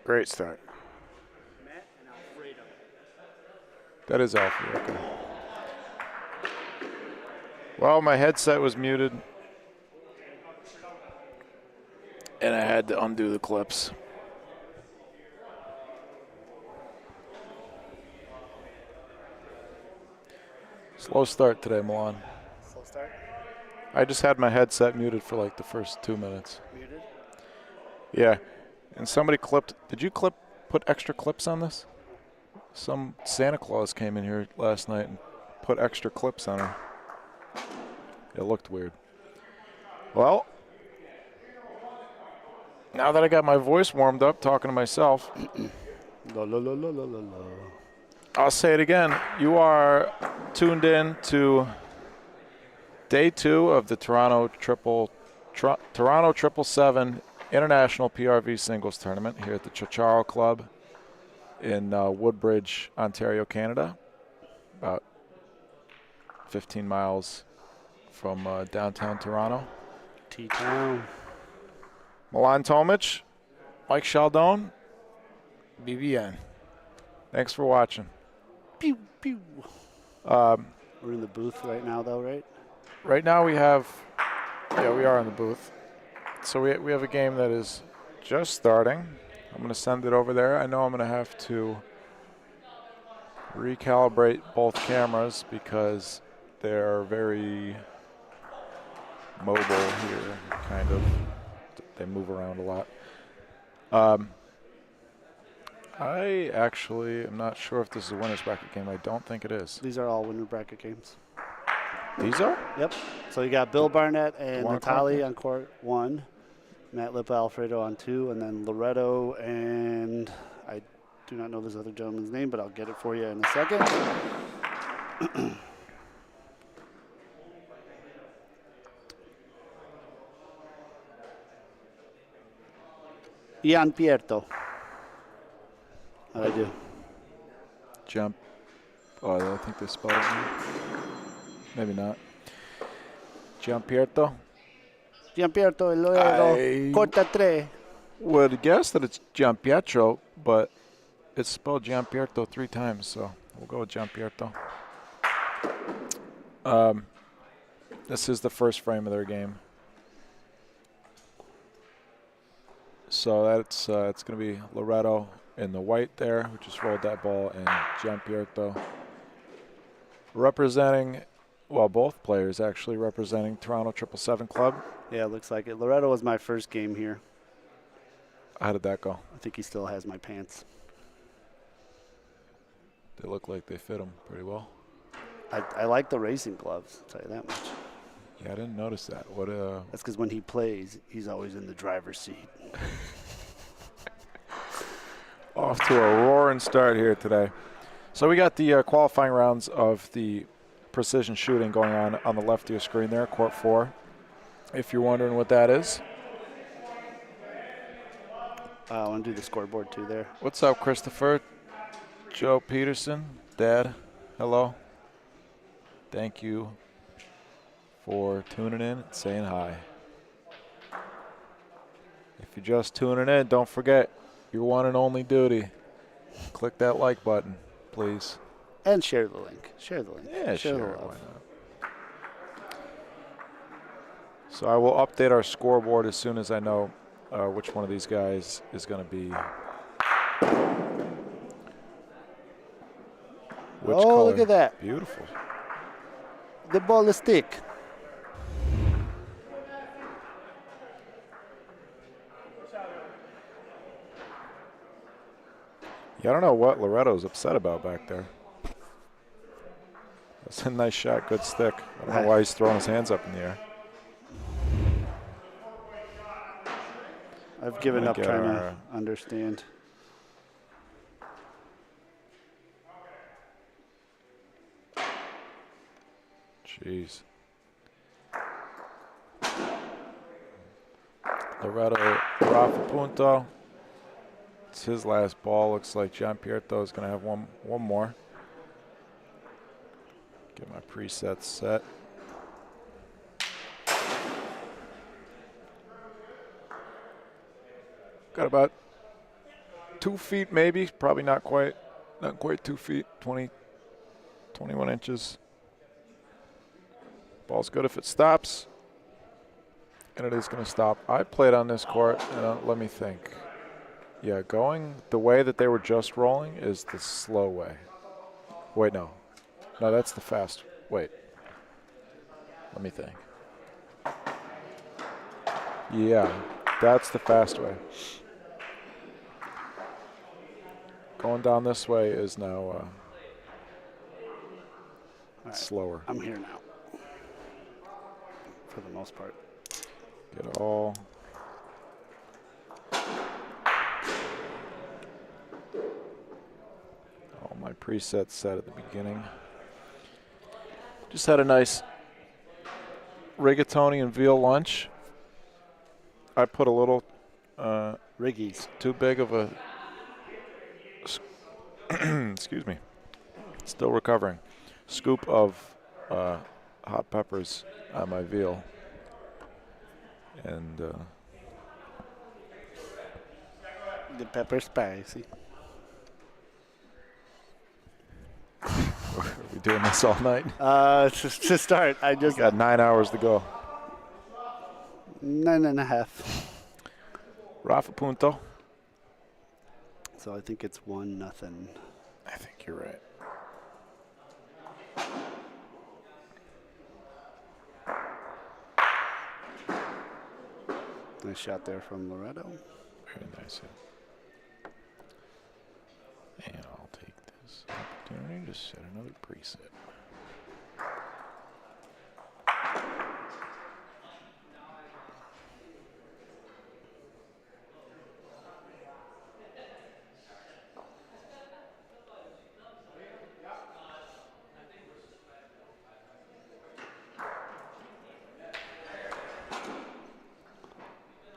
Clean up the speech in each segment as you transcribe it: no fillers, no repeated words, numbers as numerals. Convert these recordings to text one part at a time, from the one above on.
Great start. Matt and Alfredo. That is Alfie, okay. Well, my headset was muted, and I had to undo the clips. Slow start today, Milan. Slow start. I just had my headset muted for like the first 2 minutes. Muted. Yeah, and somebody clipped. Did you put extra clips on this? Some Santa Claus came in here last night and put extra clips on her. It looked weird. Well, now that I got my voice warmed up talking to myself, La la la la la la la. I'll say it again. You are tuned in to day 2 of the Toronto 777 International PRV Singles Tournament here at the Ciociaro Club in Woodbridge, Ontario, Canada, about 15 miles from downtown Toronto. T-Town. Milan Tomic, Mike Chaldone, BBN. Thanks for watching. Pew, pew. We're in the booth right now, though, right? Right now we have, we are in the booth. So we have a game that is just starting. I'm going to send it over there. I know I'm going to have to recalibrate both cameras because they're very mobile here, kind of. They move around a lot. I actually am not sure if this is a winner's bracket game. I don't think it is. These are all winner bracket games. These are? Yep. So you got Bill Barnett and One Natali court? on court 1, Matt Lippa, Alfredo on 2, and then Loretto and I do not know this other gentleman's name, but I'll get it for you in a second. Ian Pierto. How'd I do? Jump. Oh, I think they spelled it wrong. Maybe not. Gianpierto. Gianpierto e luego corta 3. Would guess that it's Gianpietro, but it's spelled Gianpierto 3 times, so we'll go with Gianpierto. This is the first frame of their game. So that's it's going to be Loretto in the white there, who just rolled that ball, and Gianpierto representing, well, both players actually representing Toronto 777 Club. Yeah, looks like it. Loretto was my first game here. How did that go? I think he still has my pants. They look like they fit him pretty well. I like the racing gloves, I'll tell you that much. Yeah, I didn't notice that. That's because when he plays, he's always in the driver's seat. Off to a roaring start here today. So we got the qualifying rounds of the precision shooting going on the left of your screen there, court 4. If you're wondering what that is. I want to do the scoreboard too there. What's up, Christopher? Joe Peterson, Dad, hello. Thank you for tuning in and saying hi. If you're just tuning in, don't forget your one and only duty. Click that like button, please. And share the link. Share the link. Yeah, share the it, love. why not? So I will update our scoreboard as soon as I know which one of these guys is going to be. Which color? Look at that. Beautiful. The ball is thick. Yeah, I don't know what Loretto's upset about back there. That's a nice shot, good stick. I don't know why he's throwing his hands up in the air. I've given up trying to understand. Jeez. Loretto, Rafa Punto. It's his last ball. Looks like Gianpierto is going to have one more. Get my presets set. Got about 2 feet maybe, probably not quite 2 feet, 20, 21 inches. Ball's good if it stops, and it is going to stop. I played on this court, and let me think. Yeah, going the way that they were just rolling is the slow way. Wait, no. No, that's the fast. Wait. Let me think. Yeah, that's the fast way. Going down this way is now right. slower. I'm here now. For the most part. Get all my presets set at the beginning. Just had a nice rigatoni and veal lunch. I put a little Riggies. too big of a excuse me, still recovering, scoop of hot peppers on my veal, and The pepper spicy. are we doing this all night? To start, I just Got 9 hours to go. 9.5. Rafa Punto. So I think it's 1-0. I think you're right. Nice shot there from Loretto. Very nice. And I'll take this opportunity to set another preset.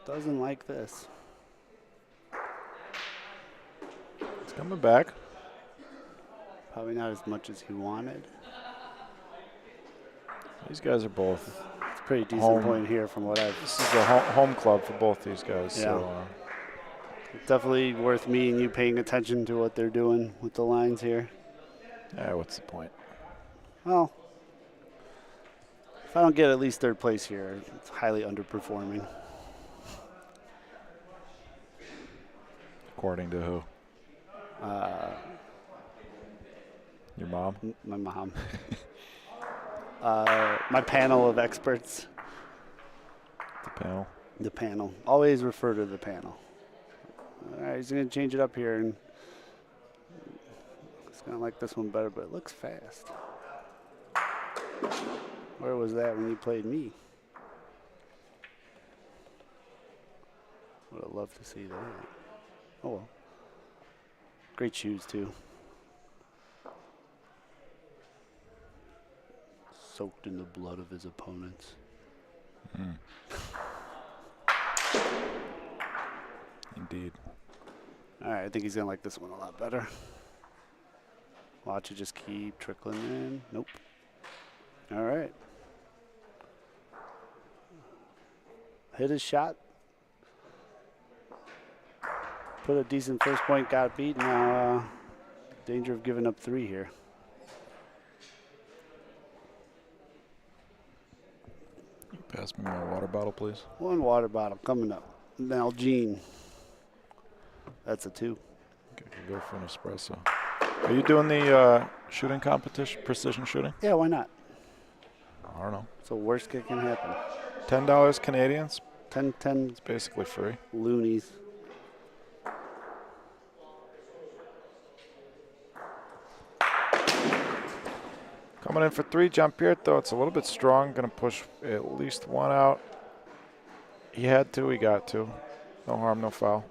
Doesn't like this. It's coming back. Probably not as much as he wanted. These guys are both. It's a pretty decent Home. point here from what I've. This is a home club for both these guys. Yeah. So, It's definitely worth me and you paying attention to what they're doing with the lines here. what's the point? Well, if I don't get at least third place here, it's highly underperforming. According to who? Your mom? My mom. My panel of experts. The panel? The panel. Always refer to the panel. All right, he's going to change it up here. And he's going to like this one better, but it looks fast. Where was that when you played me? Would have loved to see that. Oh, well. Great shoes, too. Soaked in the blood of his opponents. Indeed. All right, I think he's going to like this one a lot better. Watch it just keep trickling in. Nope. All right. Hit his shot. Put a decent first point, got beat. Now, danger of giving up 3 here. You pass me my water bottle, please. 1 water bottle coming up. Nalgene. That's a 2. Okay, go for an espresso. Are you doing the shooting competition, precision shooting? Yeah, why not? I don't know. So worst that can happen. $10 Canadians. 10 It's basically free. loonies. Coming in for 3, Giampietro. It's a little bit strong. Going to push at least 1 out. He had to. He got to. No harm, no foul.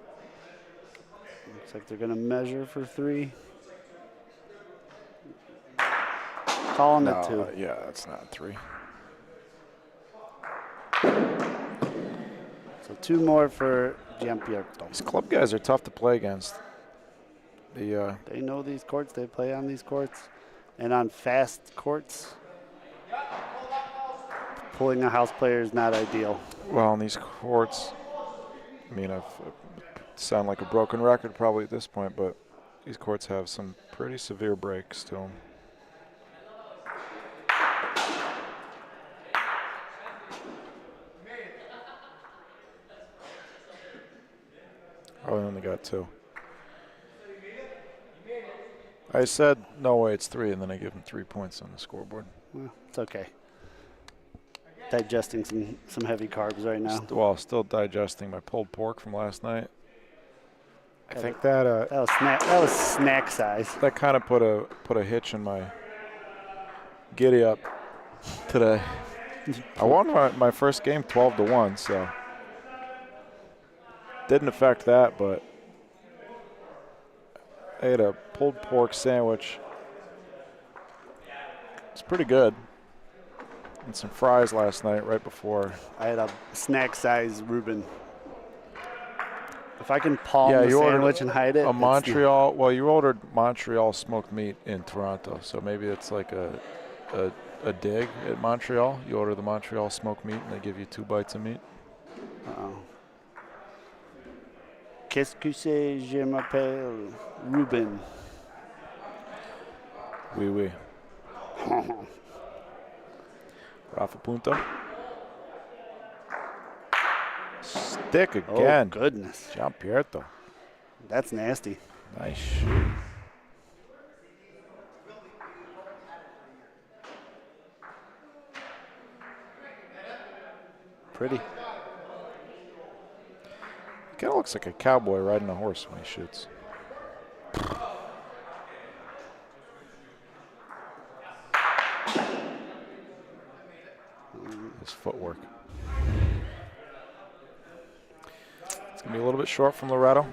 Looks like they're going to measure for 3. Calling it 2. Yeah, that's not 3. So 2 more for Giampietro. These club guys are tough to play against. They know these courts. They play on these courts. And on fast courts, pulling a house player is not ideal. Well, in these courts, I mean, I've sound like a broken record probably at this point, but these courts have some pretty severe breaks to them. Oh, I only got 2. I said, no way, it's 3, and then I give him 3 points on the scoreboard. Well, it's okay. Digesting some heavy carbs right now. Still digesting my pulled pork from last night. I think that was snack size. that kind of put a hitch in my giddy up today. I won my first game 12-1, so didn't affect that, but I ate a pulled pork sandwich. It's pretty good. And some fries last night right before. I had a snack size Reuben. If I can palm the sandwich and hide it. A Montreal. Well, you ordered Montreal smoked meat in Toronto, so maybe it's like a dig at Montreal. You order the Montreal smoked meat, and they give you 2 bites of meat. Qu'est-ce que c'est? Je m'appelle Reuben. Oui, oui. Rafa Punto. Stick again. Oh, goodness. Gianpierto. That's nasty. Nice shoot. Pretty. Kind of looks like a cowboy riding a horse when he shoots. His footwork. It's going to be a little bit short from Loretto.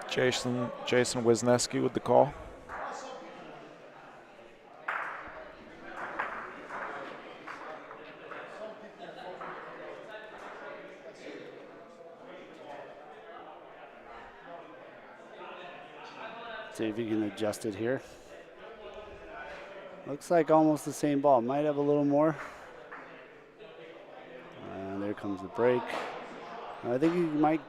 Jason Wisniewski with the call. See if you can adjust it here. Looks like almost the same ball. Might have a little more. And there comes the break. I think you might.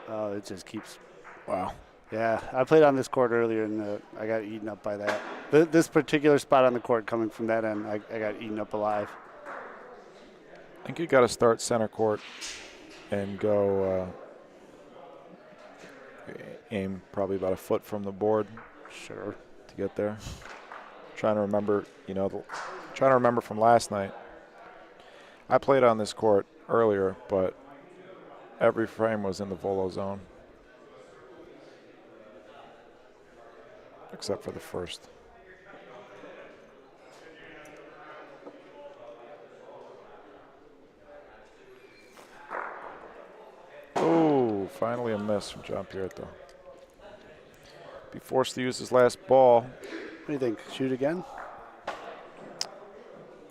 Oh, it just keeps. Wow. Yeah, I played on this court earlier, and I got eaten up by that. This particular spot on the court coming from that end, I got eaten up alive. I think you got to start center court and go aim probably about a foot from the board. Sure. To get there. Trying to remember, trying to remember from last night. I played on this court earlier, but every frame was in the volo zone. Except for the first. Oh, finally a miss from Gianpierto. Be forced to use his last ball. What do you think? Shoot again?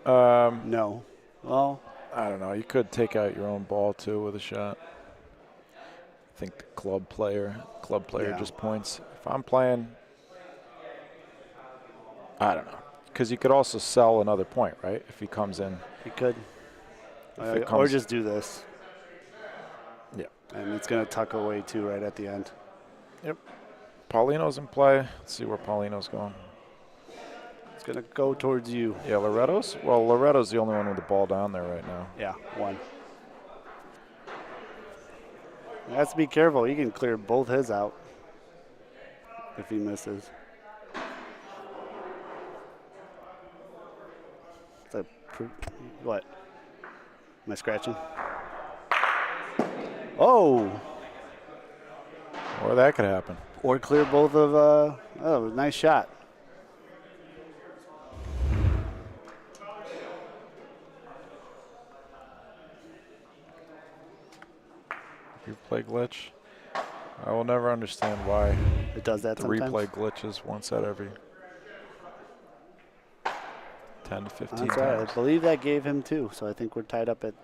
No. Well, I don't know. You could take out your own ball too with a shot. I think the club player just points. If I'm playing, I don't know. Because you could also sell another point, right? If he comes in. you could. Or just do this. Yeah. And it's going to tuck away too right at the end. Yep. Paulino's in play. Let's see where Paulino's going. It's going to go towards you. Yeah, Loretto's? Well, Loretto's the only one with the ball down there right now. Yeah, one. He has to be careful. He can clear both his out if he misses. What? Am I scratching? Oh! Or that could happen. Or clear both of, oh, nice shot. Replay glitch. I will never understand why It does that the sometimes. replay glitches once out every 10 to 15 That's right. times. I believe that gave him 2, so I think we're tied up at.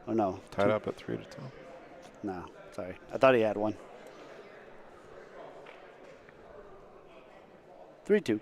Oh no. Tied up at 3-2. No, sorry. I thought he had 1. 3-2.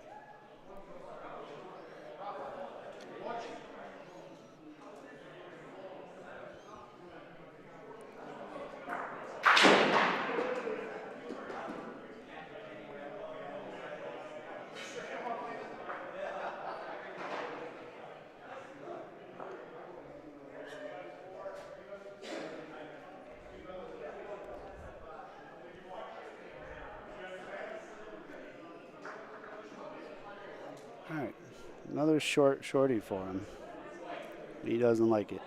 Another shorty for him. He doesn't like it.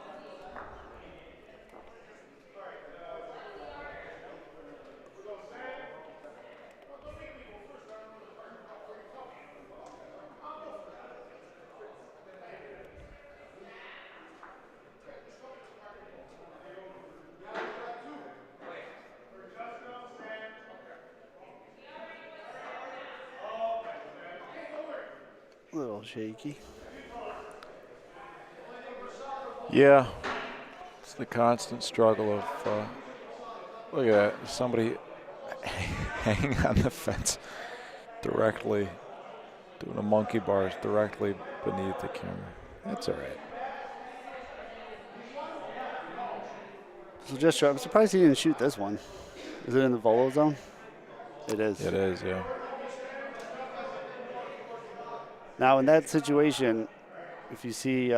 A little shaky. Yeah, it's the constant struggle of, look at that, somebody hanging on the fence directly, doing a monkey bars directly beneath the camera. That's all right. So just I'm surprised he didn't shoot this one. Is it in the volo zone? It is. It is, yeah. Now in that situation, if you see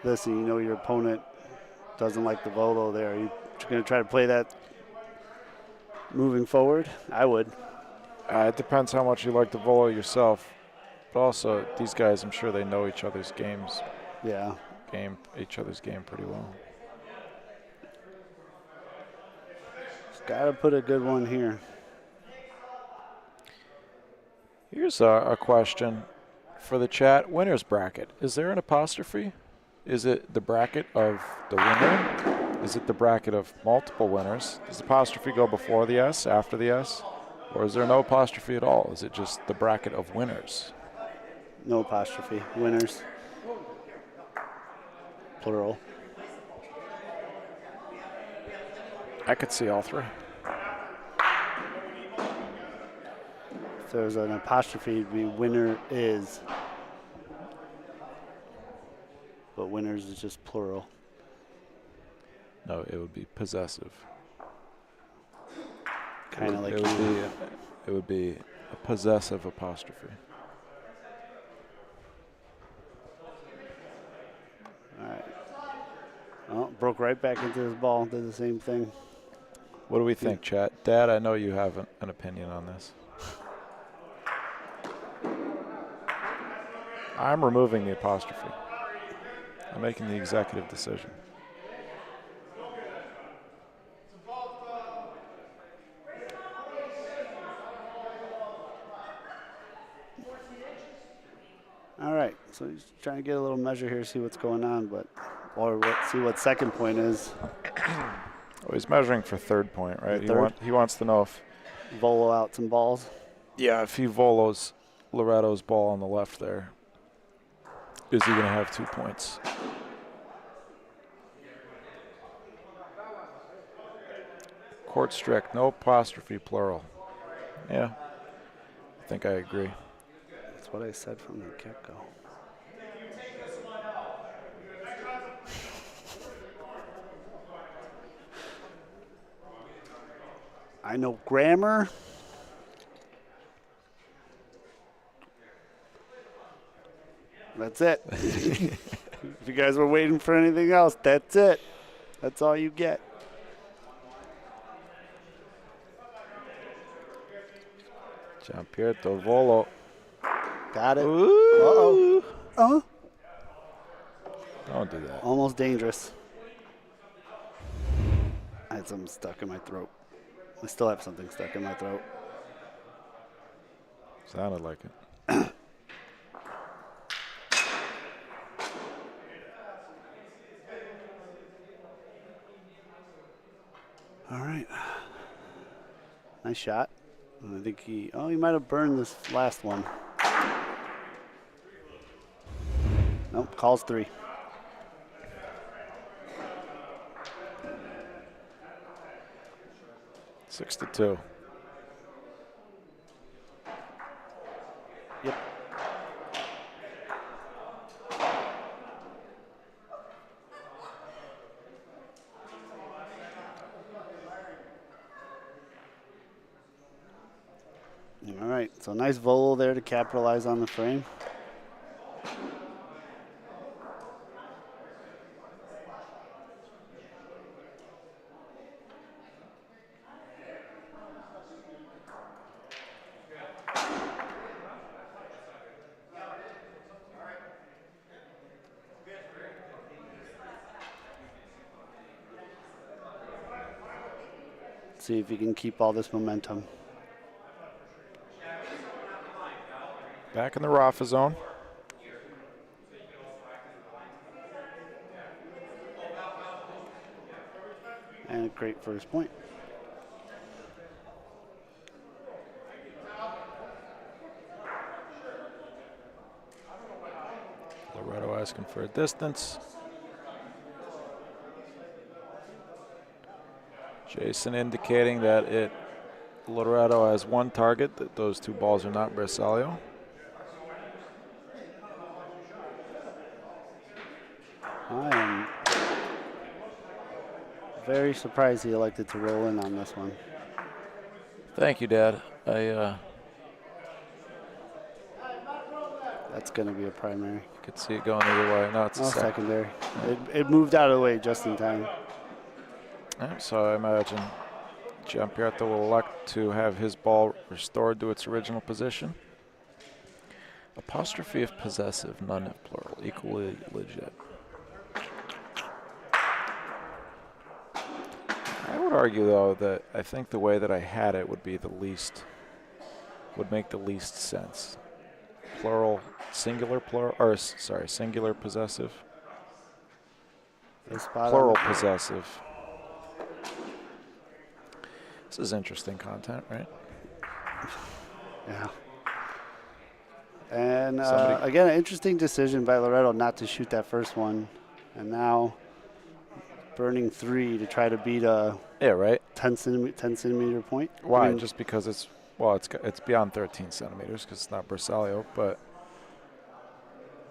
this and you know your opponent doesn't like the volo there, you're going to try to play that moving forward? I would. It depends how much you like the volo yourself. But also, these guys, I'm sure they know each other's games. Yeah. Each other's game pretty well. Got to put a good one here. Here's a question for the chat. Winner's bracket. Is there an apostrophe? Is it the bracket of the winner? Is it the bracket of multiple winners? Does the apostrophe go before the S, after the S? Or is there no apostrophe at all? Is it just the bracket of winners? No apostrophe. Winners. Plural. I could see all three. If there's an apostrophe, it'd be winner is. But winners is just plural. No, it would be possessive. Kind of like it would be a possessive apostrophe. All right. Oh, broke right back into his ball. Did the same thing. What do we think, chat? Dad, I know you have an opinion on this. I'm removing the apostrophe. I'm making the executive decision. All right, so he's trying to get a little measure here, see what's going on, see what second point is. Oh, he's measuring for third point, right? He wants to know if volo out some balls. Yeah, if he volos Loretto's ball on the left there, is he going to have 2 points? Court strict, no apostrophe, plural. Yeah, I think I agree. That's what I said from the get-go. I know grammar. That's it. If you guys were waiting for anything else, that's it. That's all you get. Gianpietro Volo. Got it. Ooh. Uh-oh. Don't do that. Almost dangerous. I had something stuck in my throat. I still have something stuck in my throat. Sounded like it. All right. Nice shot. I think he might have burned this last one. Nope, calls 3. Six to 2. Yep. All right, so nice volo there to capitalize on the frame. See if he can keep all this momentum. Back in the Rafa zone. And a great first point. Loretto asking for a distance. Jason indicating that Loretto has one target, that those two balls are not Bersaglio. I am very surprised he elected to roll in on this one. Thank you, Dad. That's going to be a primary. Could see it going either way. No, it's a secondary. It moved out of the way just in time. Yeah, so I imagine Giampietro will elect to have his ball restored to its original position. Apostrophe if possessive, none if plural, equally legit. I would argue, though, that I think the way that I had it would make the least sense. Plural, singular possessive. Plural possessive. This is interesting content, right? Yeah. And again, an interesting decision by Loretto not to shoot that first one. And now burning 3 to try to beat a 10 centimeter point. Why? Just because it's beyond 13 centimeters because it's not Bersaglio, but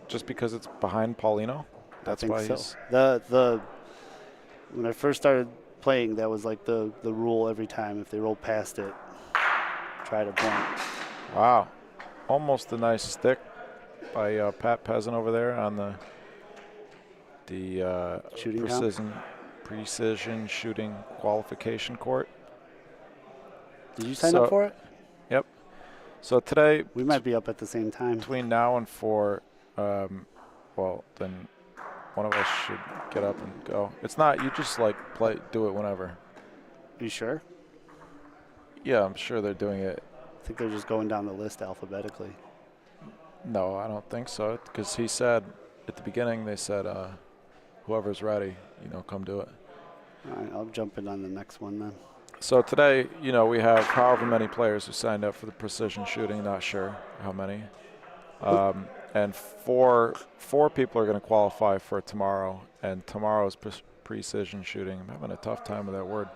just because it's behind Paulino. That's why he's when I first started playing, that was like the rule every time. If they rolled past it, try to point. Wow. Almost a nice stick by Pat Peasant over there on the shooting precision shooting qualification court. Did you sign up for it? Yep. So today we might be up at the same time. Between now and 4, then one of us should get up and go. It's not, you just do it whenever. You sure? Yeah, I'm sure they're doing it. I think they're just going down the list alphabetically. No, I don't think so. Because he said at the beginning, they said, whoever's ready, come do it. All right, I'll jump in on the next one then. So today, we have however many players who signed up for the precision shooting, not sure how many. And four people are going to qualify for tomorrow. And tomorrow's precision shooting, I'm having a tough time with that word.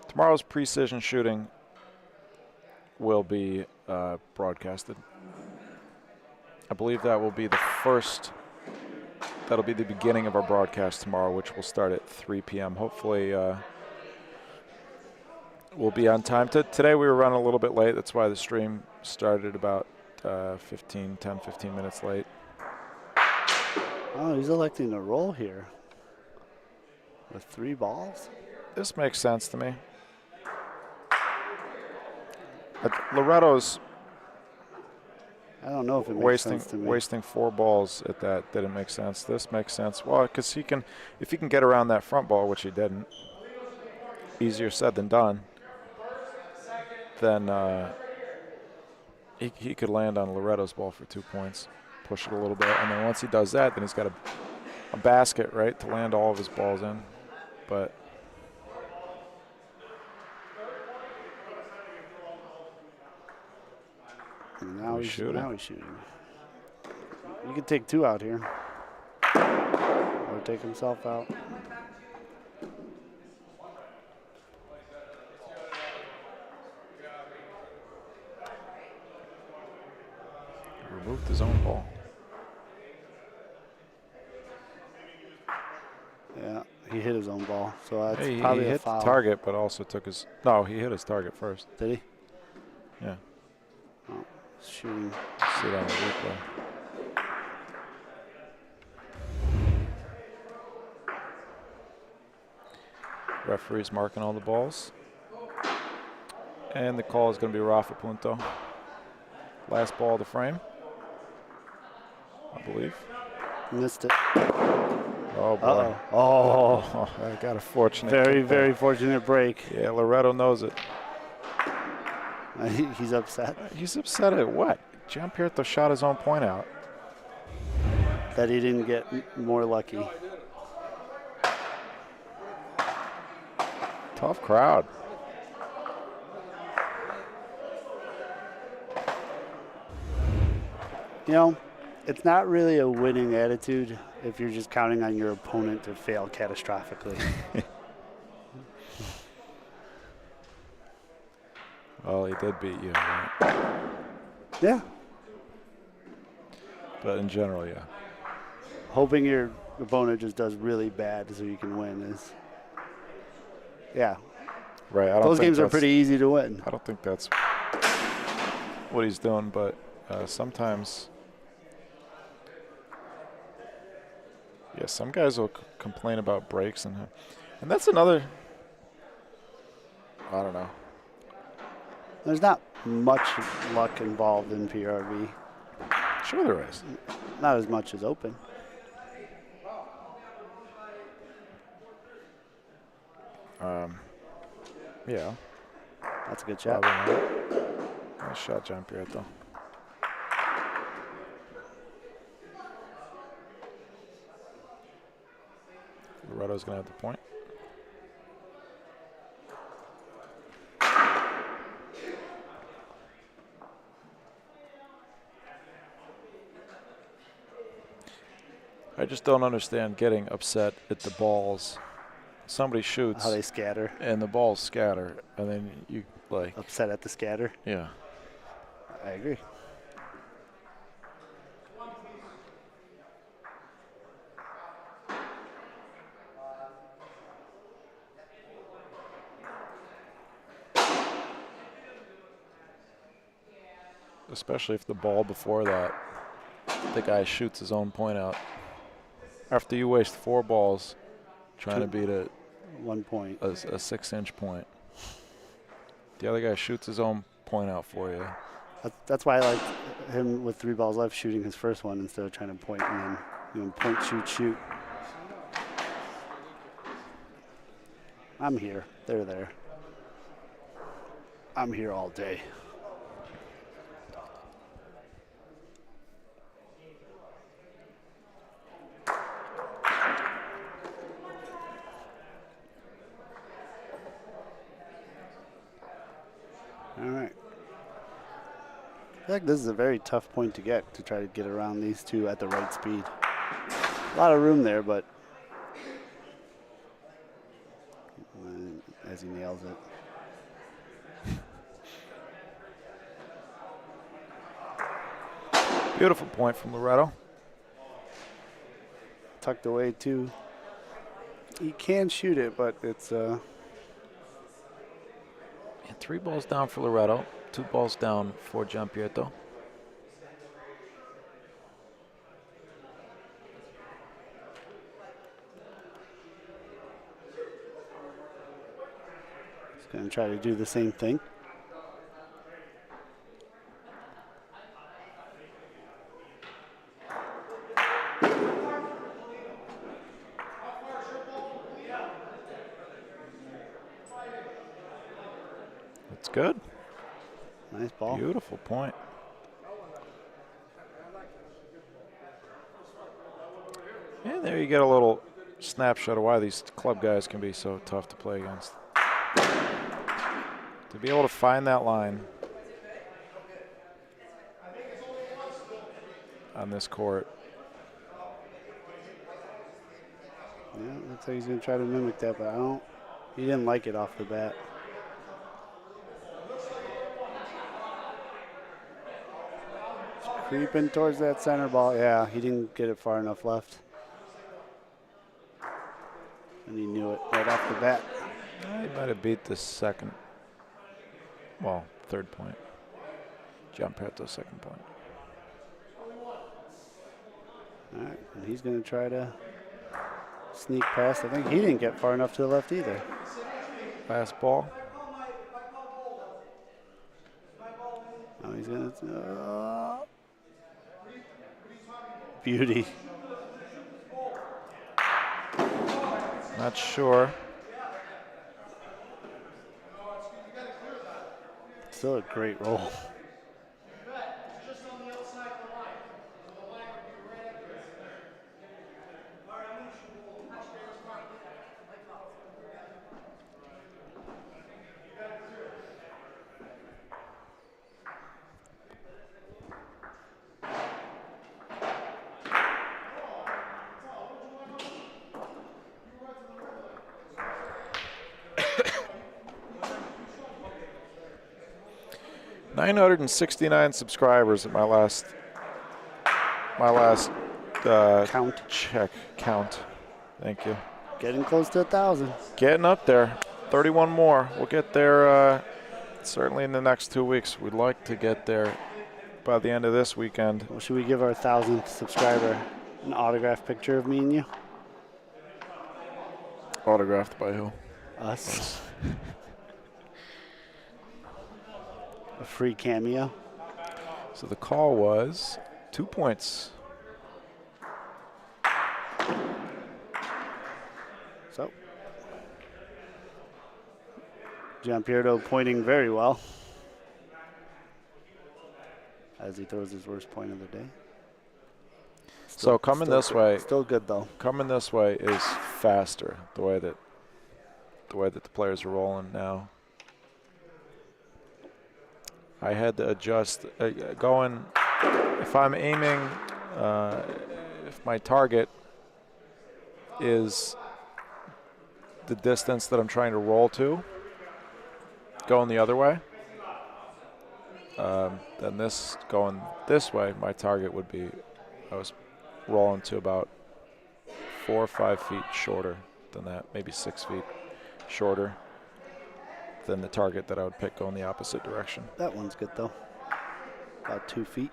Tomorrow's precision shooting will be broadcasted. I believe that will be that'll be the beginning of our broadcast tomorrow, which will start at 3 p.m. Hopefully we'll be on time. Today we were running a little bit late. That's why the stream started about 10, 15 minutes late. Oh, he's electing to roll here with 3 balls. This makes sense to me. Loretto's I don't know if it makes sense to me. Wasting 4 balls at that didn't make sense. This makes sense. Well, because if he can get around that front ball, which he didn't, easier said than done, then he could land on Loretto's ball for 2 points, push it a little bit, and then once he does that, then he's got a basket, right, to land all of his balls in. But now he's shooting. You could take 2 out here, or take himself out. Removed his own ball. Yeah, he hit his own ball, so that's he probably hit a foul. the target, but also took his. No, he hit his target first. Did he? Yeah. Oh, shooting. See it on the replay. Referee's marking all the balls. And the call is going to be Rafa Punto. Last ball of the frame, I believe. Missed it. Oh, boy. Uh-oh. Oh, Oh, I got a fortunate very, kick there. very fortunate break. Yeah, Loretto knows it. He's upset He's upset at what? Giampietro shot his own point out. that he didn't get more lucky. Tough crowd. You know, it's not really a winning attitude if you're just counting on your opponent to fail catastrophically. Well, he did beat you, right? Yeah. But in general, yeah. Hoping your opponent just does really bad so you can win is, yeah. Right. I don't Those think games are that's- pretty easy to win. I don't think that's what he's doing, but sometimes, yeah, some guys will complain about breaks, and that's another. I don't know. There's not much luck involved in PRV. Sure, there is. Not as much as Open. Yeah. That's a good shot. Probably not. Nice shot, Giampietro. Loretto's gonna have the point. I just don't understand getting upset at the balls. Somebody shoots How they scatter. and the balls scatter, and then you like, Upset at the scatter. yeah. I agree. Especially if the ball before that, the guy shoots his own point out. After you waste 4 balls trying to beat 1 point. a 6-inch point, the other guy shoots his own point out for you. That's why I liked him with 3 balls left shooting his first one instead of trying to point and then point, shoot, shoot. I'm here. They're there. I'm here all day. All right. I feel like this is a very tough point to get to try to get around these two at the right speed. A lot of room there, but as he nails it. Beautiful point from Loretto. Tucked away too. He can shoot it, but it's And 3 balls down for Loretto, 2 balls down for Giampietro. he's going to try to do the same thing. That's good. Nice ball. Beautiful point. And there you get a little snapshot of why these club guys can be so tough to play against. To be able to find that line on this court. Yeah, looks like he's going to try to mimic that, but he didn't like it off the bat. Creeping towards that center ball. Yeah, he didn't get it far enough left. And he knew it right off the bat. He might have beat the second, well, 3rd point. Giampietro's 2nd point. All right, and he's going to try to sneak past. I think he didn't get far enough to the left either. Last ball. Now he's going to... beauty. Not sure. Still a great roll. $969 subscribers at my last Count. check count. Thank you. Getting close to 1,000. Getting up there. 31 more. We'll get there certainly in the next 2 weeks. We'd like to get there by the end of this weekend. Well, should we give our 1,000th subscriber an autographed picture of me and you? Autographed by who? Us. A free cameo. So the call was 2 points. So, Giampiero pointing very well as he throws his worst point of the day. So coming this way, still good though. coming this way is faster. The way that the players are rolling now. I had to adjust going. If I'm aiming, if my target is the distance that I'm trying to roll to, going the other way, then this going this way, my target would be, I was rolling to about 4 or 5 feet shorter than that, maybe 6 feet shorter than the target that I would pick going the opposite direction. That one's good though. About 2 feet.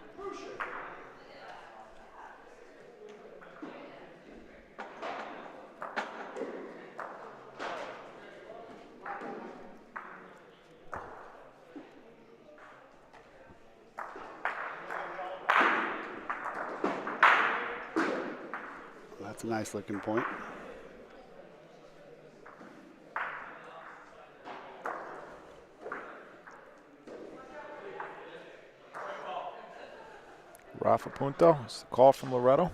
That's a nice looking point. Rafa Punto, it's the call from Loretto.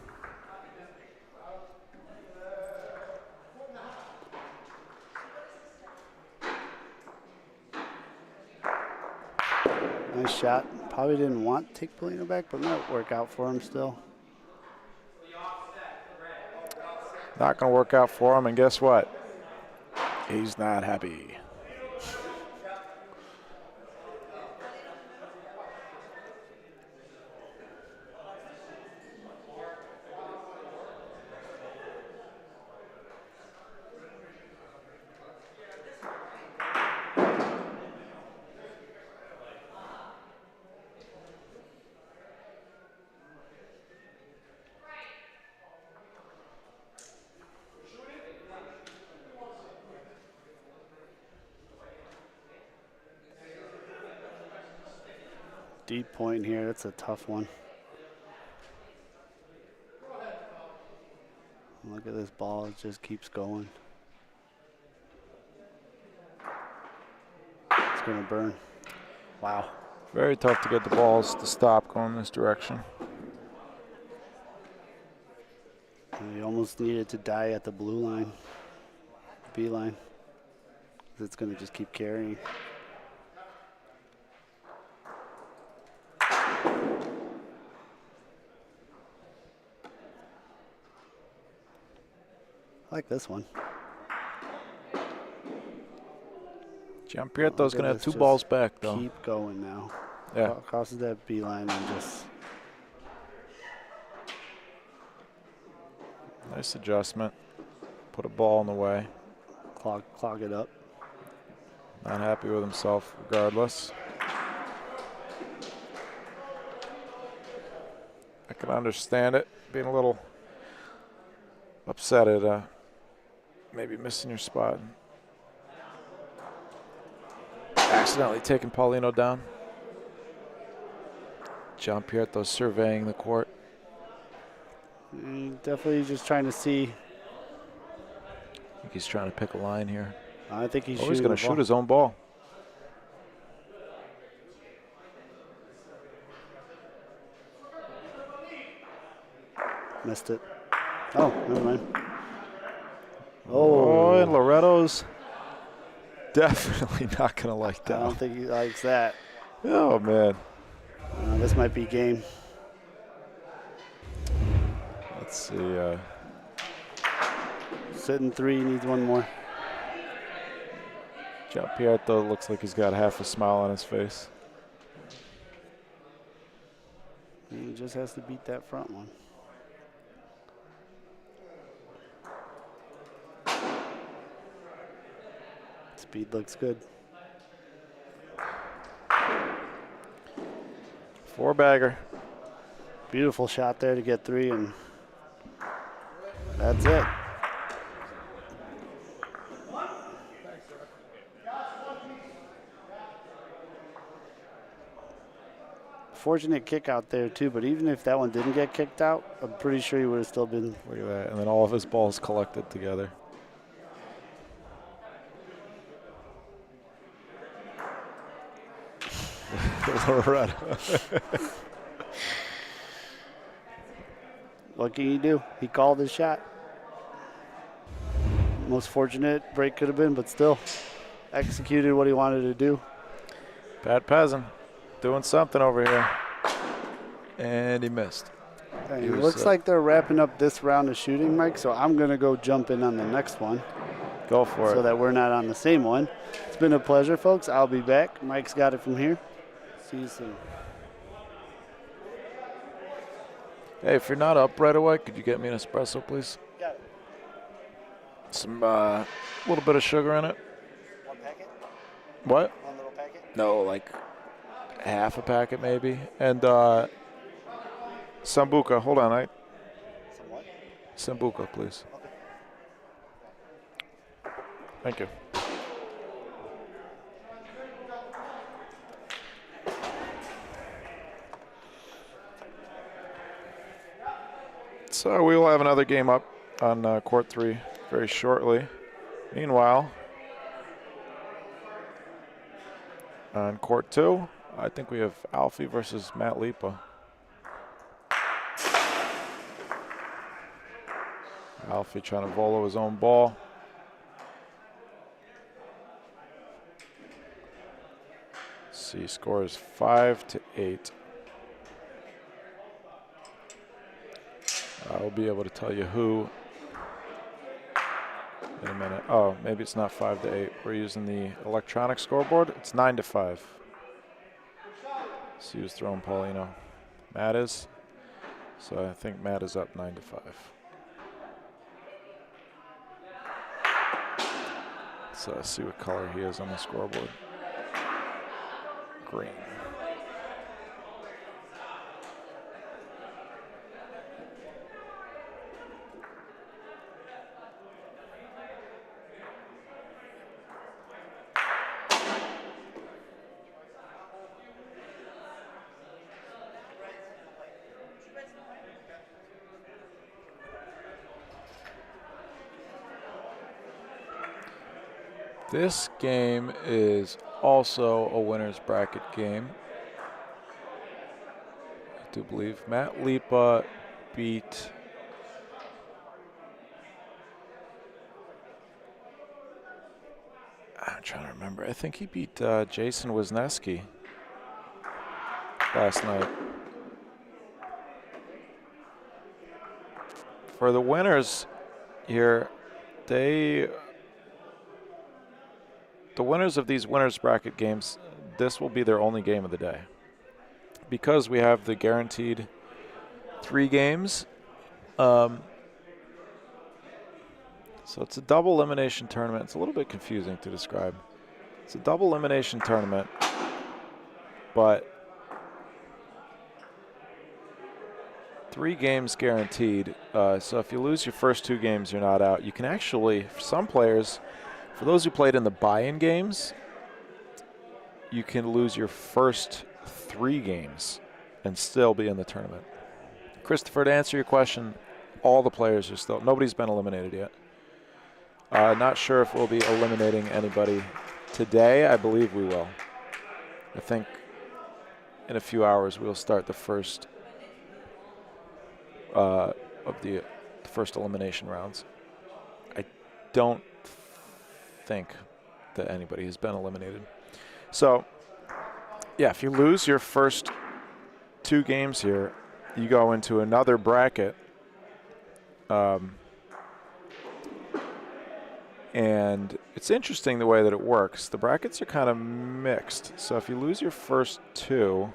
Nice shot. Probably didn't want to take Polino back, but might work out for him still. Not going to work out for him, and guess what? He's not happy. Deep point here. That's a tough one. Look at this ball. It just keeps going. It's going to burn. Wow. Very tough to get the balls to stop going this direction. And you almost need it to die at the blue line, B line. It's going to just keep carrying. I like this one. Giampieto's going to have 2 just balls back, though. Keep going now. Yeah. Crosses that B line and just. Nice adjustment. Put a ball in the way. Clog it up. Not happy with himself regardless. I can understand it, being a little upset at maybe missing your spot. Accidentally taking Paulino down. Giampiero surveying the court. Definitely just trying to see. think he's trying to pick a line here. I think he's He's going to shoot his own ball. Missed it. Oh, never mind. Oh, and Loretto's definitely not going to like that. I don't think he likes that. Oh, man. This might be game. Let's see. Sitting 3, needs one more. Giampietro looks like he's got half a smile on his face. He just has to beat that front one. Speed looks good. 4-bagger. Beautiful shot there to get 3, and that's it. Fortunate kick out there too, but even if that one didn't get kicked out, I'm pretty sure he would have still been. Look at that. And then all of his balls collected together. Loretto. What can you do? He called his shot. Most fortunate break could have been, but still executed what he wanted to do. Pat Pezin doing something over here. And he missed. And it looks like they're wrapping up this round of shooting, Mike, so I'm going to go jump in on the next one. Go for it. So that we're not on the same one. It's been a pleasure, folks. I'll be back. Mike's got it from here. See you soon. Hey, if you're not up right away, could you get me an espresso, please? Got it. Some, little bit of sugar in it. One packet? What? One little packet? No, like half a packet maybe. And Sambuca. Hold on. Some what? Sambuca, please. Okay. Thank you. So we will have another game up on court 3 very shortly. Meanwhile, on court 2, I think we have Alfie versus Matt Lipa. Alfie trying to volo his own ball. Let's see, scores 5-8. I'll be able to tell you who in a minute. Oh, maybe it's not 5-8. We're using the electronic scoreboard. It's 9-5. See who's throwing Paulino. Matt is. So I think Matt is up 9-5. Let's see what color he is on the scoreboard. Green. This game is also a winner's bracket game. I do believe Matt Lipa beat I'm trying to remember. I think he beat Jason Wisniewski last night. For the winners here, the winners of these winners bracket games, this will be their only game of the day. Because we have the guaranteed 3 games, so it's a double elimination tournament. It's a little bit confusing to describe. It's a double elimination tournament, but 3 games guaranteed. So if you lose your first 2 games, you're not out. You can actually, for some players, for those who played in the buy-in games, you can lose your first 3 games and still be in the tournament. Christopher, to answer your question, all the players are still, nobody's been eliminated yet. Not sure if we'll be eliminating anybody today. I believe we will. I think in a few hours we'll start the first of the first elimination rounds. I don't think that anybody has been eliminated. So, yeah, if you lose your first 2 games here, you go into another bracket. And it's interesting the way that it works. The brackets are kind of mixed. So if you lose your first 2,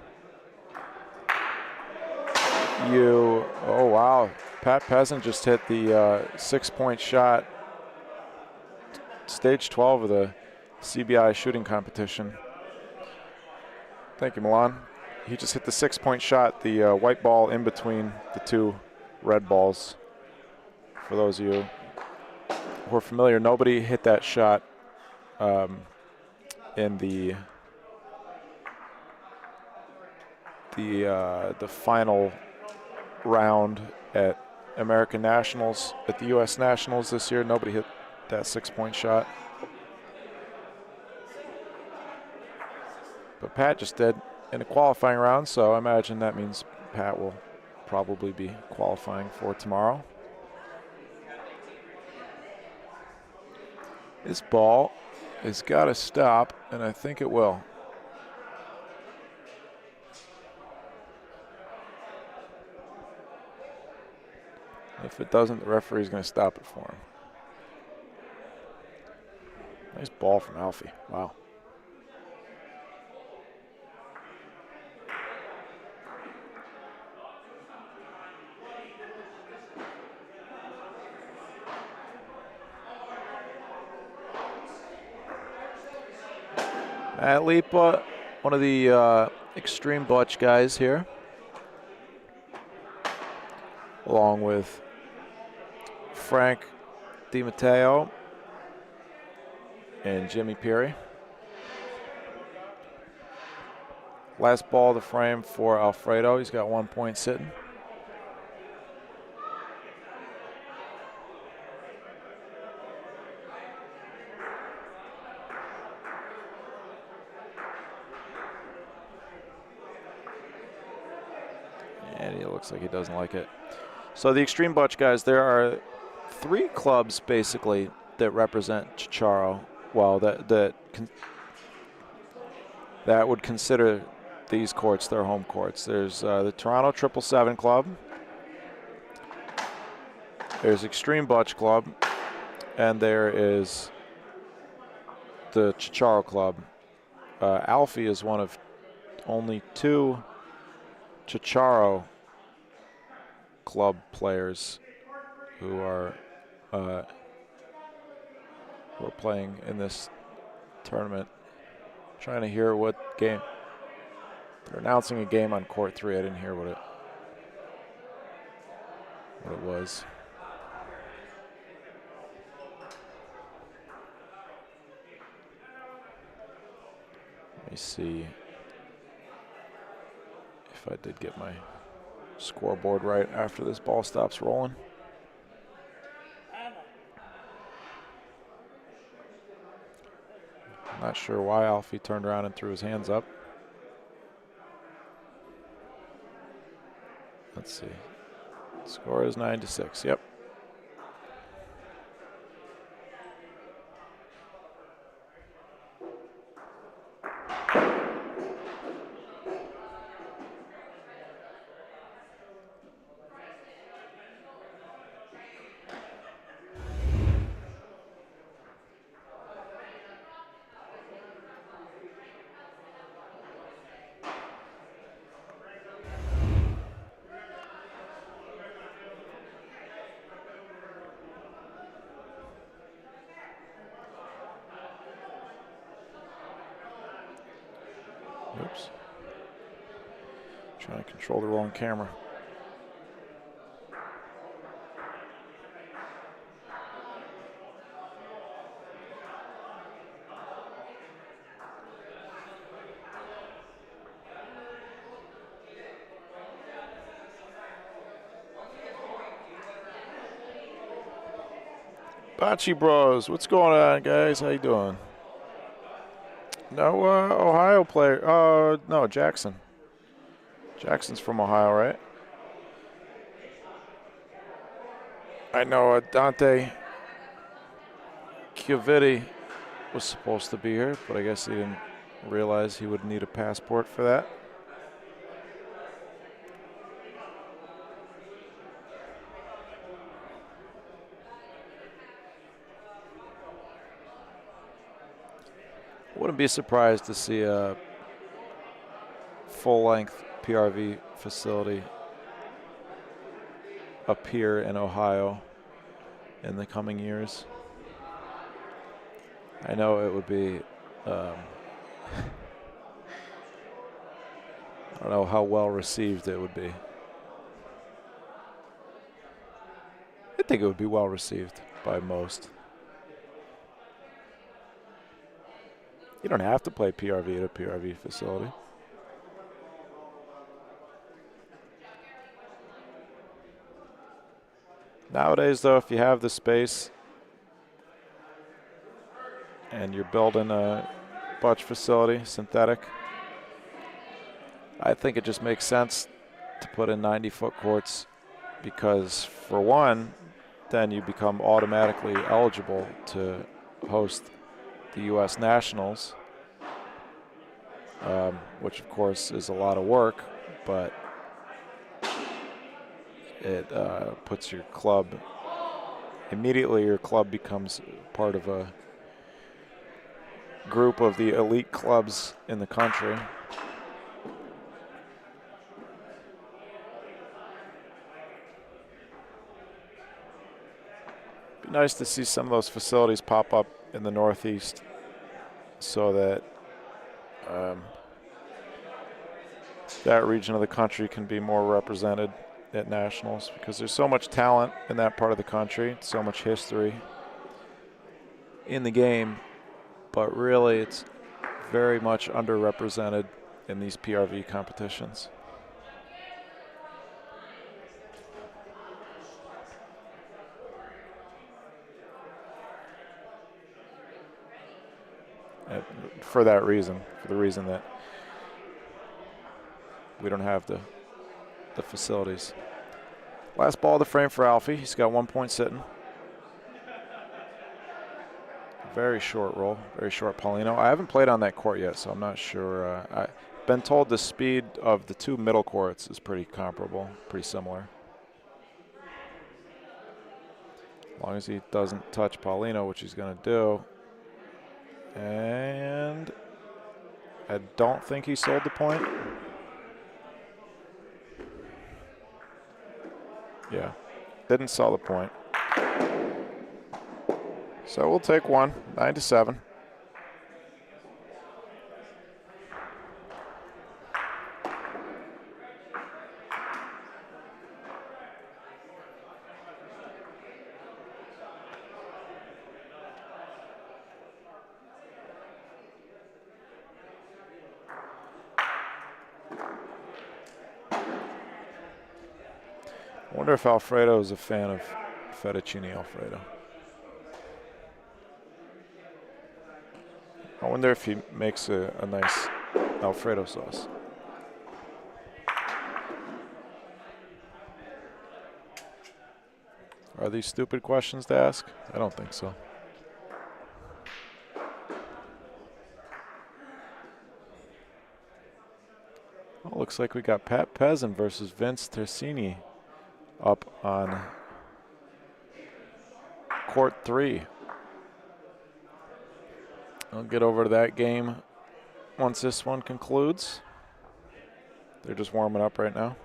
oh wow, Pat Peasant just hit the 6-point shot, stage 12 of the CBI shooting competition. Thank you, Milan. He just hit the 6-point shot, the white ball in between the 2 red balls. For those of you who are familiar, nobody hit that shot in the final round at American Nationals, at the U.S. Nationals this year. Nobody hit that 6-point shot. But Pat just did in the qualifying round, so I imagine that means Pat will probably be qualifying for tomorrow. This ball has got to stop, and I think it will. If it doesn't, the referee's going to stop it for him. Nice ball from Alfie. Wow. Matt Lipa, one of the extreme butch guys here, along with Frank DiMatteo and Jimmy Peary. Last ball of the frame for Alfredo. He's got 1 point sitting. And he looks like he doesn't like it. So the Extreme Butch guys, there are 3 clubs basically that represent Ciociaro. Well, that would consider these courts their home courts. There's the Toronto 777 Club. There's Extreme Butch Club, and there is the Ciociaro Club. Alfie is one of only 2 Ciociaro club players who are playing in this tournament. Trying to hear what game. They're announcing a game on court 3. I didn't hear what it was. Let me see if I did get my scoreboard right after this ball stops rolling. Not sure why Alfie turned around and threw his hands up. Let's see. Score is 9-6. Yep. Oops. Trying to control the wrong camera. Bocce Bros, what's going on, guys? How you doing? No Ohio player. No, Jackson. Jackson's from Ohio, right? I know Dante Chiavitti was supposed to be here, but I guess he didn't realize he would need a passport for that. Wouldn't be surprised to see a full-length PRV facility appear in Ohio in the coming years. I know it would be, I don't know how well received it would be. I think it would be well received by most. You don't have to play PRV at a PRV facility. Nowadays, though, if you have the space and you're building a bocce facility, synthetic, I think it just makes sense to put in 90-foot courts because, for one, then you become automatically eligible to host the U.S. Nationals, which, of course, is a lot of work, but it puts your club, immediately your club becomes part of a group of the elite clubs in the country. Be nice to see some of those facilities pop up in the Northeast so that that region of the country can be more represented at nationals, because there's so much talent in that part of the country, so much history in the game, but really it's very much underrepresented in these PRV competitions. For that reason, for the reason that we don't have the facilities. Last ball of the frame for Alfie. He's got 1 point sitting. Very short roll, very short Paulino. I haven't played on that court yet, so I'm not sure. I've been told the speed of the two middle courts is pretty comparable, pretty similar. As long as he doesn't touch Paulino, which he's going to do. And I don't think he sold the point. Yeah, didn't sell the point. So we'll take one, 9-7. I wonder if Alfredo is a fan of fettuccine Alfredo. I wonder if he makes a nice Alfredo sauce. Are these stupid questions to ask? I don't think so. Oh, looks like we got Pat Pezin versus Vince Tersini up on court 3. I'll get over to that game once this one concludes. They're just warming up right now.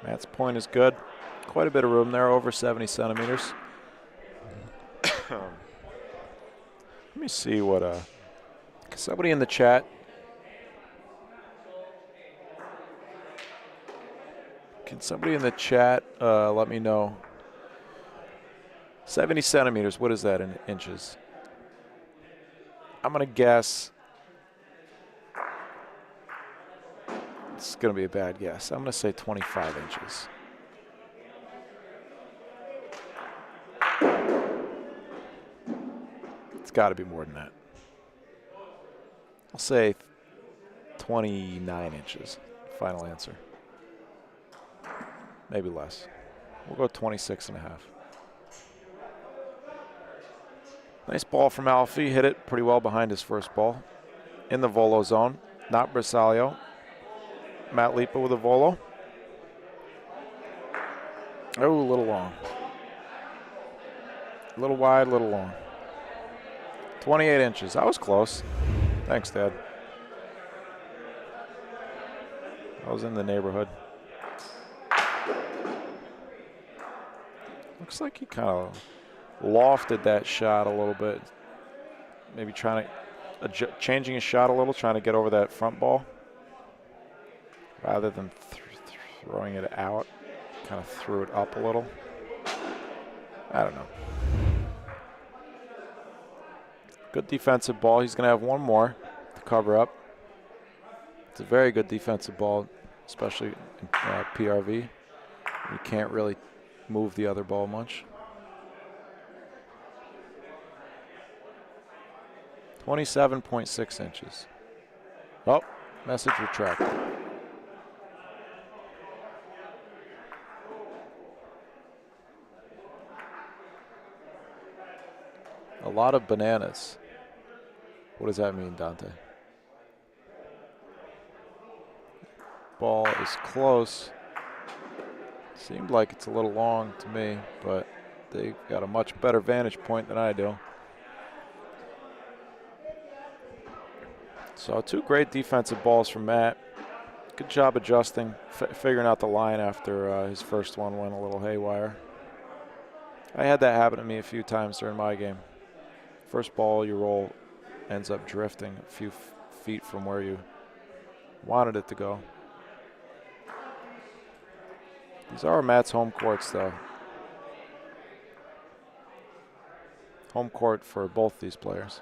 Matt's point is good. Quite a bit of room there, over 70 centimeters. Let me see what Somebody in the chat. Can somebody in the chat let me know? 70 centimeters, what is that in inches? I'm going to guess. It's going to be a bad guess. I'm going to say 25 inches. It's got to be more than that. I'll say 29 inches. Final answer. Maybe less. We'll go 26 and a half. Nice ball from Alfie. Hit it pretty well behind his first ball. In the volo zone. Not Bersaglio. Matt Lipa with a volo. Oh, a little long. A little wide, a little long. 28 inches. I was close. Thanks, Dad. I was in the neighborhood. Looks like he kind of lofted that shot a little bit. Maybe trying to changing his shot a little, trying to get over that front ball rather than throwing it out. Kind of threw it up a little. I don't know. Good defensive ball. He's going to have one more to cover up. It's a very good defensive ball, especially in PRV. You can't really move the other ball much. 27.6 inches. Oh, message retracted. A lot of bananas. What does that mean, Dante? Ball is close. Seemed like it's a little long to me, but they've got a much better vantage point than I do. So 2 great defensive balls from Matt. Good job adjusting, figuring out the line after his first one went a little haywire. I had that happen to me a few times during my game. First ball you roll ends up drifting a few feet from where you wanted it to go. These are Matt's home courts, though. Home court for both these players.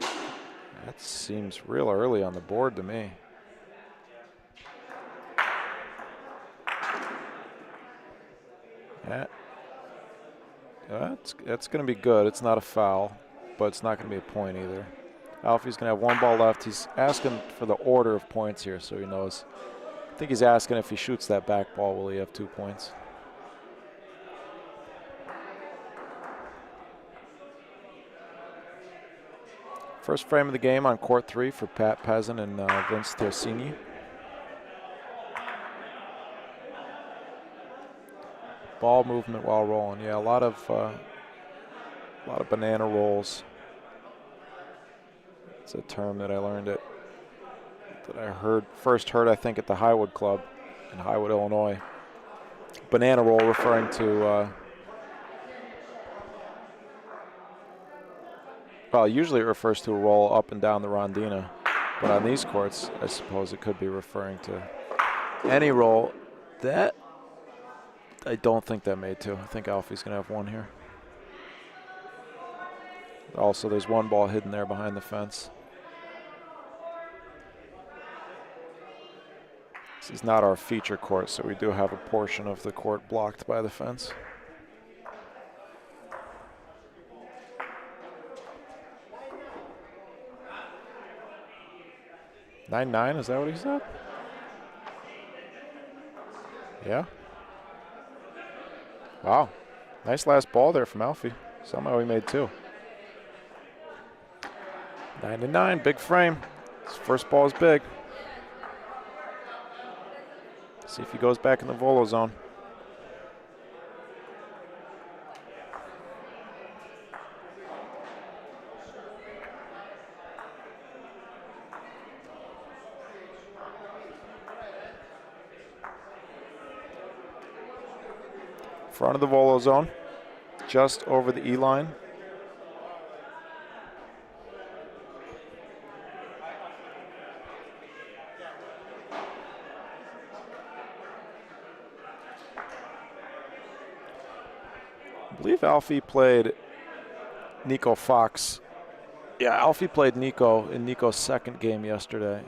That seems real early on the board to me. Yeah. That's going to be good. It's not a foul, but it's not going to be a point either. Alfie's going to have one ball left. He's asking for the order of points here so he knows. I think he's asking if he shoots that back ball, will he have 2 points? First frame of the game on court 3 for Pat Pezin and Vince Tersini. Ball movement while rolling. Yeah, a lot of banana rolls. It's a term that I learned that I first heard I think at the Highwood Club in Highwood, Illinois. Banana roll referring to well, usually it refers to a roll up and down the rondina, but on these courts, I suppose it could be referring to any roll. That I don't think that made 2. I think Alfie's going to have 1 here. Also, there's 1 ball hidden there behind the fence. This is not our feature court, so we do have a portion of the court blocked by the fence. "9-9", is that what he said? Yeah. Wow. Nice last ball there from Alfie. Somehow he made 2. 9-9, big frame. His first ball is big. See if he goes back in the volo zone. Front of the volo zone, just over the E line. believe Alfie played Nico Fox. Yeah, Alfie played Nico in Nico's second game yesterday.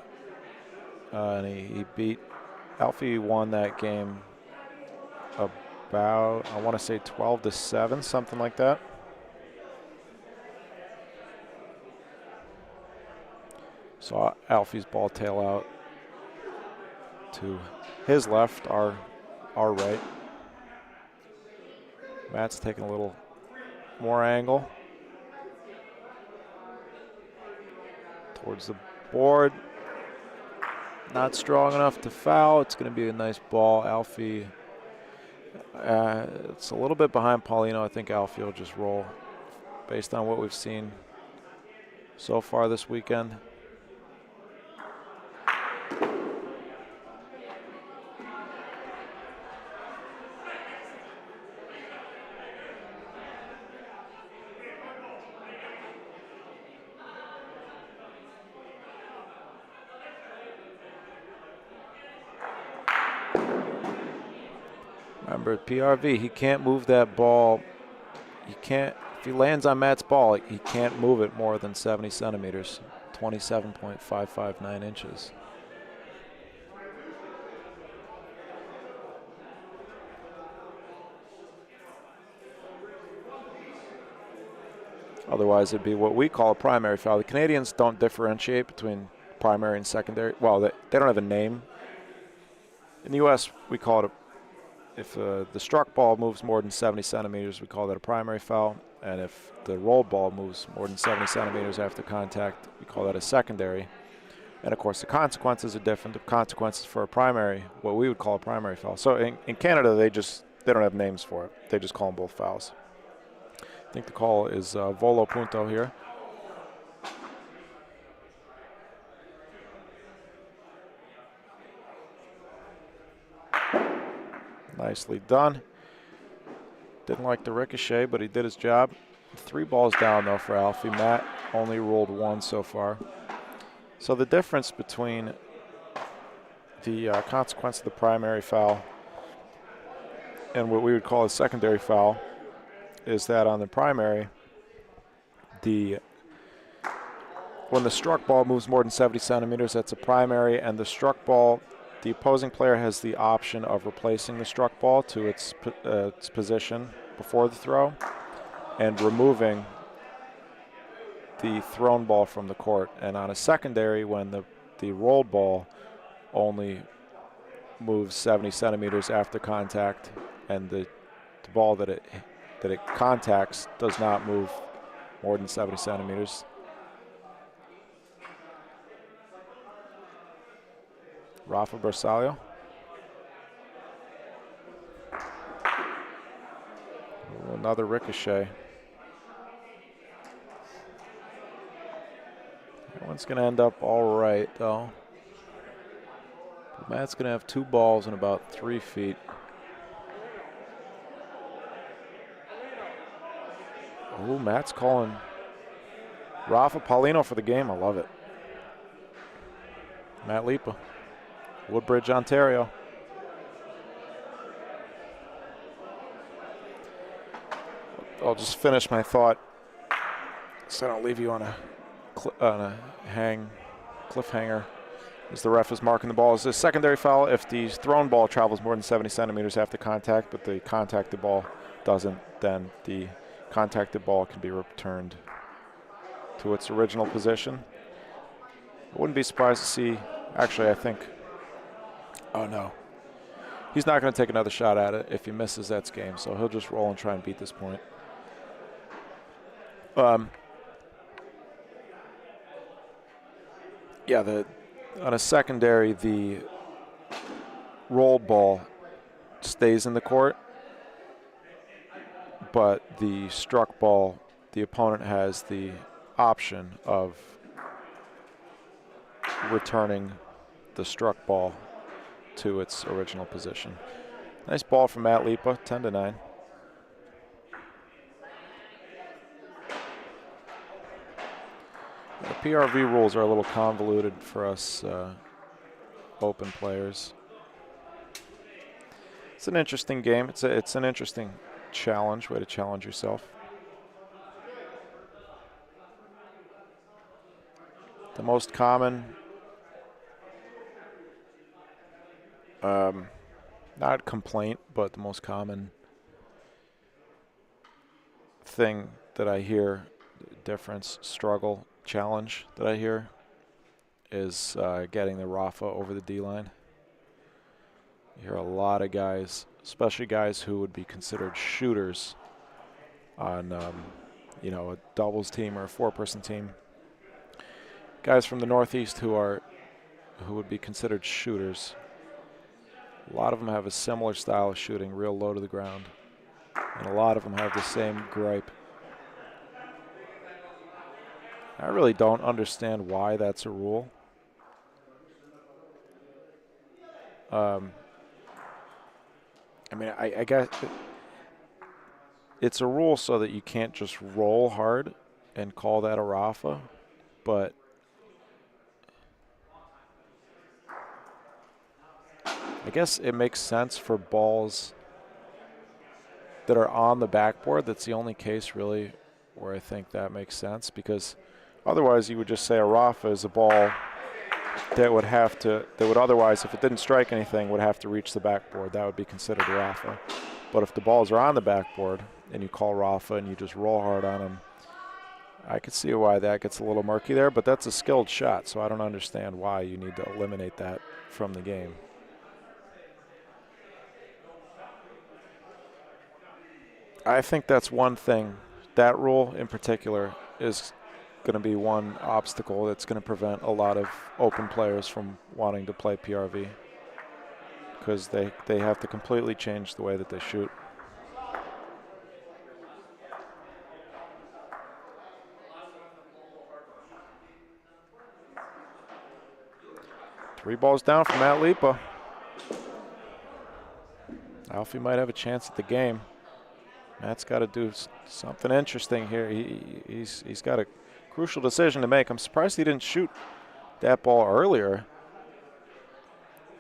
And he beat, Alfie won that game about, I want to say 12-7, something like that. So Alfie's ball tail out to his left, our right. Matt's taking a little more angle towards the board. Not strong enough to foul. It's going to be a nice ball. Alfie, it's a little bit behind Paulino. I think Alfie will just roll based on what we've seen so far this weekend. Remember, at PRV, he can't move that ball. He can't, if he lands on Matt's ball, he can't move it more than 70 centimeters, 27.559 inches. Otherwise, it'd be what we call a primary foul. The Canadians don't differentiate between primary and secondary. Well, they don't have a name. In the U.S., we call it if the struck ball moves more than 70 centimeters, we call that a primary foul. And if the rolled ball moves more than 70 centimeters after contact, we call that a secondary. And, of course, the consequences are different. The consequences for a primary, what we would call a primary foul. So in Canada, they don't have names for it. They just call them both fouls. I think the call is volo punto here. Nicely done. Didn't like the ricochet, but he did his job. 3 balls down, though, for Alfie. Matt only rolled 1 so far. So the difference between the consequence of the primary foul and what we would call a secondary foul is that on the primary, when the struck ball moves more than 70 centimeters, that's a primary, and the struck ball, the opposing player has the option of replacing the struck ball to its position before the throw and removing the thrown ball from the court. And on a secondary, when the rolled ball only moves 70 centimeters after contact and the ball that it contacts does not move more than 70 centimeters. Rafa Bersaglio. Another ricochet. That one's going to end up all right, though. Matt's going to have 2 balls in about 3 feet. Oh, Matt's calling Rafa Paulino for the game. I love it. Matt Lipa, Woodbridge, Ontario. I'll just finish my thought so I don't leave you on a cliffhanger as the ref is marking the ball. It's a secondary foul if the thrown ball travels more than 70 centimeters after contact, but the contacted ball doesn't, then the contacted ball can be returned to its original position. I wouldn't be surprised to see, actually I think, oh no. He's not going to take another shot at it. If he misses, that's game. So he'll just roll and try and beat this point. Yeah, on a secondary, the rolled ball stays in the court, but the struck ball, the opponent has the option of returning the struck ball to its original position. Nice ball from Matt Lipa, 10-9. The PRV rules are a little convoluted for us open players. It's an interesting game. It's an interesting challenge, way to challenge yourself. The most common, not complaint, but the most common thing that I hear, difference, struggle, challenge that I hear is getting the Rafa over the D-line. You hear a lot of guys, especially guys who would be considered shooters on, a doubles team or a four-person team. Guys from the Northeast who would be considered shooters. A lot of them have a similar style of shooting, real low to the ground. And a lot of them have the same gripe. I really don't understand why that's a rule. I guess it's a rule so that you can't just roll hard and call that a Rafa, but I guess it makes sense for balls that are on the backboard. That's the only case really where I think that makes sense, because otherwise you would just say a Rafa is a ball that would otherwise, if it didn't strike anything, would have to reach the backboard. That would be considered a Rafa. But if the balls are on the backboard and you call Rafa and you just roll hard on them, I could see why that gets a little murky there, but that's a skilled shot, so I don't understand why you need to eliminate that from the game. I think that's one thing. That rule in particular is going to be one obstacle that's going to prevent a lot of open players from wanting to play PRV, because they have to completely change the way that they shoot. Three balls down from Matt Lipa. Alfie might have a chance at the game. Matt's got to do something interesting here. He's got a crucial decision to make. I'm surprised he didn't shoot that ball earlier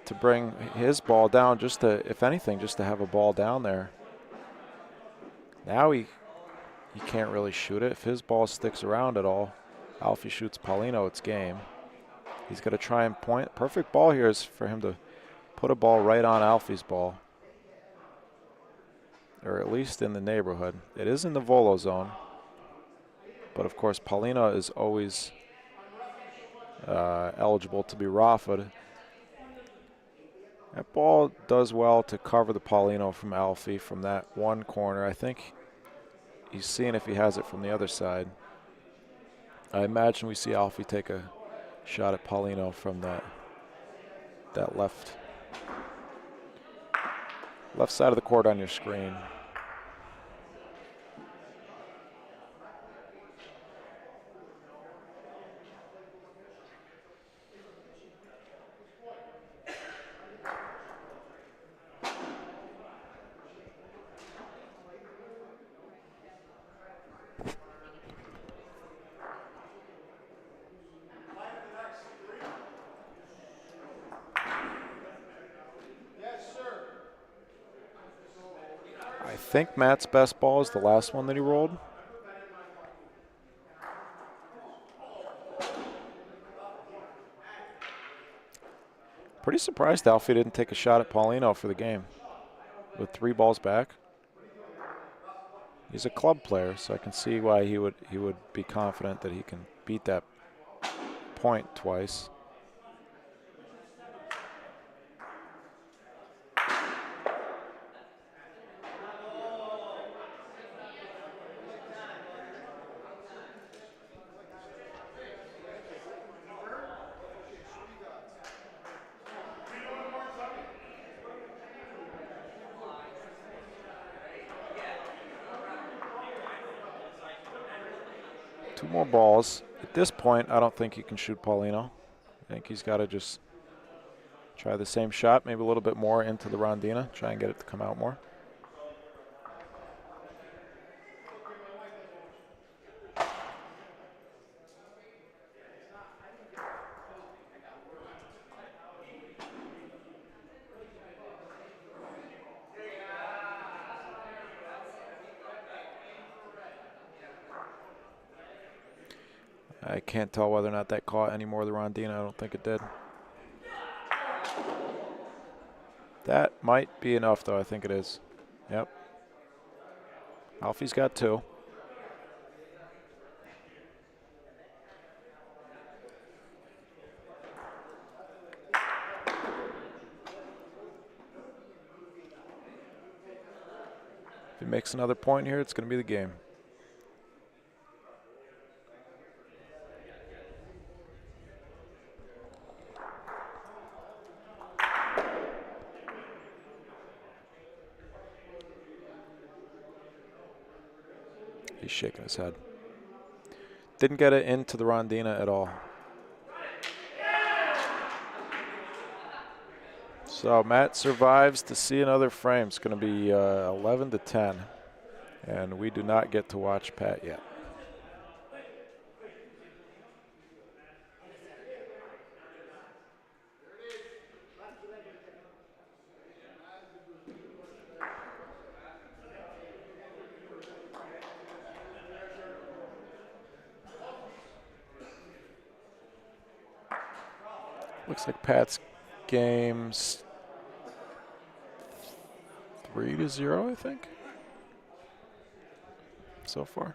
to bring his ball down, just to, if anything, just to have a ball down there. Now he can't really shoot it. If his ball sticks around at all, Alfie shoots Paulino, it's game. He's got to try and point. Perfect ball here is for him to put a ball right on Alfie's ball, or at least in the neighborhood. It is in the volo zone, but of course Paulino is always eligible to be Rafa'd. That ball does well to cover the Paulino from Alfie from that one corner. I think he's seeing if he has it from the other side. I imagine we see Alfie take a shot at Paulino from that left side of the court on your screen. I think Matt's best ball is the last one that he rolled. Pretty surprised Alfie didn't take a shot at Paulino for the game with 3 balls back. He's a club player, so I can see why he would be confident that he can beat that point twice. Two more balls. At this point, I don't think he can shoot Paulino. I think he's got to just try the same shot, maybe a little bit more into the rondina, try and get it to come out more. I can't tell whether or not that caught any more of the Rondina. I don't think it did. That might be enough, though. I think it is. Yep. Alfie's got 2. If he makes another point here, it's going to be the game. He's shaking his head. Didn't get it into the Rondina at all. So Matt survives to see another frame. It's going to be 11-10, and we do not get to watch Pat yet. Looks like Pat's game's 3-0, I think, so far.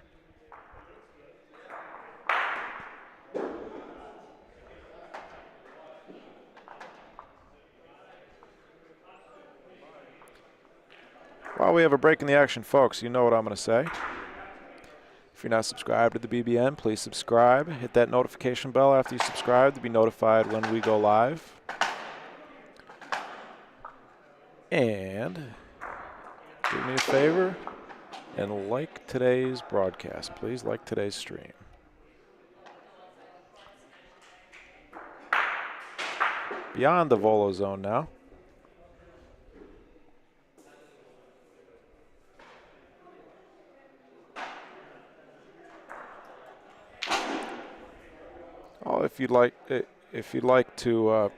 While we have a break in the action, folks, you know what I'm going to say. If you're not subscribed to the BBN, please subscribe. Hit that notification bell after you subscribe to be notified when we go live. And do me a favor and like today's broadcast. Please like today's stream. Beyond the Volo zone now. Oh, if you'd like to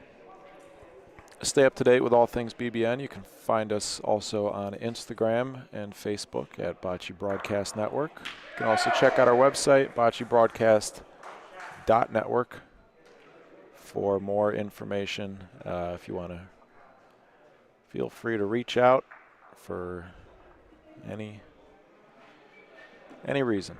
stay up to date with all things BBN, you can find us also on Instagram and Facebook at Bocce Broadcast Network. You can also check out our website, boccebroadcast.network, for more information. If you want to, feel free to reach out for any reason.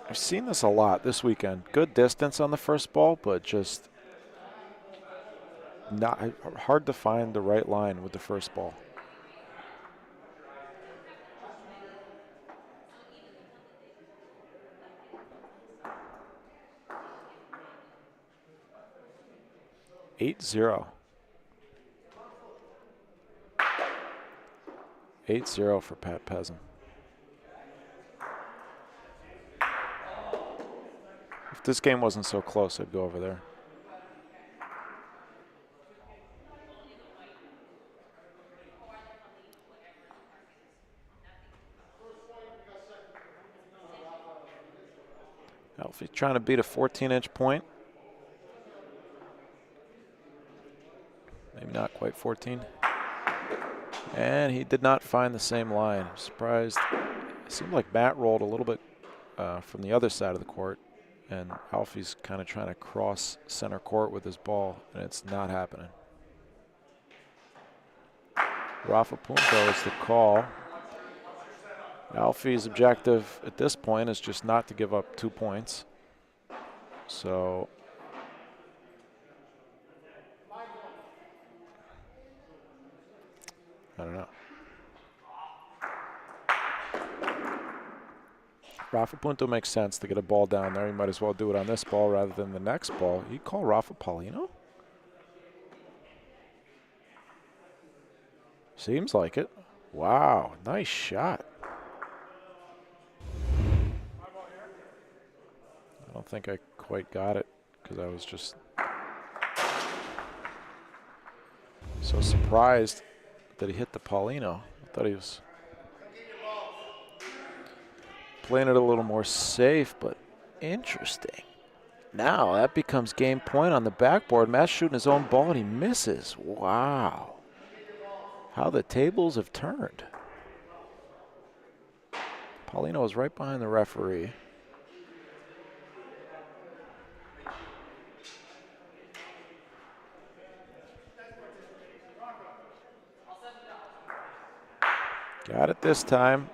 I've seen this a lot this weekend. Good distance on the first ball, but just not hard to find the right line with the first ball. Eight zero. 8-0 for Pat Peasant. If this game wasn't so close, I'd go over there. Alfie trying to beat a 14-inch point. Maybe not quite 14. And he did not find the same line. I'm surprised. It seemed like Matt rolled a little bit from the other side of the court, and Alfie's kind of trying to cross center court with his ball, and it's not happening. Rafa Punto is the call. Alfie's objective at this point is just not to give up 2 points. So I don't know. Rafa Punto makes sense to get a ball down there. He might as well do it on this ball rather than the next ball. You call Rafa Paulino? Seems like it. Wow, nice shot. I don't think I quite got it because I was just so surprised that he hit the Paulino. I thought he was playing it a little more safe, but interesting. Now that becomes game point on the backboard. Matt's shooting his own ball and he misses. Wow. How the tables have turned. Paulino is right behind the referee. Got it this time.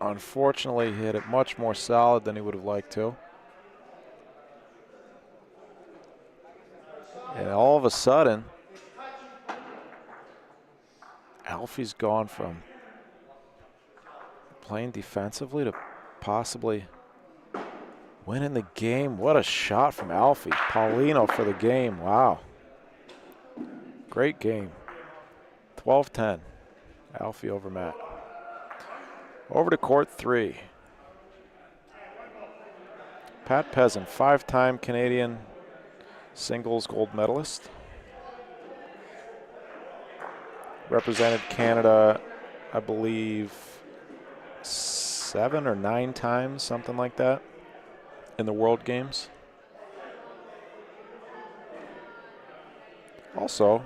Unfortunately, he hit it much more solid than he would have liked to. And all of a sudden, Alfie's gone from playing defensively to possibly winning the game. What a shot from Alfie. Paulino for the game. Wow. Great game. 12-10. Alfie over Matt. Over to court 3. Pat Peasant, 5-time Canadian singles gold medalist. Represented Canada, I believe, 7 or 9 times, something like that, in the World Games. Also,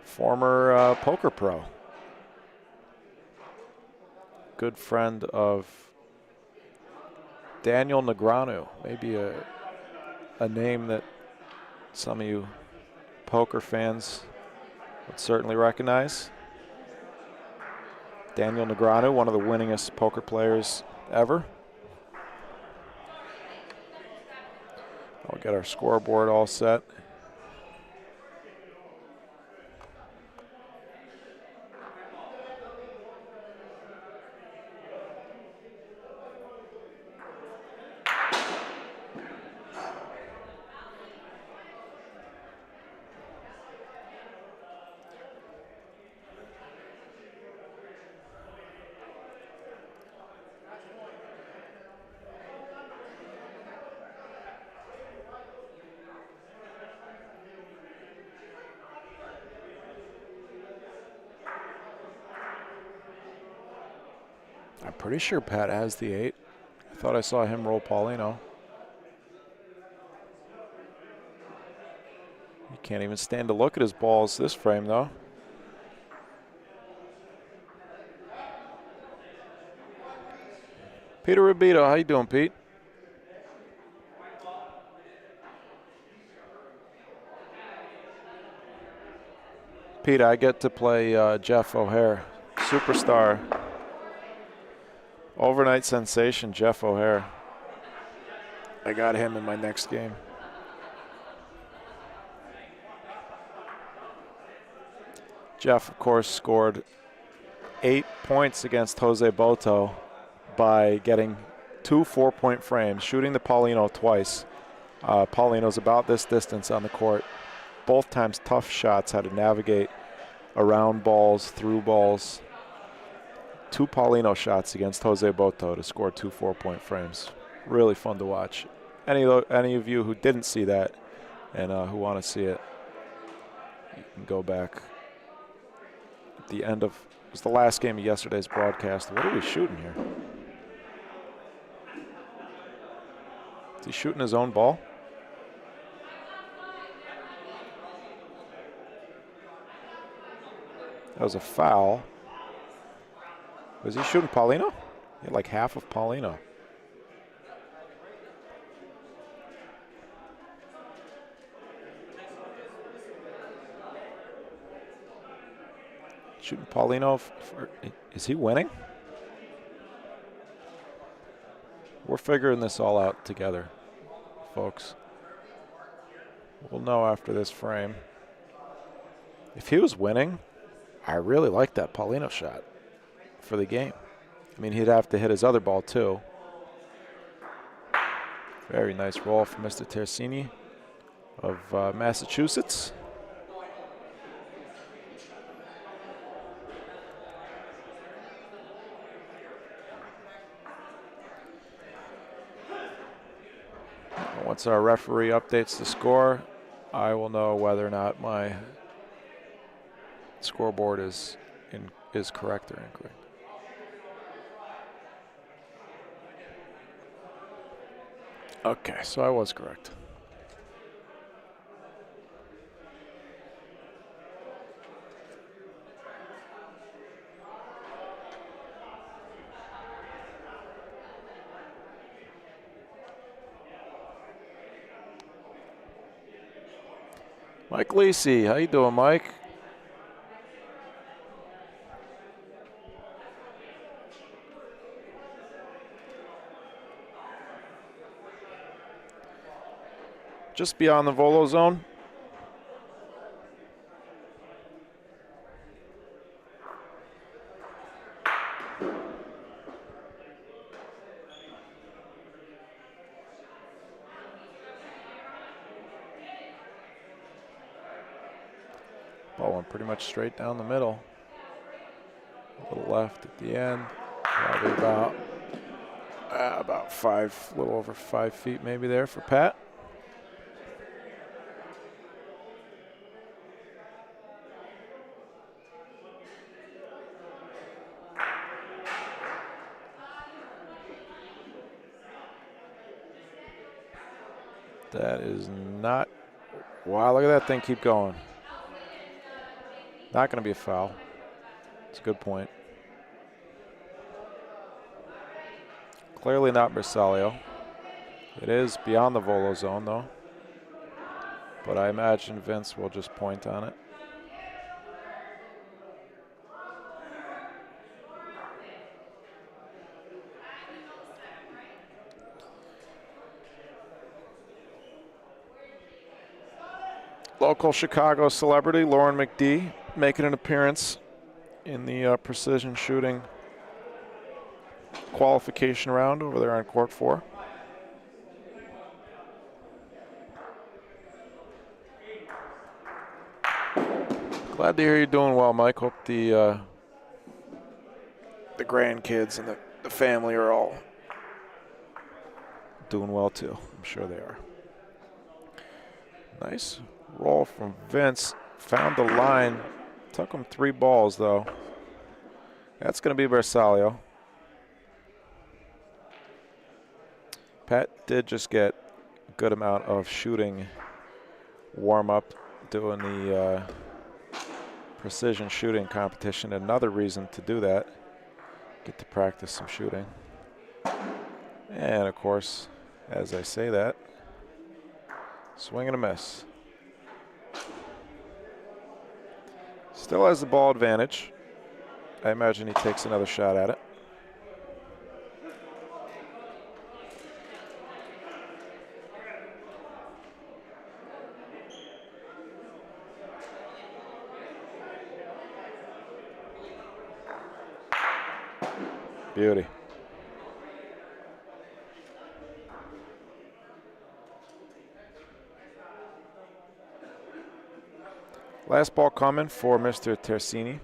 former poker pro. Good friend of Daniel Negreanu, maybe a name that some of you poker fans would certainly recognize. Daniel Negreanu, one of the winningest poker players ever. I'll get our scoreboard all set. I'm pretty sure Pat has the 8. I thought I saw him roll Paulino. You can't even stand to look at his balls this frame, though. Peter Rubito, how you doing, Pete? Pete, I get to play Jeff O'Hare, superstar. Overnight sensation, Jeff O'Hare. I got him in my next game. Jeff, of course, scored 8 points against Jose Boto by getting 2 4-point frames, shooting the Paulino twice. Paulino's about this distance on the court. Both times tough shots, how to navigate around balls, through balls. 2 Paulino shots against Jose Boto to score 2 4-point frames. Really fun to watch. Any of you who didn't see that and who want to see it, you can go back. At the end of, it was the last game of yesterday's broadcast. What are we shooting here? Is he shooting his own ball? That was a foul. Was he shooting Paulino? He had like half of Paulino. Shooting Paulino. Is he winning? We're figuring this all out together, folks. We'll know after this frame. If he was winning, I really like that Paulino shot for the game. I mean, he'd have to hit his other ball too. Very nice roll from Mr. Tersini of Massachusetts. Once our referee updates the score, I will know whether or not my scoreboard is correct or incorrect. Okay, so I was correct. Mike Lacey, how you doing, Mike? Just beyond the volo zone. Ball went pretty much straight down the middle. A little left at the end. Probably about 5, a little over 5 feet maybe there for Pat. That is not, wow, look at that thing keep going. Not going to be a foul. It's a good point. Clearly not Bersaglio. It is beyond the volo zone though. But I imagine Vince will just point on it. Local Chicago celebrity Lauren McD making an appearance in the precision shooting qualification round over there on court 4. Glad to hear you're doing well, Mike. Hope the grandkids and the family are all doing well too. I'm sure they are. Nice roll from Vince. Found the line. Took him 3 balls though. That's going to be Bersaglio. Pat did just get a good amount of shooting warm up doing the precision shooting competition. Another reason to do that. Get to practice some shooting. And of course, as I say that, swing and a miss. Still has the ball advantage. I imagine he takes another shot at it. Beauty. Last ball coming for Mr. Tersini.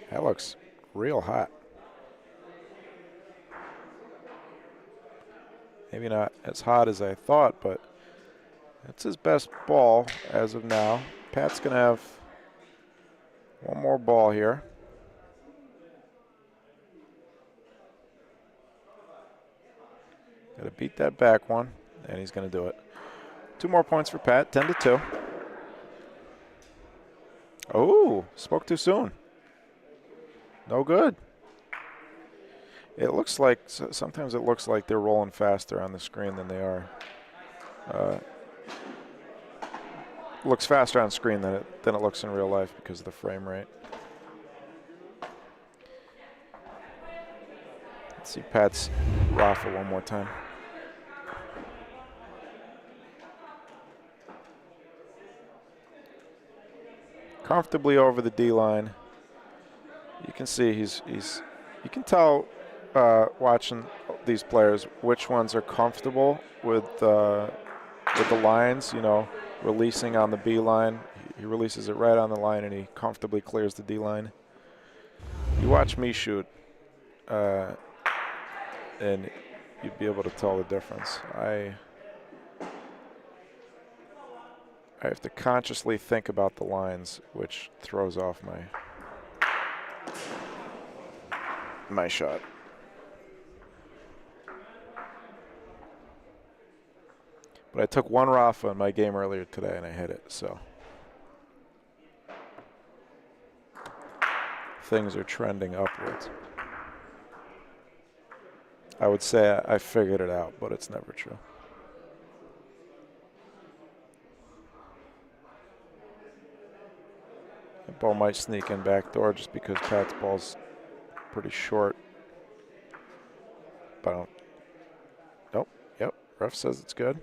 That looks real hot. Maybe not as hot as I thought, but that's his best ball as of now. Pat's going to have one more ball here. Got to beat that back one, and he's going to do it. 2 more points for Pat, 10-2. Oh, spoke too soon. No good. It looks like, sometimes it looks like they're rolling faster on the screen than they are. Looks faster on screen than it looks in real life because of the frame rate. Let's see Pat's raffle one more time. Comfortably over the D line. You can see you can tell watching these players which ones are comfortable with the lines, you know, releasing on the B line. He releases it right on the line and he comfortably clears the D line. You watch me shoot and you'd be able to tell the difference. I have to consciously think about the lines, which throws off my shot. But I took one Rafa in my game earlier today, and I hit it, so. Things are trending upwards. I would say I figured it out, but it's never true. The ball might sneak in back door just because Pat's ball's pretty short. But I don't. Nope. Yep. Ref says it's good.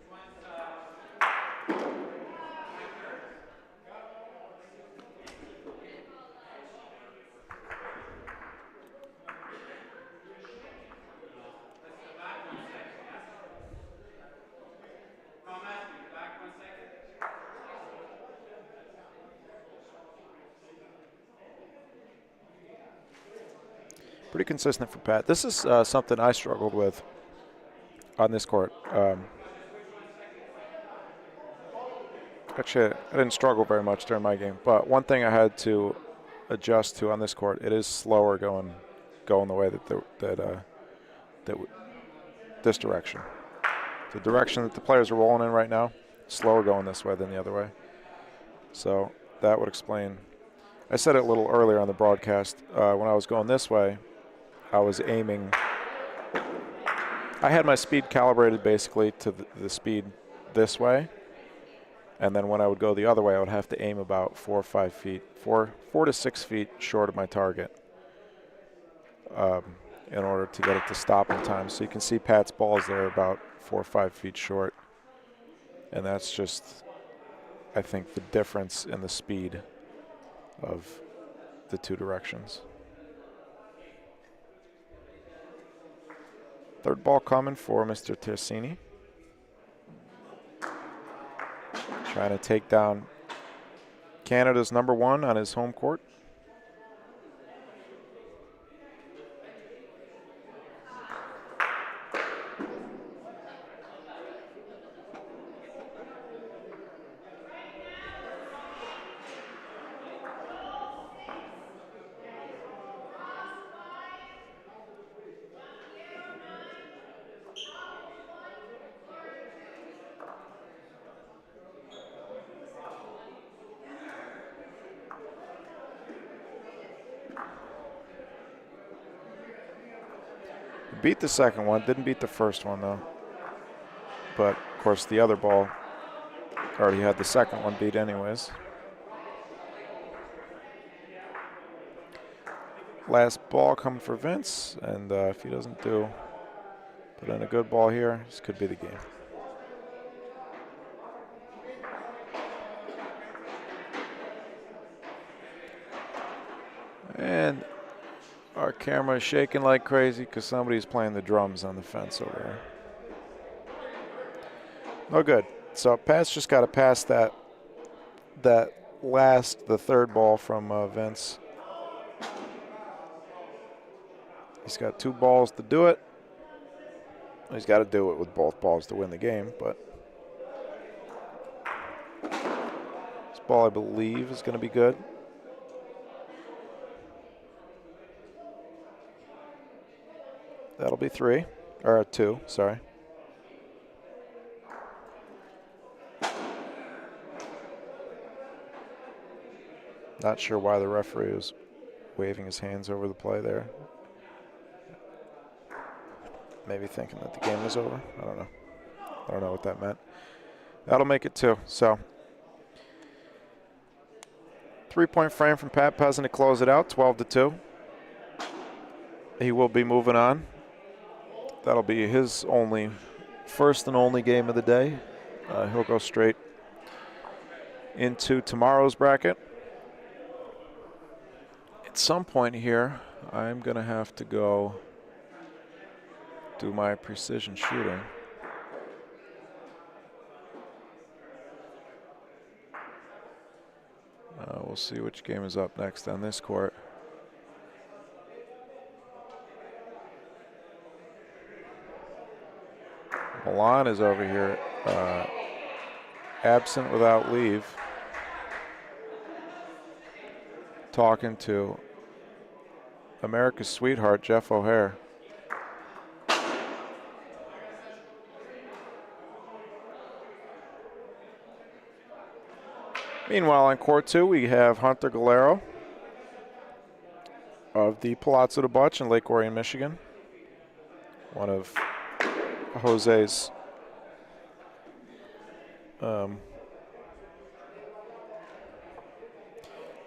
Pretty consistent for Pat. This is something I struggled with on this court. Actually, I didn't struggle very much during my game, but one thing I had to adjust to on this court, it is slower going the way this direction. The direction that the players are rolling in right now, slower going this way than the other way. So that would explain. I said it a little earlier on the broadcast. When I was going this way, I was aiming. I had my speed calibrated basically to the speed this way. And then when I would go the other way, I would have to aim about 4 or 5 feet, 4 to 6 feet short of my target in order to get it to stop in time. So you can see Pat's ball is there about 4 or 5 feet short. And that's just, I think, the difference in the speed of the two directions. Third ball coming for Mr. Tersini. Trying to take down Canada's #1 on his home court. Beat the second one, didn't beat the first one though. But of course the other ball already had the second one beat anyways. Last ball coming for Vince, and if he doesn't put in a good ball here, this could be the game. And our camera is shaking like crazy because somebody's playing the drums on the fence over there. No good. So Pat's just got to pass the third ball from Vince. He's got 2 balls to do it. He's got to do it with both balls to win the game, but this ball, I believe, is going to be good. That'll be 3, or 2, sorry. Not sure why the referee was waving his hands over the play there. Maybe thinking that the game was over. I don't know. I don't know what that meant. That'll make it 2. So 3-point frame from Pat Peasant to close it out, 12-2. He will be moving on. That'll be his first and only game of the day. He'll go straight into tomorrow's bracket. At some point here, I'm going to have to go do my precision shooting. We'll see which game is up next on this court. Milan is over here, absent without leave, talking to America's sweetheart, Jeff O'Hare. Meanwhile, on court 2, we have Hunter Galero of the Palazzo de Bocce in Lake Orion, Michigan. One of Jose's I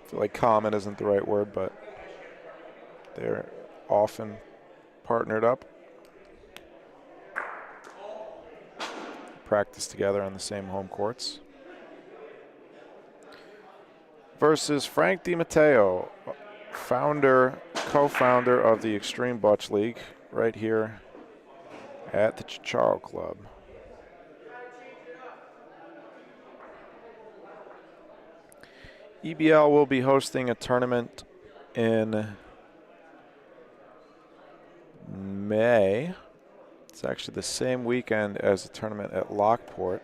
feel like common isn't the right word, but they're often partnered up. Practice together on the same home courts. Versus Frank DiMatteo, co-founder of the Extreme Bocce League, right here at the Ciociaro Club. EBL will be hosting a tournament in May. It's actually the same weekend as the tournament at Lockport.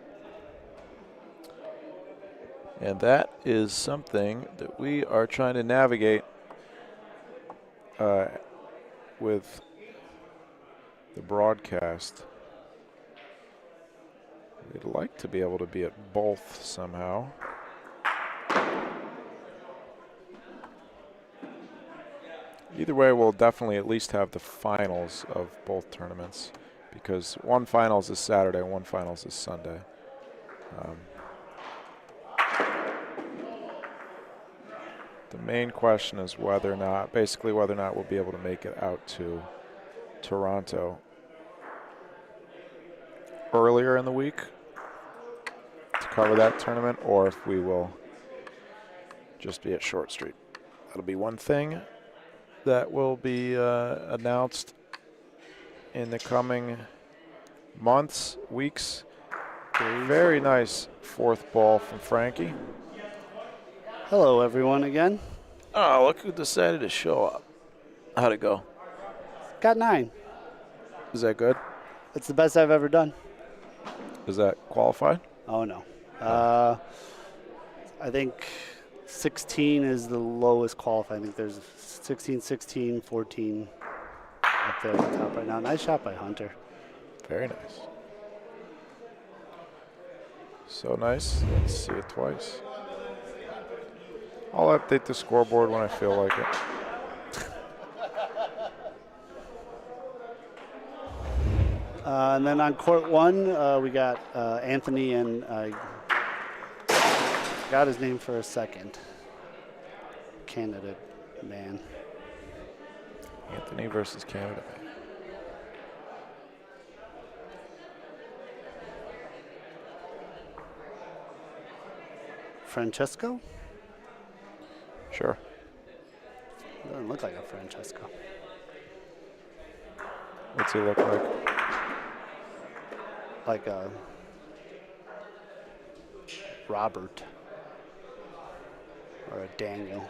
And that is something that we are trying to navigate with the broadcast. We'd like to be able to be at both somehow. Either way, we'll definitely at least have the finals of both tournaments, because one finals is Saturday, one finals is Sunday. The main question is whether or not we'll be able to make it out to Toronto earlier in the week to cover that tournament, or if we will just be at Short Street. That'll be one thing that will be announced in the coming months, weeks. Very nice fourth ball from Frankie. Hello, everyone, again. Oh, look who decided to show up. How'd it go? Got 9. Is that good? It's the best I've ever done. Is that qualified? Oh, no. I think 16 is the lowest qualified. I think there's 16, 16, 14 up there at the top right now. Nice shot by Hunter. Very nice. So nice. Let's see it twice. I'll update the scoreboard when I feel like it. And then on court 1, we got Anthony and got his name for a second. Canada man. Anthony versus Canada man. Francesco? Sure. Doesn't look like a Francesco. What's he look like? Like a Robert or a Daniel.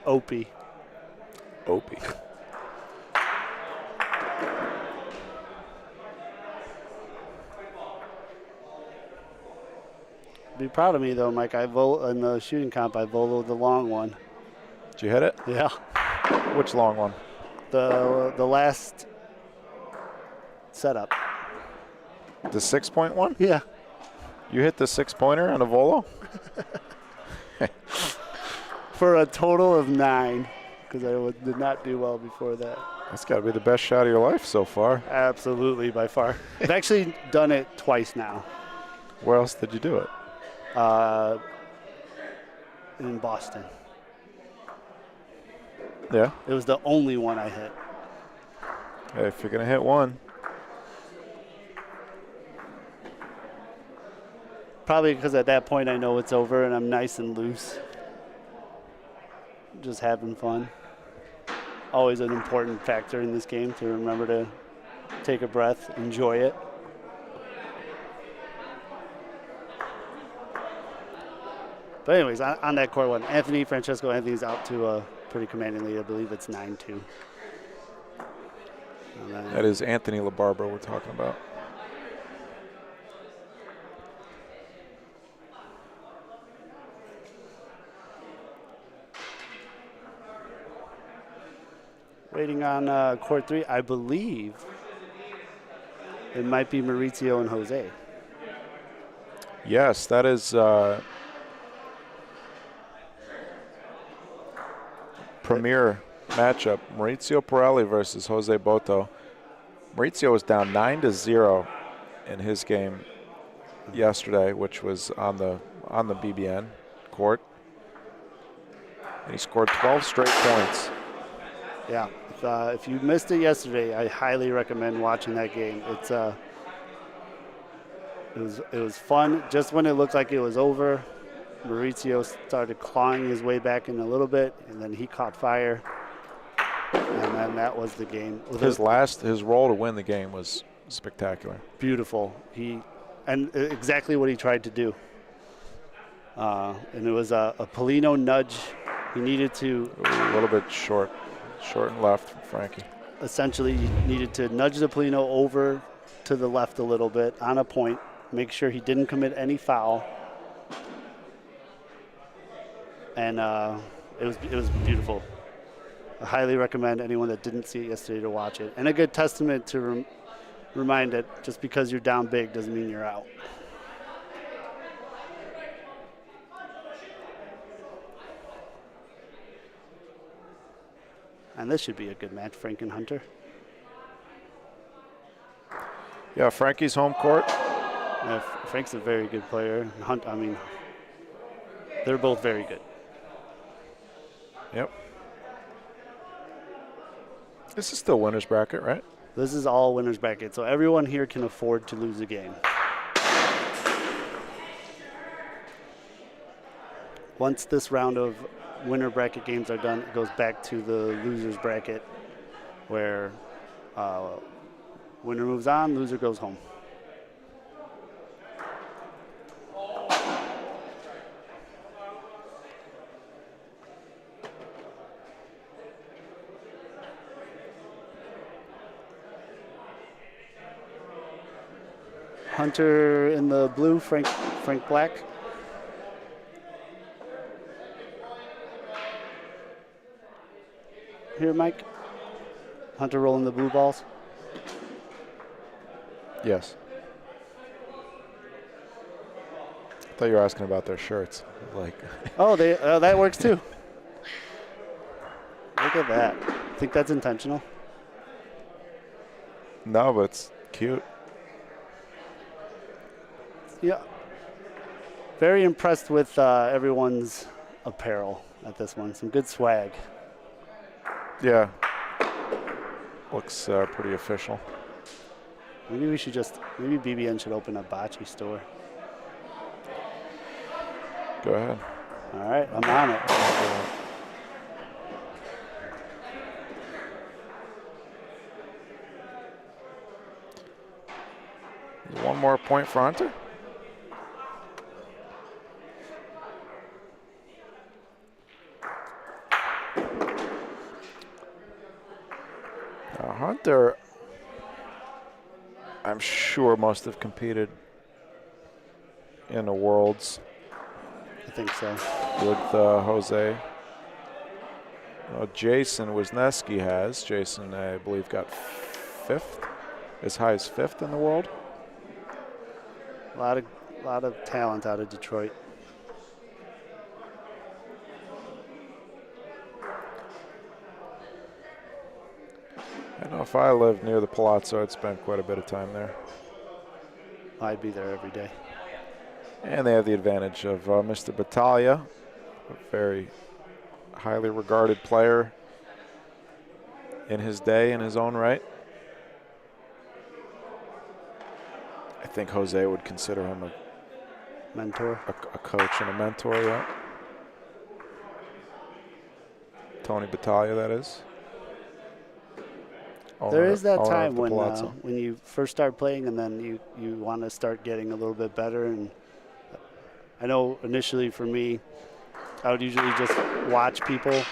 Opie. Opie. Be proud of me though, Mike. In the shooting comp, I voloed the long one. Did you hit it? Yeah. Which long one? The last setup. The 6-point one? Yeah. You hit the 6-pointer on a volo? For a total of 9, because I did not do well before that. That's got to be the best shot of your life so far. Absolutely, by far. I've actually done it twice now. Where else did you do it? In Boston. Yeah. It was the only one I hit. Hey, if you're going to hit one. Probably because at that point I know it's over and I'm nice and loose. Just having fun. Always an important factor in this game to remember to take a breath, enjoy it. But anyways, on that court one, Francesco Anthony's out to a pretty commanding lead. I believe it's 9-2. That is Anthony LaBarbera we're talking about. Waiting on court 3, I believe it might be Maurizio and Jose. Yes, that is premier matchup. Maurizio Pirelli versus Jose Boto. Maurizio was down 9-0 in his game yesterday, which was on the BBN court. And he scored 12 straight points. Yeah, if you missed it yesterday, I highly recommend watching that game. It was fun. Just when it looked like it was over, Maurizio started clawing his way back in a little bit, and then he caught fire, and then that was the game. His role to win the game was spectacular. Beautiful. And exactly what he tried to do. And it was a Polino nudge. He needed to a little bit short and left from Frankie. Essentially, he needed to nudge the Polino over to the left a little bit on a point, make sure he didn't commit any foul. And it was beautiful. I highly recommend anyone that didn't see it yesterday to watch it. And a good testament to remind that just because you're down big doesn't mean you're out. And this should be a good match, Frank and Hunter. Yeah, Frankie's home court. Frank's a very good player. They're both very good. Yep. This is still winner's bracket, right? This is all winner's bracket, so everyone here can afford to lose a game. Once this round of winner bracket games are done, it goes back to the loser's bracket, where winner moves on, loser goes home. Hunter in the blue, Frank black. Here, Mike. Hunter rolling the blue balls. Yes. I thought you were asking about their shirts. Oh, that works too. Look at that. Think that's intentional? No, but it's cute. Yeah. Very impressed with everyone's apparel at this one. Some good swag. Yeah. Looks pretty official. Maybe BBN should open a bocce store. Go ahead. All right, I'm on it. One more point for Hunter. Hunter, I'm sure, must have competed in the Worlds. I think so. With Jose. Jason Wisniewski has. Jason, I believe, got 5th, as high as 5th in the world. A lot of talent out of Detroit. I know if I lived near the Palazzo, I'd spend quite a bit of time there. I'd be there every day. And they have the advantage of Mr. Battaglia, a very highly regarded player in his day, in his own right. I think Jose would consider him a mentor, a coach and a mentor, yeah. Tony Battaglia, that is. There is that time when you first start playing and then you want to start getting a little bit better. And I know initially for me, I would usually just watch people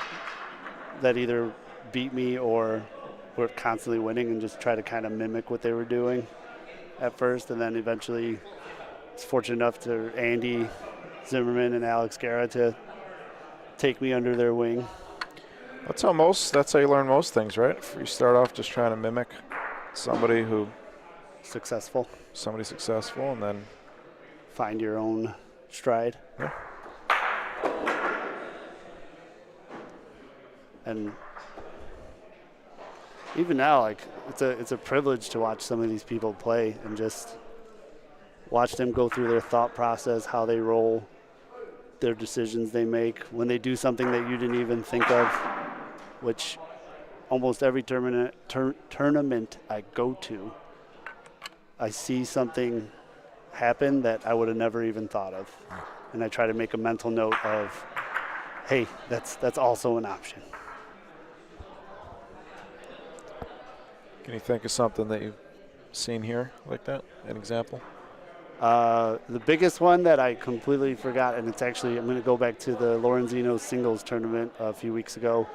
that either beat me or were constantly winning and just try to kind of mimic what they were doing at first. And then eventually I was fortunate enough to Andy Zimmerman and Alex Guerra to take me under their wing. That's how you learn most things, right? You start off just trying to mimic somebody who successful. Somebody successful, and then Find your own stride. Yeah. And even now, like it's a privilege to watch some of these people play and just watch them go through their thought process, how they roll, their decisions they make, when they do something that you didn't even think of, which almost every tournament I go to, I see something happen that I would have never even thought of. And I try to make a mental note of, hey, that's also an option. Can you think of something that you've seen here like that? An example? The biggest one that I completely forgot, and it's actually, I'm going to go back to the Lorenzino singles tournament a few weeks ago.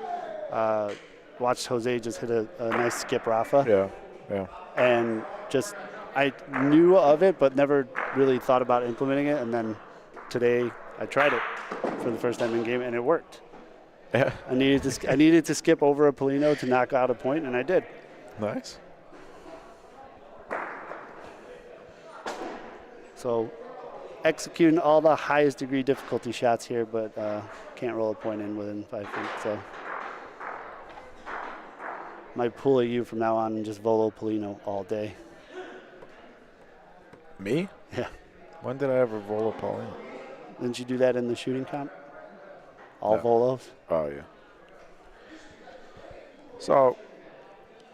Watched Jose just hit a nice skip Rafa. Yeah. And just, I knew of it, but never really thought about implementing it. And then today I tried it for the first time in game, and it worked. Yeah. I needed to skip over a Polino to knock out a point, and I did. Nice. So executing all the highest degree difficulty shots here, but can't roll a point in within 5 feet. So might pull at you from now on and just volo Polino all day. Me? Yeah. When did I ever volo Pauline? Didn't you do that in the shooting comp? All No. volos? Oh, yeah. So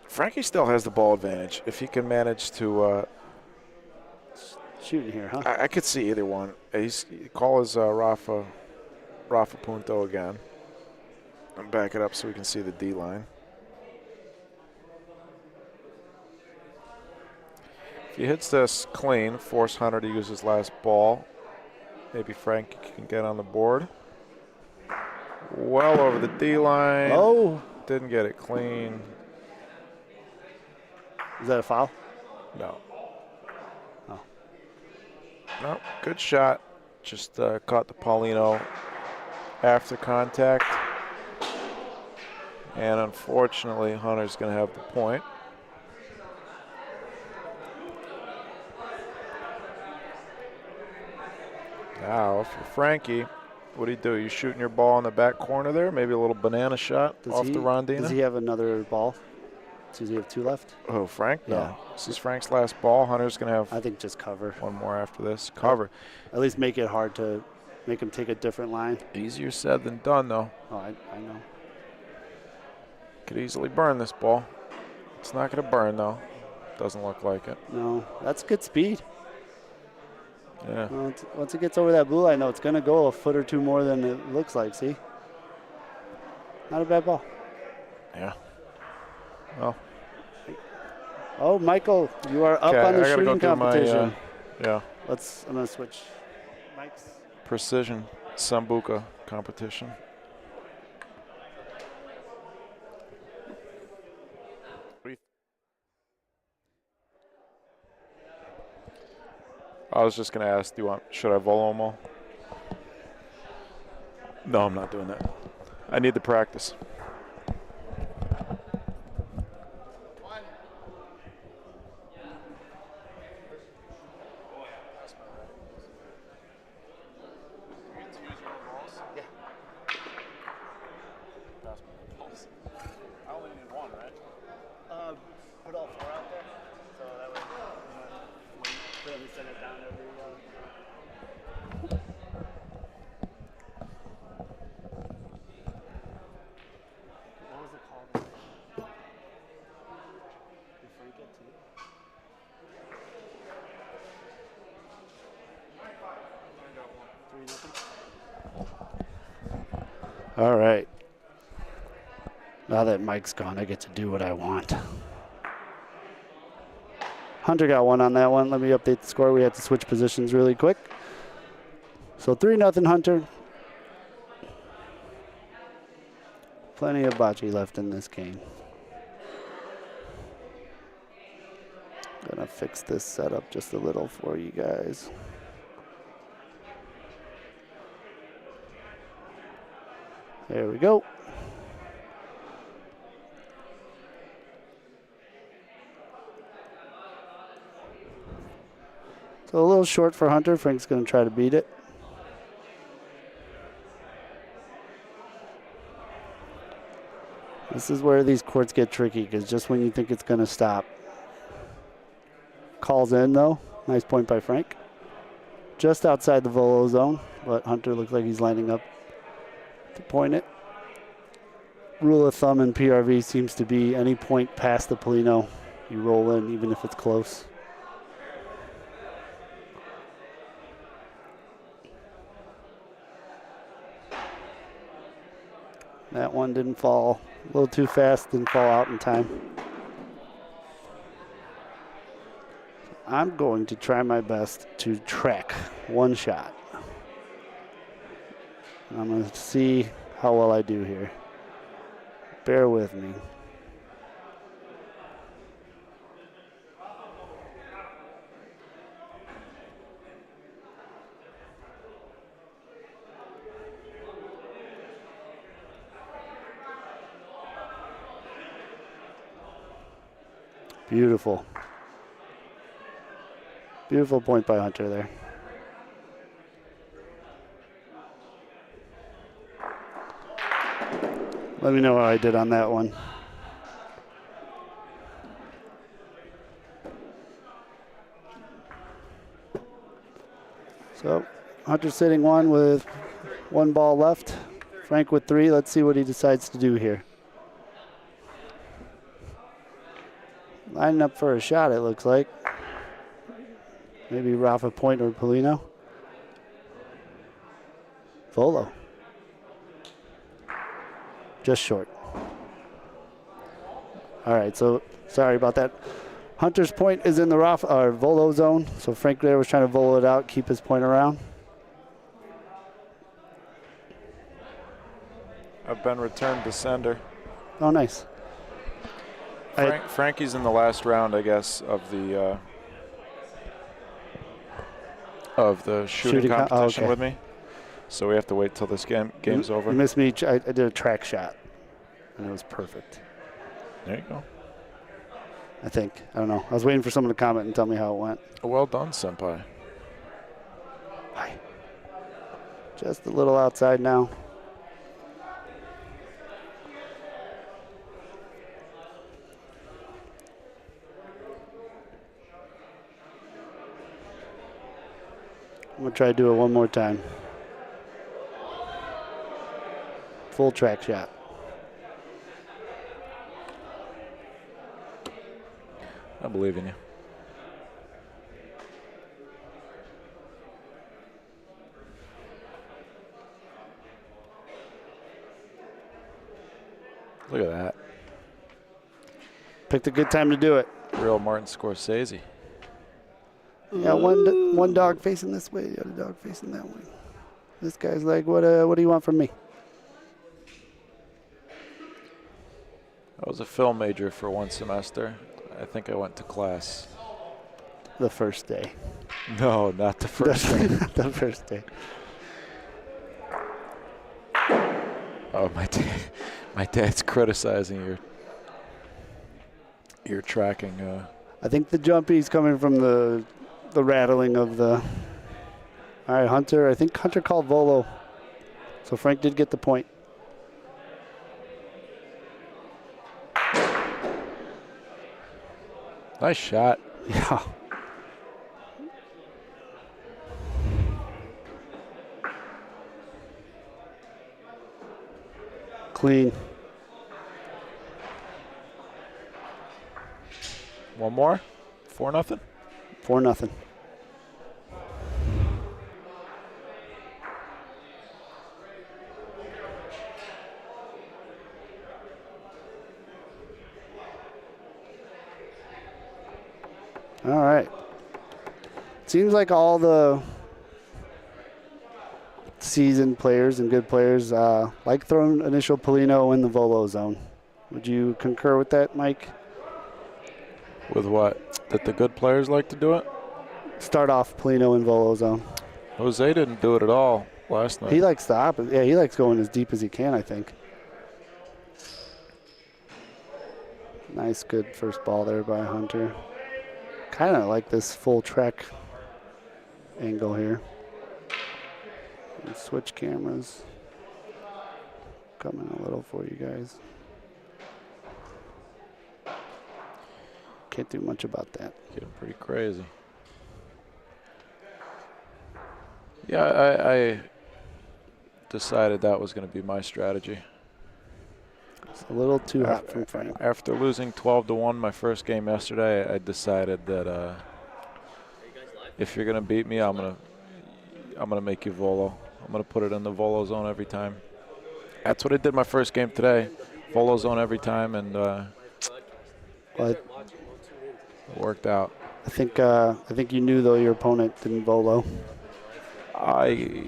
Frankie still has the ball advantage. If he can manage to Shooting here, huh? I could see either one. Call his Rafa Punto again. And back it up so we can see the D line. If he hits this clean, force Hunter to use his last ball. Maybe Frank can get on the board. Well over the D line. Oh. Didn't get it clean. Is that a foul? No. Oh. No, good shot. Just caught the Paulino after contact. And unfortunately, Hunter's going to have the point. Now, if you're Frankie, what do you do? You shooting your ball in the back corner there? Maybe a little banana shot off the Rondina? Does he have another ball? Does he have 2 left? Oh, Frank? No. Yeah. This is Frank's last ball. Hunter's going to have I think just cover. one more after this. Cover. At least make it hard to make him take a different line. Easier said than done, though. Oh, I know. Could easily burn this ball. It's not going to burn, though. Doesn't look like it. No, that's good speed. Yeah. Well, once it gets over that blue line, though, it's going to go a foot or 2 more than it looks like, see? Not a bad ball. Yeah. Well. Oh, Michael, you are up on the shooting competition. Yeah. I'm going to switch mics. Precision Sambuca competition. I was just going to ask, should I volo them all? No, I'm not doing that. I need the practice. Put all 4 out there, so that way we send it down every. What was it called? Did Frank get 2? 3-0. All right. Now that Mike's gone, I get to do what I want. Hunter got 1 on that one. Let me update the score. We had to switch positions really quick. So 3-0 Hunter. Plenty of bocce left in this game. Gonna fix this setup just a little for you guys. There we go. So a little short for Hunter. Frank's going to try to beat it. This is where these courts get tricky because just when you think it's going to stop. Calls in, though. Nice point by Frank. Just outside the volo zone, but Hunter looks like he's lining up to point it. Rule of thumb in PRV seems to be any point past the Polino, you roll in even if it's close. That one didn't fall a little too fast, didn't fall out in time. I'm going to try my best to track one shot. I'm going to see how well I do here. Bear with me. Beautiful. Beautiful point by Hunter there. Let me know how I did on that one. So Hunter sitting one with one ball left. Frank with three. Let's see what he decides to do here. Lining up for a shot, it looks like. Maybe Rafa Point or Polino. Volo. Just short. All right, so sorry about that. Hunter's point is in the Rafa or Volo zone, so Frank there was trying to volo it out, keep his point around. I've been returned to sender. Oh, nice. Frankie's in the last round, I guess, of the shooting competition with me. So we have to wait till this game's over. You missed me. I did a track shot, and it was perfect. There you go. I think. I don't know. I was waiting for someone to comment and tell me how it went. Well done, senpai. Hi. Just a little outside now. I'm going to try to do it one more time. Full track shot. I believe in you. Look at that. Picked a good time to do it. Real Martin Scorsese. Yeah, one dog facing this way, the other dog facing that way. This guy's like, what do you want from me? I was a film major for one semester. I think I went to class. The first day. No, not the first day. The first day. Oh, my dad's criticizing your tracking. I think the jumpy's coming from the rattling of the. All right, Hunter. I think Hunter called volo. So Frank did get the point. Nice shot. Yeah. Clean. One more? 4-0? 4-0. All right. Seems like all the seasoned players and good players like throwing initial Polino in the volo zone. Would you concur with that, Mike? With what? That the good players like to do it? Start off Polino in volo zone. Jose didn't do it at all last night. He likes the opposite. Yeah, he likes going as deep as he can, I think. Nice, good first ball there by Hunter. Kind of like this full track angle here. And switch cameras. Coming a little for you guys. Can't do much about that. Getting pretty crazy. Yeah, I decided that was going to be my strategy. It's a little too hot from Frank. After losing 12-1 my first game yesterday, I decided that if you're going to beat me, I'm gonna make you volo. I'm going to put it in the volo zone every time. That's what I did my first game today. Volo zone every time, and it worked out. I think you knew though your opponent didn't volo. I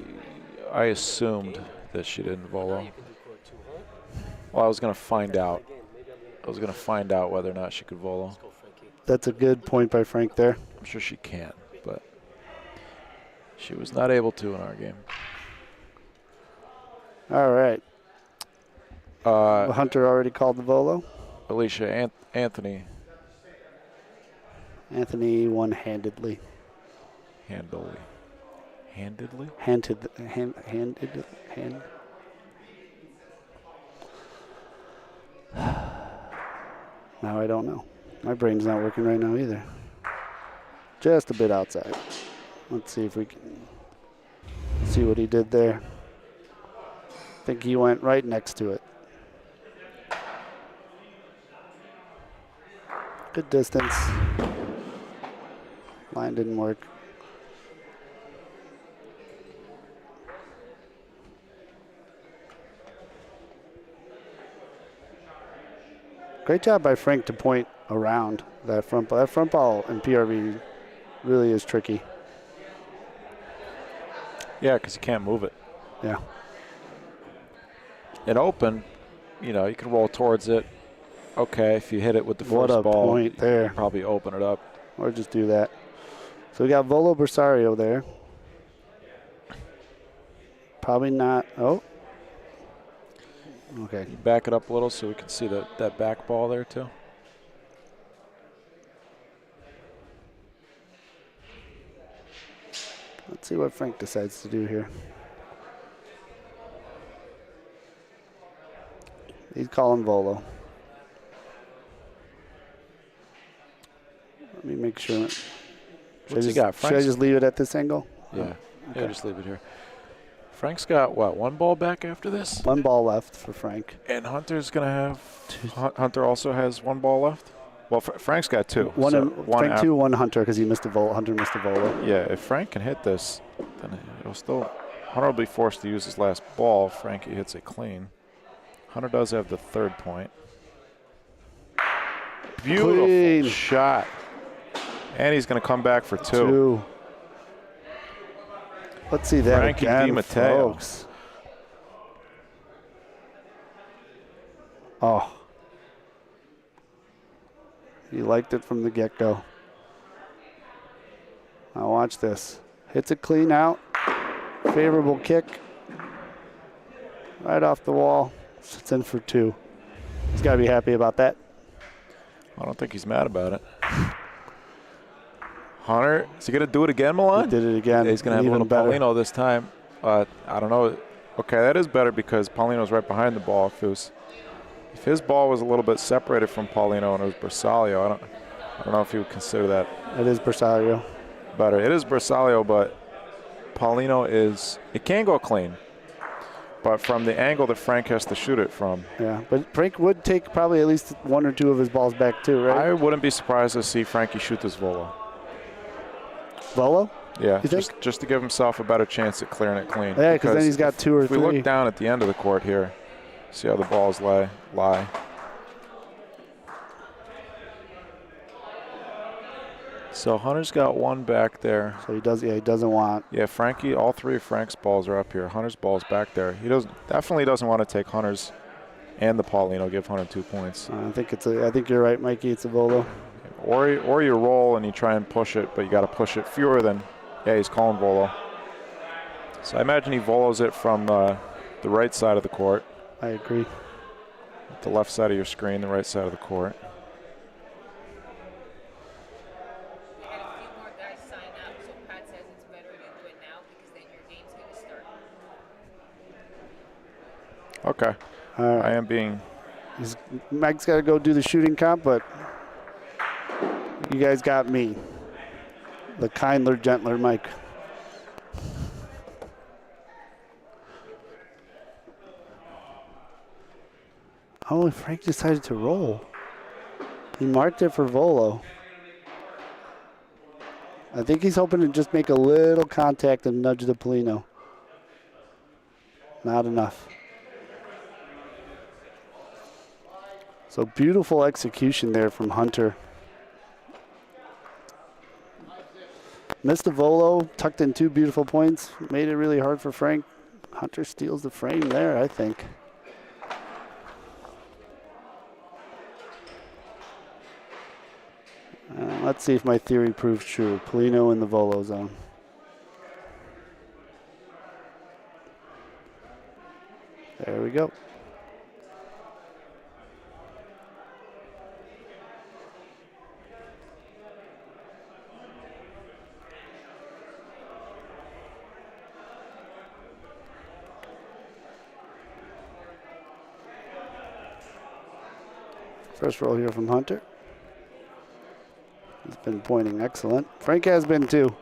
assumed that she didn't volo. Well, I was going to find out. I was going to find out whether or not she could volo. That's a good point by Frank there. I'm sure she can, but she was not able to in our game. All right. Hunter already called the volo. Alicia, Anthony. Anthony one-handedly. Handedly. Now I don't know. My brain's not working right now either. Just a bit outside. Let's see if we can see what he did there. I think he went right next to it. Good distance. Line didn't work. Great job by Frank to point around that front ball. That front ball in PRV really is tricky. Yeah, because you can't move it. Yeah. In open, you know, you can roll towards it. Okay, if you hit it with the what first a ball, point there. you probably open it up. Or just do that. So we got Volo Bersario there. Probably not. Oh. Okay. You back it up a little so we can see that back ball there too. Let's see what Frank decides to do here. He's calling Volo. Let me make sure. What's he got? Should I just leave it at this angle? Yeah. Okay. Yeah, just leave it here. Frank's got, what, one ball back after this? One ball left for Frank. And Hunter's going to have, Hunter also has one ball left? Well, Frank's got two. Frank two, one Hunter because he missed a volo. Hunter missed a volo. Yeah, if Frank can hit this, then it'll still, Hunter will be forced to use his last ball. Frankie hits it clean. Hunter does have the third point. Beautiful Clean shot. And he's going to come back for two. Let's see that Frankie again, Di Matteo. folks. Oh. He liked it from the get-go. Now watch this. Hits it clean out. Favorable kick. Right off the wall. Sits in for two. He's got to be happy about that. I don't think he's mad about it. Hunter, is he going to do it again, Milan? He did it again. Yeah, he's going to have a little better. Paulino this time. I don't know. Okay, that is better because Paulino's right behind the ball. If his ball was a little bit separated from Paulino and it was Bersaglio, I don't know if he would consider that. It is Bersaglio. Better. It is Bersaglio, but Paulino is, it can go clean. But from the angle that Frank has to shoot it from. Yeah, but Frank would take probably at least one or two of his balls back too, right? I wouldn't be surprised to see Frankie shoot this volo. Volo? Yeah, you just to give himself a better chance at clearing it clean. Yeah, because then he's got two or if three. we look down at the end of the court here, see how the balls lie. So Hunter's got one back there. So he doesn't want. Yeah, Frankie, all three of Frank's balls are up here. Hunter's ball's back there. He definitely doesn't want to take Hunter's and the Paulino, give Hunter 2 points. I think you're right, Mikey. It's a volo. Or you roll and you try and push it, but you got to push it fewer than. Yeah, he's calling volo. So I imagine he volos it from the right side of the court. I agree. The left side of your screen, the right side of the court. Okay. All right. I am being. Mike's got to go do the shooting comp, but you guys got me. The kindler, gentler Mike. Oh, Frank decided to roll. He marked it for Volo. I think he's hoping to just make a little contact and nudge the Polino. Not enough. So beautiful execution there from Hunter. Missed the Volo, tucked in 2 beautiful points, made it really hard for Frank. Hunter steals the frame there, I think. Let's see if my theory proves true. Polino in the Volo zone. There we go. First roll here from Hunter. He's been pointing excellent. Frank has been too.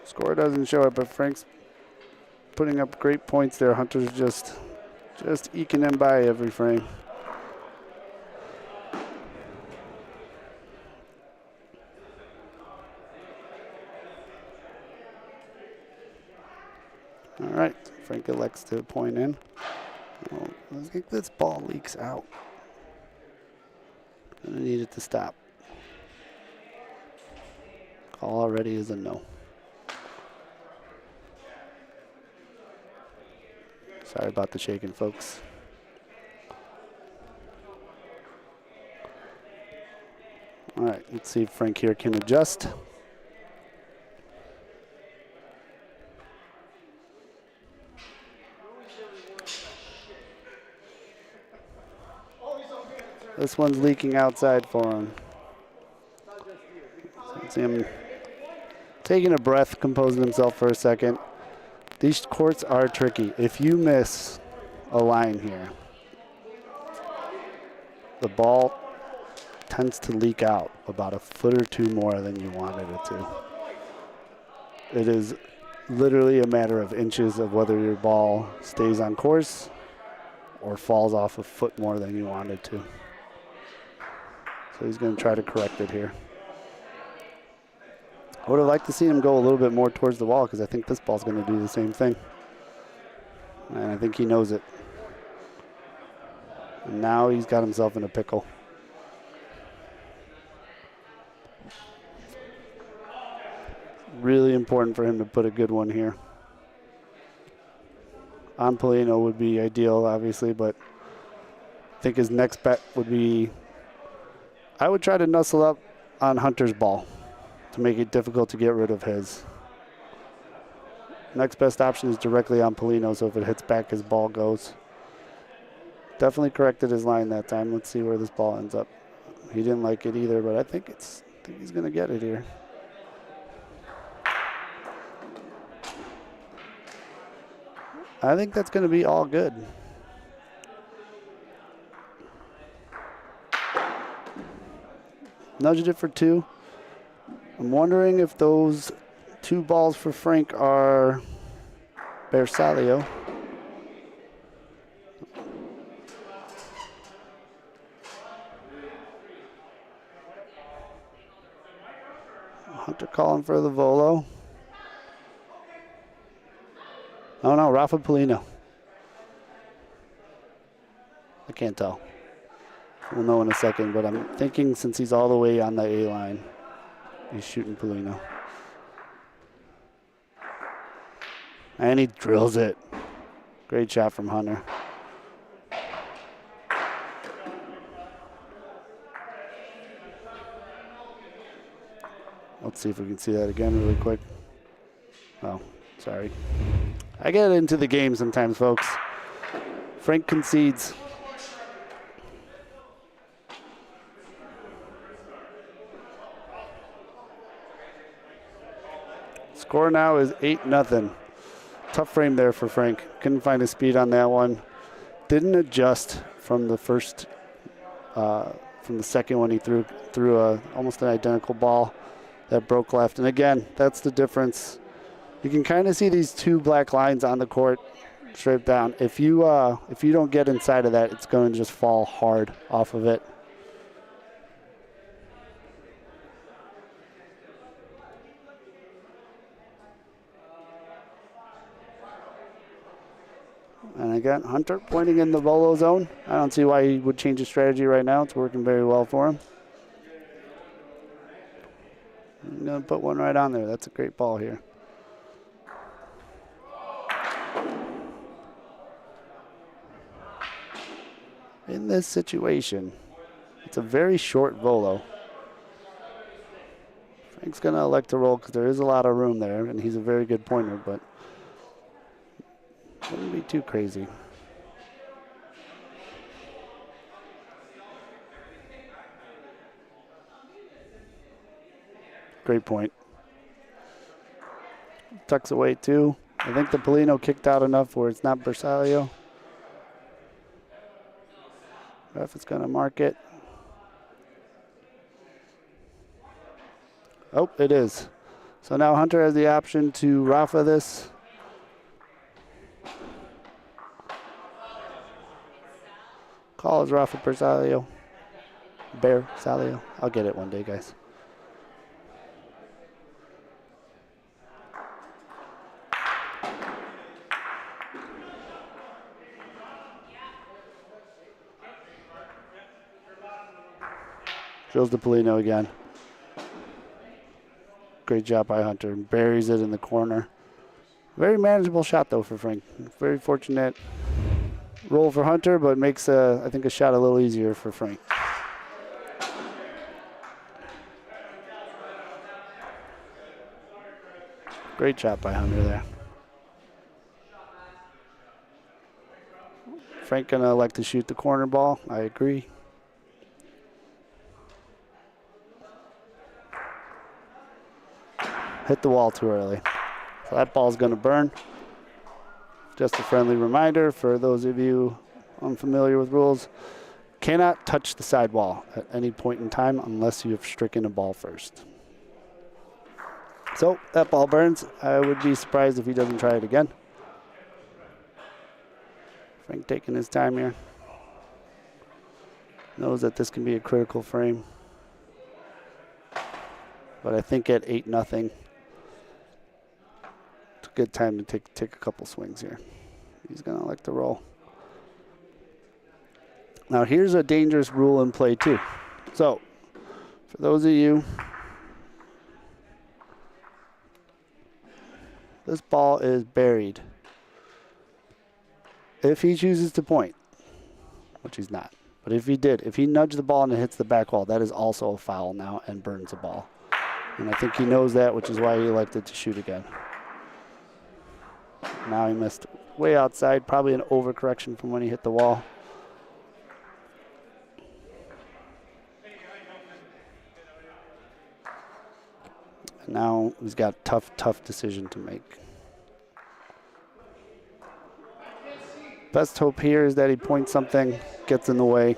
Score doesn't show it, but Frank's putting up great points there. Hunter's just eking them by every frame. All right, Frank elects to point in. Oh, I think this ball leaks out. Gonna need it to stop. Call already is a no. Sorry about the shaking, folks. All right, let's see if Frank here can adjust. This one's leaking outside for him. See him taking a breath, composing himself for a second. These courts are tricky. If you miss a line here, the ball tends to leak out about a foot or 2 more than you wanted it to. It is literally a matter of inches of whether your ball stays on course or falls off a foot more than you wanted to. So he's going to try to correct it here. I would have liked to see him go a little bit more towards the wall because I think this ball's going to do the same thing. And I think he knows it. And now he's got himself in a pickle. Really important for him to put a good one here. On Polino would be ideal, obviously, but I think his next bet would be, I would try to nuzzle up on Hunter's ball to make it difficult to get rid of his. Next best option is directly on Polino, so if it hits back, his ball goes. Definitely corrected his line that time. Let's see where this ball ends up. He didn't like it either, but I think he's going to get it here. I think that's going to be all good. Nudged it for 2. I'm wondering if those 2 balls for Frank are Bersaglio. Hunter calling for the Volo. Oh no, Rafa Polino. I can't tell. We'll know in a second, but I'm thinking since he's all the way on the A line, he's shooting Polino. And he drills it. Great shot from Hunter. Let's see if we can see that again really quick. Oh, sorry. I get into the game sometimes, folks. Frank concedes. Score now is 8-0. Tough frame there for Frank. Couldn't find his speed on that one. Didn't adjust from the first, from the second one he threw almost an identical ball that broke left. And again, that's the difference. You can kind of see these two black lines on the court straight down. If you don't get inside of that, it's going to just fall hard off of it. And again, Hunter pointing in the volo zone. I don't see why he would change his strategy right now. It's working very well for him. I'm going to put one right on there. That's a great ball here. In this situation, it's a very short volo. Frank's going to elect to roll because there is a lot of room there, and he's a very good pointer, but wouldn't be too crazy. Great point. Tucks away too. I think the Polino kicked out enough where it's not Bersaglio. Ref is going to mark it. Oh, it is. So now Hunter has the option to Rafa this. Call is Rafa Bersaglio. Bersaglio. I'll get it one day, guys. Drills the Polino again. Great job by Hunter. Buries it in the corner. Very manageable shot, though, for Frank. Very fortunate roll for Hunter, but makes, I think, a shot a little easier for Frank. Great shot by Hunter there. Frank going to elect to shoot the corner ball. I agree. Hit the wall too early. So that ball's going to burn. Just a friendly reminder for those of you unfamiliar with rules. Cannot touch the sidewall at any point in time unless you have stricken a ball first. So that ball burns. I would be surprised if he doesn't try it again. Frank taking his time here. Knows that this can be a critical frame. But I think at 8-0, it's a good time to take a couple swings here. He's going to elect to roll. Now here's a dangerous rule in play too. So for those of you, this ball is buried. If he chooses to point, which he's not, but if he did, if he nudged the ball and it hits the back wall, that is also a foul now and burns the ball. And I think he knows that, which is why he elected to shoot again. Now he missed way outside, probably an overcorrection from when he hit the wall. And now he's got a tough decision to make. Best hope here is that he points something, gets in the way.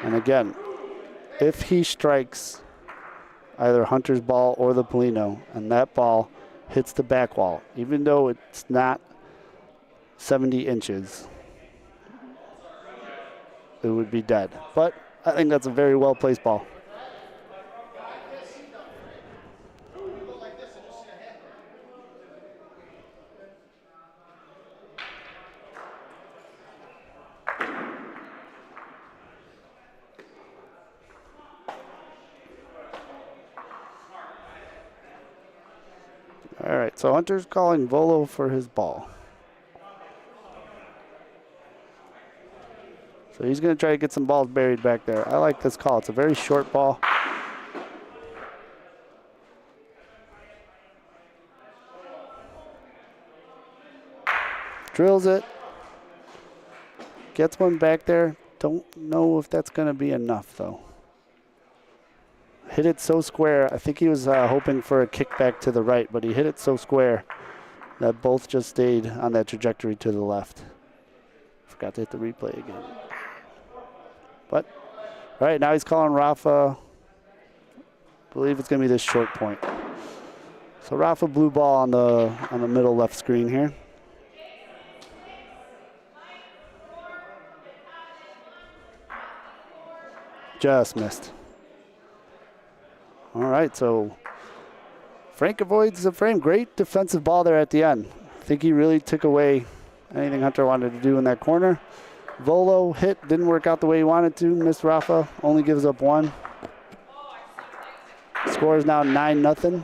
And again, if he strikes either Hunter's ball or the Polino, and that ball hits the back wall, even though it's not 70 inches, it would be dead. But I think that's a very well-placed ball. All right, so Hunter's calling volo for his ball. So he's going to try to get some balls buried back there. I like this call. It's a very short ball. Drills it. Gets one back there. Don't know if that's going to be enough, though. hit it so square. I think he was hoping for a kickback to the right, but he hit it so square that both just stayed on that trajectory to the left. Forgot to hit the replay again. But, all right, now he's calling Rafa. I believe it's going to be this short point. So Rafa blue ball on the middle left screen here. Just missed. All right, so Frank avoids the frame. Great defensive ball there at the end. I think he really took away anything Hunter wanted to do in that corner. Volo hit, didn't work out the way he wanted to. Missed Rafa, only gives up one. Score is now 9-0.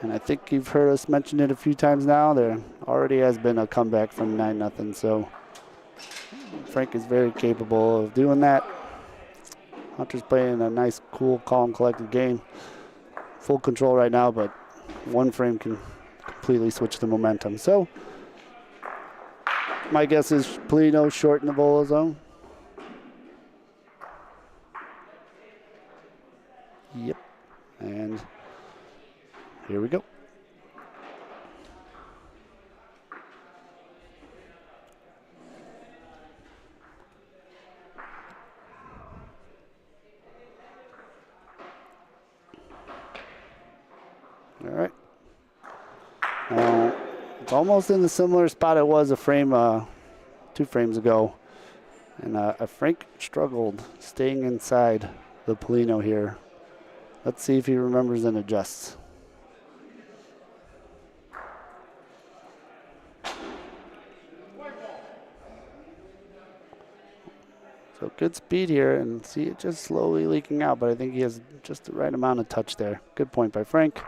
And I think you've heard us mention it a few times now. There already has been a comeback from 9-0, so Frank is very capable of doing that. Hunter's playing a nice, cool, calm, collected game. Full control right now, but one frame can completely switch the momentum. So my guess is Polino short in the Volo zone. Yep. And here we go. All right. Now, it's almost in the similar spot it was a frame, 2 frames ago. And Frank struggled staying inside the Polino here. Let's see if he remembers and adjusts. So good speed here, and see it just slowly leaking out, but I think he has just the right amount of touch there. Good point by Frank.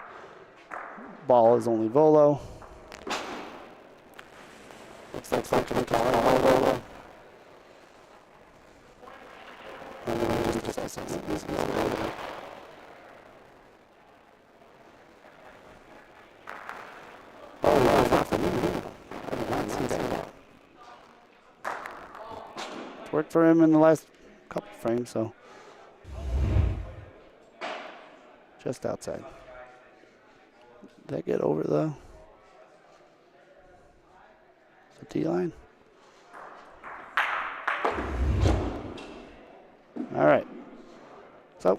Ball is only Volo. Looks like Frank can call it all Volo. And then just this is Volo. Oh, wow, that's a I did not see that. Worked for him in the last couple frames, so just outside. Did that get over the tee line? All right. So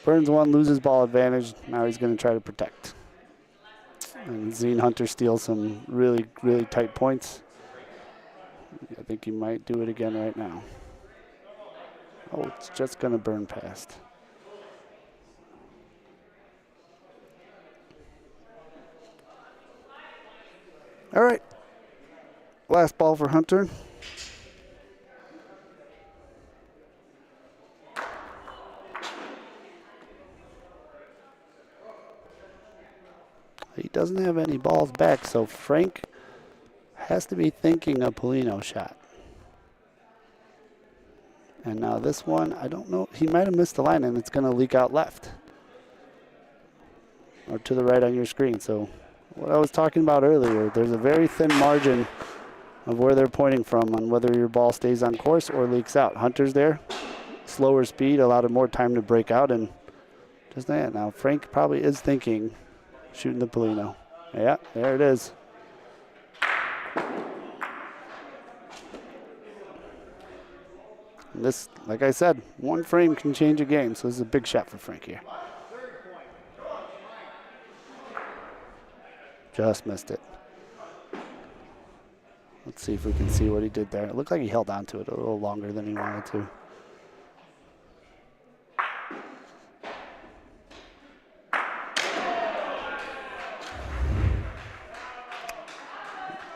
Burns one, loses ball advantage. Now he's going to try to protect. And Zine Hunter steals some really, really tight points. I think he might do it again right now. Oh, it's just going to burn past. All right. Last ball for Hunter. He doesn't have any balls back, so Frank has to be thinking a Polino shot. And now this one, I don't know. He might have missed the line, and it's going to leak out left. Or to the right on your screen. So what I was talking about earlier, there's a very thin margin of where they're pointing from on whether your ball stays on course or leaks out. Hunter's there. Slower speed, allowed him more time to break out. And just that. Now, Frank probably is thinking shooting the Polino. Yeah, there it is. This, like I said, one frame can change a game, so this is a big shot for Frank here. Just missed it. Let's see if we can see what he did there. It looked like he held on to it a little longer than he wanted to.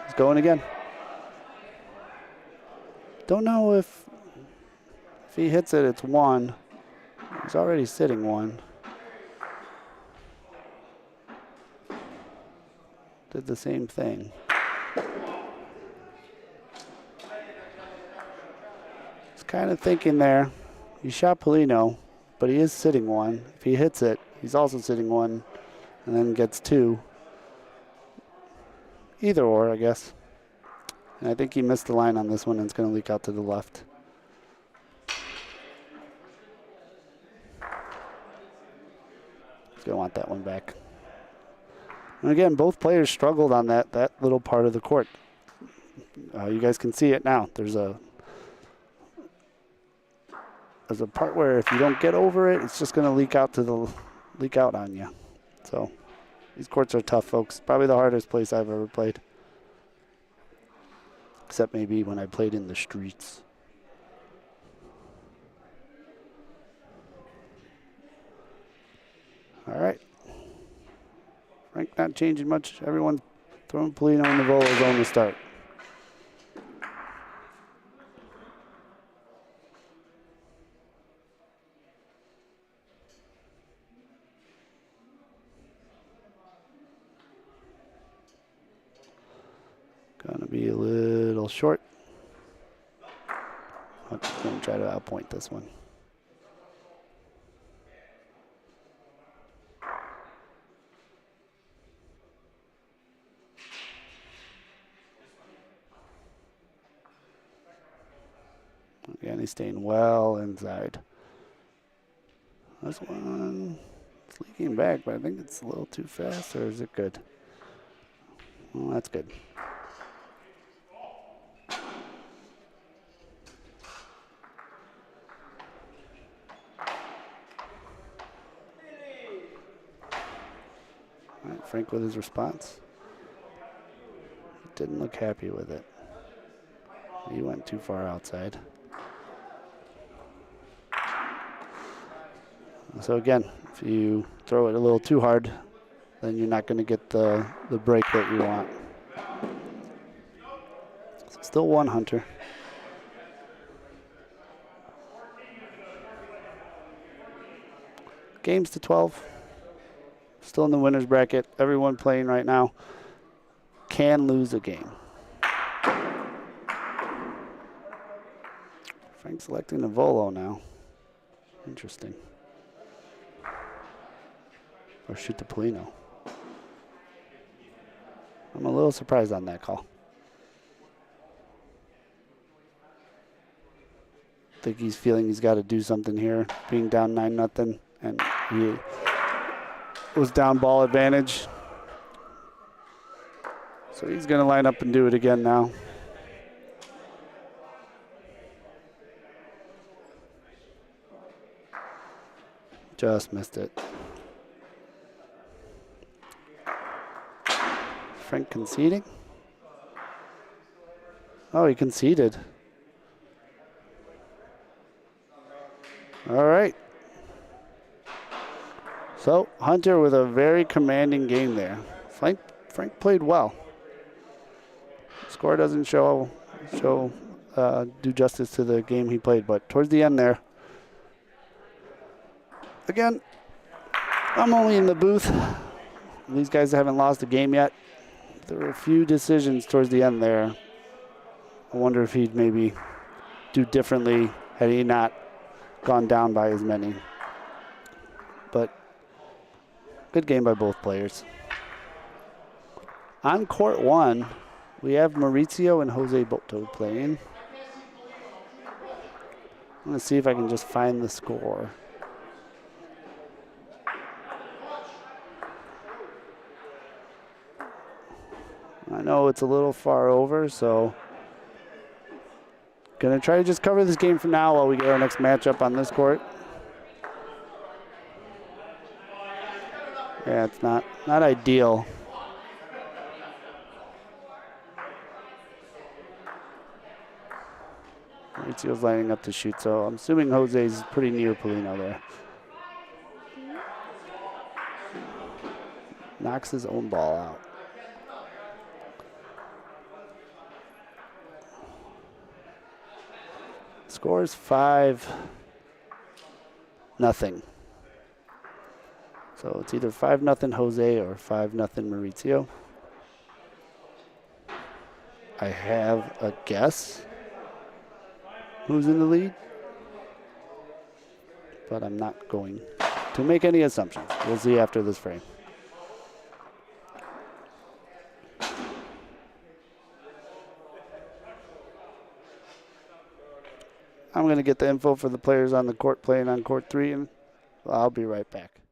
He's going again. Don't know if he hits it, it's one. He's already sitting one. Did the same thing. He's kind of thinking there. He shot Polino, but he is sitting one. If he hits it, he's also sitting one, and then gets two. Either or, I guess. And I think he missed the line on this one, and it's going to leak out to the left. He's going to want that one back. And again, both players struggled on that little part of the court. You guys can see it now. There's a part where if you don't get over it, it's just going to leak out on you. So these courts are tough, folks. Probably the hardest place I've ever played. Except maybe when I played in the streets. All right. Frank not changing much. Everyone's throwing Polino in the Volo zone to start. Gonna be a little short. I'm gonna try to outpoint this one. Again, he's staying well inside. This one, it's leaking back, but I think it's a little too fast, or is it good? Well, that's good. All right, Frank with his response. Didn't look happy with it. He went too far outside. So again, if you throw it a little too hard, then you're not going to get the break that you want. So still one Hunter. Games to 12. Still in the winner's bracket. Everyone playing right now can lose a game. Frank selecting the Volo now. Interesting. Or shoot the Polino. I'm a little surprised on that call. I think he's feeling he's got to do something here, being down 9-0, and he was down ball advantage. So he's going to line up and do it again now. Just missed it. Frank conceding? Oh, he conceded. All right. So Hunter with a very commanding game there. Frank played well. Score doesn't do justice to the game he played, but towards the end there, again, I'm only in the booth. These guys haven't lost a game yet. There were a few decisions towards the end there. I wonder if he'd maybe do differently had he not gone down by as many. But good game by both players. On court one, we have Maurizio and Jose Boto playing. I'm going to see if I can just find the score. I know it's a little far over, so gonna try to just cover this game for now while we get our next matchup on this court. Yeah, it's not ideal. Maurizio's lining up to shoot, so I'm assuming Jose's pretty near Polino there. Knocks his own ball out. Score is 5-0. So it's either 5-0 Jose or 5-0 Maurizio. I have a guess who's in the lead, but I'm not going to make any assumptions. We'll see after this frame. I'm going to get the info for the players on the court playing on court 3, and I'll be right back.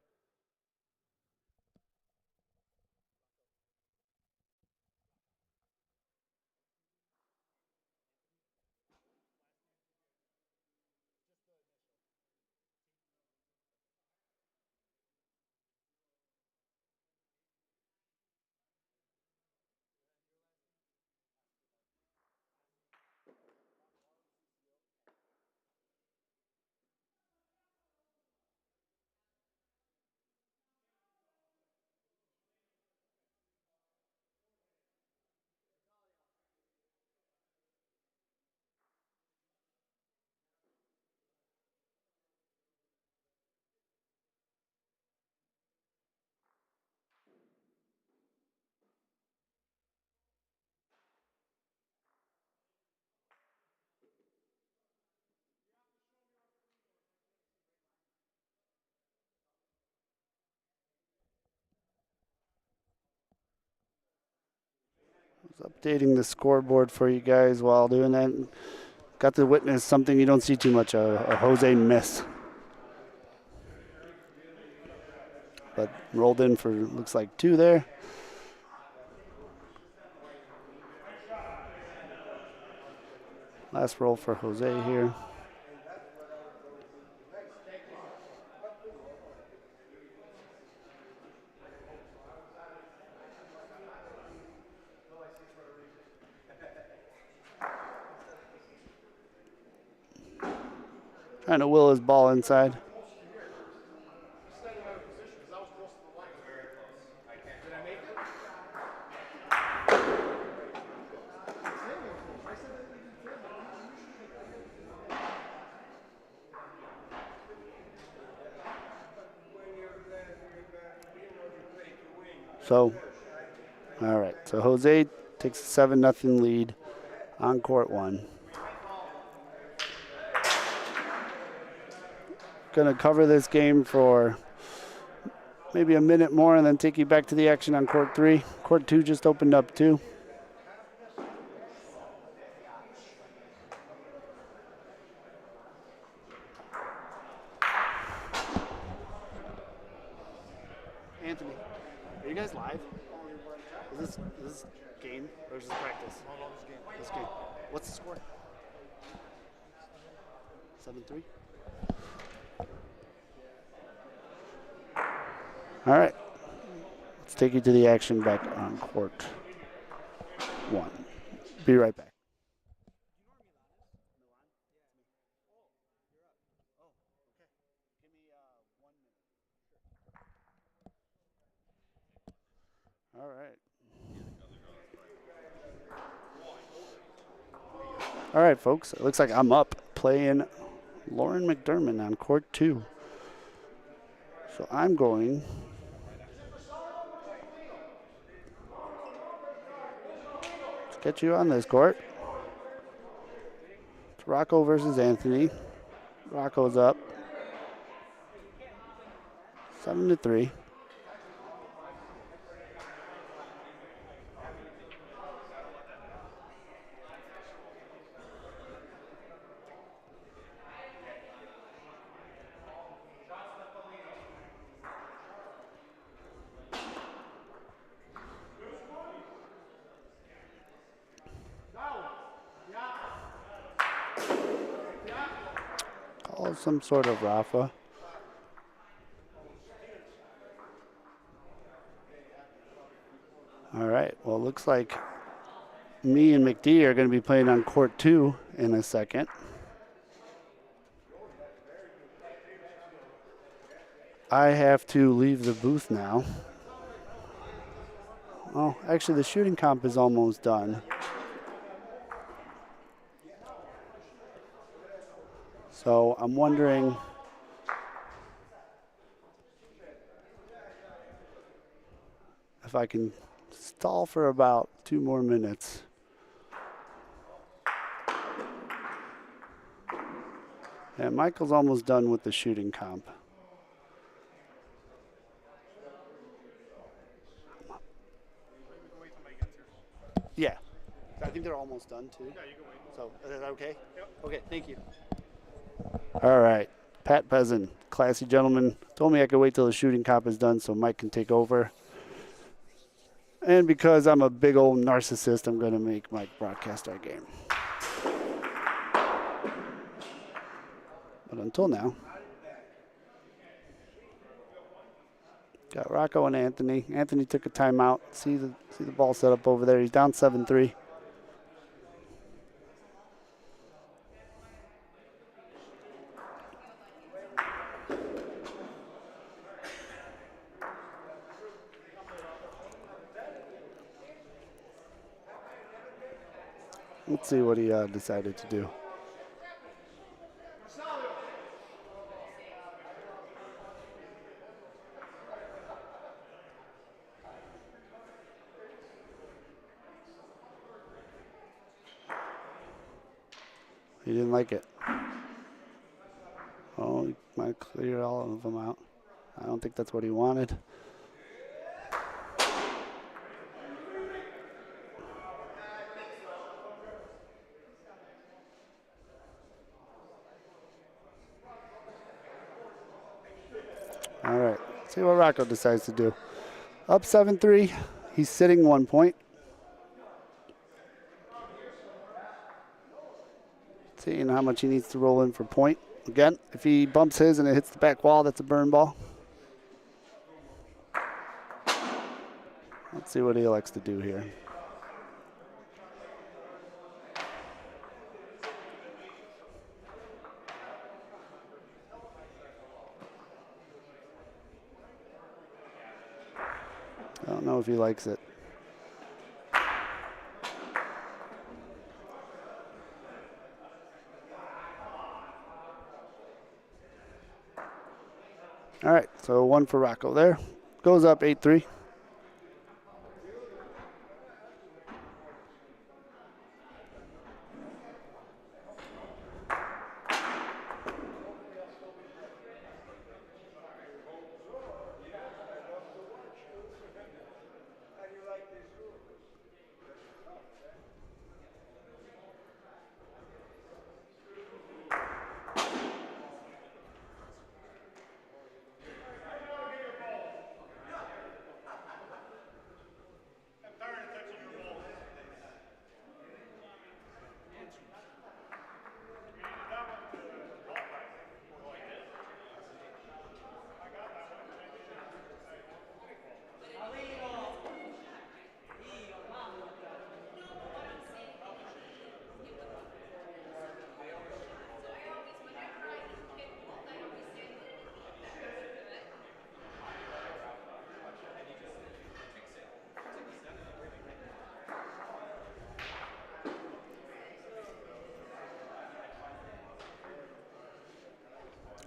Just updating the scoreboard for you guys while doing that. Got to witness something you don't see too much, a Jose miss. But rolled in for, looks like 2 there. Last roll for Jose here. Trying to will his ball inside. So, all right. So Jose takes a 7-0 lead on court 1. Going to cover this game for maybe a minute more and then take you back to the action on court 3. Court 2 just opened up too. Anthony, are you guys live? Is this game or is this practice? No, this game. This game. What's the score? 7-3. All right. Let's take you to the action back on court 1. Be right back. All right. All right, folks. It looks like I'm up playing Lauren McDermott on court 2. So I'm going to get you on this court. It's Rocco versus Anthony. Rocco's up 7-3. Call some sort of Rafa. All right. Well, it looks like me and McD are going to be playing on court 2 in a second. I have to leave the booth now. Oh, actually, the shooting comp is almost done. So I'm wondering if I can stall for about 2 more minutes. And Michael's almost done with the shooting comp. Yeah. I think they're almost done too. Yeah, you can wait. So is that okay? Yep. Okay, thank you. All right. Pat Peasant, classy gentleman, told me I could wait till the shooting comp is done so Mike can take over. And because I'm a big old narcissist, I'm going to make Mike broadcast our game. But until now, got Rocco and Anthony. Anthony took a timeout. See the ball set up over there. He's down 7-3. Let's see what he decided to do. He didn't like it. Oh, he might clear all of them out. I don't think that's what he wanted. See what Rocco decides to do. Up 7-3. He's sitting 1 point. Seeing how much he needs to roll in for point. Again, if he bumps his and it hits the back wall, that's a burn ball. Let's see what he elects to do here. I don't know if he likes it. All right, so 1 for Rocco there. Goes up 8-3.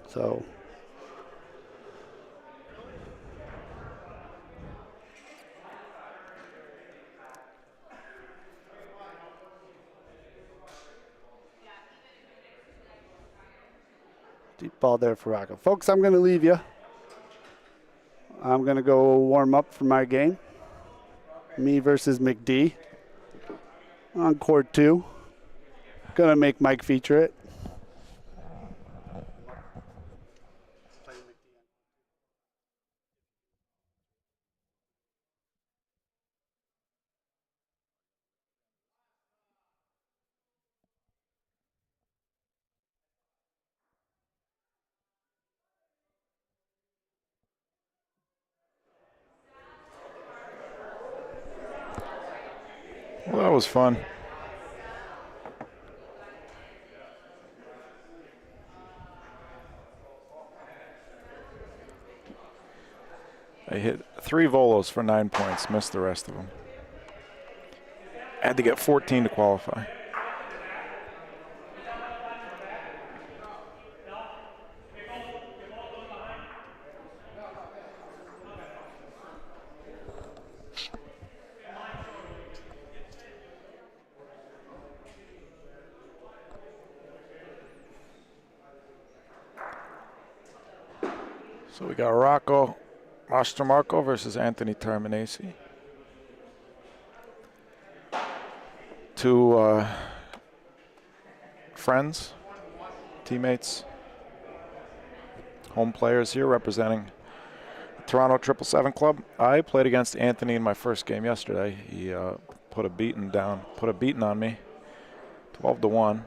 So deep ball there for Rocco. Folks, I'm going to leave you. I'm going to go warm up for my game. Me versus McD on court 2. Going to make Mike feature it. Well, that was fun. I hit 3 volos for 9 points, missed the rest of them. Had to get 14 to qualify. So we got Rocco Mastromarco versus Anthony Terminesi. 2 friends, teammates, home players here representing the Toronto 777 Club. I played against Anthony in my first game yesterday. He put a beating on me, 12-1.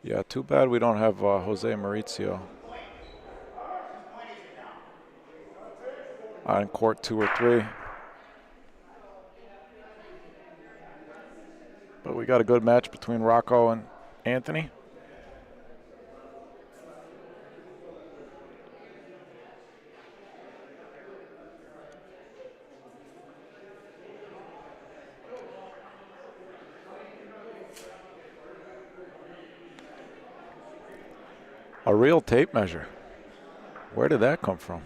Yeah, too bad we don't have Jose Maurizio on court 2 or 3. But we got a good match between Rocco and Anthony. A real tape measure. Where did that come from?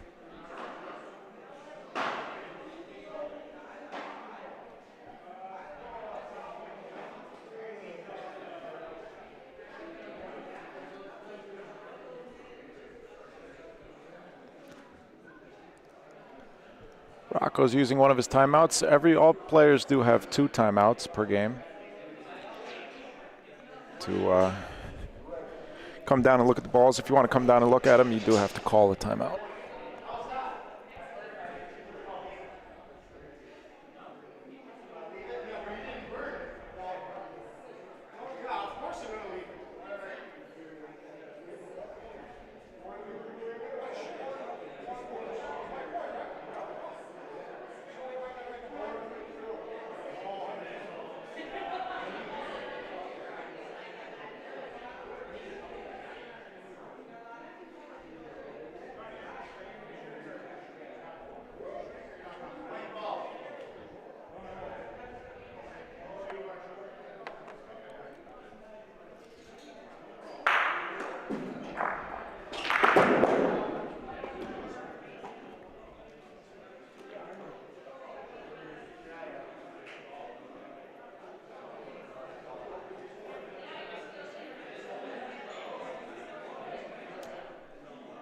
Rocco's using one of his timeouts. All players do have 2 timeouts per game to come down and look at the balls. If you want to come down and look at them, you do have to call a timeout.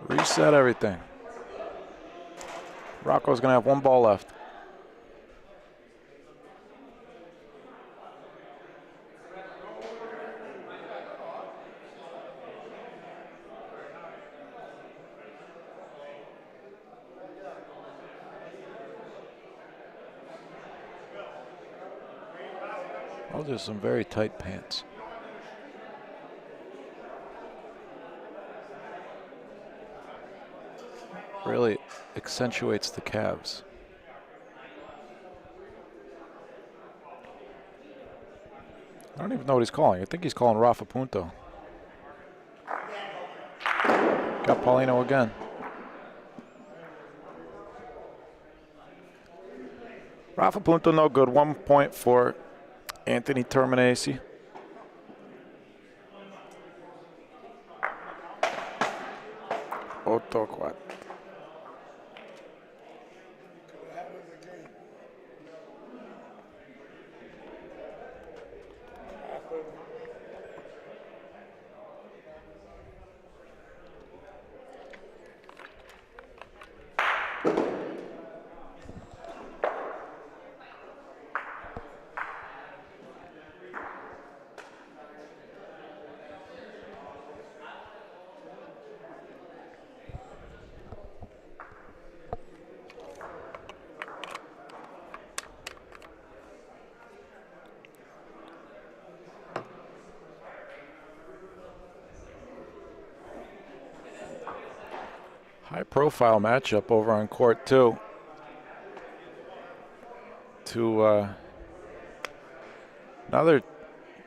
Reset everything. Rocco's going to have 1 ball left. Those are some very tight pants. Really accentuates the calves. I don't even know what he's calling. I think he's calling Rafa Punto. Got Paulino again. Rafa Punto no good. 1 point for Anthony Terminesi. Otto quad. High-profile matchup over on court 2. Another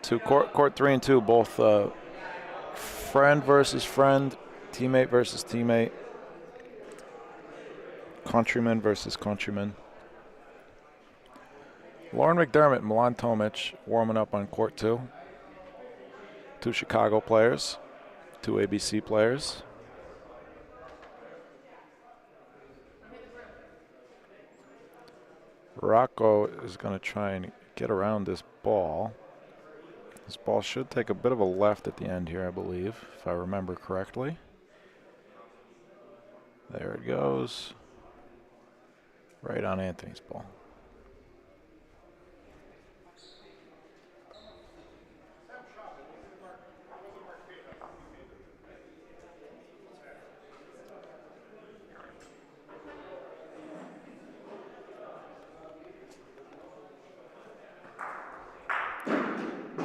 2, court 3 and 2, both friend versus friend, teammate versus teammate, countryman versus countryman. Lauren McDermott and Milan Tomic warming up on court 2. 2 Chicago players, 2 ABC players. Rocco is going to try and get around this ball. This ball should take a bit of a left at the end here, I believe, if I remember correctly. There it goes. Right on Anthony's ball.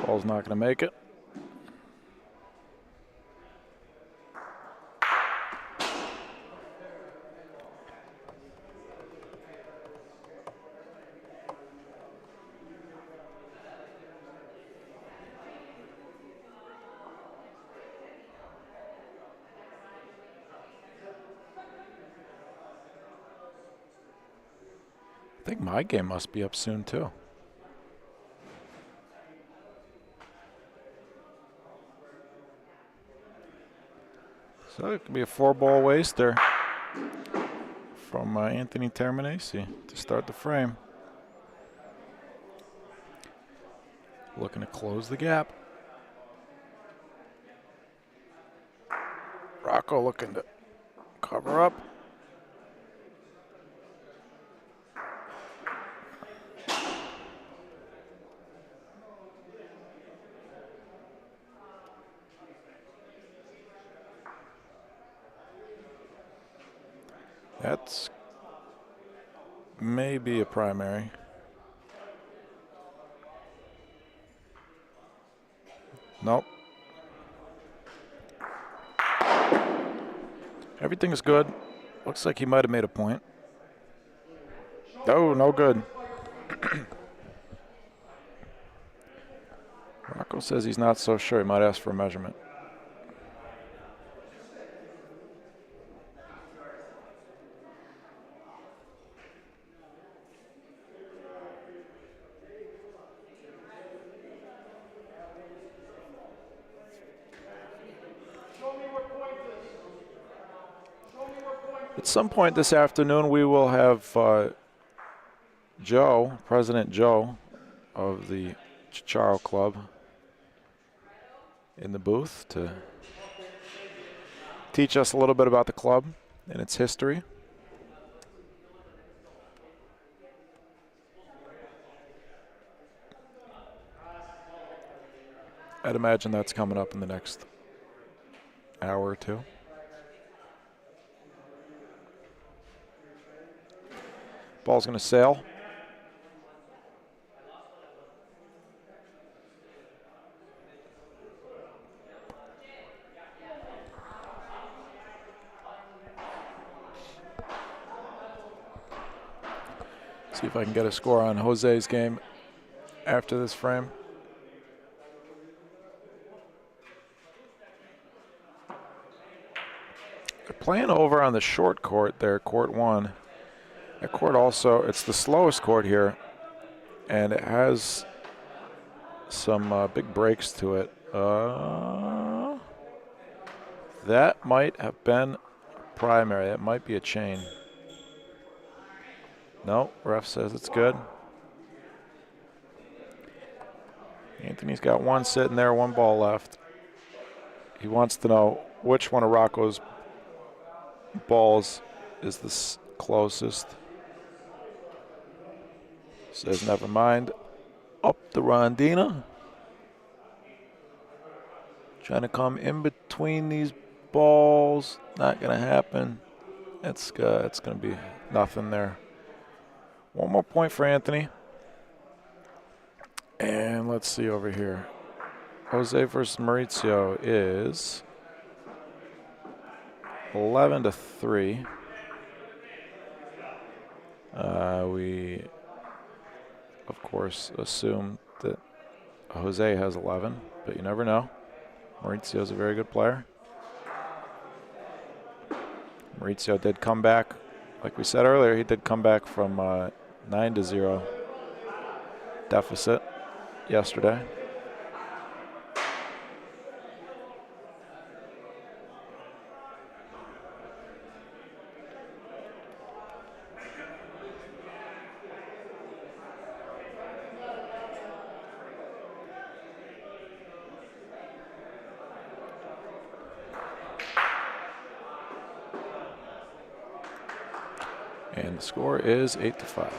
Ball's not going to make it. I think my game must be up soon too. So it could be a 4-ball waster from Anthony Terminesi to start the frame. Looking to close the gap. Rocco looking to cover up. That's maybe a primary. Nope. Everything is good. Looks like he might have made a point. Oh, no good. Rocco says he's not so sure. He might ask for a measurement. At some point this afternoon, we will have Joe, President Joe of the Ciociaro Club, in the booth to teach us a little bit about the club and its history. I'd imagine that's coming up in the next hour or two. Ball's going to sail. See if I can get a score on Jose's game after this frame. They're playing over on the short court there, court one. That court also, it's the slowest court here, and it has some big breaks to it. That might have been primary. That might be a chain. No, ref says it's good. Anthony's got one sitting there, one ball left. He wants to know which one of Rocco's balls is the closest. Says never mind. Up the Rondina. Trying to come in between these balls. Not going to happen. It's going to be nothing there. One more point for Anthony. And let's see over here. Jose versus Maurizio is 11-3. We, of course, assume that Jose has 11, but you never know. Maurizio is a very good player. Maurizio did come back. Like we said earlier, he did come back from 9-0 deficit yesterday. And the score is 8-5.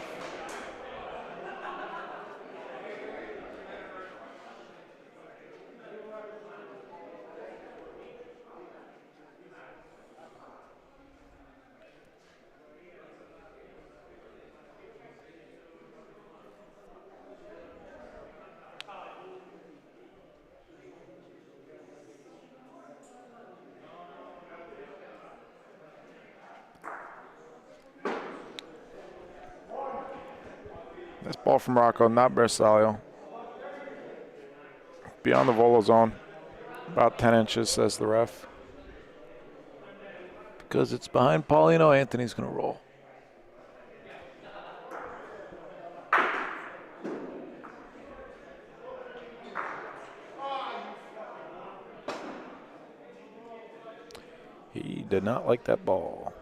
This ball from Rocco, not Bersaglio. Beyond the volo zone. About 10 inches, says the ref. Because it's behind Paulino, Anthony's going to roll. He did not like that ball.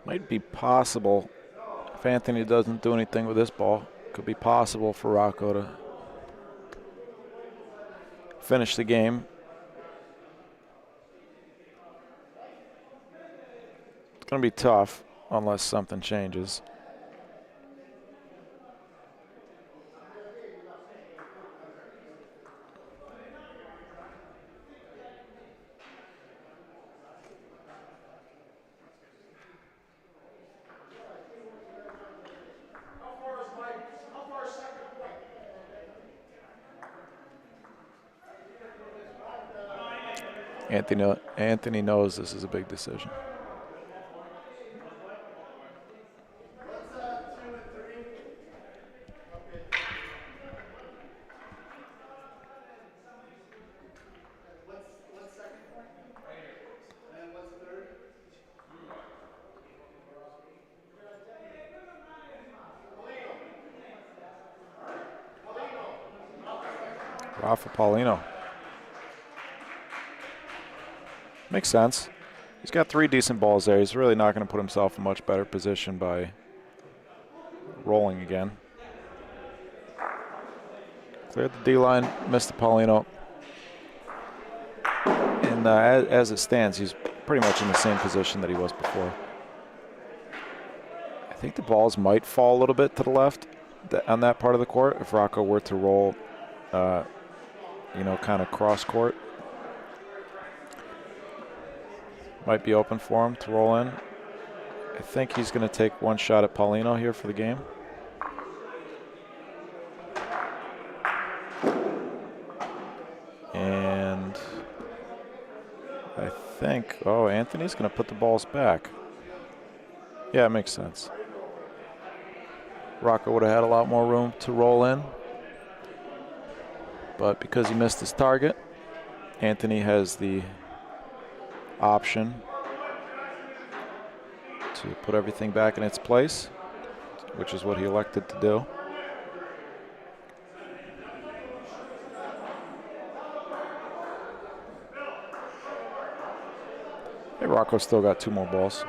Might be possible, if Anthony doesn't do anything with this ball, could be possible for Rocco to finish the game. It's going to be tough unless something changes. Anthony knows this is a big decision. Rafa Paulino. Makes sense. He's got 3 decent balls there. He's really not going to put himself in much better position by rolling again. Cleared the D-line, missed the Paulino. And as it stands, he's pretty much in the same position that he was before. I think the balls might fall a little bit to the left on that part of the court if Rocco were to roll, kind of cross court. Might be open for him to roll in. I think he's going to take one shot at Paulino here for the game. And I think, Anthony's going to put the balls back. Yeah, it makes sense. Rocco would have had a lot more room to roll in. But because he missed his target, Anthony has the option to put everything back in its place, which is what he elected to do. Hey, Rocco's still got 2 more balls.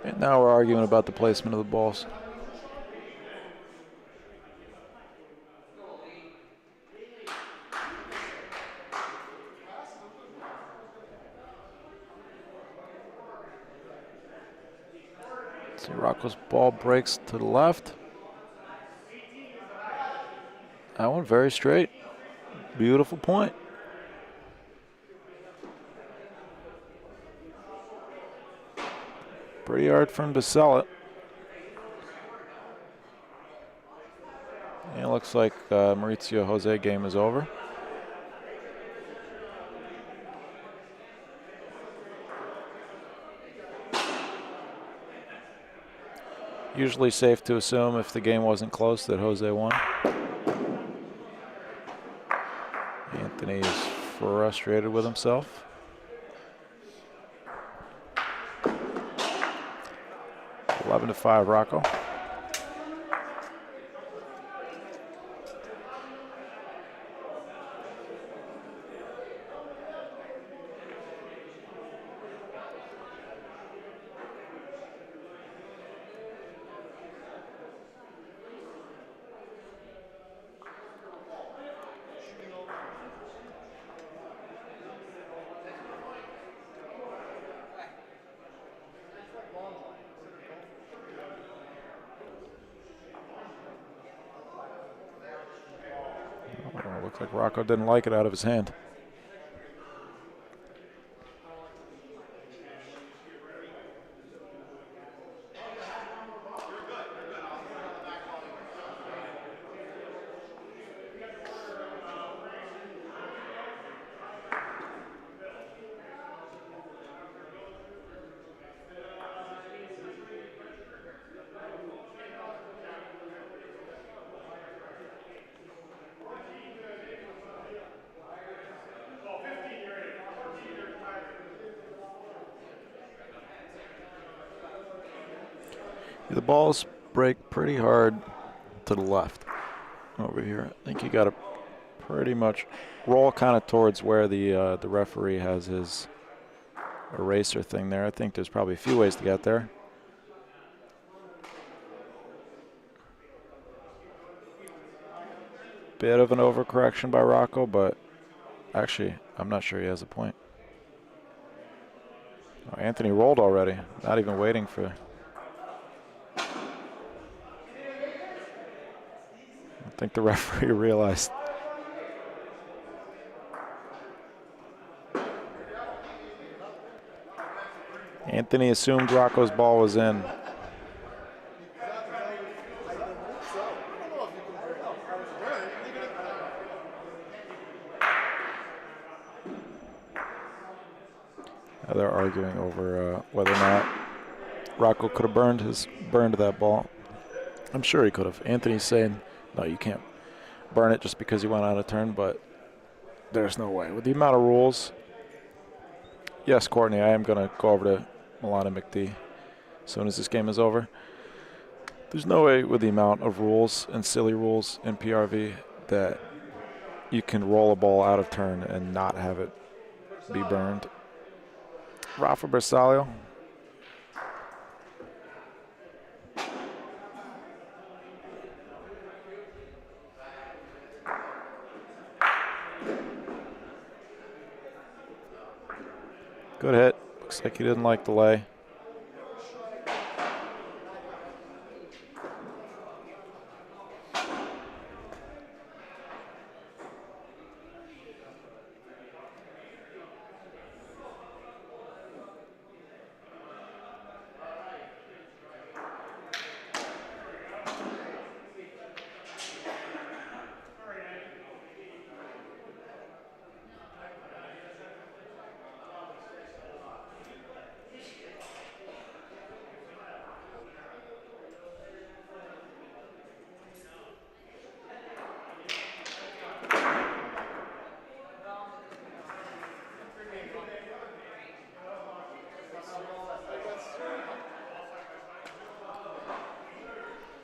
And now we're arguing about the placement of the balls. So Rocco's ball breaks to the left. That one very straight. Beautiful point. Pretty hard for him to sell it. And it looks like Mauricio Jose game is over. Usually safe to assume if the game wasn't close that Jose won. Anthony is frustrated with himself. Eleven to 5, Rocco. Looks like Rocco didn't like it out of his hand. The balls break pretty hard to the left over here. I think you got to pretty much roll kind of towards where the referee has his eraser thing there. I think there's probably a few ways to get there. Bit of an overcorrection by Rocco, but actually, I'm not sure he has a point. Oh, Anthony rolled already, not even waiting for. I think the referee realized. Anthony assumed Rocco's ball was in. Now they're arguing over whether or not Rocco could have burned that ball. I'm sure he could have. Anthony's saying, no, you can't burn it just because you went out of turn, but there's no way. With the amount of rules, yes, Courtney, I am going to go over to Milan and McD as soon as this game is over. There's no way with the amount of rules and silly rules in PRV that you can roll a ball out of turn and not have it be burned. Rafa Bersaglio. Good hit. Looks like he didn't like the lay.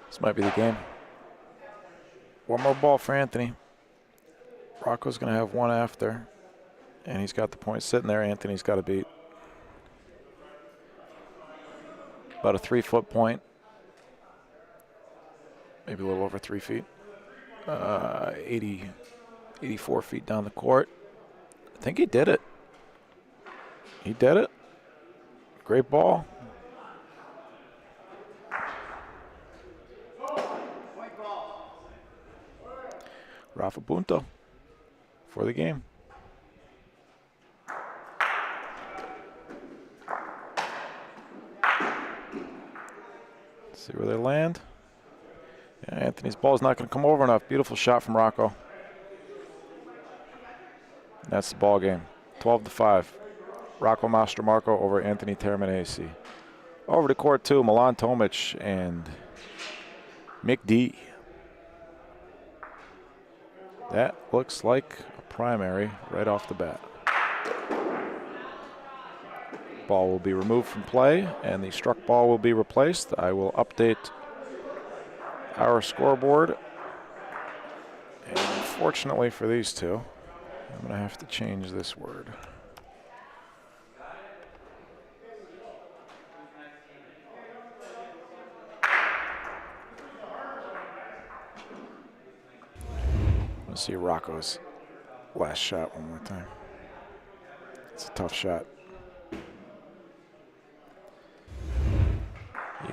This might be the game. One more ball for Anthony. Rocco's going to have one after, and he's got the point sitting there. Anthony's got to beat. About a 3-foot point. Maybe a little over 3 feet. 84 feet down the court. I think he did it. He did it. Great ball. Rafa Punto for the game. Let's see where they land. Yeah, Anthony's ball is not going to come over enough. Beautiful shot from Rocco. That's the ball game. 12-5. Rocco Mastromarco over Anthony Terminesi. Over to court two, Milan Tomic and Mick D. That looks like a primary right off the bat. Ball will be removed from play, and the struck ball will be replaced. I will update our scoreboard. And unfortunately for these two, I'm going to have to change this word. Let's see Rocco's last shot one more time. It's a tough shot.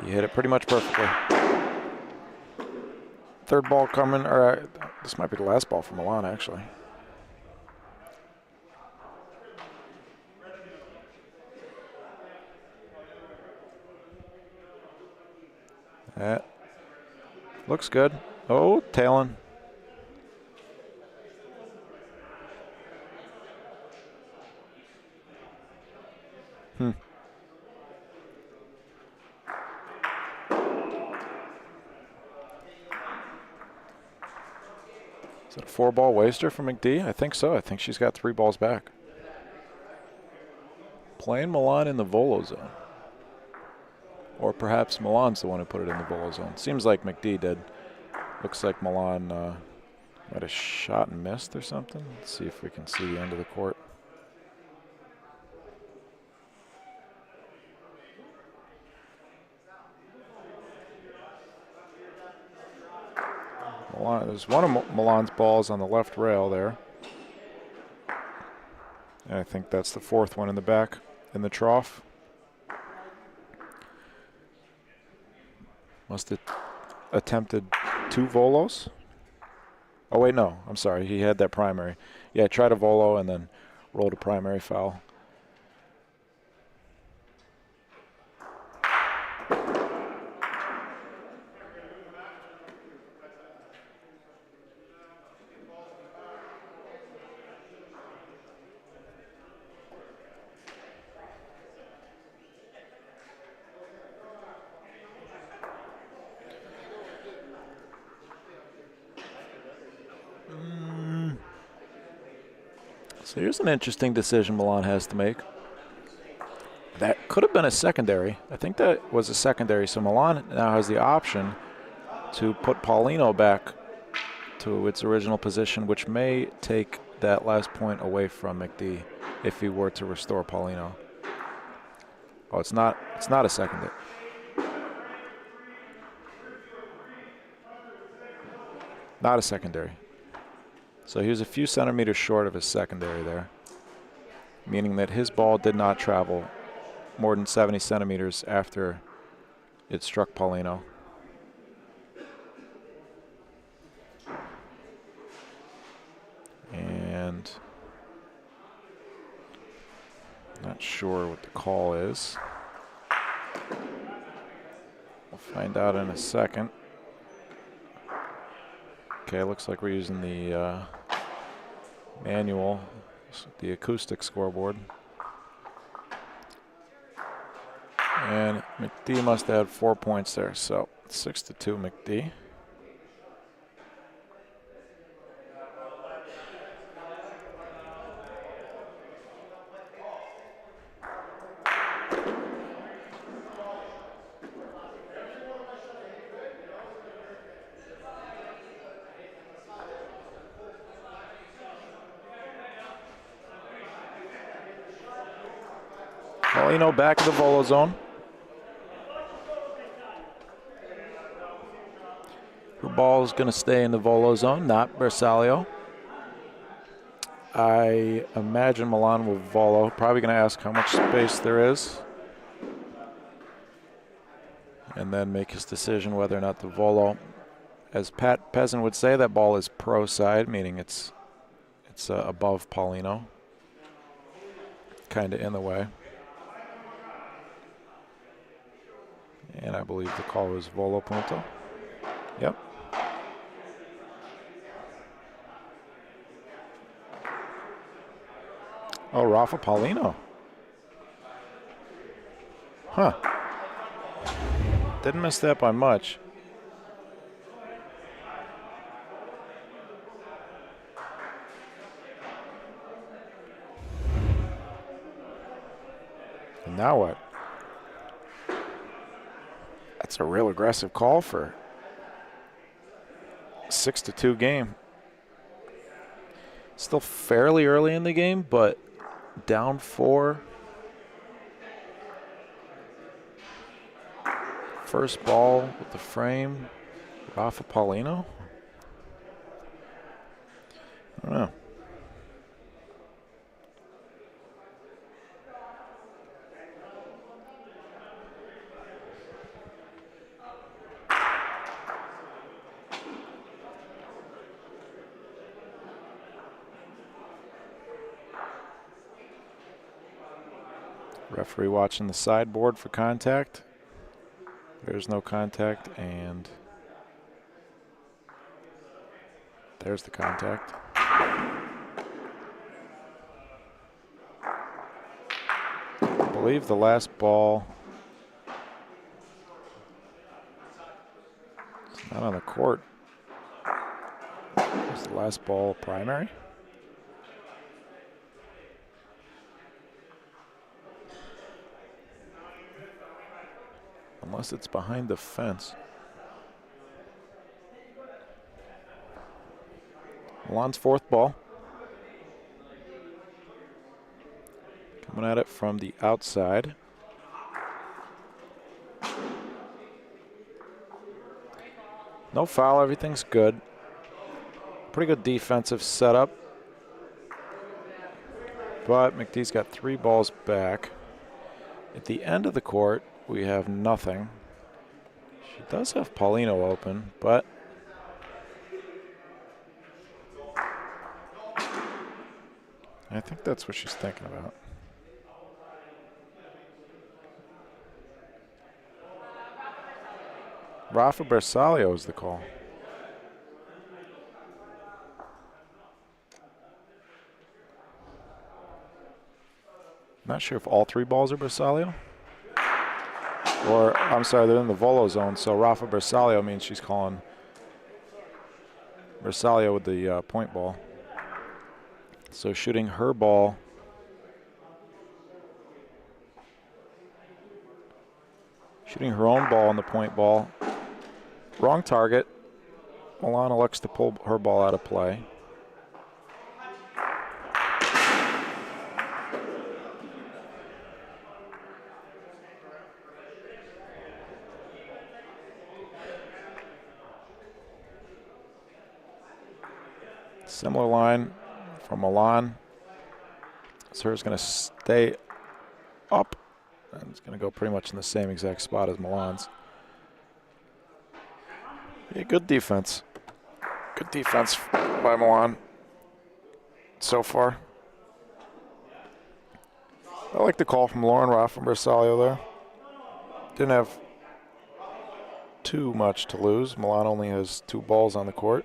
He hit it pretty much perfectly. Third ball coming, or this might be the last ball for Milan, actually. That looks good. Oh, tailing. Is it a 4-ball waster for McD? I think so. I think she's got 3 balls back. Playing Milan in the Volo zone. Or perhaps Milan's the one who put it in the volo zone. Seems like McD did. Looks like Milan might have shot and missed or something. Let's see if we can see the end of the court. Milan, there's one of Milan's balls on the left rail there. And I think that's the fourth one in the back in the trough. Must have attempted 2 volos. Oh, wait, no. I'm sorry. He had that primary. Yeah, tried a volo and then rolled a primary foul. So here's an interesting decision Milan has to make. That could have been a secondary. I think that was a secondary. So Milan now has the option to put Paulino back to its original position, which may take that last point away from McD if he were to restore Paulino. Oh, it's not a secondary. Not a secondary. So he was a few centimeters short of his secondary there, meaning that his ball did not travel more than 70 centimeters after it struck Paulino. And not sure what the call is. We'll find out in a second. Okay, looks like we're using the manual, the acoustic scoreboard. And McD must have had 4 points there, so 6-2 McD. Paulino back in the volo zone. Her ball is going to stay in the volo zone, not Bersaglio. I imagine Milan will volo. Probably going to ask how much space there is, and then make his decision whether or not the volo. As Pat Peasant would say, that ball is pro side, meaning it's above Paulino, kind of in the way. And I believe the call was volo punto. Yep. Oh, Rafa Paulino. Huh. Didn't miss that by much. And now what? That's a real aggressive call for 6-2 game. Still fairly early in the game, but down 4. First ball with the frame. Rafa Paulino. I don't know. Referee watching the sideboard for contact. There's no contact, and there's the contact. I believe the last ball is not on the court. Is the last ball primary? unless it's behind the fence. Milan's fourth ball. Coming at it from the outside. No foul, everything's good. Pretty good defensive setup. But McDee's got 3 balls back. At the end of the court, we have nothing. She does have Paulino open, but I think that's what she's thinking about. Rafa Bersaglio is the call. Not sure if all 3 balls are Bersaglio. Or, I'm sorry, they're in the volo zone, so Rafa Bersaglio means she's calling Bersaglio with the point ball. So shooting her ball. Shooting her own ball on the point ball. Wrong target. Milan elects to pull her ball out of play. Similar line from Milan. Serve's going to stay up. And it's going to go pretty much in the same exact spot as Milan's. Yeah, good defense. Good defense by Milan so far. I like the call from Lauren Rafa Bersaglio there. Didn't have too much to lose. Milan only has 2 balls on the court.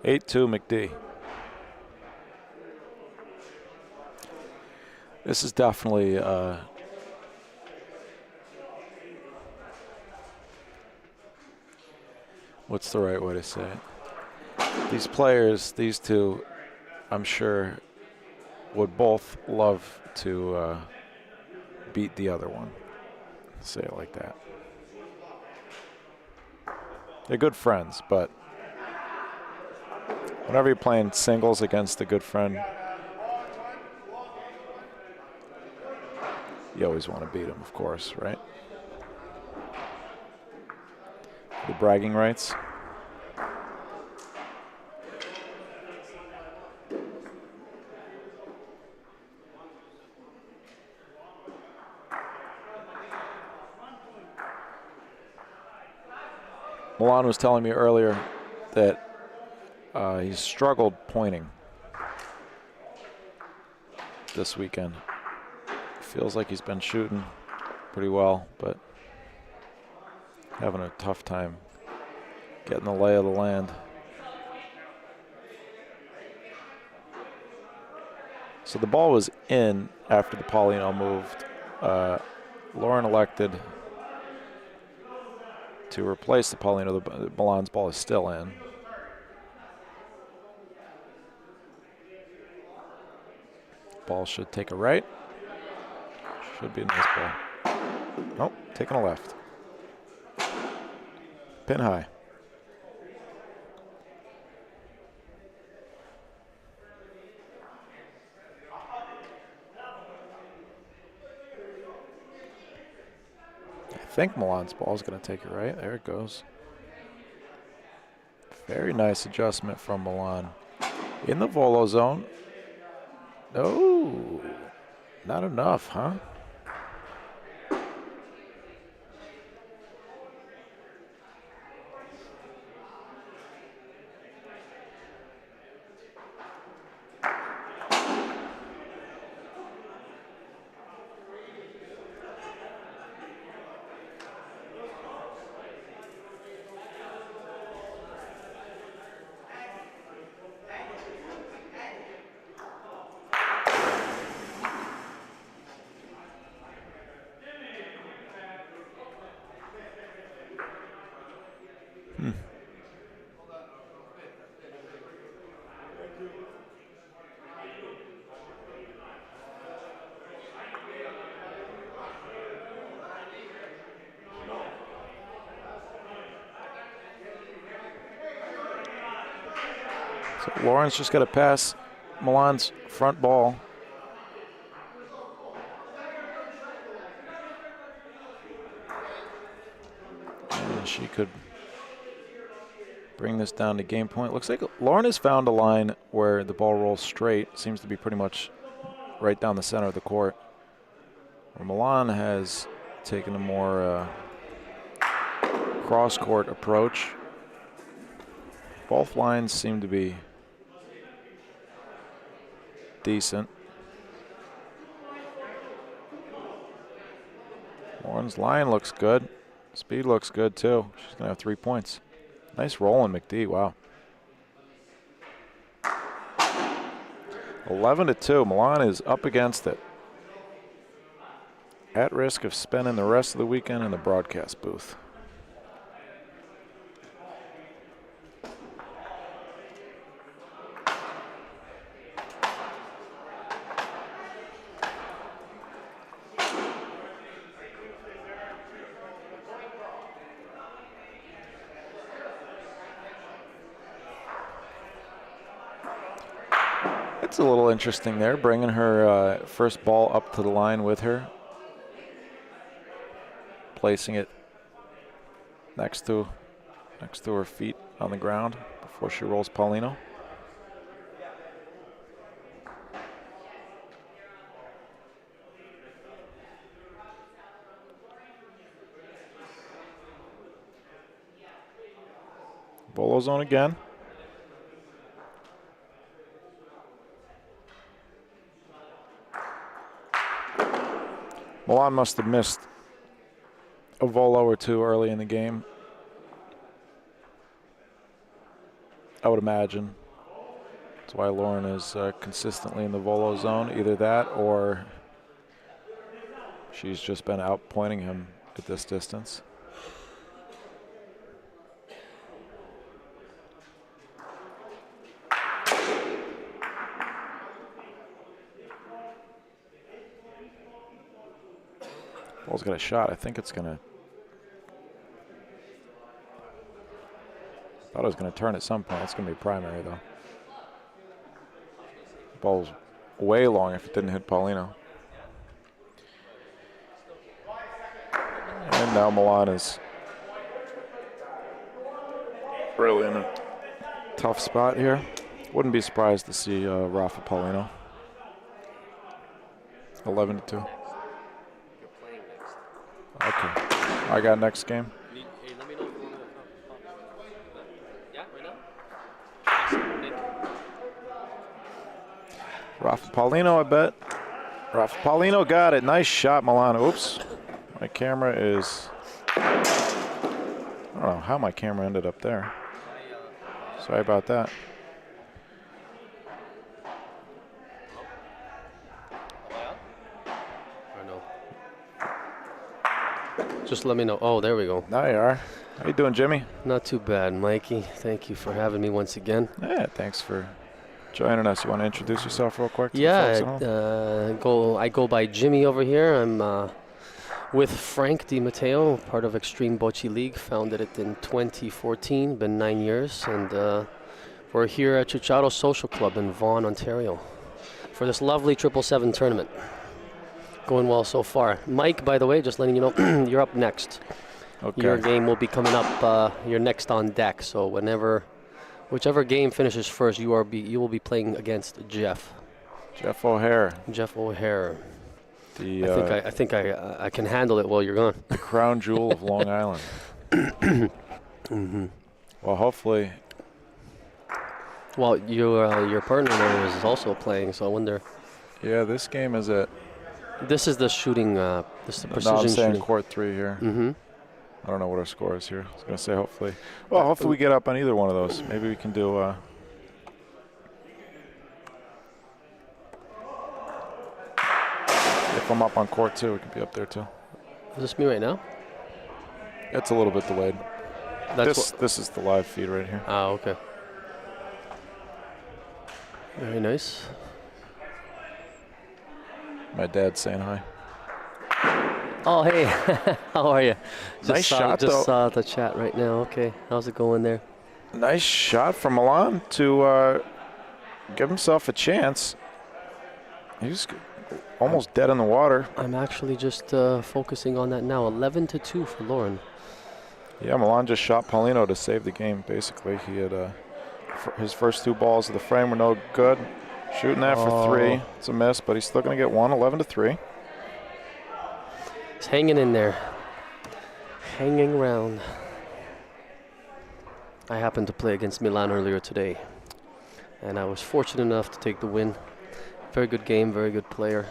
Eight-2 McD. This is definitely what's the right way to say it? These players, these two, I'm sure, would both love to beat the other one. Say it like that. They're good friends, but whenever you're playing singles against a good friend, you always want to beat him, of course, right? The bragging rights. Milan was telling me earlier that he's struggled pointing this weekend. Feels like he's been shooting pretty well, but having a tough time getting the lay of the land. So the ball was in after the Paulino moved. Lauren elected to replace the Paulino. The Milan's ball is still in. Ball should take a right. Should be a nice ball. Nope, taking a left. Pin high. I think Milan's ball is going to take it right. There it goes. Very nice adjustment from Milan. In the volo zone. Oh, not enough, huh? So Lauren's just got to pass Milan's front ball. And she could bring this down to game point. Looks like Lauren has found a line where the ball rolls straight. Seems to be pretty much right down the center of the court. Where Milan has taken a more cross-court approach. Both lines seem to be decent. Lauren's line looks good. Speed looks good too. She's gonna have 3 points. Nice roll in McD, wow. 11-2, Milan is up against it. At risk of spending the rest of the weekend in the broadcast booth. It's a little interesting there, bringing her first ball up to the line with her. Placing it next to her feet on the ground before she rolls Paulino. Bolo zone again. Milan must have missed a volo or two early in the game, I would imagine. That's why Lauren is consistently in the volo zone. Either that or she's just been outpointing him at this distance. Ball's got a shot. I think it's gonna. Thought it was gonna turn at some point. It's gonna be primary though. Ball's way long if it didn't hit Paulino. And now Milan is really in a tough spot here. Wouldn't be surprised to see Rafa Paulino. 11-2. Okay, I got next game. Hey, let me know if you want to. Yeah, right now? Rafa Paulino, I bet. Rafa Paulino got it. Nice shot, Milan. Oops. My camera is. I don't know how my camera ended up there. Sorry about that. Just let me know. Oh, there we go. There you are. How you doing, Jimmy? Not too bad, Mikey. Thank you for having me once again. Yeah, thanks for joining us. You want to introduce yourself real quick? Yeah, I go by Jimmy over here. I'm with Frank Di Matteo, part of Extreme Bocce League. Founded it in 2014. Been 9 years, and we're here at Ciociaro Social Club in Vaughan, Ontario, for this lovely 777 tournament. Going well so far. Mike, by the way, just letting you know, you're up next. Okay. Your game will be coming up. You're next on deck. So whichever game finishes first, you will be playing against Jeff. Jeff O'Hare. Jeff O'Hare. The I think I can handle it while you're gone. the crown jewel of Long Island. Mm-hmm. Well, hopefully. Well, your partner there is also playing, so I wonder. Yeah, this game is at. This is the shooting. This is the precision No, I'm saying shooting. court 3 here. Mm-hmm. I don't know what our score is here. I was going to say hopefully. Well, hopefully we get up on either one of those. Maybe we can do. If I'm up on court 2, we can be up there too. Is this me right now? It's a little bit delayed. This is the live feed right here. Ah, okay. Very nice. My dad's saying hi. Oh, hey. How are you? Nice shot, though. Just saw the chat right now. Okay. How's it going there? Nice shot from Milan to give himself a chance. He's almost dead in the water. I'm actually just focusing on that now. 11-2 for Lauren. Yeah, Milan just shot Paulino to save the game, basically. He had his first 2 balls of the frame were no good. Shooting that for 3. It's a miss, but he's still going to get one, 11-3. He's hanging in there. Hanging around. I happened to play against Milan earlier today, and I was fortunate enough to take the win. Very good game, very good player.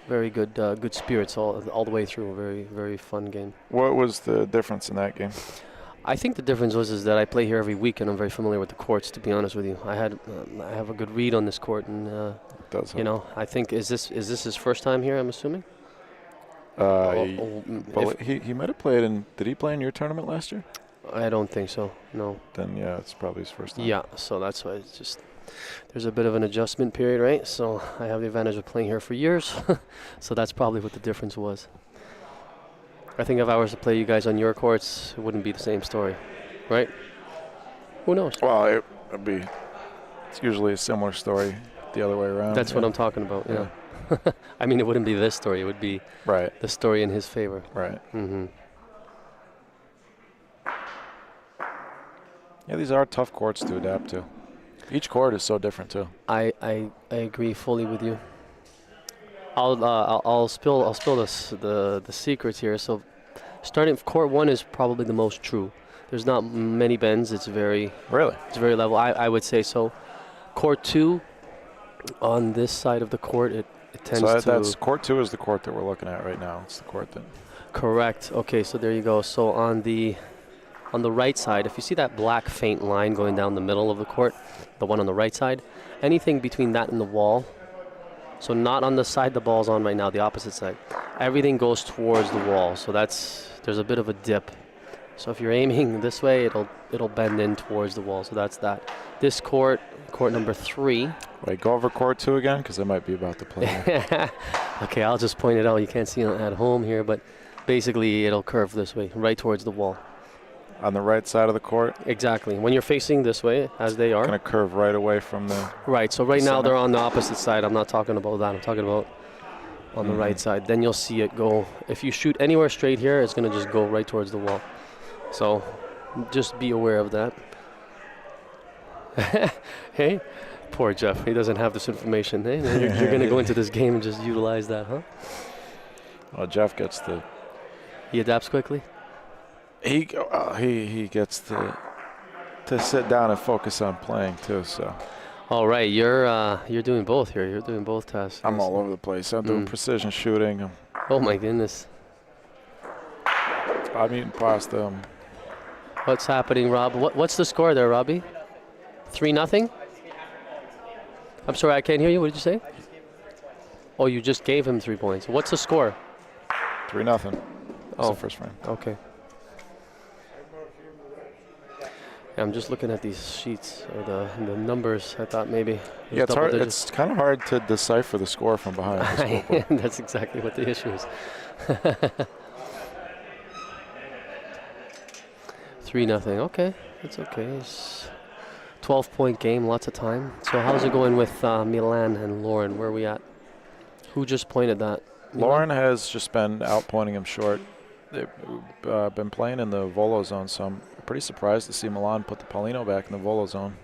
Very good good spirits all the way through. A very, very fun game. What was the difference in that game? I think the difference was that I play here every week, and I'm very familiar with the courts. To be honest with you, I have a good read on this court, and you know, I think is this his first time here? I'm assuming. He might have played in. Did he play in your tournament last year? I don't think so. No. Then yeah, it's probably his first time. Yeah, so that's why it's just there's a bit of an adjustment period, right? So I have the advantage of playing here for years, so that's probably what the difference was. I think if I was to play you guys on your courts, it wouldn't be the same story, right? Who knows? Well, it'd be. It's usually a similar story the other way around. That's what I'm talking about. Yeah. I mean, it wouldn't be this story. It would be the story in his favor. Right. Mm-hmm. Yeah, these are tough courts to adapt to. Each court is so different too. I agree fully with you. I'll spill the secrets here. So, starting court 1 is probably the most true. There's not many bends. It's very level. I would say so. Court 2, on this side of the court, it tends to. So that's court 2 is the court that we're looking at right now. It's the court that. Correct. Okay, so there you go. So on the right side, if you see that black faint line going down the middle of the court, the one on the right side, anything between that and the wall. So not on the side the ball's on right now, the opposite side. Everything goes towards the wall. So there's a bit of a dip. So if you're aiming this way, it'll bend in towards the wall. So that's that. This court number 3. Wait, go over court 2 again, because I might be about to play. Okay, I'll just point it out. You can't see it at home here, but basically it'll curve this way, right towards the wall. On the right side of the court? Exactly. When you're facing this way, as they are. Going to curve right away from the. Right. So right now they're on the opposite side. I'm not talking about that. I'm talking about on the right side. Then you'll see it go. If you shoot anywhere straight here, it's going to just go right towards the wall. So just be aware of that. Hey, poor Jeff. He doesn't have this information. Hey, you're going to go into this game and just utilize that, huh? Well, Jeff gets the. He adapts quickly? He gets to sit down and focus on playing too. So. All right, you're doing both here. You're doing both tasks. I'm all over the place. I'm doing precision shooting. Oh my goodness. I'm eating pasta. What's happening, Rob? What's the score there, Robbie? 3-0? I'm sorry, I can't hear you. What did you say? Oh, you just gave him 3 points. What's the score? 3-0. That's the first frame. Okay. Yeah, I'm just looking at these sheets or the numbers. I thought maybe. Yeah, it's hard. It's kind of hard to decipher the score from behind the scoreboard. That's exactly what the issue is. 3-0. Okay, it's okay. It's 12-point game, lots of time. So how's it going with Milan and Lauren? Where are we at? Who just pointed that? Lauren has just been outpointing him short. They've been playing in the volo zone, so I'm pretty surprised to see Milan put the Paulino back in the volo zone.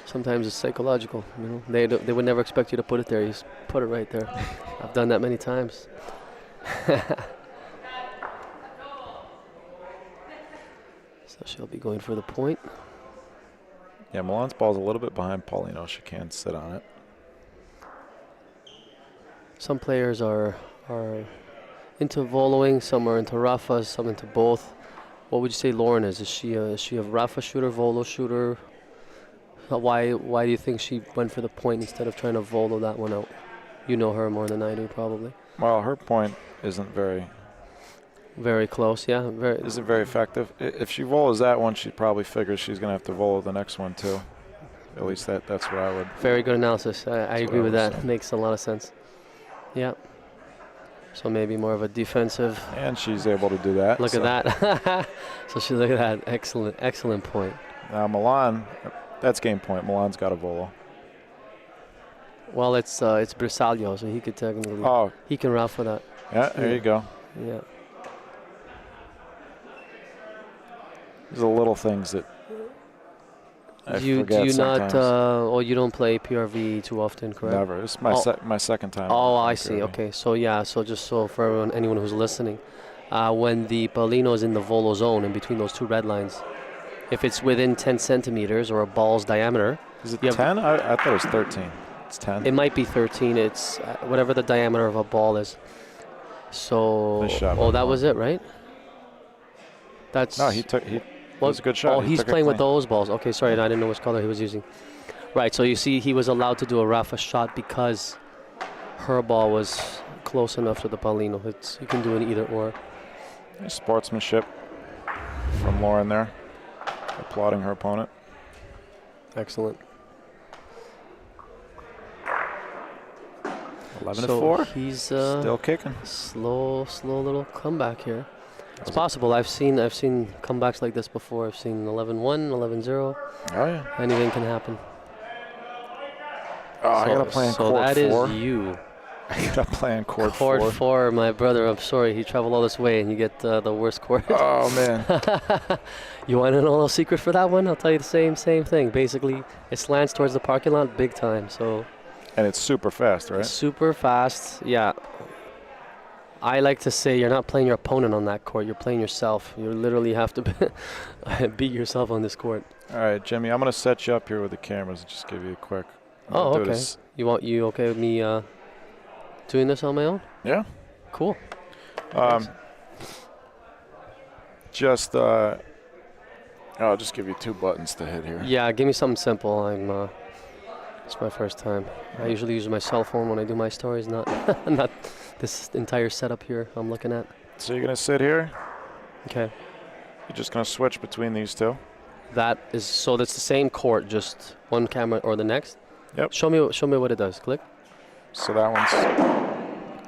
Sometimes it's psychological. You know, they would never expect you to put it there. You just put it right there. I've done that many times. So she'll be going for the point. Yeah, Milan's ball's a little bit behind Paulino. She can't sit on it. Some players are into voloing, some are into Rafas, some into both. What would you say Lauren is? Is she a Rafa shooter, volo shooter? Why do you think she went for the point instead of trying to volo that one out? You know her more than I do, probably. Well, her point isn't very Very close, yeah. Isn't very effective. If she volas that one, she probably figures she's going to have to vola the next one too. At least that's what I would. Very good analysis. I agree with that. Makes a lot of sense. Yeah. So maybe more of a defensive. And she's able to do that. Look at that. So look at that. Excellent point. Now Milan, that's game point. Milan's got a vola. Well, it's Bersaglio, so he could technically. Oh. He can route for that. Yeah, there you go. Yeah. There's the little things that I do forget you sometimes. not, you don't play PRV too often, correct? Never. It's my second time. Oh, I see. Okay, so just for anyone who's listening, when the Paulino is in the volo zone in between those two red lines, if it's within 10 centimeters or a ball's diameter. Is it 10? I thought it was 13. It's 10. It might be 13. It's whatever the diameter of a ball is. So, that was it, right? That's no, he was a good shot. Oh, he's playing with those balls. Okay, sorry, I didn't know which color he was using. Right, so you see he was allowed to do a Rafa shot because her ball was close enough to the Paulino. You can do an either or. Sportsmanship from Lauren there, applauding her opponent. Excellent. 11-4. He's still kicking. Slow little comeback here. It's possible. I've seen comebacks like this before. I've seen 11-1, 11-0. Oh yeah. Anything can happen. Oh, I gotta play in so court 4. So that is you. I gotta play in court 4. Court 4, my brother. I'm sorry. He traveled all this way, and you get the worst court. Oh man. You want to know a little secret for that one? I'll tell you the same thing. Basically, it slants towards the parking lot big time. So. And it's super fast, right? Super fast. Yeah. I like to say you're not playing your opponent on that court. You're playing yourself. You literally have to beat yourself on this court. All right, Jimmy, I'm going to set you up here with the cameras and just give you a quick. Oh, okay. You okay with me doing this on my own? Yeah. Cool. I'll just give you 2 buttons to hit here. Yeah, give me something simple. It's my first time. I usually use my cell phone when I do my stories, not this entire setup here I'm looking at. So you're going to sit here. Okay. You're just going to switch between these 2. That's the same court, just one camera or the next? Yep. Show me what it does. Click. So that one's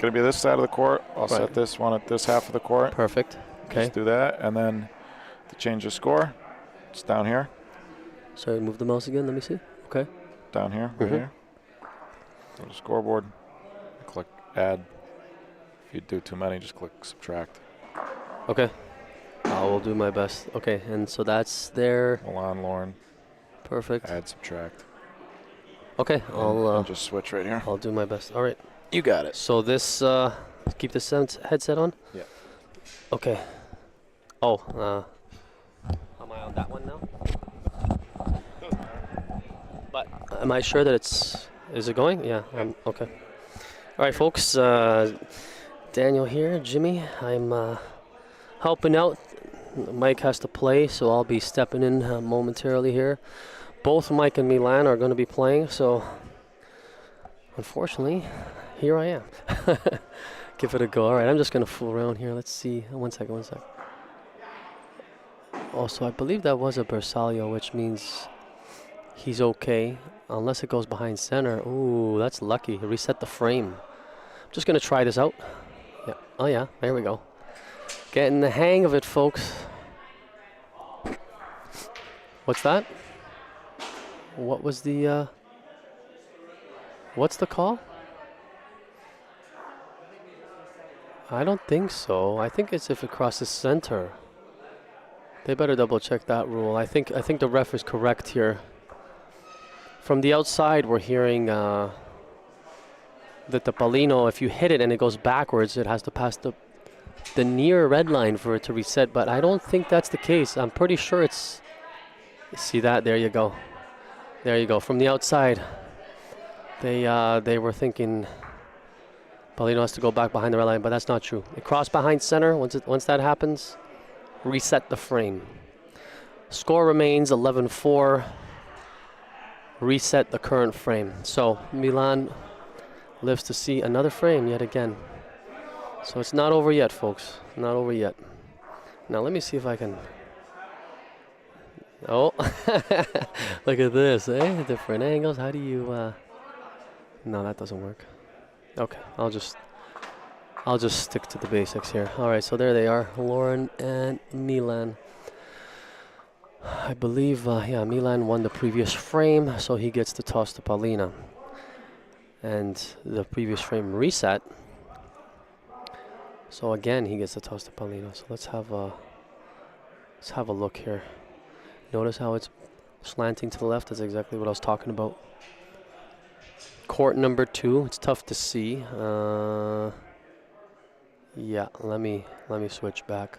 going to be this side of the court. I'll set this one at this half of the court. Perfect. Okay. Just do that, and then to change the score, it's down here. Sorry, move the mouse again. Let me see. Okay. Down here, right here. Go to scoreboard. Click add. If you do too many, just click subtract. Okay. I will do my best. Okay, and so that's there. Milan, Lauren. Perfect. Add, subtract. Okay, I'll just switch right here. I'll do my best. All right. You got it. So this, keep this headset on? Yeah. Okay. Oh, am I on that one now? But am I sure that is it going? Yeah, okay. All right, folks, Daniel here, Jimmy. I'm helping out. Mike has to play, so I'll be stepping in momentarily here. Both Mike and Milan are going to be playing, so unfortunately, here I am. Give it a go. All right, I'm just going to fool around here. Let's see. One sec. Also, I believe that was a Bersaglio, which means he's okay, unless it goes behind center. Ooh, that's lucky. Reset the frame. I'm just going to try this out. Yeah. Oh, yeah. There we go. Getting the hang of it, folks. What's that? What was the, what's the call? I don't think so. I think it's if it crosses center. They better double check that rule. I think the ref is correct here. From the outside, we're hearing that the Paulino, if you hit it and it goes backwards, it has to pass the near red line for it to reset. But I don't think that's the case. I'm pretty sure it's. See that? There you go. There you go. From the outside, they were thinking Paulino has to go back behind the red line, but that's not true. It crossed behind center. Once that happens, reset the frame. Score remains 11-4. Reset the current frame. So Milan lives to see another frame yet again. So it's not over yet, folks. Not over yet. Now let me see if I can. Oh, look at this, eh? Different angles. How do you? No, that doesn't work. Okay, I'll just stick to the basics here. All right, so there they are, Lauren and Milan. I believe, yeah, Milan won the previous frame, so he gets to toss to Paulina. And the previous frame reset. So again, he gets to toss to Paulina. So let's have a look here. Notice how it's slanting to the left. That's exactly what I was talking about. Court number 2. It's tough to see. Yeah, let me switch back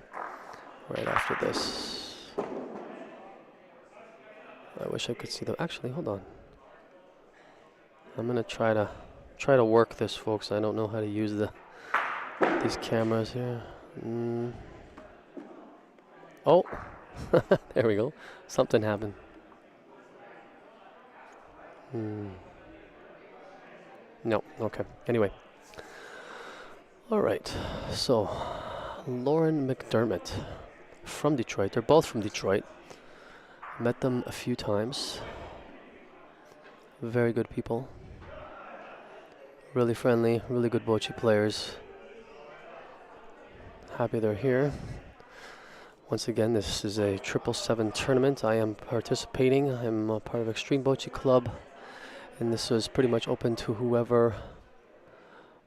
right after this. I wish I could see the. Actually, hold on. I'm gonna try to work this, folks. I don't know how to use these cameras here. Oh, there we go. Something happened. No, okay. Anyway. All right. So, Lauren McDermott from Detroit. They're both from Detroit. Met them a few times. Very good people. Really friendly, really good bocce players. Happy they're here. Once again, this is a 777 tournament. I am participating. I'm a part of Extreme Bocce Club. And this was pretty much open to whoever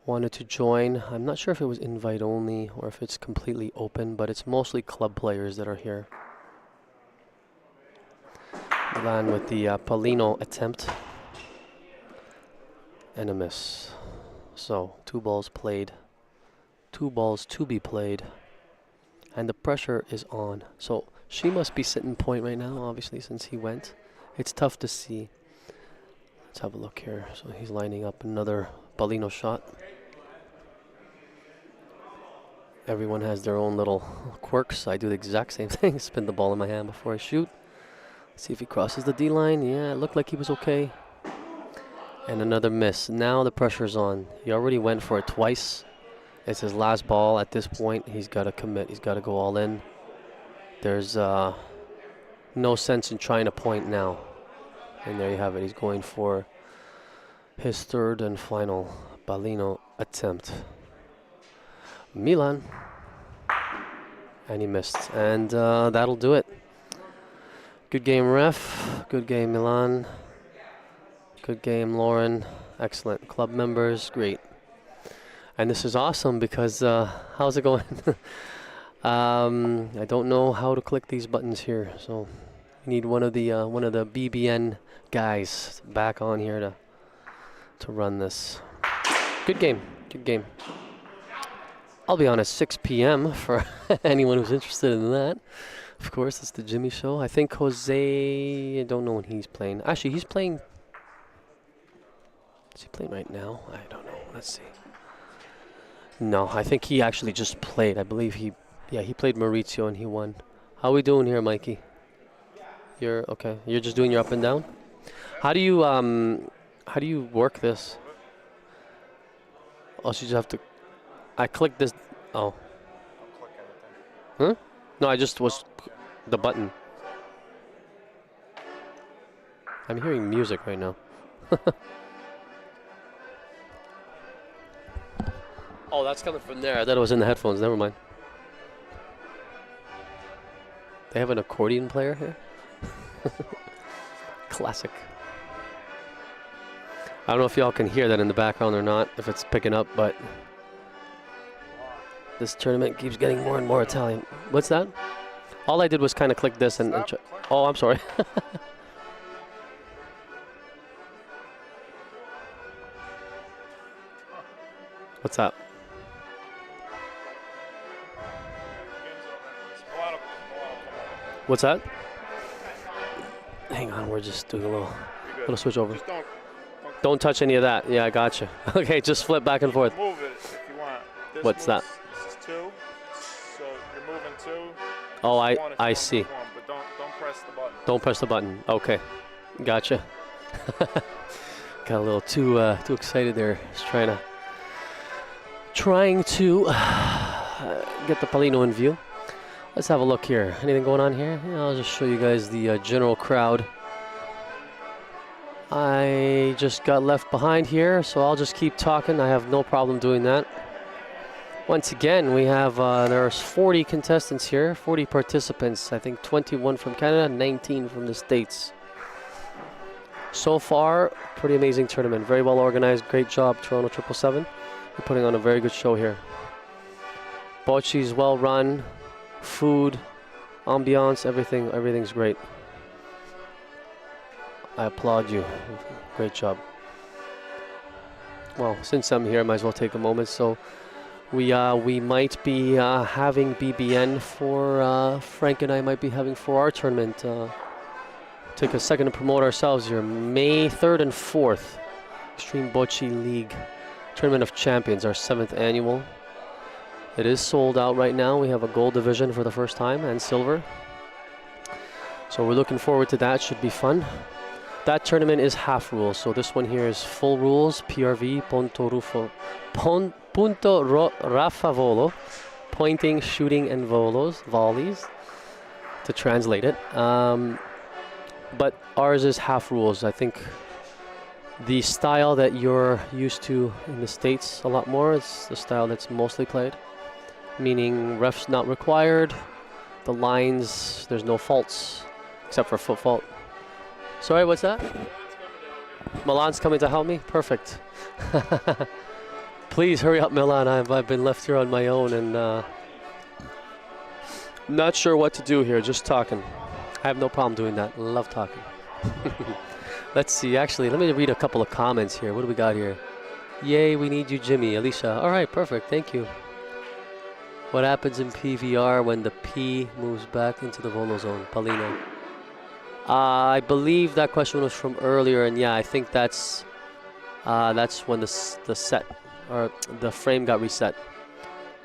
wanted to join. I'm not sure if it was invite only or if it's completely open, but it's mostly club players that are here. Milan with the Paulino attempt. And a miss. So 2 balls played. 2 balls to be played. And the pressure is on. So she must be sitting point right now, obviously, since he went. It's tough to see. Let's have a look here. So he's lining up another Paulino shot. Everyone has their own little quirks. I do the exact same thing. Spin the ball in my hand before I shoot. See if he crosses the D line. Yeah, it looked like he was okay. And another miss. Now the pressure's on. He already went for it twice. It's his last ball. At this point, he's got to commit. He's got to go all in. There's no sense in trying to point now. And there you have it. He's going for his 3rd and final Paulino attempt. Milan. And he missed. And that'll do it. Good game, ref. Good game, Milan. Good game, Lauren. Excellent. Club members, great. And this is awesome because how's it going? I don't know how to click these buttons here, so we need one of the BBN guys back on here to run this. Good game. Good game. I'll be on at 6 p.m. for anyone who's interested in that. Of course, it's the Jimmy Show. I think Jose, I don't know when he's playing. Actually, he's playing. Is he playing right now? I don't know. Let's see. No, I think he actually just played. I believe he played Maurizio and he won. How we doing here, Mikey? You're okay. You're just doing your up and down? How do you work this? Oh, so you just have to. I clicked this. Oh. Huh? No, I just was the button. I'm hearing music right now. Oh, that's coming from there. I thought it was in the headphones. Never mind. They have an accordion player here? Classic. I don't know if y'all can hear that in the background or not, if it's picking up, but this tournament keeps getting more and more Italian. What's that? All I did was kind of click this and oh, I'm sorry. What's that? What's that? Hang on, we're just doing a little switch over. Just don't touch any of that. Yeah, I gotcha. Okay, just flip back and forth. Move it if you want. What's that? This is 2, so you're moving 2. Oh, I see. But don't press the button. Don't press the button. Okay, gotcha. Got a little too excited there. Just trying to trying to get the Palino in view. Let's have a look here. Anything going on here? Yeah, I'll just show you guys the general crowd. I just got left behind here, so I'll just keep talking. I have no problem doing that. Once again, we have, there's 40 contestants here, 40 participants. I think 21 from Canada, 19 from the States. So far, pretty amazing tournament. Very well organized. Great job, Toronto 777. You're putting on a very good show here. Bocce's well run. Food, ambiance, everything's great. I applaud you. Great job. Well, since I'm here, I might as well take a moment. So we might be having BBN for Frank and I might be having for our tournament. Take a second to promote ourselves here. May 3rd and 4th, Extreme Bocce League Tournament of Champions, our 7th annual. It is sold out right now. We have a gold division for the first time and silver. So we're looking forward to that. Should be fun. That tournament is half rules. So this one here is full rules. PRV, punto rafa volo, pointing, shooting, and volleys, to translate it. But ours is half rules. I think the style that you're used to in the States a lot more is the style that's mostly played. Meaning refs not required, the lines, there's no faults, except for foot fault. Sorry, what's that? Milan's coming to help me? Perfect. Please hurry up, Milan. I've been left here on my own and not sure what to do here, just talking. I have no problem doing that, love talking. Let's see, actually, let me read a couple of comments here. What do we got here? Yay, we need you, Jimmy. Alicia, all right, perfect, thank you. What happens in PVR when the P moves back into the volo zone? Paulino. I believe that question was from earlier, and yeah, I think that's when the set or the frame got reset.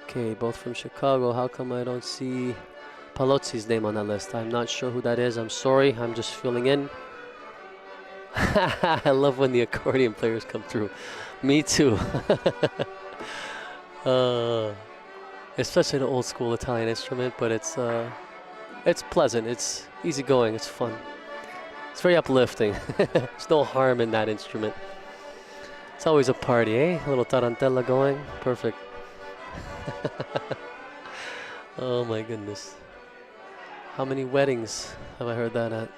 Okay, both from Chicago. How come I don't see Palozzi's name on that list? I'm not sure who that is. I'm sorry. I'm just filling in. I love when the accordion players come through. Me too. It's such an old school Italian instrument, but it's pleasant, it's easygoing, it's fun. It's very uplifting. There's no harm in that instrument. It's always a party, eh? A little tarantella going, perfect. Oh my goodness. How many weddings have I heard that at?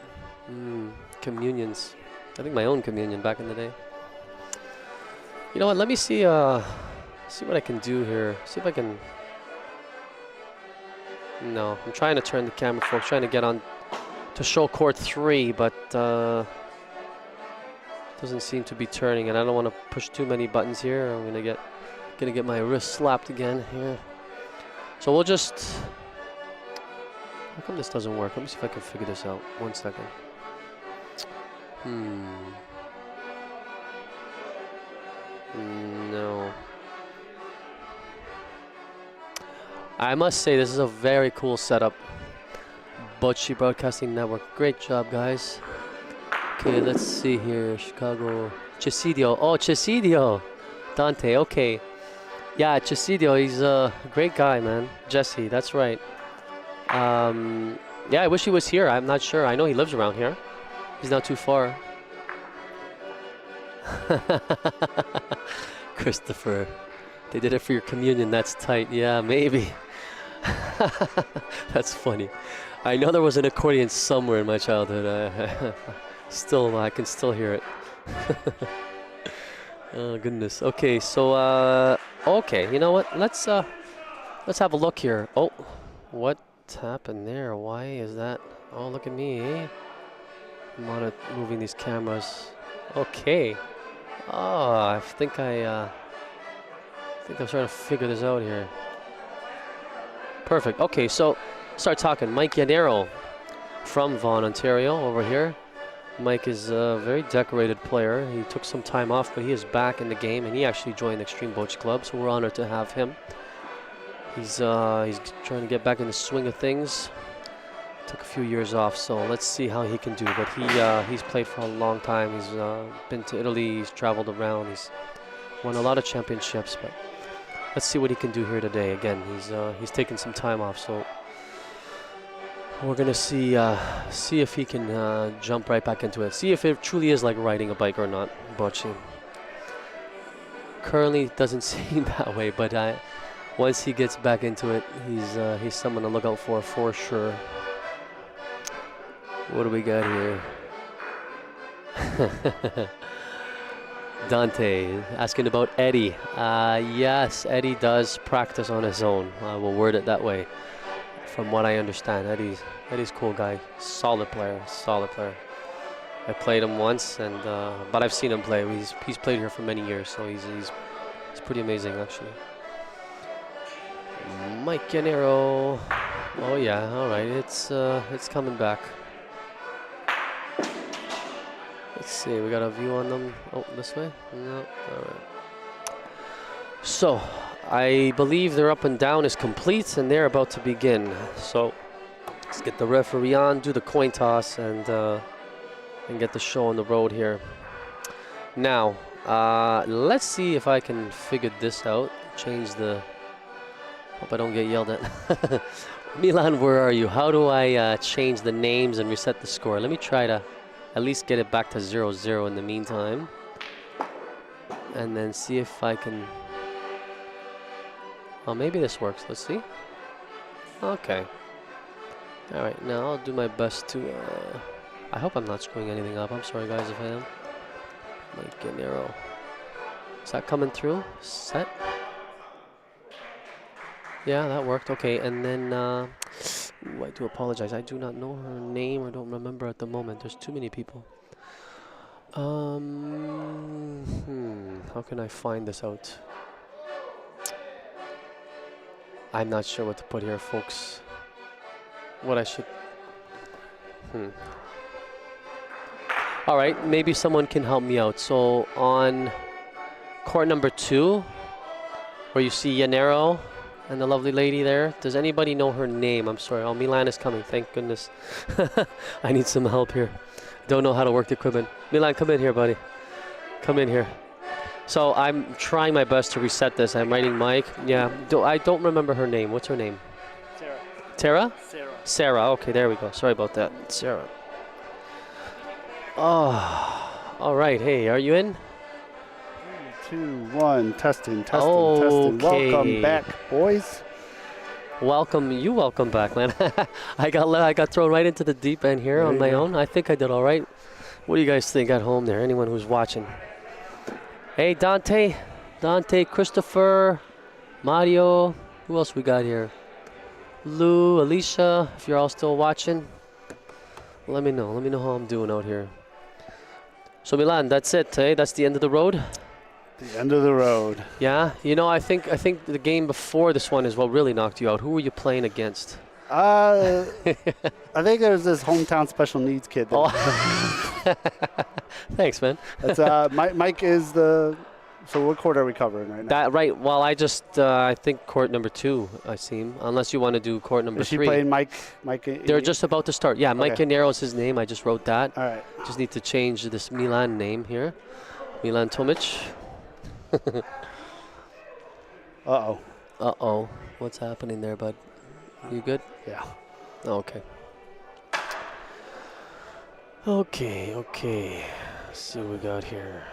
Communions. I think my own communion back in the day. You know what, let me see what I can do here. See if I can... No, I'm trying to turn the camera, folks. Trying to get on to show court 3, but doesn't seem to be turning, and I don't want to push too many buttons here. I'm gonna get my wrist slapped again here. So we'll just. How come this doesn't work? Let me see if I can figure this out. 1 second. No. I must say, this is a very cool setup. Bocce Broadcasting Network. Great job, guys. Okay, let's see here. Chicago. Chesidio. Oh, Chesidio. Dante, okay. Yeah, Chesidio, he's a great guy, man. Jesse, that's right. Yeah, I wish he was here. I'm not sure. I know he lives around here. He's not too far. Christopher. They did it for your communion. That's tight. Yeah, maybe. That's funny. I know there was an accordion somewhere in my childhood. I can still hear it. Oh goodness. Okay, so okay, you know what? Let's have a look here. Oh, what happened there? Why is that? Oh, look at me, eh? I'm moving these cameras. Okay. Oh, I think I'm trying to figure this out here. Perfect. Okay, so start talking. Mike Yanero from Vaughan, Ontario, over here. Mike is a very decorated player. He took some time off, but he is back in the game, and he actually joined Extreme Bocce Club, so we're honored to have him. He's trying to get back in the swing of things. Took a few years off, so let's see how he can do. But he's played for a long time. He's been to Italy. He's traveled around. He's won a lot of championships. But let's see what he can do here today. Again, he's taking some time off, so we're gonna see if he can jump right back into it. See if it truly is like riding a bike or not. Bocce. Currently, it doesn't seem that way, but once he gets back into it, he's someone to look out for sure. What do we got here? Dante asking about Eddie. Yes, Eddie does practice on his own. I will word it that way. From what I understand, Eddie's a cool guy. Solid player. I played him once, and but I've seen him play. He's played here for many years, so he's pretty amazing actually. Mike Yanero. Oh yeah, all right. It's coming back. Let's see, we got a view on them. Oh, this way? No, all right. So, I believe their up and down is complete and they're about to begin. So, let's get the referee on, do the coin toss, and get the show on the road here. Now, let's see if I can figure this out. Change the... Hope I don't get yelled at. Milan, where are you? How do I change the names and reset the score? Let me try to at least get it back to 0-0 in the meantime. And then see if I can... Oh, maybe this works. Let's see. Okay. All right, now I'll do my best to... I hope I'm not screwing anything up. I'm sorry, guys, if I am. Mike Yanero. Is that coming through? Set. Yeah, that worked. Okay, and then... ooh, I do apologize. I do not know her name or don't remember at the moment. There's too many people. How can I find this out? I'm not sure what to put here, folks. What I should... All right, maybe someone can help me out. So on court number 2, where you see Yanero and the lovely lady there, does anybody know her name? I'm sorry. Oh, Milan is coming. Thank goodness. I need some help here. Don't know how to work the equipment. Milan, come in here, buddy. Come in here. So I'm trying my best to reset this. I'm writing Mike. Yeah, I don't remember her name. What's her name? Sarah. Tara? Sarah. Sarah. Okay, there we go. Sorry about that. Sarah. Oh, all right. Hey, are you in? 3, 2, 1. Testing. Okay. Welcome back, boys. Welcome back, man. I got thrown right into the deep end here on my own. I think I did all right. What do you guys think at home there? Anyone who's watching? Hey, Dante, Christopher, Mario. Who else we got here? Lou, Alicia. If you're all still watching, let me know. Let me know how I'm doing out here. So Milan, that's it. Hey, that's the end of the road. The end of the road. Yeah, you know, I think the game before this one is what really knocked you out. Who were you playing against? I think there's this hometown special needs kid. Oh. Thanks, man. That's Mike is the. So what court are we covering right now? That right. Well, I just I think court number 2. I seem, unless you want to do court number 3. Is she playing Mike? They're just about to start. Yeah, Mike Okay. Yanero is his name. I just wrote that. All right. Just need to change this Milan name here. Milan Tomic. Uh-oh. What's happening there, bud? You good? Yeah. Okay. Okay. Let's see what we got here.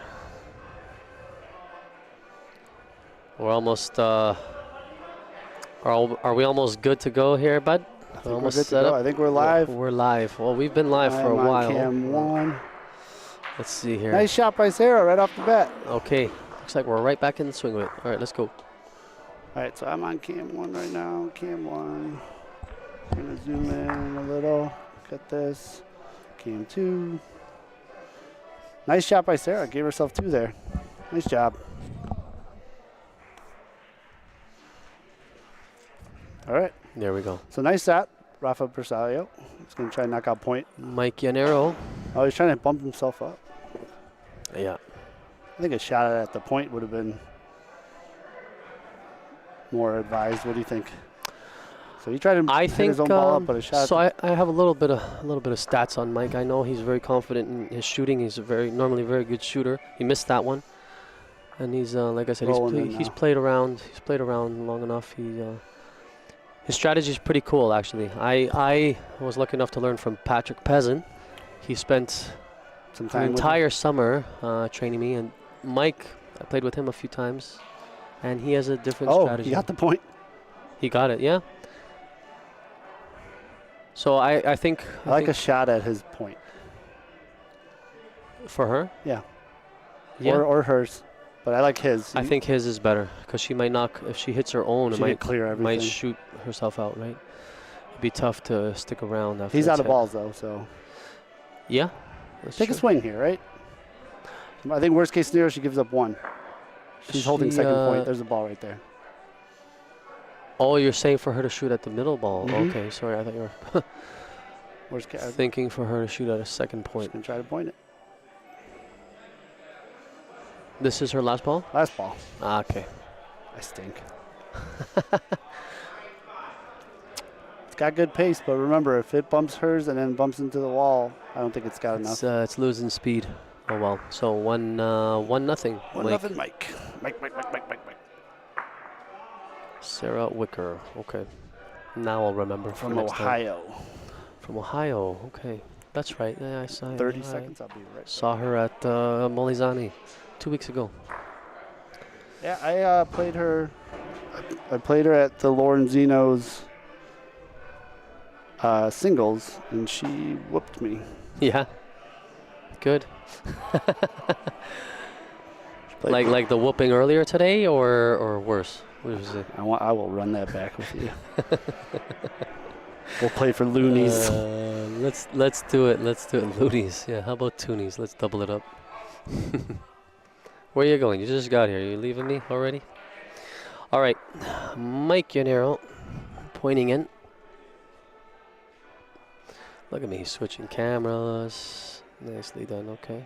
We're almost, are we almost good to go here, bud? I think Almost we're good to set go. up? I think we're live. We're live. Well, we've been live for a I'm on while. Cam 1. Let's see here. Nice shot by Sarah right off the bat. Okay. Looks like we're right back in the swing of it. All right, let's go. All right, so I'm on Cam 1 right now. Cam 1. I'm going to zoom in a little. Got this. Cam 2. Nice shot by Sarah. Gave herself 2 there. Nice job. All right. There we go. So nice shot. Rafa Bersaglio. He's going to try and knock out point. Mike Yanero. Oh, he's trying to bump himself up. Yeah. I think a shot at the point would have been more advised. What do you think? So he tried to hit his own ball up, but a shot. So I have a little bit of stats on Mike. I know he's very confident in his shooting. He's normally a very good shooter. He missed that one. And he's like I said, Rolling in he's now. played around. He's played around long enough. His strategy is pretty cool, actually. I was lucky enough to learn from Patrick Pezin. He spent Some an time with him. entire summer training me, and Mike, I played with him a few times, and he has a different Oh, strategy. he got the point. He got it, yeah. So I think I like think a shot at his point. for her. Yeah. Yeah. Or hers. But I like his. I think his is better because she might knock if she hits her own. she It might could clear everything. might shoot herself out, right? It'd be tough to stick around after. He's it's out of hit. balls, though, so Yeah. That's take a true. swing here, right? I think worst case scenario, she gives up one. She's holding She, second point. There's a ball right there. Oh, you're saying for her to shoot at the middle ball. Mhm. Okay, sorry, I thought you were Worst case, I'm thinking for her to shoot at a second just point. gonna try to point it. This is her last ball? Last ball. Ah, okay. I stink. It's got good pace, but remember, if it bumps hers and then bumps into the wall, I don't think it's got enough. It's losing speed. Oh well. So 1-0. One Mike. nothing, Mike. Mike. Sarah Wicker. Okay. Now I'll remember for From next time. Ohio. From Ohio. Okay. That's right. Yeah, I saw it. 30 All right. seconds, I'll be right. Saw her at Molizani 2 weeks ago. Yeah, I played her. I played her at the Lorenzino's singles, and she whooped me. Yeah. Good. Played- Like the whooping earlier today, or worse? What was it? I will run that back with you. We'll play for loonies. Let's do it. Let's do it. Loonies. Yeah. How about toonies? Let's double it up. Where are you going? You just got here. You leaving me already? All right. Mike Ciociaro pointing in. Look at me. He's switching cameras. Nicely done. Okay.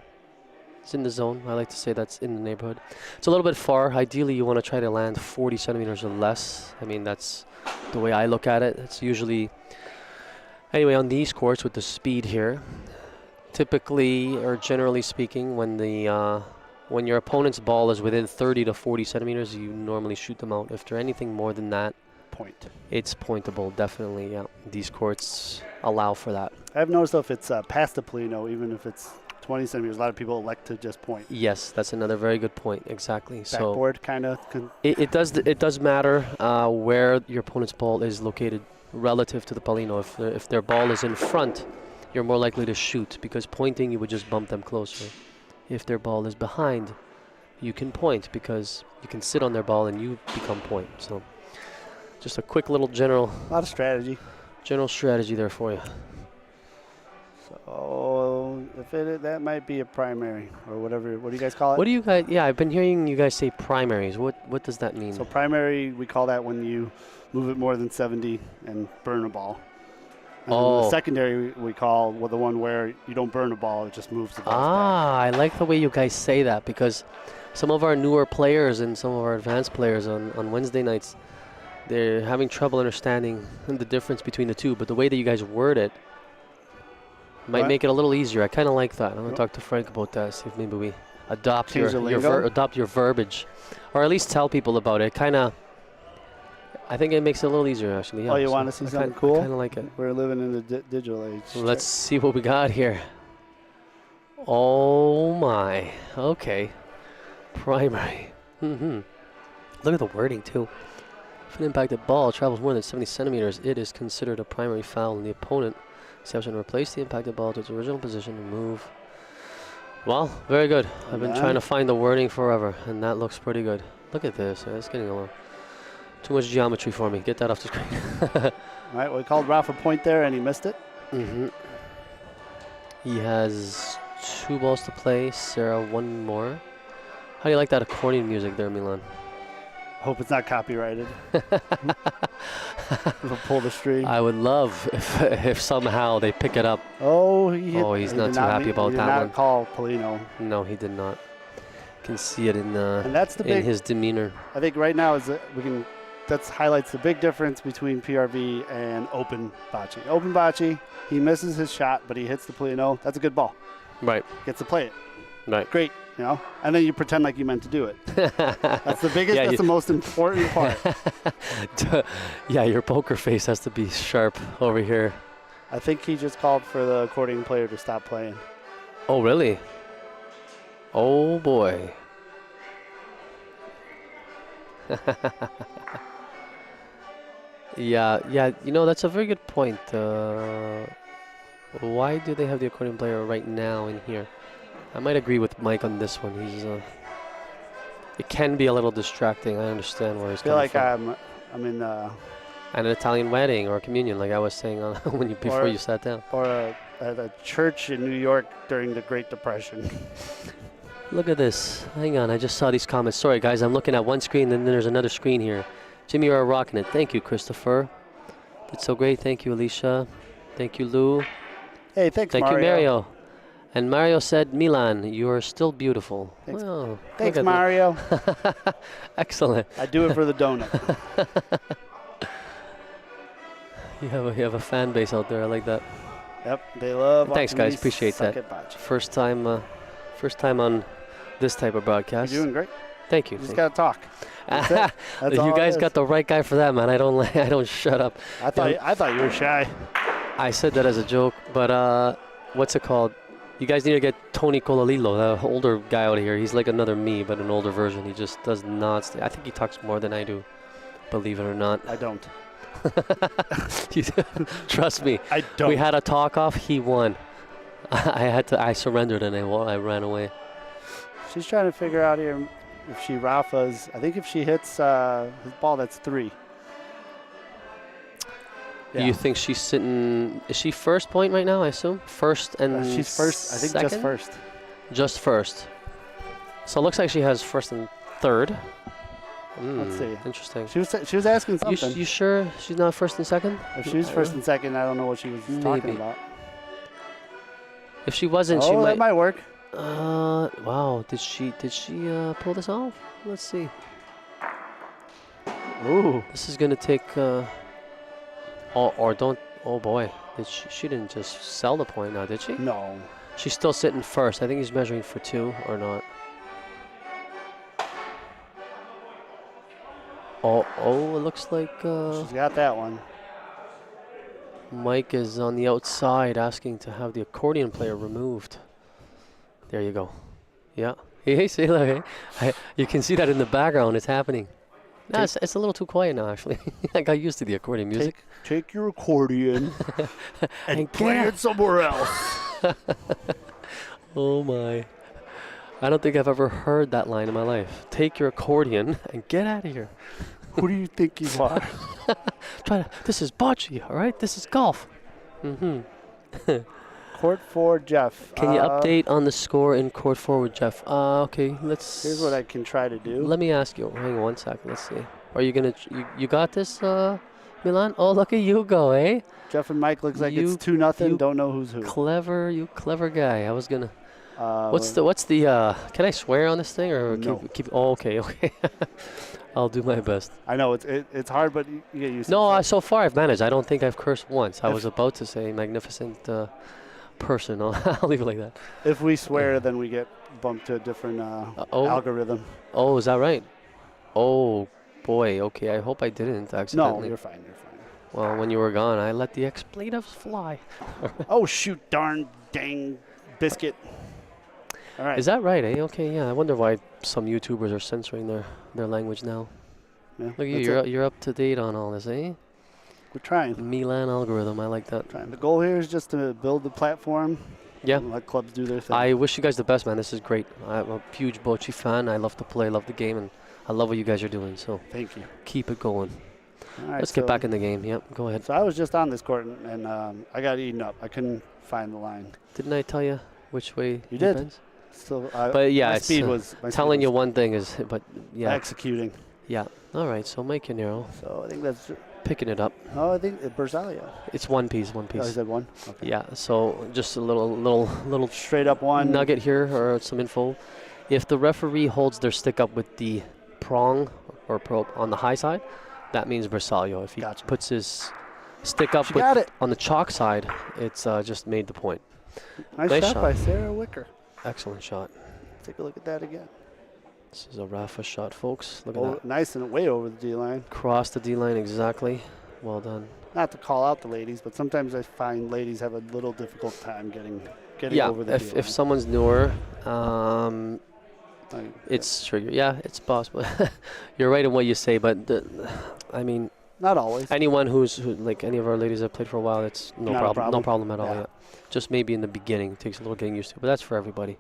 It's in the zone. I like to say that's in the neighborhood. It's a little bit far. Ideally, you want to try to land 40 centimeters or less. I mean, that's the way I look at it. It's usually, anyway, on these courts with the speed here, typically or generally speaking, when your opponent's ball is within 30 to 40 centimeters, you normally shoot them out. If they're anything more than that, Point. it's pointable, definitely, yeah. These courts allow for that. I've noticed though if it's past the Polino, even if it's 20 centimeters, a lot of people elect to just point. Yes, that's another very good point, exactly. So Backboard kind of. it does matter where your opponent's ball is located relative to the Palino. If their ball is in front, you're more likely to shoot because pointing, you would just bump them closer. If their ball is behind, you can point because you can sit on their ball and you become point. So just a quick little general A lot of strategy. strategy there for you. So if that might be a primary or whatever. What do you guys call it? What do you guys? Yeah, I've been hearing you guys say primaries. What does that mean? So primary, we call that when you move it more than 70 and burn a ball. And then the Oh. secondary we call the one where you don't burn a ball, it just moves the ball back. I like the way you guys say that because some of our newer players and some of our advanced players on Wednesday nights, they're having trouble understanding the difference between the two. But the way that you guys word it might What? make it a little easier. I kind of like that. I'm going Yep. to talk to Frank about that, see if maybe we adopt Change the lingo? adopt your verbiage, or at least tell people about it. I think it makes it a little easier, actually. Yeah. Oh, you So wanna see I something I cool? kind of like it. We're living in the digital age. Let's see what we got here. Oh my. Okay. Primary. Look at the wording too. If an impacted ball travels more than 70 centimeters, it is considered a primary foul, and the opponent steps in to replace the impacted ball to its original position and move. Well, very good. I've been Yeah. trying to find the wording forever, and that looks pretty good. Look at this. It's getting a little too much geometry for me. Get that off the screen. All right, we called Ralph a point there, and he missed it. He has 2 balls to play. Sarah, 1 more. How do you like that accordion music there, Milan? Hope it's not copyrighted. We'll pull the string. I would love if somehow they pick it up. Oh, he hit. Oh, he's he not did too happy about he that did not one. call Polino. No, he did not. Can see it in And that's the in big. his demeanor. I think right now is that we can. That highlights the big difference between PRV and open bocce. Open bocce, he misses his shot, but he hits the Polino. That's a good ball. Right, Gets to play it. right. Great. you know, and then you pretend like you meant to do it. That's the biggest, that's the most important part. Yeah, your poker face has to be sharp over here. I think he just called for the accordion player to stop playing. Oh, really? Oh, boy. Yeah, you know, that's a very good point. Why do they have the accordion player right now in here? I might agree with Mike on this one. It can be a little distracting. I understand where he's coming from. I feel like I'm in an Italian wedding or a communion, like I was saying before you sat down. Or at a church in New York during the Great Depression. Look at this. Hang on, I just saw these comments. Sorry, guys, I'm looking at one screen, and then there's another screen here. Jimmy, you're rocking it. Thank you, Christopher. That's so great. Thank you, Alicia. Thank you, Lou. Hey, thanks, Thank Mario. you, Mario. And Mario said, Milan, you are still beautiful. Thanks, well, thanks Mario. Excellent. I do it for the donut. You have a fan base out there. I like that. Yep, they love. Thanks, guys. Appreciate that. Bocce. First time on this type of broadcast. You're doing great. Thank you. You just gotta talk. That's it. That's you all guys it is. got the right guy for that, man. I don't shut up. I thought you were shy. I said that as a joke, but what's it called? You guys need to get Tony Colalilo, the older guy out here. He's like another me, but an older version. He just does not. I think he talks more than I do, believe it or not. I don't. Trust me. I don't. We had a talk off. He won. I surrendered and I ran away. She's trying to figure out here if she Rafa's. I think if she hits his ball, that's 3. Yeah. You think she's sitting? Is she first point right now? I assume first and she's first. I think second? just first. Just first. So it looks like she has first and third. Let's see. Interesting. She was asking something. You sure she's not first and second? If she was first and second, I don't know what she was talking about. If she wasn't, she that might work. Wow. Did she pull this off? Let's see. Ooh. This is gonna take. Or don't. Oh boy. She didn't just sell the point now, did she? No. She's still sitting first. I think he's measuring for 2 or not. Oh, it looks like she's got that one. Mike is on the outside asking to have the accordion player removed. There you go. Yeah. Hey, see, look, hey. You can see that in the background. It's happening. No, it's a little too quiet now, actually. I got used to the accordion music. Take your accordion and play it somewhere else. Oh, my. I don't think I've ever heard that line in my life. Take your accordion and get out of here. Who do you think you are? This is bocce, all right? This is golf. Mm-hmm. Court 4, Jeff. Can you update on the score in court 4 with Jeff? Okay, let's... Here's what I can try to do. Let me ask you. Hang on 1 second. Let's see. Are you going to... You got this, Milan? Oh, look at you go, eh? Jeff and Mike looks like it's 2-0. Don't know who's who. You clever guy. I was going to... What's the can I swear on this thing or no. keep oh, okay. I'll do my best. I know it's hard, but you get used to it. No, so far I've managed. I don't think I've cursed once. I was about to say magnificent person. I'll leave it like that. If we swear, then we get bumped to a different algorithm. Oh, is that right? Oh, boy. Okay, I hope I didn't accidentally. No, you're fine. Well, when you were gone, I let the expletives fly. Oh, shoot, darn, dang, biscuit. All right. Is that right, eh? Okay, yeah. I wonder why some YouTubers are censoring their language now. Yeah, look at you. You're up to date on all this, eh? We're trying. Milan algorithm. I like that. The goal here is just to build the platform. Yeah. And let clubs do their thing. I wish you guys the best, man. This is great. I'm a huge Bocce fan. I love to play, love the game, and I love what you guys are doing. So thank you. Keep it going. All right, Let's get back in the game. Yep, go ahead. So I was just on this court, and I got eaten up. I couldn't find the line. Didn't I tell you which way you did? Bends? So, but yeah, my speed was telling you one thing is, but yeah, executing. Yeah. All right. So make your narrow. So I think that's picking it up. Oh, I think Bersaglio. It's one piece. Oh, he said one. Okay. Yeah. So just a little straight up one nugget here or some info. If the referee holds their stick up with the prong or probe on the high side, that means Bersaglio. If he puts his stick up on the chalk side, it's just made the point. Nice shot by Sarah Wicker. Excellent shot. take a look at that again. This is a Rafa shot, folks. Look at Oh, that. nice and way over the D-line. Cross the D-line exactly. Well done. Not to call out the ladies, but sometimes I find ladies have a little difficult time getting Yeah, over the D-line. if someone's newer, Like, it's trigger. Yeah, it's possible. You're right in what you say, but I mean, not always. anyone like any of our ladies that played for a while, it's no Not a problem. No problem at all. Yeah. Yeah. Just maybe in the beginning, it takes a little getting used to, but that's for everybody.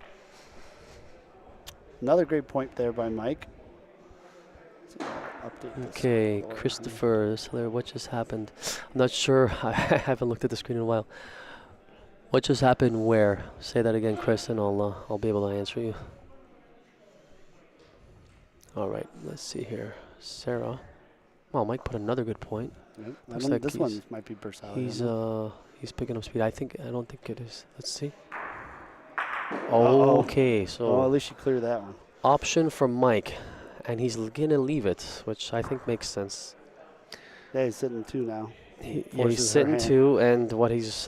Another great point there by Mike. Update this Okay, score. Christopher, what just happened? I'm not sure. I haven't looked at the screen in a while. What just happened where? Say that again, Chris, and I'll be able to answer you. All right, let's see here. Sarah. Well, Mike put another good point. Yep. Looks like This one might be Bersaglio. He's picking up speed. I don't think it is. Let's see. Uh-oh. Okay, so at least you clear that one. option for Mike, and he's gonna leave it, which I think makes sense. Yeah, he's sitting 2 now. Yeah, Forces he's her sitting hand. 2, and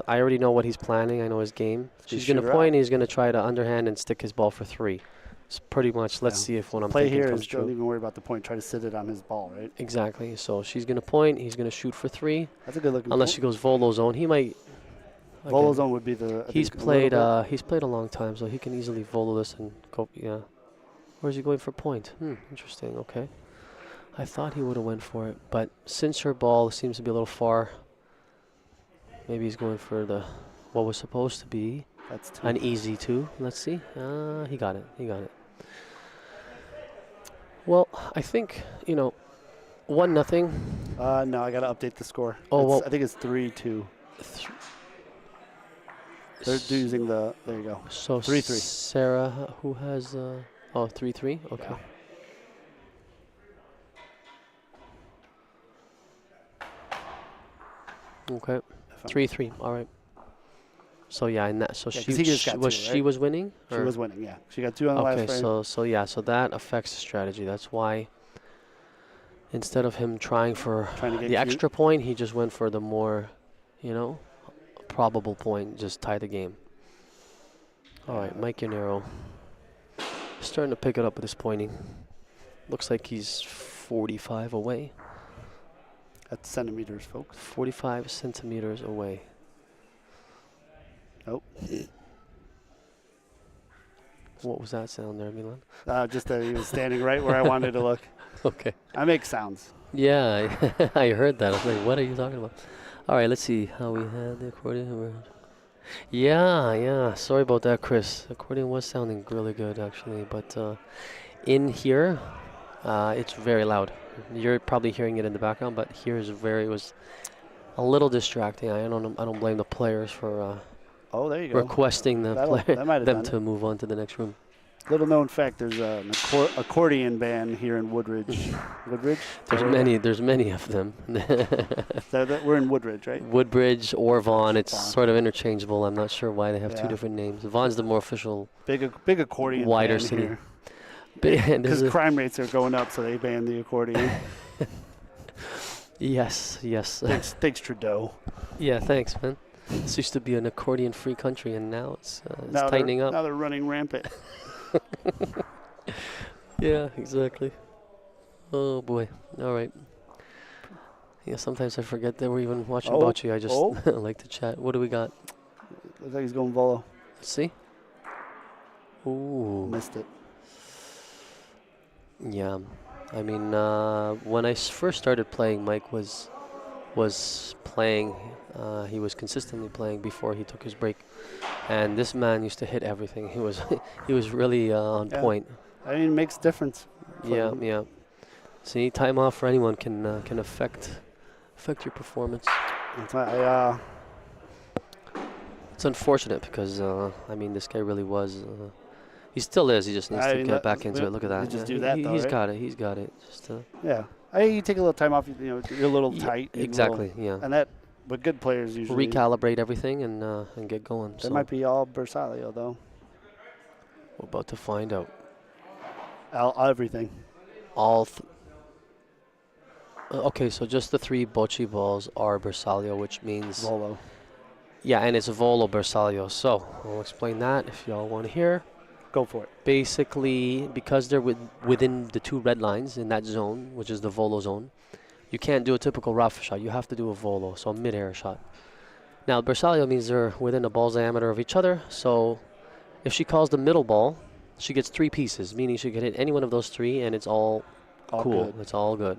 I already know what he's planning. I know his game. She's She's gonna shooter point. out. He's gonna try to underhand and stick his ball for 3. It's pretty much. Let's Yeah. see if what I'm Play thinking here comes is don't true. even worry about the point. Try to sit it on his ball, right? Exactly. So she's gonna point. He's gonna shoot for 3. That's a good looking Unless she goes volo zone, he might. Volo again, zone would be the. I He's think, a played. little bit. He's played a long time, so he can easily volo this and go. Yeah. Where's he going for point? Interesting. Okay. I thought he would have went for it, but since her ball seems to be a little far, maybe he's going for what was supposed to be That's 2. an easy 2. Let's see. He got it. Well, I think 1-0. No, I got to update the score. Oh, well. I think it's 3-2. They're using the. There you go. So 3-3. Sarah, who has 3-3. Okay. Yeah. Okay. 3-3. All right. So yeah, and that. So Yeah, 'cause he just got was 2, she right? was winning. She or- was winning. Yeah, she got 2 on the last Okay. frame. So that affects the strategy. That's why. Instead of him trying for Trying to get the cute. extra point, he just went for the more, probable point. Just tie the game. All right, Mike Yanero. Starting to pick it up with his pointing. Looks like he's 45 away. That's centimeters, folks. 45 centimeters away. Nope. What was that sound there, Milan? Just that he was standing right where I wanted to look. Okay. I make sounds. Yeah, I heard that. I was like, what are you talking about? All right, let's see how we had the accordion. Yeah. Sorry about that, Chris. The accordion was sounding really good, actually. But in here, it's very loud. You're probably hearing it in the background, but here it was a little distracting. I don't blame the players for Oh, there you go. requesting the That might have them done to it. move on to the next room. Little known fact: there's an accordion band here in Woodbridge. Woodbridge. There's many of them. We're in Woodbridge, right? Woodbridge or Vaughan, it's Vaughan. sort of interchangeable. I'm not sure why they have two Yeah. different names. Vaughan's the more official. Big accordion. Wider band city. here. There's Because a- crime rates are going up, so they banned the accordion. Yes. Thanks, Trudeau. Yeah, thanks, man. This used to be an accordion-free country, and now it's Now tightening up. Now they're running rampant. Yeah, exactly. Oh boy. All right. Yeah, sometimes I forget that we're even watching Oh, Bocce. I just oh. like to chat. What do we got? Looks like he's going volo. Let's see. Ooh. Missed it. Yeah. I mean, when I first started playing, Mike was playing. He was consistently playing before he took his break, and this man used to hit everything. He was really on Yeah. point. I mean, it makes a difference. Yeah. So any time off for anyone can affect your performance. That's why It's unfortunate because I mean this guy really was. He still is. He just needs I to mean, get back into it. Look at that. you just Yeah, do that, though, He's right? got it. He's got it. Just yeah. I mean, you take a little time off. You're a little Yeah, tight. you're a exactly. little- Yeah. and that, but good players usually. Recalibrate everything and get going. That So might be all Bersaglio though. we're about to find out. Everything. All. Okay, so just the 3 Bocce balls are Bersaglio, which means Volo. yeah, and it's Volo Bersaglio. So I'll explain that if y'all want to hear. Go for it. Basically, because they're within the 2 red lines in that zone, which is the volo zone, you can't do a typical Rafa shot. You have to do a volo, so a mid-air shot. Now, bersaglio means they're within a ball's diameter of each other, so if she calls the middle ball, she gets 3 pieces, meaning she can hit any one of those 3, and it's all cool. Good. It's all good.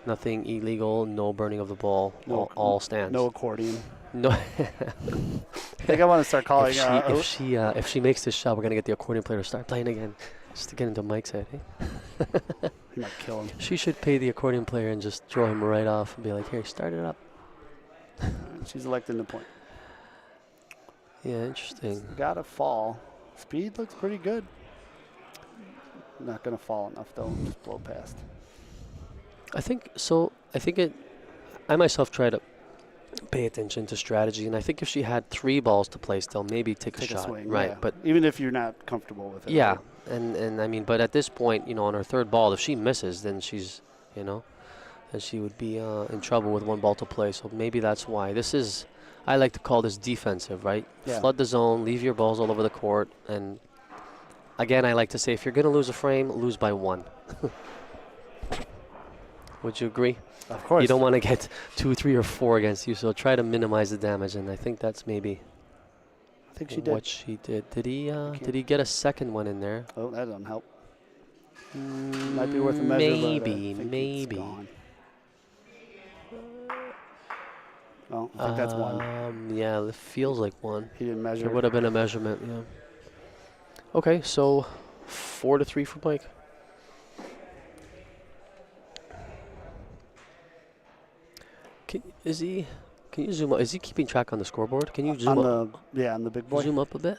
Nothing illegal, no burning of the ball, No, all stands. No accordion. No. I think I want to start calling. If she makes this shot, we're gonna get the accordion player to start playing again, just to get into Mike's head. Eh? He might kill him. She should pay the accordion player and just throw him right off and be like, "Here, start it up." She's electing the point. Yeah, interesting. Got to fall. Speed looks pretty good. Not gonna fall enough though. Just blow past. I think so. I myself try to pay attention to strategy, and I think if she had 3 balls to play still, maybe take a shot. swing, right? yeah. But even if you're not comfortable with it. yeah, right? and I mean, but at this point, on her 3rd ball, if she misses, then she's, then she would be in trouble with 1 ball to play. So maybe that's why this is. I like to call this defensive, right? Yeah. Flood the zone, leave your balls all over the court, and again, I like to say if you're going to lose a frame, lose by 1. Would you agree? Of course. You don't want to get 2, 3, or 4 against you, so try to minimize the damage, and I think that's maybe I think she did. what she did. Did he get a 2nd one in there? Oh, that doesn't help. Might be worth a measure. Maybe, but I think maybe. It's gone. Oh, I think that's 1. Yeah, it feels like 1. He didn't measure. There would have been a measurement, yeah. Okay, so 4-3 for Mike. Can you zoom up? Is he keeping track on the scoreboard? Can you zoom up? On the big boy. Zoom up a bit.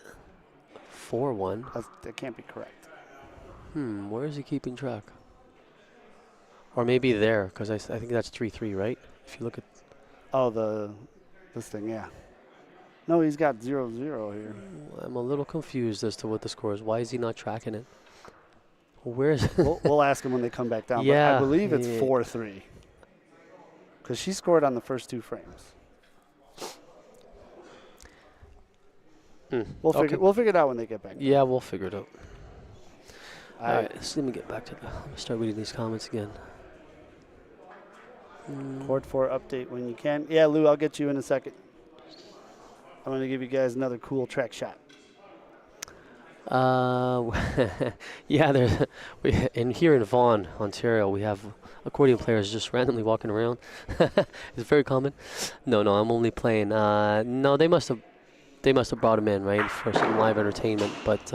4-1. That can't be correct. Where is he keeping track? Or maybe there, because I think that's 3-3, right? If you look at. Oh, this thing, yeah. No, he's got 0-0 here. I'm a little confused as to what the score is. Why is he not tracking it? Where is it? We'll ask him when they come back down. Yeah, but I believe it's yeah. 4-3. Because she scored on the first 2 frames. We'll figure it out when they get back. Yeah, we'll figure it out. All right. So let me get back to I'm going to start reading these comments again. Court 4 update when you can. Yeah, Lou, I'll get you in a second. I'm going to give you guys another cool track shot. Yeah, here in Vaughan, Ontario, we have accordion players just randomly walking around. It's very common. No, I'm only playing. No, they must have brought him in, right, for some live entertainment. But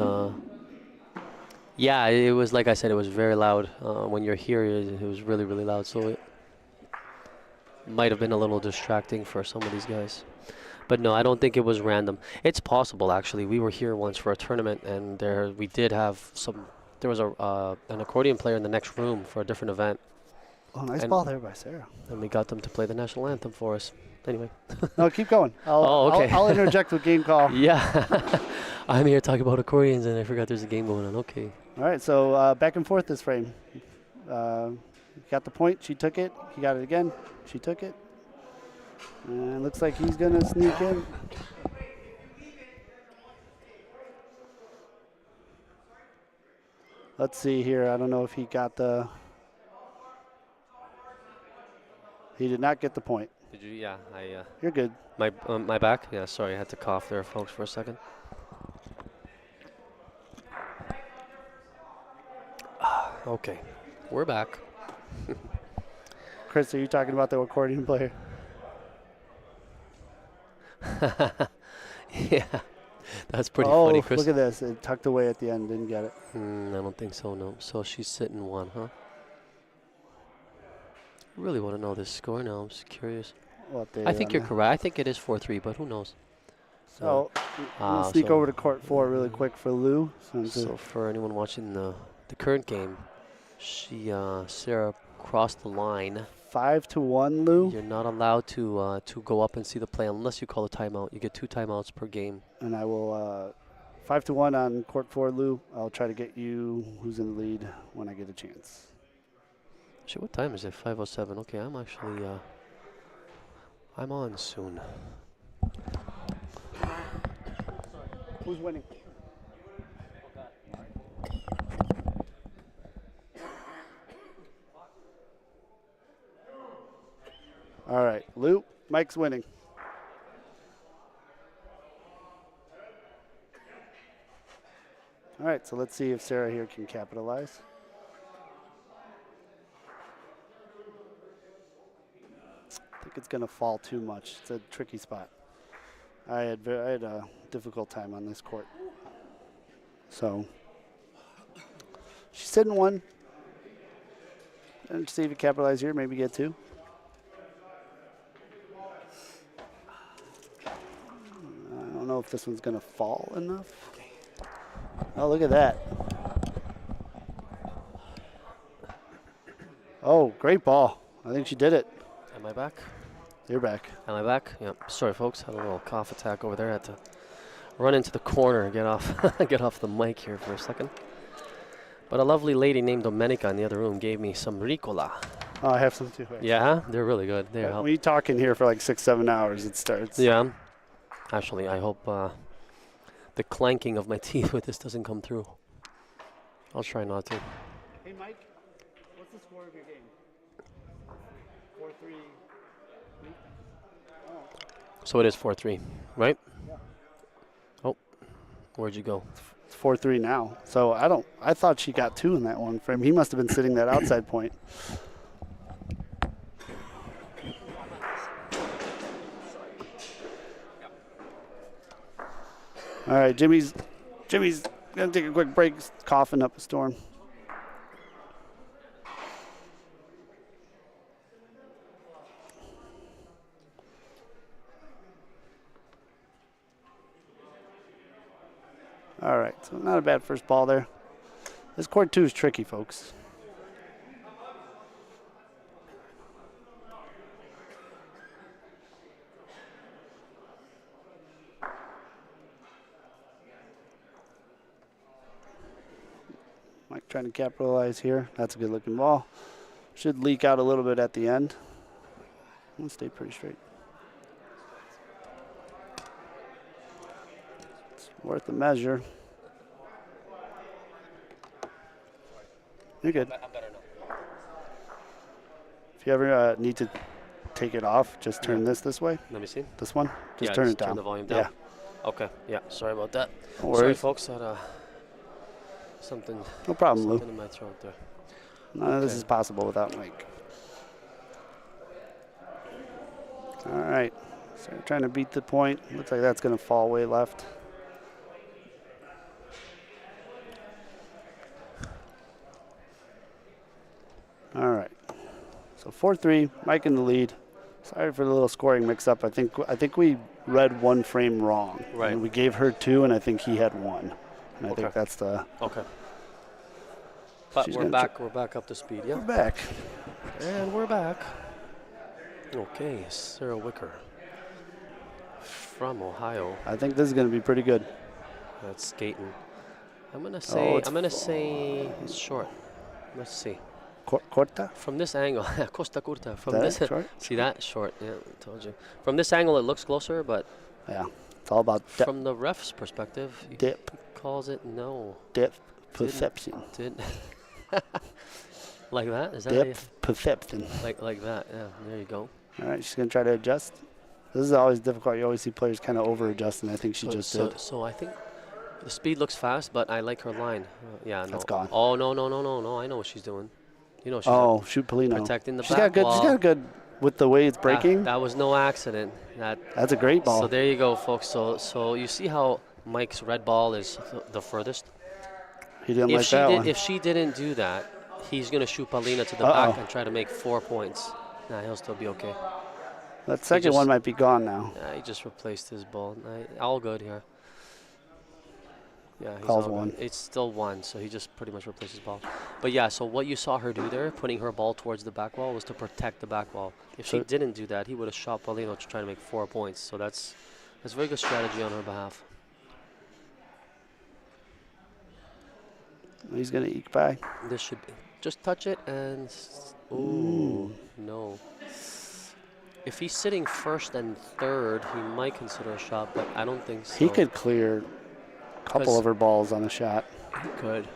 yeah, it was like I said, it was very loud. When you're here, it was really, really loud. So it might have been a little distracting for some of these guys. But no, I don't think it was random. It's possible, actually. We were here once for a tournament, and we did have some. There was an accordion player in the next room for a different event. Oh, nice ball there by Sarah. And we got them to play the national anthem for us. Anyway. No, keep going. Okay. I'll interject with game call. Yeah. I'm here talking about accordions, and I forgot there's a game going on. Okay. All right, so back and forth this frame. Got the point. She took it. He got it again. She took it. And looks like he's going to sneak in. Let's see here. I don't know if he got the... He did not get the point. Did you? Yeah. You're good. My back? Yeah, sorry. I had to cough there, folks, for a second. Okay. We're back. Chris, are you talking about the accordion player? Yeah. That's pretty funny, Chris. Look at this. It tucked away at the end. Didn't get it. I don't think so, no. So she's sitting 1, huh? I really want to know this score now. I'm just curious. I think you're correct. I think it is 4-3, but who knows? So we'll sneak over to court 4 really quick for Lou. So for anyone watching the current game, Sarah crossed the line. 5-1, Lou. You're not allowed to go up and see the play unless you call a timeout. You get 2 timeouts per game. And I will 5-1 on court 4, Lou. I'll try to get you who's in the lead when I get a chance. Shit, what time is it? 5:07. Okay, I'm actually I'm on soon. Who's winning? All right, Lou, Mike's winning. All right, so let's see if Sarah here can capitalize. I think it's going to fall too much. It's a tricky spot. I had a difficult time on this court. So she's sitting one. And see if you capitalize here, maybe get two. I don't know if this one's going to fall enough. Oh, look at that. Oh, great ball. I think she did it. Am I back? You're back. Am I back? Yep. Sorry, folks. Had a little cough attack over there. Had to run into the corner and get off get off the mic here for a second. But a lovely lady named Domenica in the other room gave me some Ricola. Oh, I have some too. Actually. Yeah, they're really good. They're When you talk in here for like 6-7 hours, it starts. Yeah. Actually, I hope the clanking of my teeth with this doesn't come through. I'll try not to. Hey, Mike, what's the score of your game? 4-3. So it is 4-3, right? Yeah. Oh, where'd you go? It's 4-3 now. So I thought she got two in that one frame. He must have been sitting that outside point. All right, Jimmy's gonna take a quick break, coughing up a storm. All right, so not a bad first ball there. This court 2 is tricky, folks. Mike trying to capitalize here. That's a good looking ball. Should leak out a little bit at the end. It'll stay pretty straight. It's worth the measure. You're good. I'm better now. If you ever need to take it off, just turn this way. Let me see. This one. Just Yeah, turn just it down. turn the volume down. Yeah. Okay. Yeah. Sorry about that. No Sorry, worries. folks. Had something. No problem, Lou. Something in my throat there. None of this Okay. is possible without Mike. All right. So we're trying to beat the point. Looks like that's going to fall way left. All right. So 4-3, Mike in the lead. Sorry for the little scoring mix-up. I think we read one frame wrong. Right. And we gave her 2, and I think he had 1. And I Okay. think that's the. Okay. But She's we're gonna back. We're back up to speed. We're Yeah. back. And we're back. Okay, Sarah Wicker from Ohio. I think this is going to be pretty good. That's skating. I'm gonna say. it's I'm gonna say it's short. Let's see. Corta? From this angle, Costa Curta. From That this, short? see that short? Yeah, I told you. From this angle, it looks closer, but Yeah. It's all about from the ref's perspective, he dip calls it no. depth perception. Did like that? Is that how you- Depth perception. like that? Yeah. There you go. All right, she's going to try to adjust. This is always difficult. You always see players kind of over-adjust, and I think she just did. So I think the speed looks fast, but I like her line. Yeah, no. That's gone. Oh no. I know what she's doing. You know she's Oh, shoot, Polino. protecting the She's back got good. wall. She's got good with the way it's breaking. That was no accident. That's a great ball. So there you go, folks. So you see how Mike's red ball is the furthest. He didn't like that one. If she didn't do that, he's gonna shoot Paulina to the Uh-oh. back and try to make 4 points. Nah, he'll still be okay. That second just- one might be gone now. Nah, he just replaced his ball. Nah, all good here. Yeah, he's Calls all one. good. It's still 1, so he just pretty much replaced his ball. But yeah, so what you saw her do there, putting her ball towards the back wall, was to protect the back wall. If she So- didn't do that, he would have shot Paulino to try to make 4 points. So that's very good strategy on her behalf. He's going to eke by. This should be. Just touch it and. Ooh, no. If he's sitting first and third, he might consider a shot, but I don't think so. He could clear a couple 'Cause- of her balls on a shot. He could.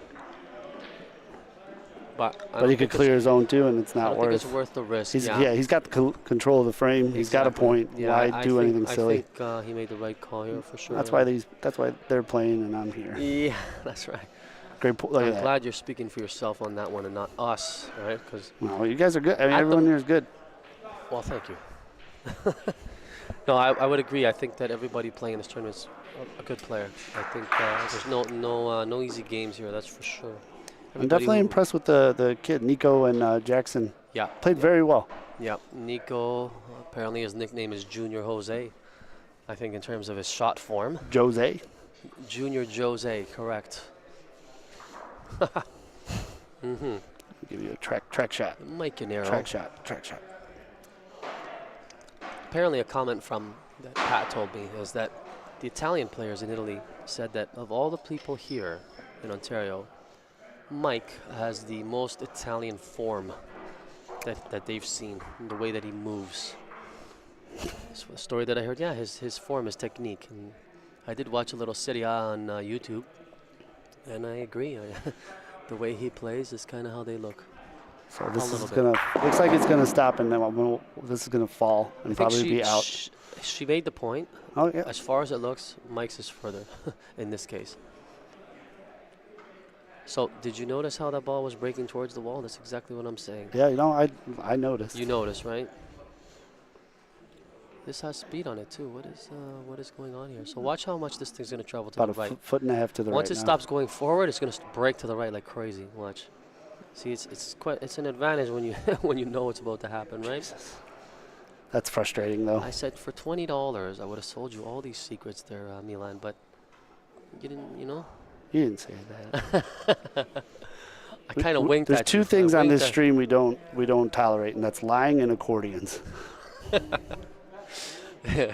But he could clear his own too, and it's I not don't think worth. it's worth the risk. He's got the control of the frame. He's got a point. Yeah, Why do anything silly? I think he made the right call here for sure. That's why they're playing and I'm here. Yeah, that's right. Great point. Look I'm at that. glad you're speaking for yourself on that one and not us, right? Because No, you guys are good. I mean, At the- everyone here is good. well, thank you. No, I would agree. I think that everybody playing in this tournament is a good player. I think there's no easy games here. That's for sure. I'm definitely impressed with the kid, Nico and Jackson. Yeah. Played very well. Yeah. Nico, apparently his nickname is Junior Jose. I think in terms of his shot form. Jose. Junior Jose, correct. Mm-hmm. Give you a track shot. Mike Canero. Track shot. Apparently a comment from that Pat told me is that the Italian players in Italy said that of all the people here in Ontario, Mike has the most Italian form that they've seen, the way that he moves. So a story that I heard, yeah, his form, his technique. And I did watch a little Serie A on YouTube, and I agree. The way he plays is kind of how they look. So this is looks like it's gonna stop, and then this is gonna fall and probably be out. She made the point. Oh yeah. As far as it looks, Mike's is further in this case. So did you notice how that ball was breaking towards the wall? That's exactly what I'm saying. Yeah, I noticed. You noticed, right? This has speed on it too. What is going on here? So watch how much this thing's going to travel to About the right. foot and a half to the right. Once it stops going forward, it's going to break to the right like crazy. Watch. See, it's an advantage when you when you know it's about to happen, right? Jesus. That's frustrating though. I said for $20, I would have sold you all these secrets there, Milan, but you didn't, you know. You didn't say that. I kind of winked at you. There's two things on this stream we don't tolerate, and that's lying and accordions. The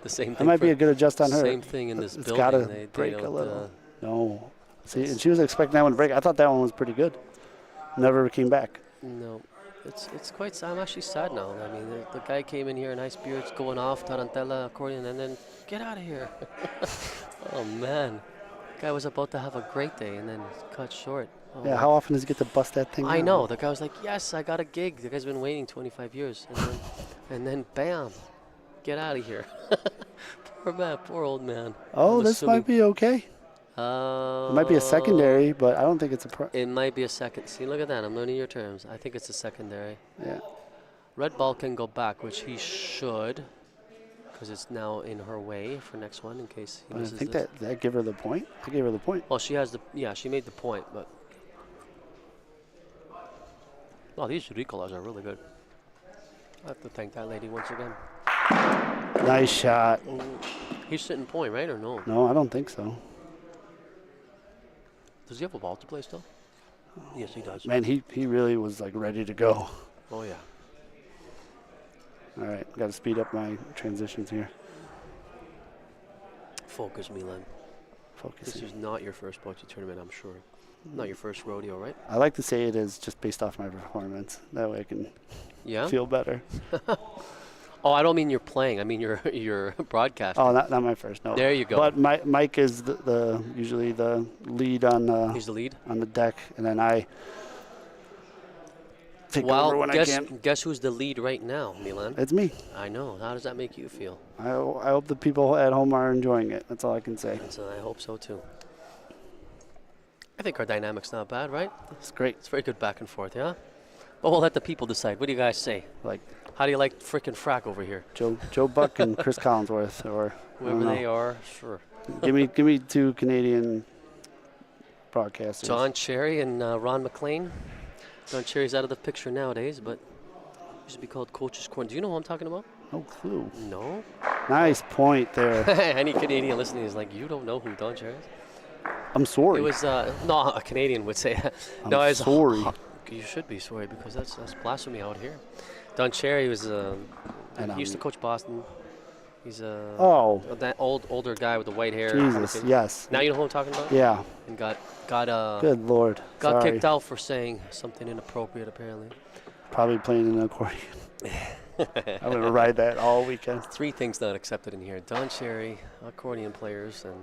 same thing. That might be a good adjust on her. Same thing in this it's building. It's got to They break a don't, little. No. See, and she was expecting that one to break. I thought that one was pretty good. Never came back. No. It's quite sad. I'm actually sad now. I mean, the guy came in here in high spirits, going off, tarantella, accordion, and then get out of here. Oh, man. The guy was about to have a great day and then cut short. Oh, Yeah, how often does he get to bust that thing I out? know. The guy was like, yes, I got a gig. The guy's been waiting 25 years. And then bam, get out of here. Poor man, poor old man. Oh, I'm this assuming- might be okay. It might be a secondary, but I don't think it's a It might be a second. See, look at that. I'm learning your terms. I think it's a secondary. Yeah. Red ball can go back, which he should, because it's now in her way for next one in case he I misses think this. that give her the point. I gave her the point. Well, she has the, yeah, she made the point, but. Wow, these Ricolas are really good. I have to thank that lady once again. Nice shot. Oh, he's sitting point, right, or no? No, I don't think so. Does he have a ball to play still? Yes, he does. Man, he really was like ready to go. Oh, yeah. All right, got to speed up my transitions here. Focus, Milan. This Focusing. is not your first Bocce tournament, I'm sure. Not your first rodeo, right? I like to say it is just based off my performance. That way I can Yeah? feel better. Oh, I don't mean you're playing. I mean you're broadcasting. Oh, not my first. No. There you go. But Mike is the usually the lead on He's the lead. the deck, and then I take over when I can. Guess who's the lead right now, Milan? It's me. I know. How does that make you feel? I hope the people at home are enjoying it. That's all I can say. So I hope so too. I think our dynamic's not bad, right? It's great. It's very good back and forth, yeah? But we'll let the people decide. What do you guys say? Like How do you like frickin' Frack over here? Joe Buck and Chris Collinsworth, or Whoever they are, sure. give me two Canadian broadcasters. John Cherry and Ron McLean. John Cherry's out of the picture nowadays, but used to be called Coach's Corner. Do you know who I'm talking about? No clue. No? Nice point there. Any Canadian listening is like, you don't know who Don Cherry is? I'm sorry. It was, no, a Canadian would say. I'm no, it's sorry. You should be sorry because that's blasphemy out here. Don Cherry was, he used to coach Boston. He's that older guy with the white hair. Jesus, yes. Now you know who I'm talking about? Yeah. And got Good Lord. got Sorry. kicked out for saying something inappropriate apparently. Probably playing an accordion. I'm going to ride that all weekend. 3 things not accepted in here. Don Cherry, accordion players, and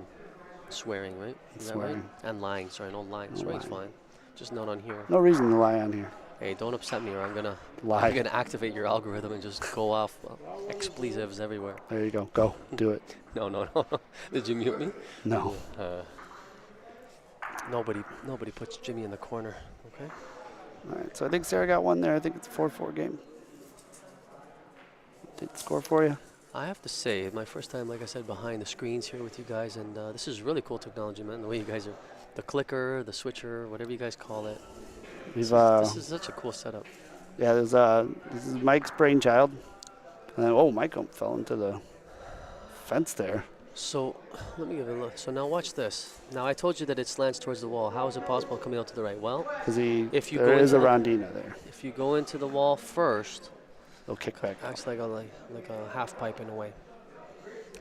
swearing, right? Is that right? Swearing. And lying. Sorry, no lying. No Swearing's lying. fine. Just not on here. No reason to lie on here. Hey, don't upset me or I'm gonna Lie. activate your algorithm and just go off expletives everywhere. There you go. Go. Do it. No. Did you mute me? No. Nobody puts Jimmy in the corner. Okay. All right. So I think Sarah got one there. I think it's a 4-4 game. Did it score for you? I have to say, my first time, like I said, behind the screens here with you guys, and this is really cool technology, man. The way you guys are, the clicker, the switcher, whatever you guys call it. We've, This is such a cool setup. Yeah, this is Mike's brainchild. And then, Mike fell into the fence there. So let me give it a look. So now watch this. Now I told you that it slants towards the wall. How is it possible coming out to the right? Well, Because there is a Rondina there. If you go into the wall first, They'll kick back. acts like a half pipe in a way.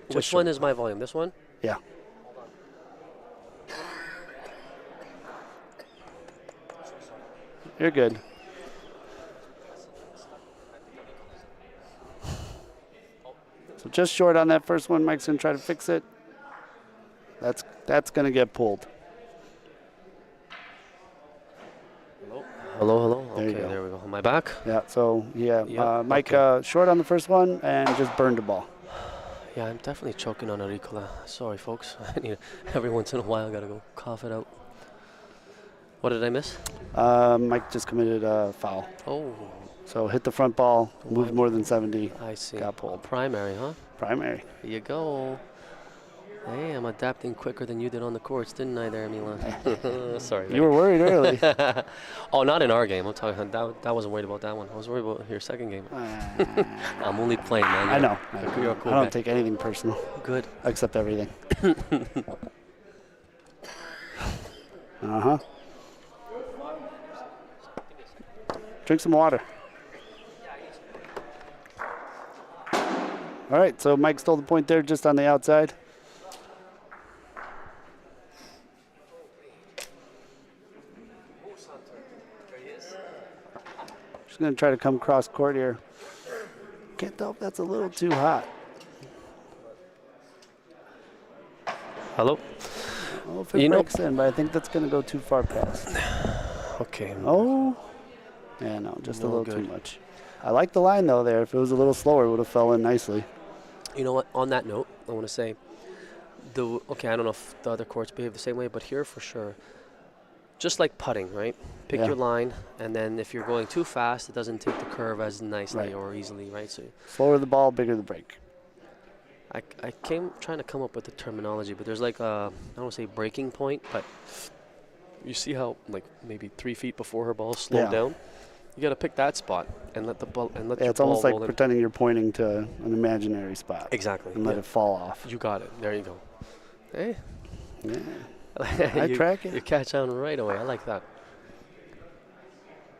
Just Which short. one is my volume? This one? Yeah. You're good. So just short on that first one. Mike's going to try to fix it. That's going to get pulled. Hello. There you Okay, go. there we go. Am I back? Yeah, so Mike okay. short on the first one and just burned the ball. Yeah, I'm definitely choking on auricular. Sorry, folks. I need every once in a while, gotta go cough it out. What did I miss? Mike just committed a foul. Oh, So hit the front ball, moved more than 70, I see. got pulled. Primary, huh? Primary. Here you go. Hey, I'm adapting quicker than you did on the courts, didn't I there, Milan? Sorry. You were worried early. Oh, not in our game. I'm talking. That wasn't worried about that one. I was worried about your second game. I'm only playing, man. I know. You're a cool I don't guy. take anything personal, Good. except everything. Uh-huh. Drink some water. All right, so Mike stole the point there just on the outside. Just going to try to come cross court here. Can't tell if that's a little too hot. Hello. Oh, if it breaks in, but I think that's going to go too far past. Okay. Oh. Yeah, no, just a No little good. too much. I like the line, though, there. If it was a little slower, it would have fell in nicely. You know what? On that note, I want to say, I don't know if the other courts behave the same way, but here for sure, just like putting, right? Pick Yeah. your line, and then if you're going too fast, it doesn't take the curve as nicely Right. or easily, right? So Slower the ball, bigger the break. I came trying to come up with the terminology, but there's like I don't want to say breaking point, but you see how like maybe 3 feet before her ball slowed Yeah. down. You got to pick that spot and let the ball and let Yeah, your it's ball almost like roll in. pretending you're pointing to an imaginary spot Exactly. and let yeah. it fall off. You got it. There you go. Hey. Yeah. I track it. You catch on right away. I like that.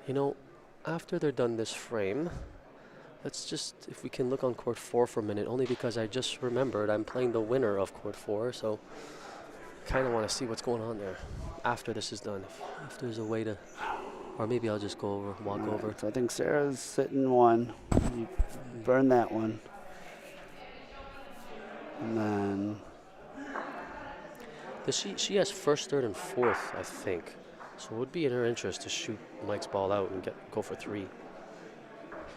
You know, after they're done this frame, let's just, if we can look on court 4 for a minute, only because I just remembered I'm playing the winner of court 4, so kind of want to see what's going on there after this is done. If there's a way to, or maybe I'll just go over, walk All right, over. so I think Sarah's sitting one. You burn that one. And then She has first, third, and fourth, I think. So it would be in her interest to shoot Mike's ball out and go for 3.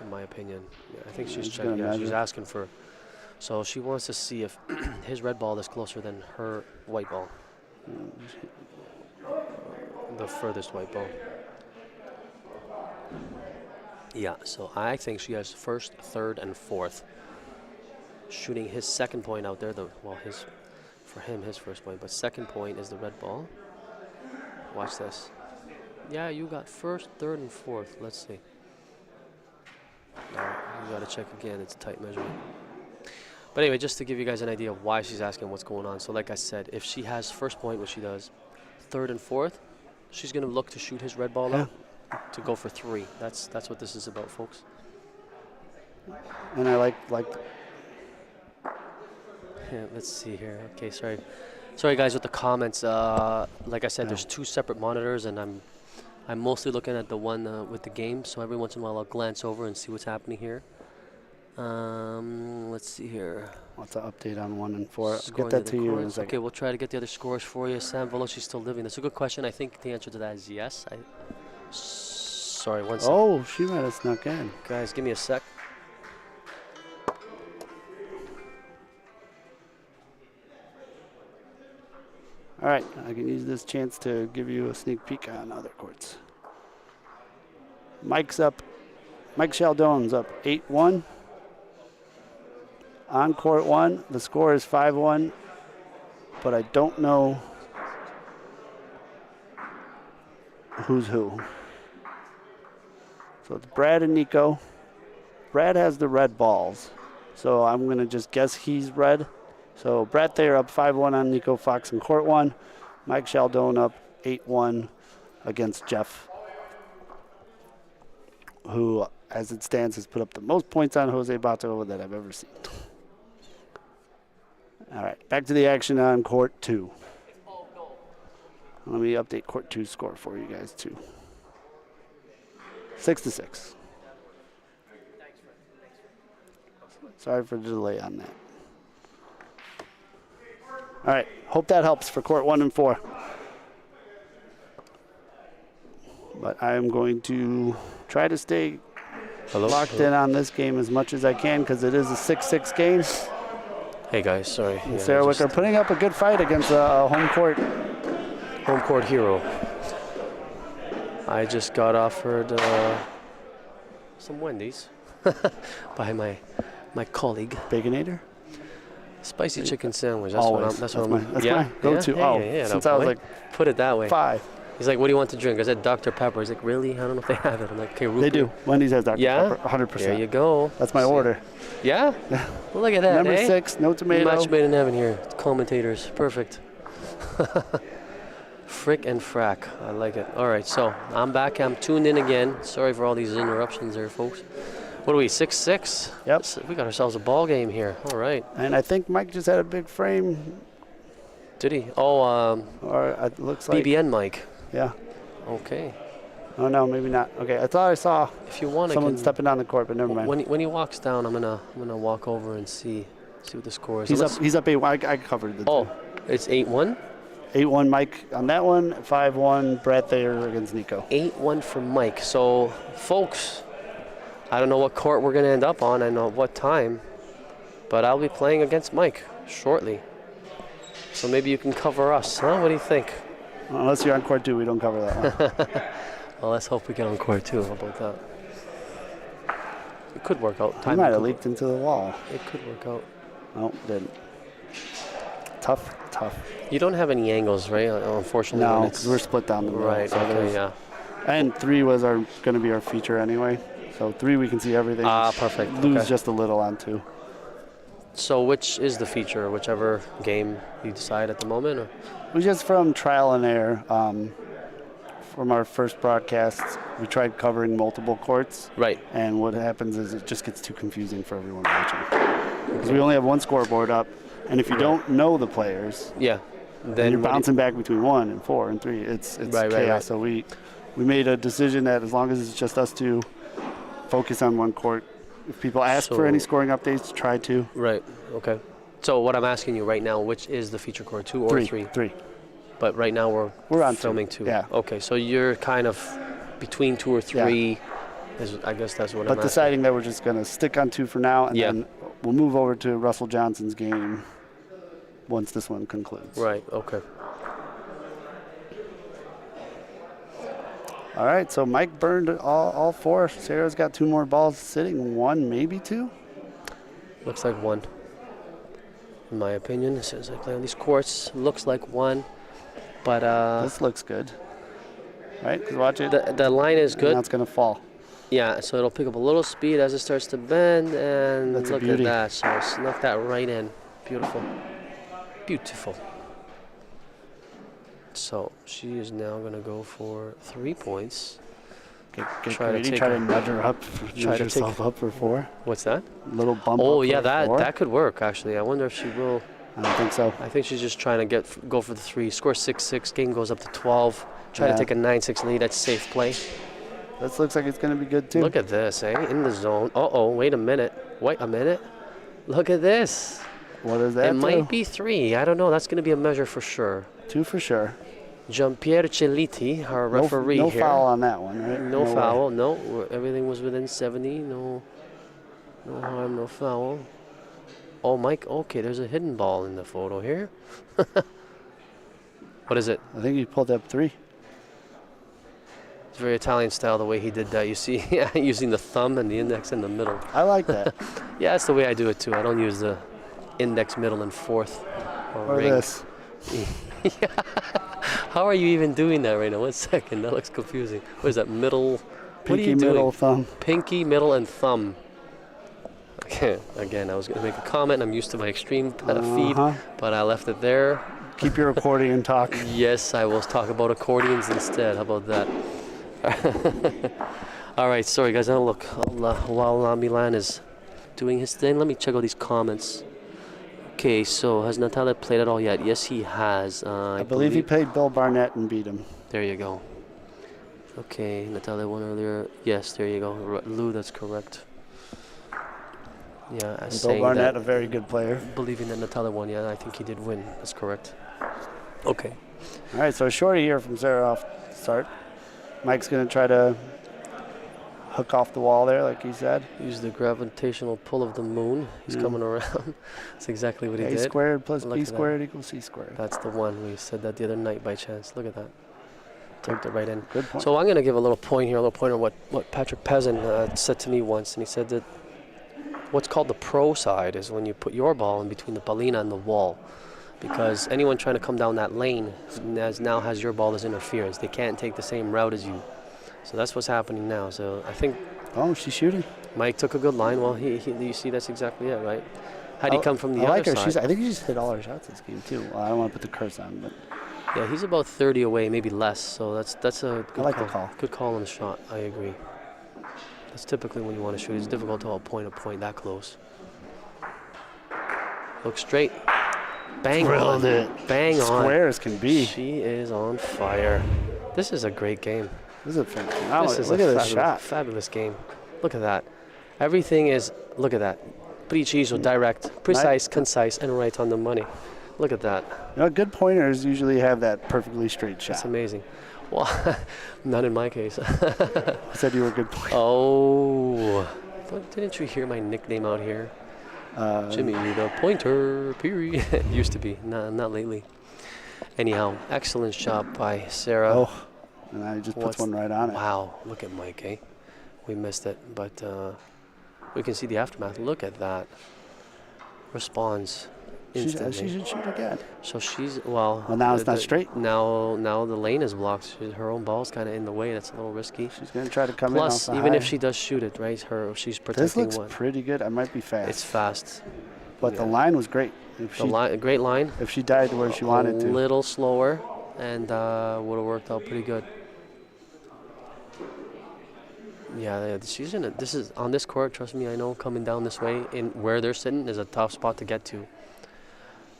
In my opinion, yeah, I think Yeah, she's she's checking. gonna Yeah, she's measure. asking for. So she wants to see if his red ball is closer than her white ball, the furthest white ball. Yeah, so I think she has first, third, and fourth. Shooting his second point out there. For him, his first point, but second point is the red ball. Watch this. Yeah, you got first, third, and fourth. Let's see. You got to check again. It's a tight measurement. But anyway, just to give you guys an idea of why she's asking what's going on. So like I said, if she has first point, which she does, third and fourth, she's going to look to shoot his red ball out to go for 3. That's what this is about, folks. and I like Yeah, let's see here. Okay, sorry guys with the comments. Like I said, there's 2 separate monitors, and I'm mostly looking at the one with the game. So every once in a while, I'll glance over and see what's happening here. Let's see here. What's the update on 1 and 4? I'll Scoring get that the to you in a courts. second. Okay, we'll try to get the other scores for you. Sam Veloci's still living. That's a good question. I think the answer to that is yes. Sorry, one second. Oh, she might have snuck in. Guys, give me a sec. All right, I can use this chance to give you a sneak peek on other courts. Mike Shaldone's up 8-1. On court 1, the score is 5-1, but I don't know who's who. So it's Brad and Nico. Brad has the red balls, so I'm going to just guess he's red. So Brad Thayer up 5-1 on Nico Fox in court 1. Mike Shaldone up 8-1 against Jeff, who, as it stands, has put up the most points on Jose Bato that I've ever seen. All right, back to the action on court 2. Let me update court 2's score for you guys too. 6-6. Sorry for the delay on that. All right, hope that helps for court 1 and 4. But I am going to try to stay locked in on this game as much as I can because it is a 6-6 game. Hey guys, sorry. And Sarah Wicker putting up a good fight against a home court hero. I just got offered some Wendy's by my colleague. Baconator? Spicy chicken sandwich. That's That's my yeah, go-to. Since I was like put it that way. 5. He's like, what do you want to drink? I said Dr. Pepper. He's like, really? I don't know if they have it. I'm like, okay, root They beer. do. Wendy's has Dr. Yeah? Pepper, 100%. There you go. That's my order. Yeah? Well, look at that, Number eh? 6, no tomato. Match made in heaven here. Commentators. Perfect. Frick and frack. I like it. All right, so I'm back. I'm tuned in again. Sorry for all these interruptions there, folks. What are we, 6-6? Yep. We got ourselves a ball game here. All right. And I think Mike just had a big frame. Did he? Oh, Or it looks like. BBN Mike. Yeah. Okay. Oh, no, maybe not. Okay, I thought I saw If you want, someone stepping on the court, but never mind. When he walks down, I'm gonna walk over and see what the score is. He's up 8. I covered the two. It's 8-1. 8-1 Mike on that one. 5-1 Brad Thayer against Nico. 8-1 for Mike. So, folks, I don't know what court we're gonna end up on. I know what time, but I'll be playing against Mike shortly. So maybe you can cover us, huh? What do you think? Unless you're on court 2, we don't cover that one. Well, let's hope we get on court 2. How about that? It could work out. He might have leaked into the wall. It could work out. No, didn't. Tough. You don't have any angles, right? Unfortunately. No, when because we're split down the middle. Right, so okay, yeah. And 3 was going to be our feature anyway. So 3 we can see everything. Perfect. Lose Okay. just a little on 2. So which is the feature, whichever game you decide at the moment? Or? It was just from trial and error. From our first broadcasts, we tried covering multiple courts. Right. And what happens is it just gets too confusing for everyone watching. Because we only have one scoreboard up. And if you don't know the players, yeah, then you're bouncing back between 1 and 4 and 3. It's chaos. Right. So we made a decision that as long as it's just us two, focus on one court. If people ask for any scoring updates, try to. Right. Okay. So what I'm asking you right now, which is the feature court, 2 or 3? 3. But right now we're on filming 2. Yeah. Okay. So you're kind of between 2 or 3. Yeah. I guess that's what I'm But deciding that we're just going to stick on 2 for now, and then we'll move over to Russell Johnson's game once this one concludes. Right. Okay. All right. So Mike burned all 4. Sarah's got 2 more balls sitting. 1, maybe 2. Looks like 1. In my opinion, as I play on these courts, looks like 1. But this looks good. Right? 'Cause watch it. The line is good. Now it's going to fall. Yeah, so it'll pick up a little speed as it starts to bend, and That's look at that. So snuck that right in. Beautiful. Beautiful. So she is now going to go for 3 points. Try to nudge her up. Nudge herself up for 4. What's that? Little bump. Oh, up yeah, for that could work, actually. I wonder if she will. I don't think so. I think she's just trying to go for the 3. Score 6-6. Game goes up to 12. Try to take a 9-6 lead. That's safe play. This looks like it's going to be good too. Look at this, eh? In the zone. Uh-oh, wait a minute. Wait a minute. Look at this. What is that? It might be 3. I don't know. That's going to be a measure for sure. 2 for sure. Giampiero Celliti, our referee no here. foul on that one, right? No way. foul. No, everything was within 70. No harm, no foul. Oh, Mike. Okay, there's a hidden ball in the photo here. What is it? I think he pulled up 3. It's very Italian style the way he did that. You see, using the thumb and the index in the middle. I like that. Yeah, that's the way I do it too. I don't use the index, middle, and fourth. Or ring. this. Yeah. How are you even doing that right now? 1 second. That looks confusing. What is that? Middle. What are Pinky, you doing? middle, thumb. Pinky, middle, and thumb. Okay. Again, I was going to make a comment. I'm used to my extreme feed, but I left it there. Keep your accordion talk. Yes, I will talk about accordions instead. How about that? All right, sorry guys. I'll look while Milan is doing his thing. Let me check out these comments. Okay, so has Natale played at all yet? Yes, he has. I believe he played Bill Barnett and beat him. There you go. Okay, Natale won earlier. Yes, there you go. Lou, that's correct. Yeah, Bill Barnett, a very good player. Believing that Natale won, yeah, I think he did win. That's correct. Okay. All right, so a shorty here from Sarah off start. Mike's going to try to hook off the wall there, like he said. Use the gravitational pull of the moon. He's coming around. That's exactly what he did. A squared plus Look B at that. squared equals C squared. That's the one. We said that the other night by chance. Look at that. Tucked it right in. Good point. So I'm going to give a little point here, a little point on what Patrick Peasant said to me once. And he said that what's called the pro side is when you put your ball in between the pallina and the wall. Because anyone trying to come down that lane now has your ball as interference. They can't take the same route as you. So that's what's happening now. So I think Oh, she's shooting. Mike took a good line. Well, you see, that's exactly it, right? How'd he come from the I like other her. side? I think she's hit all her shots this game too. Well, I don't want to put the curse on, but Yeah, he's about 30 away, maybe less. So that's a good like call. the call. Good call on the shot. I agree. That's typically when you want to shoot. It's difficult to hold point that close. Look straight. Bang Drilled on. it. Bang on. Square as can be. She is on fire. This is a great game. This is a fantastic. This is Look a at this fabulous, shot. fabulous game. Look at that. Everything is, look at that. Preciso, direct, precise, concise, and right on the money. Look at that. You know, good pointers usually have that perfectly straight shot. That's amazing. Well, not in my case. I said you were a good pointer. Oh, didn't you hear my nickname out here? Jimmy the Pointer, period. Used to be, not lately. Anyhow, excellent shot by Sarah. Oh, and I just puts one right on it. Wow, look at Mike, eh? We missed it, but we can see the aftermath. Look at that. Responds instantly. She should shoot again. So she's, well now it's not straight. Now the lane is blocked. Her own ball's kind of in the way. That's a little risky. She's going to try to come Plus, in off the even high. if she does shoot it, right, she's protecting This looks one. pretty good. I might be fast. It's fast. But the line was great. If A great line. If she died to where she wanted to. A little slower, and would have worked out pretty good. Yeah, she's in it. This is on this court. Trust me, I know. Coming down this way, in where they're sitting, is a tough spot to get to.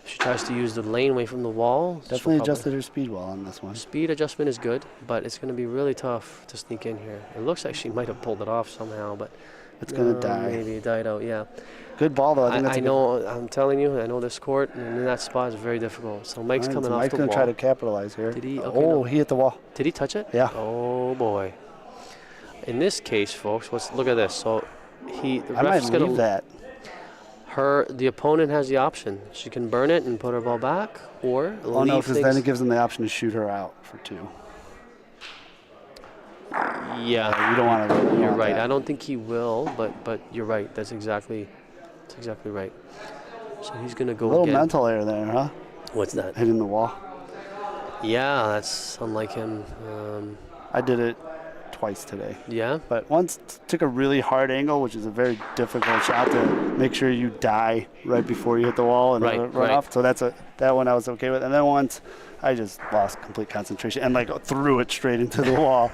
If she tries to use the lane away from the wall. Definitely adjusted her speed well on this one. Speed adjustment is good, but it's going to be really tough to sneak in here. It looks like she might have pulled it off somehow, but it's going to die. Maybe it died out. Yeah. Good ball though. I know. I'm telling you, I know this court, and in that spot is very difficult. So Mike's coming off the wall. Mike's going to try to capitalize here. Did he? Okay, he hit the wall. Did he touch it? Yeah. Oh boy. In this case, folks, look at this. So the I might ref's gonna leave that. The opponent has the option. She can burn it and put her ball back, or Oh leave no, because things. then it gives them the option to shoot her out for 2. Yeah, You don't want to. you're right. I don't think he will, but you're right. That's exactly right. So he's gonna go A little again. mental error there, huh? What's that? Hitting the wall. Yeah, that's unlike him. I did it twice today. Yeah. But once took a really hard angle, which is a very difficult shot to make sure you die right before you hit the wall and run off. So that one I was okay with. And then once I just lost complete concentration and threw it straight into the wall.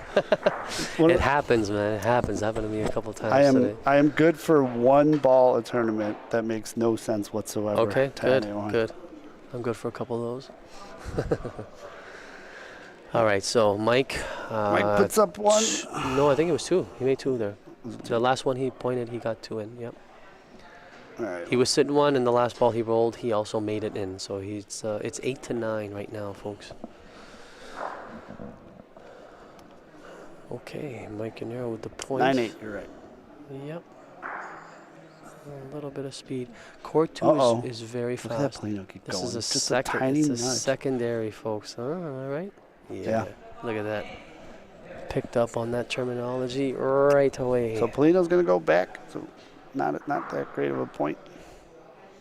It happens, man. It happens. Happened to me a couple times today. I am good for one ball a tournament that makes no sense whatsoever. Okay, to good, anyone. good. I'm good for a couple of those. All right, so Mike. Mike puts up one. No, I think it was 2. He made 2 there. The last one he pointed, he got 2 in. Yep. All right. He was sitting 1, and the last ball he rolled, he also made it in. So it's 8-9 right now, folks. Okay, Mike Canero with the point. 9-8. You're right. Yep. A little bit of speed. Court 2 is very fast. Look at that Polino keep This going. is a Just second. a tiny It's a nudge. secondary, folks. All right. Yeah. Look at that. Picked up on that terminology right away. So Polino's going to go back. So not that great of a point.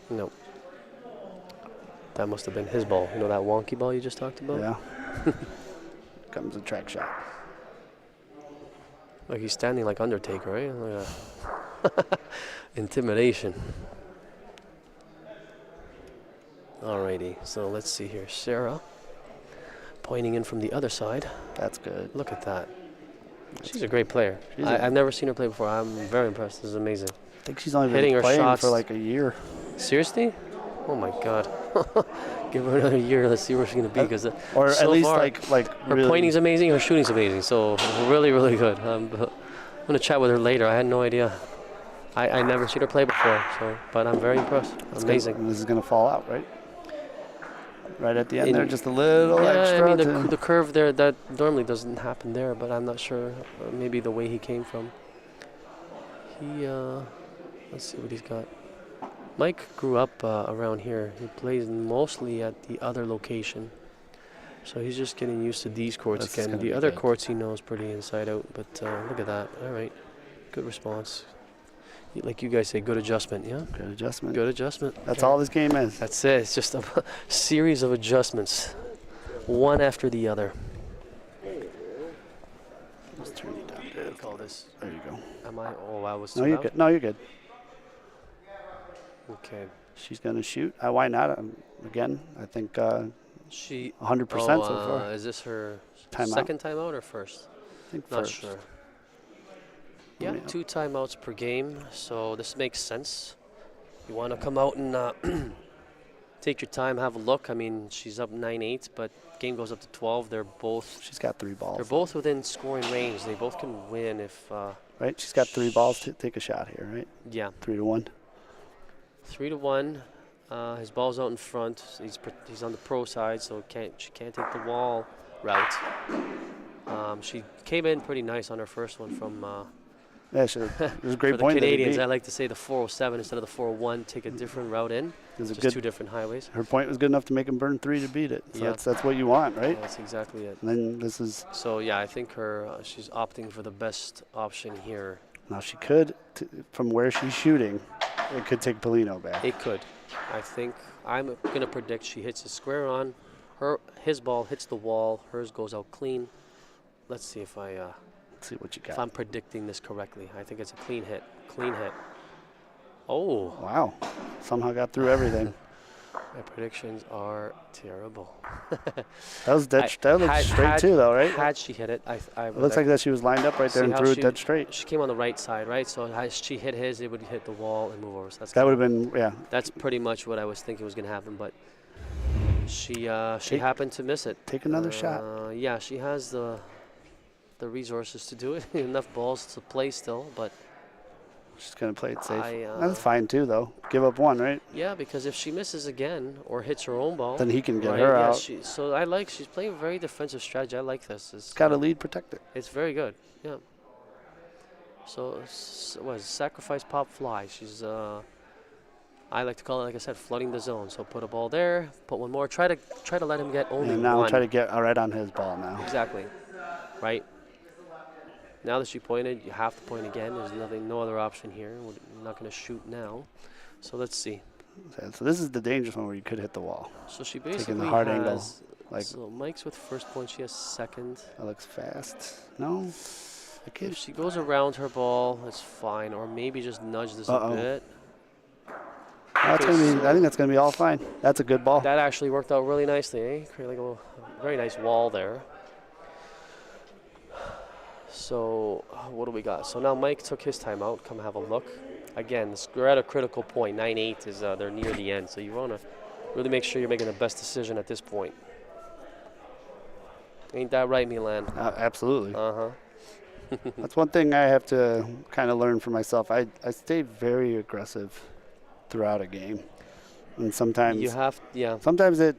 Nope. That must have been his ball. You know that wonky ball you just talked about? Yeah. Comes a track shot. Like he's standing like Undertaker, right? Look at that. Intimidation. Alrighty, so let's see here. Sarah pointing in from the other side. That's good. Look at that. She's a great player. She's I've never seen her play before. I'm very impressed. This is amazing. I think she's only Hitting been her playing shots. for like a year. Seriously? Oh my God. Give her another year. Let's see where she's going to be. Because Or so at least far, like her really pointing's amazing. Her shooting's amazing. So really, really good. I'm going to chat with her later. I had no idea. I never seen her play before. So, but I'm very impressed. Amazing. This is going to fall out, right? Right at the end there, just a little extra. I mean, the curve there, that normally doesn't happen there, but I'm not sure. Maybe the way he came from. Let's see what he's got. Mike grew up around here. He plays mostly at the other location. So he's just getting used to these courts again. The other courts he knows pretty inside out, but look at that. All right. Good response. Like you guys say, good adjustment, yeah? Good adjustment. Good adjustment. That's all this game is. That's it. It's just a series of adjustments, one after the other. Let's turn you down. What do you call this? There you go. Am I? Oh, I was too No, you're loud? good. No, you're good. Okay. She's going to shoot. Why not? Again, I think She 100% so far. Is this her Timeout. second timeout or first? I think Not first. sure. Yeah, 2 timeouts per game, so this makes sense. You want to come out and take your time, have a look. I mean, she's up 9-8, but game goes up to 12. She's got 3 balls. They're both within scoring range. They both can win if. Right? She's got 3 balls to take a shot here, right? Yeah. 3-1. 3-1. His ball's out in front. He's on the pro side, so she can't take the wall route. She came in pretty nice on her first one from. Yeah, it was a great for point. the Canadians, I like to say the 407 instead of the 401. Take a different route in. Just 2 different highways. Her point was good enough to make him burn 3 to beat it. So Yeah. that's what you want, right? That's exactly it. And then this is. So yeah, I think she's opting for the best option here. Now she could, from where she's shooting, it could take Polino back. It could. I think I'm gonna predict she hits a square on. His ball hits the wall. Hers goes out clean. Let's see if Let's see what you if got. I'm predicting this correctly. I think it's a clean hit. Clean hit. Oh. Wow. Somehow got through everything. My predictions are terrible. That was dead. That looked straight too, though, right? Had she hit it, It looks like that she was lined up right there and threw it dead straight. She came on the right side, right? So as she hit his, it would hit the wall and move over. So That would have been, yeah. That's pretty much what I was thinking was going to happen, but she happened to miss it. Take another shot. Yeah, she has the resources to do it. Enough balls to play still, but She's going to play it safe. That's fine too, though. Give up 1, right? yeah, because if she misses again or hits her own ball, Then he can get right, her yeah, out. She's playing a very defensive strategy. I like this. It's got a lead protected. It's very good. Yeah. So what is it? Sacrifice pop fly. She's I like to call it, like I said, flooding the zone. So put a ball there, put one more. Try to let him get only And now one. try to get right on his ball now. Exactly. Right. Now that she pointed, you have to point again. There's no other option here. We're not going to shoot now. So let's see. So this is the dangerous one where you could hit the wall. So she basically Taking the hard angle. Like, so Mike's with first point. She has second. that looks fast. No. If she goes around her ball, it's fine. Or maybe just nudge this a bit. That's gonna be, I think that's going to be all fine. That's a good ball. That actually worked out really nicely, eh? Create like a very nice wall there. So what do we got? So now Mike took his timeout. Come have a look. Again, we're at a critical point. 9-8 is they're near the end. So you want to really make sure you're making the best decision at this point. Ain't that right, Milan? Absolutely. Uh-huh. That's one thing I have to kind of learn for myself. I stay very aggressive throughout a game, and You sometimes have, yeah. sometimes it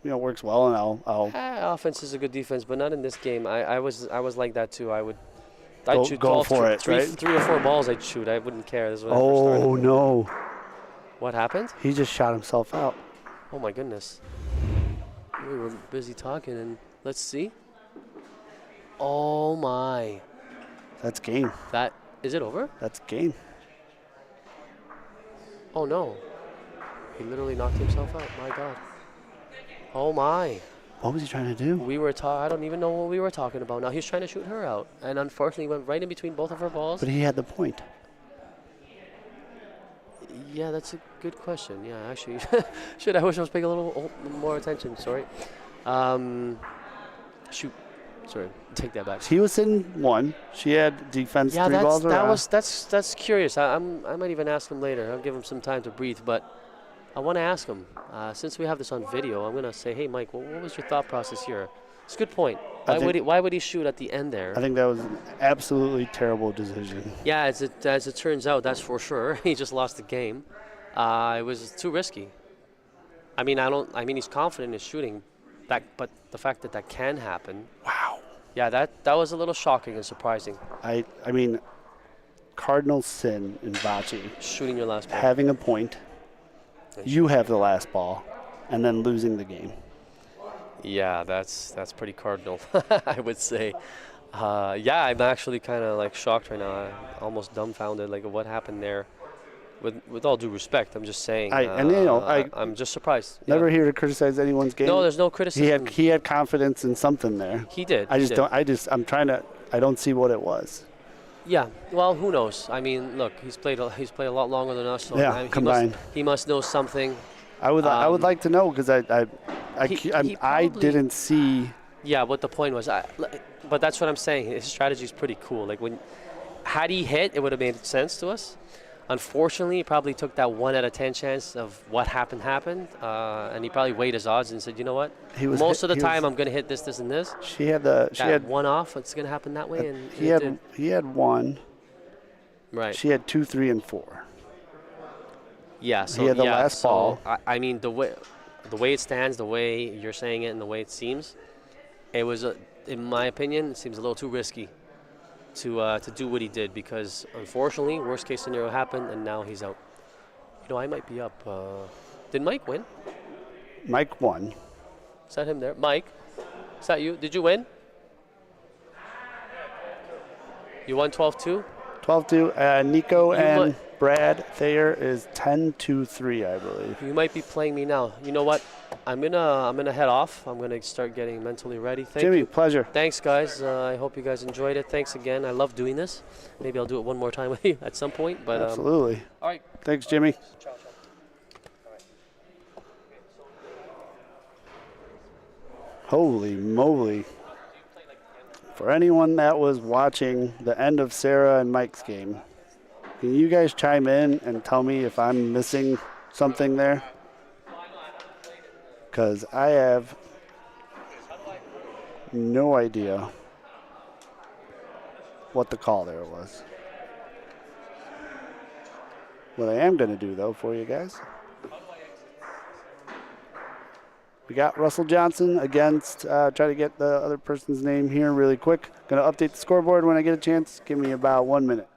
works well, and I'll Offense is a good defense, but not in this game. I was like that too. I'd go, shoot go all for it, three, right? 3 or 4 balls. I'd shoot. I wouldn't care. This is when I first started. Oh no, What happened? he just shot himself out. Oh my goodness. We were busy talking, and let's see. Oh my. That's game. That is it over? That's game. Oh no. He literally knocked himself out. My God. Oh my. What was he trying to do? We were I don't even know what we were talking about. Now he's trying to shoot her out, and unfortunately went right in between both of her balls. But he had the point. Yeah, that's a good question. Yeah, actually, shit. I wish I was paying a little more attention. Sorry. Shoot. Sorry. Take that back. He was sitting one. She had defense. Yeah, 3 balls around. that's curious. I might even ask him later. I'll give him some time to breathe, but I want to ask him since we have this on video. I'm gonna say, hey, Mike, what was your thought process here? It's a good point. Why would he shoot at the end there? I think that was an absolutely terrible decision. Yeah, as it turns out, that's for sure. He just lost the game. It was too risky. I mean, he's confident in his shooting, but the fact that can happen. Wow. Yeah, that was a little shocking and surprising. I mean, cardinal sin in Bocce. Shooting your last ball. Having a point, you have the last ball, and then losing the game. Yeah, that's pretty cardinal, I would say. Yeah, I'm actually kind of like shocked right now. I'm almost dumbfounded, like what happened there. With all due respect, I'm just saying. I'm just surprised. Never Yeah. here to criticize anyone's game. No, there's no criticism. He had confidence in something there. He did. I don't see what it was. Yeah. Well, who knows? I mean, look, he's played a lot longer than us. So Yeah, I mean, combined. He must know something. I would like to know because I probably- didn't see. Yeah, what the point was. But that's what I'm saying. His strategy is pretty cool. Like had he hit, it would have made sense to us. Unfortunately, he probably took that 1 out of 10 chance of what happened, and he probably weighed his odds and said, you know what? Most of the time, I'm going to hit this, and this. She had one off. It's going to happen that way, and he had 1. Right. She had 2, 3, and 4. Yeah. So he had the last ball. I mean, the way it stands, the way you're saying it, and the way it seems, it was, in my opinion, it seems a little too risky to do what he did because, unfortunately, worst case scenario happened, and now he's out. I might be up. Did Mike win? Mike won. Is that him there? Mike, is that you? Did you win? You won 12-2? 12-2. Nico and Brad Thayer is 10-3, I believe. You might be playing me now. You know what? I'm gonna head off. I'm gonna start getting mentally ready. Thank Jimmy, you. pleasure. Thanks, guys. I hope you guys enjoyed it. Thanks again. I love doing this. Maybe I'll do it one more time with you at some point. But absolutely. All right. Thanks, Jimmy. Ciao. Holy moly. For anyone that was watching the end of Sarah and Mike's game, can you guys chime in and tell me if I'm missing something there? Because I have no idea what the call there was. What I am going to do, though, for you guys, we got Russell Johnson against, try to get the other person's name here really quick. Going to update the scoreboard when I get a chance. Give me about 1 minute.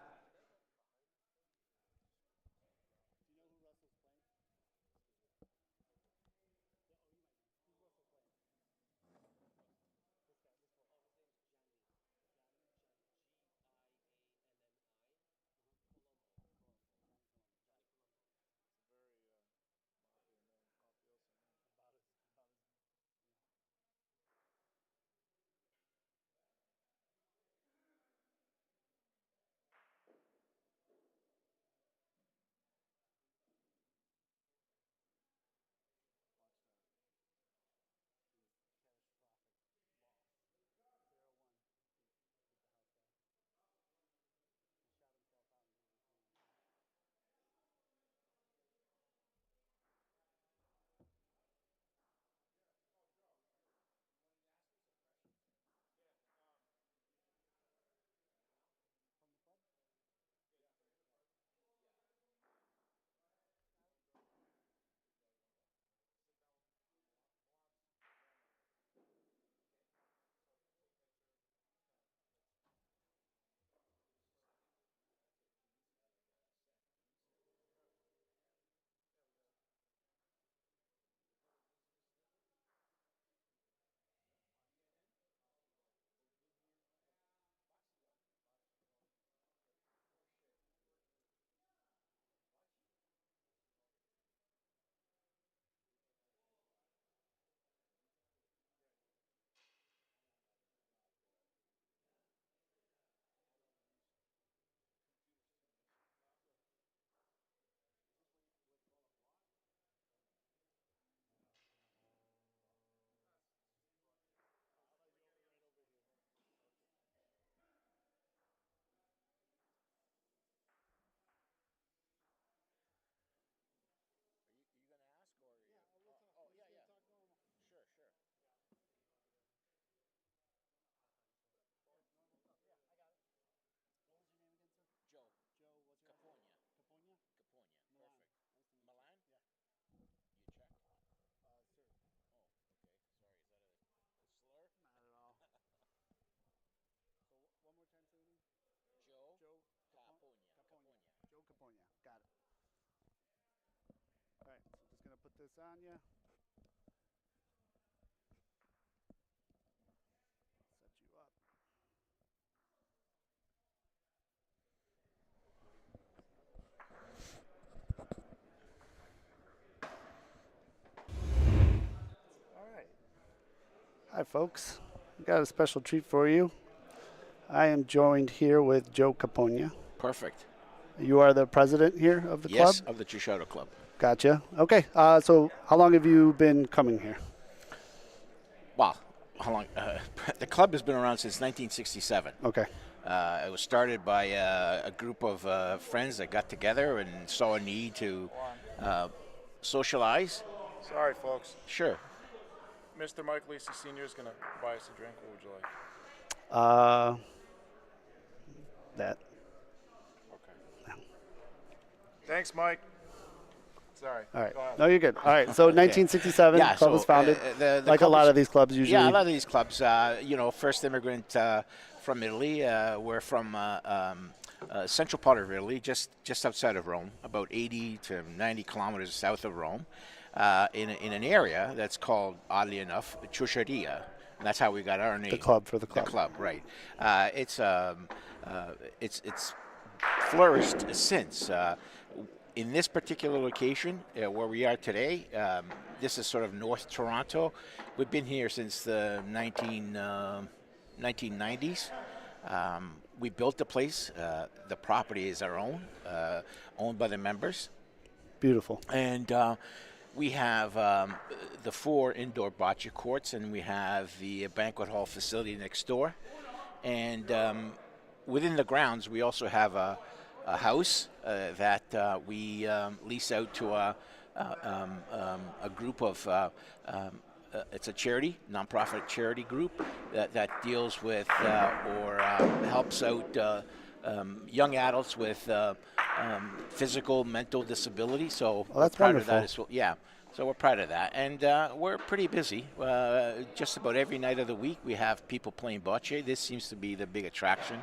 this on you. Set you up. All right. Hi, folks. We got a special treat for you. I am joined here with Joe Capogna. Perfect. You are the president here of the club? Yes, of the Ciociaro Club. Gotcha. Okay. So how long have you been coming here? Wow. How long? The club has been around since 1967. Okay. It was started by a group of friends that got together and saw a need to socialize. Sorry, folks. Sure. Mr. Mike Lisa Sr. is going to buy us a drink. What would you like? That. Okay. Thanks, Mike. Sorry. All right. Go ahead. No, you're good. All right. So 1967, Yeah, club was founded. The Like a club lot was- of these clubs usually. Yeah, a lot of these clubs, first immigrant from Italy. We're from central part of Italy, just outside of Rome, about 80 to 90 kilometers south of Rome, in an area that's called, oddly enough, Ciociaria. And that's how we got our name. The club for the club. The club, right. It's flourished since. In this particular location, where we are today, this is sort of North Toronto. We've been here since the 1990s. We built the place. The property is our own, owned by the members. Beautiful. And we have the 4 indoor bocce courts, and we have the banquet hall facility next door. And within the grounds, we also have a house that we lease out to a group of, it's a charity, nonprofit charity group that deals with or helps out young adults with physical, mental disability. So Oh, that's we're proud wonderful. of that as well. Yeah. So we're proud of that, and we're pretty busy. Just about every night of the week, we have people playing bocce. This seems to be the big attraction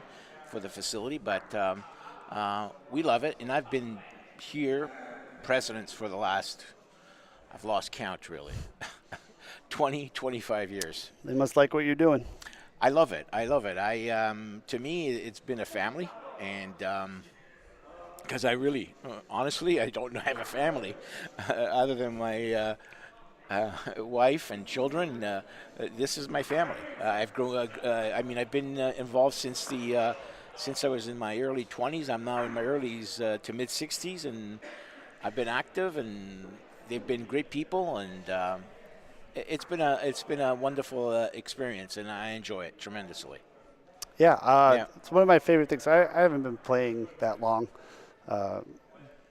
for the facility, but we love it. And I've been here, presidents for the last, I've lost count really, 20, 25 years. They must like what you're doing. I love it. I love it. To me, it's been a family, and because I really, honestly, I don't have a family other than my wife and children. This is my family. I've grown. I've been involved since I was in my early 20s. I'm now in my earlys to mid 60s, and I've been active, and they've been great people, and it's been a wonderful experience, and I enjoy it tremendously. Yeah, it's one of my favorite things. I haven't been playing that long.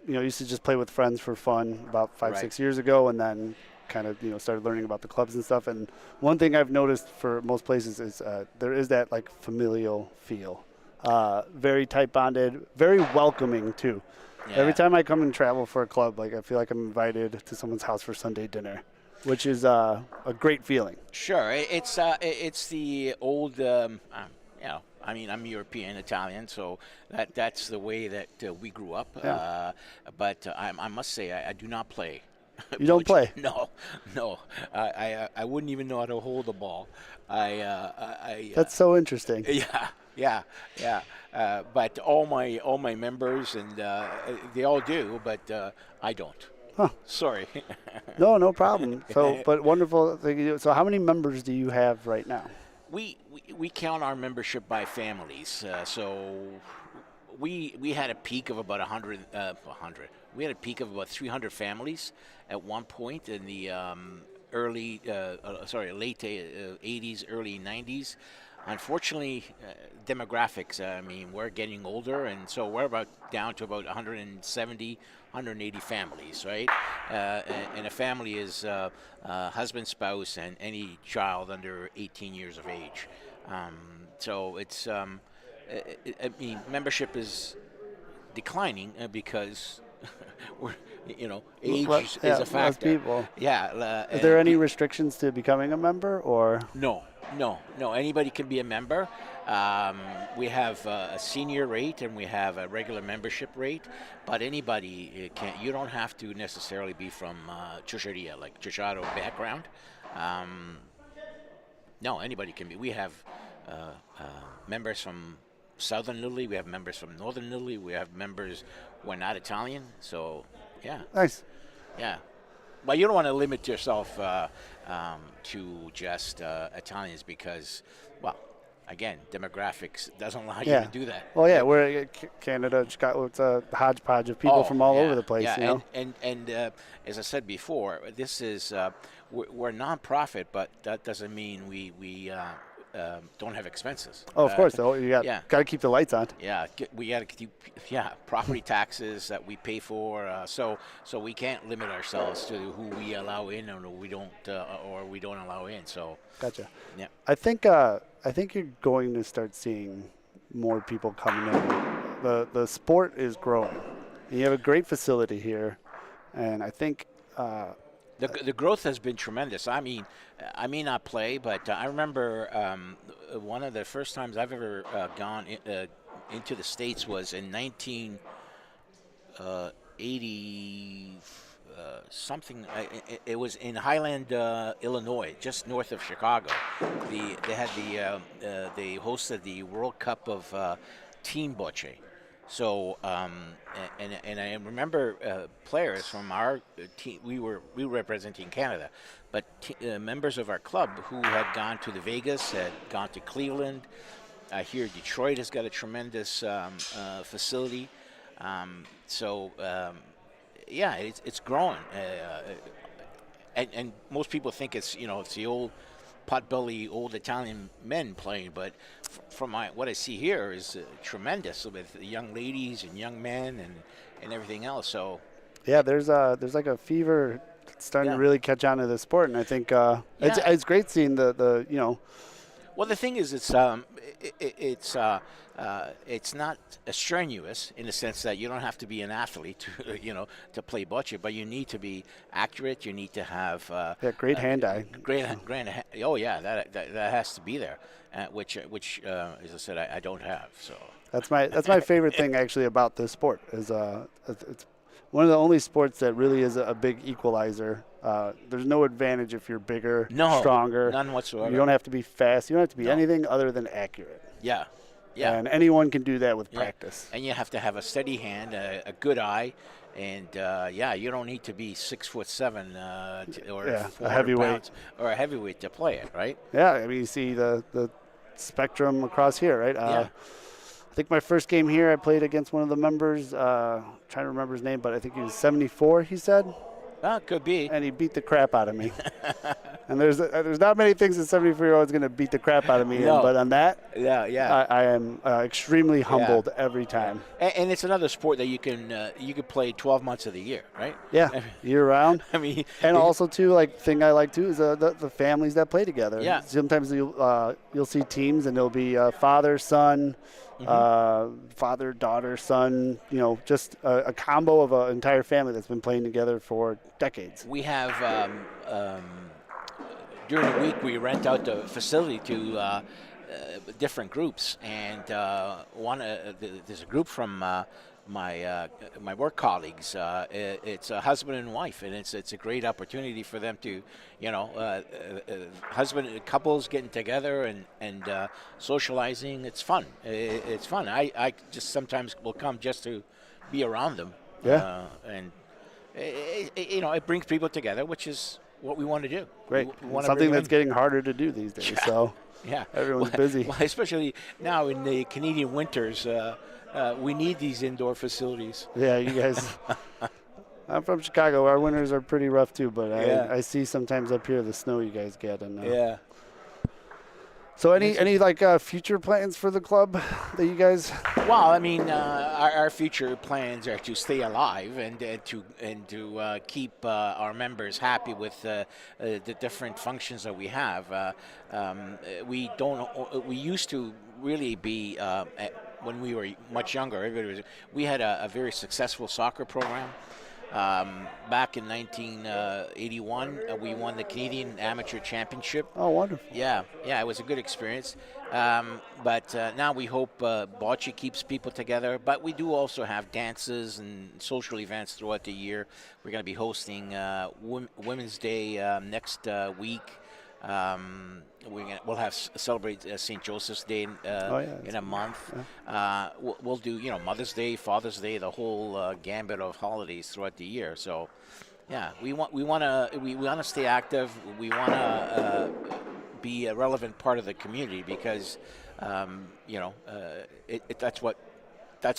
Used to just play with friends for fun about 5, Right. 6 years ago, and then kind of started learning about the clubs and stuff. And one thing I've noticed for most places is there is that like familial feel, very tight bonded, very welcoming too. Yeah. Every time I come and travel for a club, like I feel like I'm invited to someone's house for Sunday dinner, which is a great feeling. Sure, it's the old. I'm European, Italian, so that's the way that we grew up. Yeah. But I must say, I do not play. You don't play? No. I wouldn't even know how to hold a ball. That's so interesting. Yeah. But all my members and they all do, but I don't. Huh. Sorry. No problem. So, but wonderful thing you do. So how many members do you have right now? We count our membership by families. So we had a peak of about 100. We had a peak of about 300 families at one point in the late 80s, early 90s. Unfortunately, demographics, we're getting older, and so we're about down to about 170, 180 families, right? And a family is husband, spouse, and any child under 18 years of age. So it's, membership is declining because we're, age is a factor. People. Yeah. Are there any restrictions to becoming a member, or? No, No. Anybody can be a member. We have a senior rate and we have a regular membership rate, but anybody can. You don't have to necessarily be from Ciociaro, like Ciociaro background. No, anybody can be. We have members from Southern Italy. We have members from Northern Italy. We have members who are not Italian. So, yeah. Nice. Yeah. But you don't want to limit yourself to just Italians because, well, again, demographics doesn't allow you to do that. Well, yeah, we're Canada. It's a hodgepodge of people from all over the place. Yeah, you know? and as I said before, this is we're a nonprofit, but that doesn't mean we don't have expenses. Oh, of course. You got to keep the lights on. Yeah, we got to keep property taxes that we pay for. So we can't limit ourselves to who we allow in or we don't allow in. So gotcha. Yeah, I think you're going to start seeing more people coming in. The sport is growing. You have a great facility here, and I think. The growth has been tremendous. I mean, I may not play, but I remember one of the first times I've ever gone into the States was in 1980 something. It was in Highland, Illinois, just north of Chicago. They hosted the World Cup of Team Bocce. So, and I remember players from our team. We were representing Canada, but members of our club who had gone to the Vegas, had gone to Cleveland. I hear Detroit has got a tremendous facility. It's growing, and most people think it's the old potbelly old Italian men playing, but from what I see here is tremendous with young ladies and young men and everything else. So yeah, there's like a fever starting to really catch on to the sport, and I think it's great seeing the. Well, the thing is, it's not strenuous in the sense that you don't have to be an athlete to play bocce, but you need to be accurate. You need to have great hand-eye. Oh yeah, that has to be there, which as I said, I don't have. So that's my favorite thing actually about this sport is it's one of the only sports that really is a big equalizer. There's no advantage if you're bigger, stronger. None whatsoever. You don't have to be fast. You don't have to be anything other than accurate. Yeah. And anyone can do that with practice. And you have to have a steady hand, a good eye, and you don't need to be 6'7" or a 400 heavyweight pounds or a heavyweight to play it, right? Yeah, I mean you see the spectrum across here, right? I think my first game here, I played against one of the members. Trying to remember his name, but I think he was 74. He said. Could be. And he beat the crap out of me. And there's not many things a 74-year-old is going to beat the crap out of me in, but on that, I am extremely humbled every time. And it's another sport that you can play 12 months of the year, right? Yeah, year round. I mean, and also too, thing I like too is the families that play together. Yeah. Sometimes you'll see teams and there'll be father, son. Father, daughter, son, just a combo of an entire family that's been playing together for decades. We have, during the week, we rent out the facility to different groups. And there's a group from my work colleagues. It's a husband and wife, and it's a great opportunity for them to, couples getting together and socializing. It's fun. It's fun. I just sometimes will come just to be around them. Yeah. And it brings people together, which is what we want to do. Great. Something that's getting harder to do these days. Yeah. So yeah, everyone's busy. Well, especially now in the Canadian winters. We need these indoor facilities. Yeah, you guys. I'm from Chicago. Our winters are pretty rough too, but I see sometimes up here the snow you guys get. And So any future plans for the club that you guys? Well, I mean, our future plans are to stay alive and to keep our members happy with the different functions that we have. We used to really be. When we were much younger, we had a very successful soccer program. Back in 1981, we won the Canadian Amateur Championship. Oh, wonderful. Yeah, it was a good experience. But now we hope Bocce keeps people together. But we do also have dances and social events throughout the year. We're going to be hosting Women's Day next week. We'll have celebrate St. Joseph's Day in a month. Yeah. We'll do Mother's Day, Father's Day, the whole gambit of holidays throughout the year. So, yeah, we want to stay active. We want to be a relevant part of the community because that's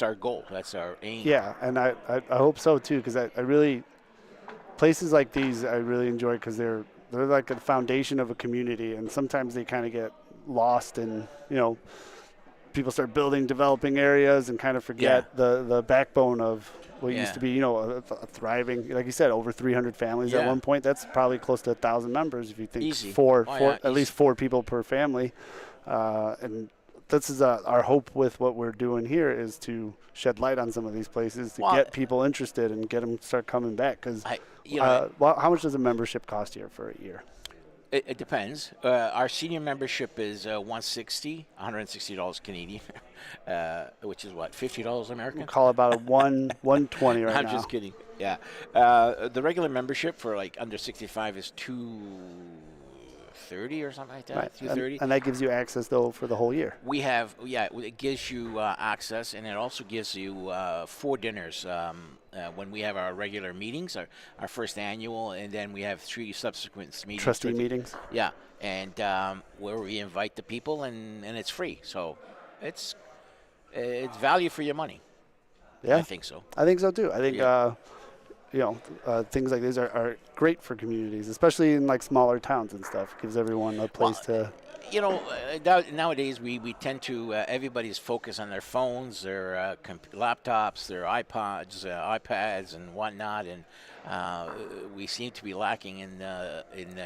our goal. That's our aim. Yeah, and I hope so too, because I really places like these I really enjoy because they're like a foundation of a community, and sometimes they kind of get lost in people start developing areas and kind of forget the backbone of what used to be a thriving, like you said, over 300 families at one point. That's probably close to 1,000 members if you think at least 4 people per family, and this is our hope with what we're doing here is to shed light on some of these places to get people interested and get them start coming back. Because how much does a membership cost here for a year? It depends. Our senior membership is $160 Canadian, which is what, $50 American? We'll call about $120 right now. I'm just kidding. Yeah, the regular membership for like under 65 is $230 or something like that. Right. $230. And that gives you access though for the whole year. We have, it gives you access, and it also gives you 4 dinners when we have our regular meetings, our first annual, and then we have 3 subsequent meetings. Trustee meetings. Yeah, and where we invite the people, and it's free, so it's value for your money. Yeah, I think so. I think so too. I think things like these are great for communities, especially in like smaller towns and stuff. It gives everyone a place to. Nowadays we tend to everybody's focused on their phones, their laptops, their iPads, and whatnot, and we seem to be lacking in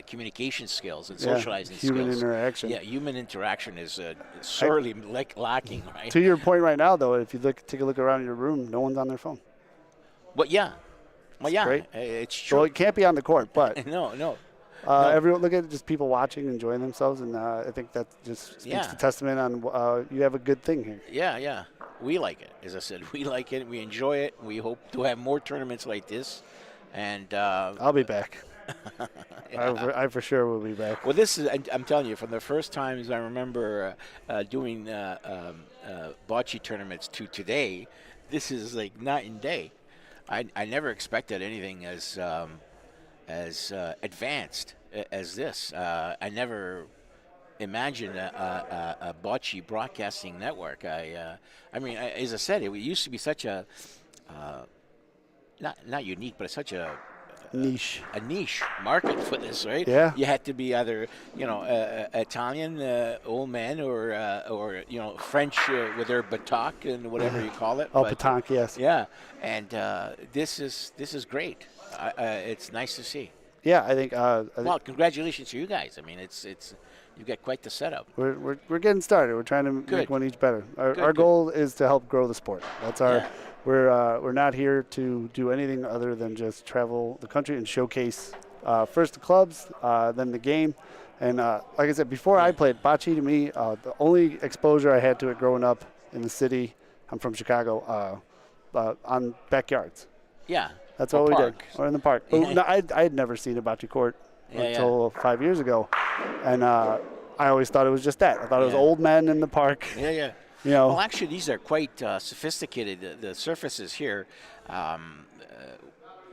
communication skills and socializing skills. Human interaction. Yeah, human interaction is sorely lacking. Right. To your point right now, though, if you take a look around your room, no one's on their phone. Well, yeah. Great. It's true. Well, it can't be on the court, but no. Everyone look at it, just people watching, enjoying themselves, and I think that just speaks to testament on you have a good thing here. Yeah. We like it. As I said, we like it. We enjoy it. We hope to have more tournaments like this. And I'll be back. I for sure will be back. Well, this is, I'm telling you, from the first times I remember doing bocce tournaments to today, this is like night and day. I never expected anything as advanced as this. I never imagined a bocce broadcasting network. I mean, as I said, it used to be such a not unique, but it's such a niche market for this, right? Yeah. You had to be either Italian old man or French with their batak and whatever you call it. Batak, yes. Yeah, and this is great. It's nice to see. Yeah, I think. Well, congratulations to you guys. I mean, it's you've got quite the setup. We're getting started. We're trying to make one each better. Our goal is to help grow the sport. That's our. Yeah. We're not here to do anything other than just travel the country and showcase first the clubs, then the game. And like I said, before I played bocce, to me, the only exposure I had to it growing up in the city, I'm from Chicago, on backyards. Yeah. That's all we did. Or in the park. But no, I had never seen a bocce court until 5 years ago. And I always thought it was just that. I thought it was old men in the park. Yeah. Well, actually, these are quite sophisticated. The surfaces here,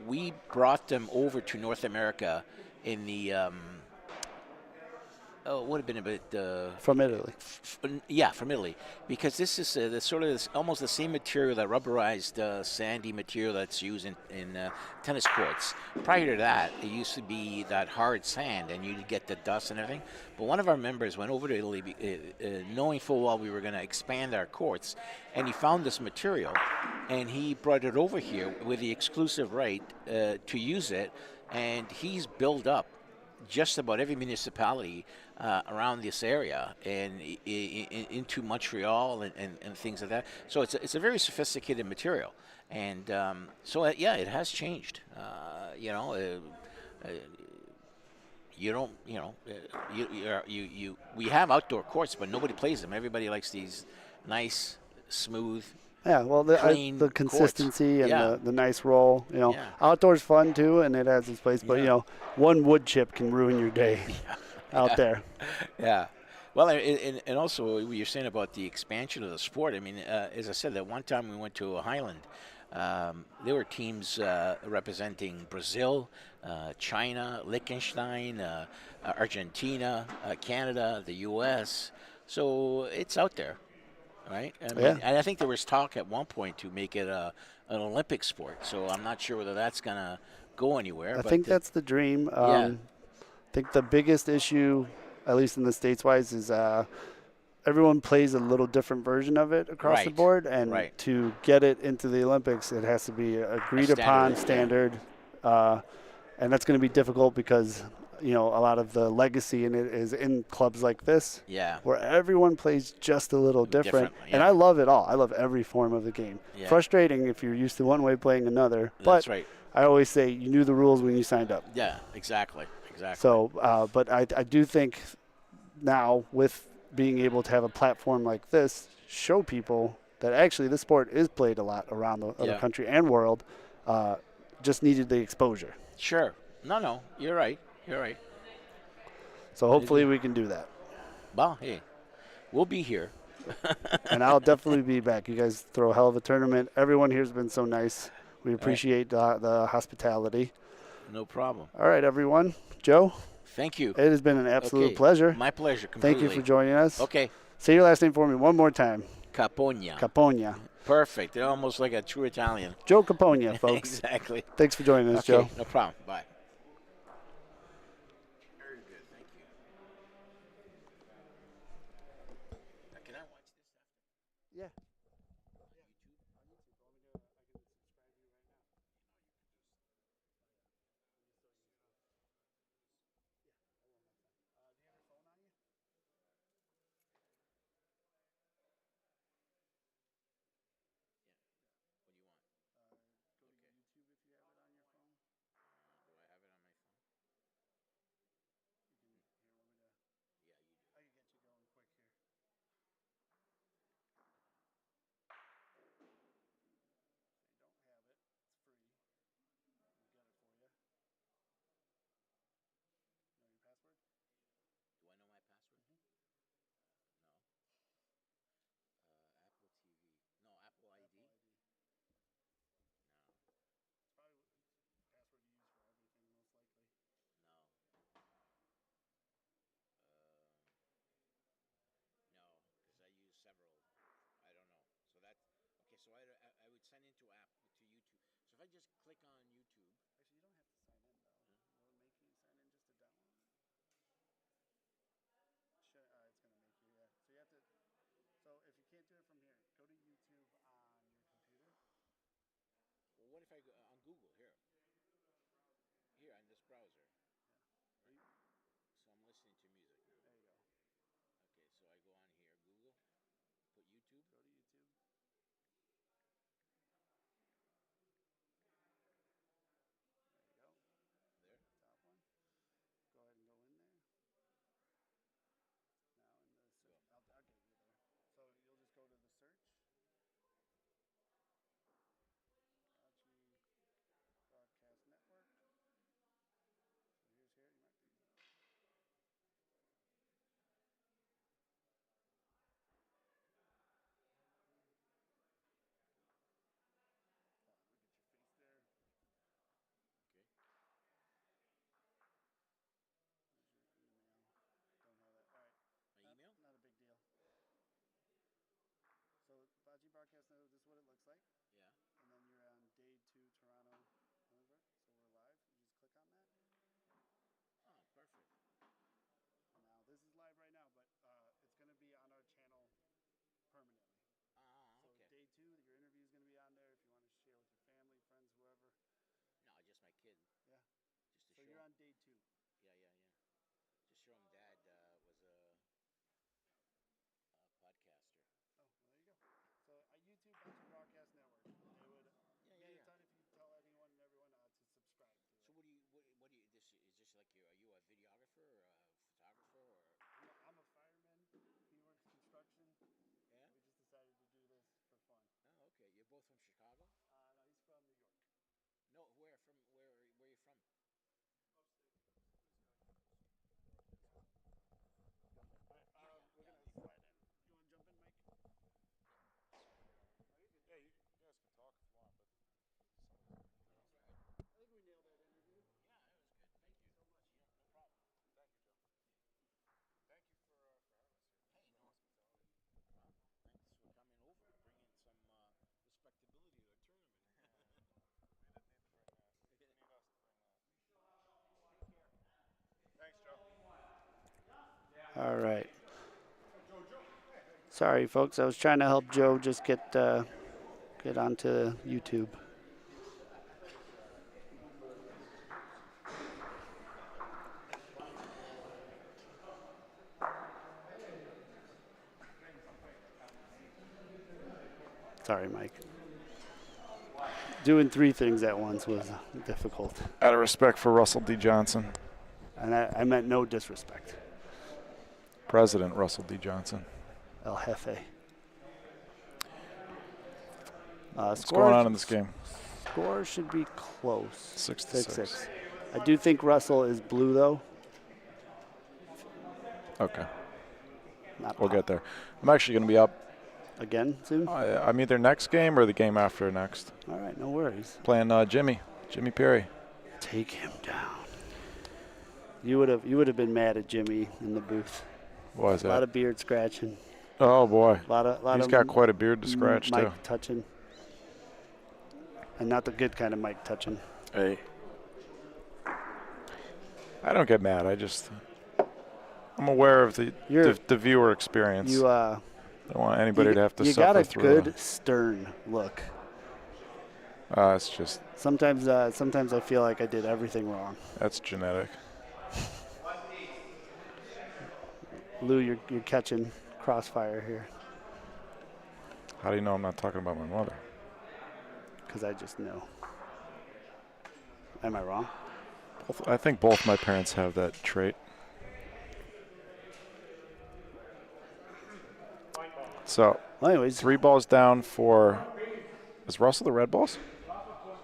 we brought them over to North America in the it would have been a bit from Italy. From Italy, because this is almost the same material, that rubberized sandy material that's used in tennis courts. Prior to that, it used to be that hard sand, and you'd get the dust and everything. But one of our members went over to Italy, knowing full well we were going to expand our courts, and he found this material, and he brought it over here with the exclusive right to use it, and he's built up just about every municipality around this area and into Montreal and things like that. So it's a very sophisticated material, and yeah, it has changed. You don't, we have outdoor courts, but nobody plays them. Everybody likes these nice, smooth, Yeah, well, clean the courts. consistency and Yeah. the nice roll. Yeah. Outdoors fun too, and it has its place. But Yeah. one wood chip can ruin your day out there. Yeah. Well, and also what you're saying about the expansion of the sport. I mean, as I said, that one time we went to a Highland, there were teams representing Brazil, China, Liechtenstein, Argentina, Canada, the U.S. So it's out there, right? I mean, Yeah. and I think there was talk at one point to make it an Olympic sport. So I'm not sure whether that's going to go anywhere. I but think that's the dream. Yeah. I think the biggest issue, at least in the States-wise, is everyone plays a little different version of it across the Right, board. And right. to get it into the Olympics, it has to be agreed upon standard. And that's going to be difficult because, a lot of the legacy in it is in clubs like this. Yeah. Where everyone plays just a little different. Different, And yeah. I love it all. I love every form of the game. Yeah. Frustrating if you're used to one way playing another. That's but right. I always say you knew the rules when you signed up. Yeah, exactly. So, but I do think now with being able to have a platform like this, show people that actually this sport is played a lot around the country and world, just needed the exposure. Sure. No, you're right. So hopefully we can do that. Well, hey, we'll be here. And I'll definitely be back. You guys throw a hell of a tournament. Everyone here has been so nice. We appreciate the hospitality. No problem. All right, everyone. Joe? Thank you. It has been an absolute pleasure. My pleasure, completely. Thank you for joining us. Okay. Say your last name for me one more time. Capogna. Capogna. Perfect. They're almost like a true Italian. Joe Capogna, folks. Exactly. Thanks for joining us, Joe. No problem. Bye. Very good. Thank you. Now, can I watch this? Yeah. Do I know my password? No. Apple TV. No, Apple ID. No. No. No, because I use several. I don't know. So that okay. So I would sign into app to YouTube. So if I just click on YouTube. Actually, you don't have to sign in, though. Will it make you sign in just to download? Sure, it's going to make you, yeah. So you have to. So if you can't do it from here, go to YouTube on your computer. Well, what if I go on Google here? Here on this browser. Yeah. So I'm listening to music now. There you go. Okay, so I go on here, Google, put YouTube. Go to YouTube. There you go. There. Top one. Go ahead and go in there. Now in the search, I'll get you there. So you'll just go to the search. Bocce Broadcast Network. So here's here. You might be. Let me get your face there. Okay. There's your email. Don't have that. All right. My email? Not a big deal. So Bocce Broadcast Network, this is what it looks like. Yeah. And then you're on day 2 Toronto. Whatever. So we're live. You just click on that. Oh, perfect. Now this is live right now, but it's going to be on our channel permanently. Ah, So okay. day 2, your interview is going to be on there if you want to share with your family, friends, whoever. No, just my kid. Yeah. Just to So show. you're on day 2. Yeah. YouTube Bocce Broadcast Network. It would mean a ton if you tell anyone and everyone to subscribe to it. So what do you this is this like are you a videographer or a photographer or? I'm a fireman. He works construction. Yeah. We just decided to do this for fun. Oh, okay. You're both from Chicago? No, he's from New York. No, where are you from? We're gonna slide in. You want to jump in, Mike? Yeah, you guys can talk if you want, but I think we nailed that interview. Yeah, that was good. Thank you so much. Yeah, no problem. thank you, Joe. Thank you for having us here. Hey, For no. hospitality. Well, thanks for coming over, bringing some respectability to a tournament. We didn't need to bring that. You need us to bring that. Take care. Thanks, Joe. All right. Sorry, folks. I was trying to help Joe just get onto YouTube. Sorry, Mike. Doing 3 things at once was difficult. Out of respect for Russell D. Johnson, And I meant no disrespect. President Russell D. Johnson. El Jefe. What's going on in this game? Score should be close. 6-6. I do think Russell is blue, though. Okay, Not we'll pop. get there. I'm actually going to be up. Again soon? I'm either next game or the game after next. All right, no worries. Playing Jimmy Perry. Take him down. You would have been mad at Jimmy in the booth. What is A lot that? of beard scratching. Oh boy, A lot he's of got quite a beard to scratch too. Mike touching. And not the good kind of Mike touching. Hey, I don't get mad. I'm aware of the viewer experience. You I don't want anybody to have to you suffer got a through good stern look. it's just Sometimes I feel like I did everything wrong. that's genetic. Lou, you're catching crossfire here. How do you know I'm not talking about my mother? Because I just know. Am I wrong? I think both my parents have that trait. So, Well, anyways, 3 balls down for. Is Russell the red balls?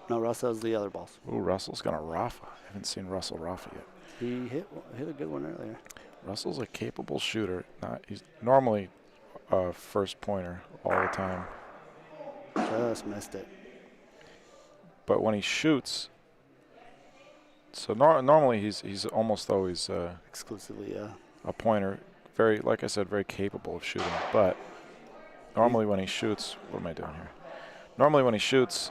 no, Russell has the other balls. Ooh, Russell's gonna Rafa. I haven't seen Russell Rafa yet. He hit a good one earlier. Russell's a capable shooter. He's normally a first pointer all the time, Just missed it. but when he shoots, so normally he's almost always Exclusively, a pointer. Very, like I said, very capable of shooting. But normally when he shoots, what am I doing here? Normally when he shoots,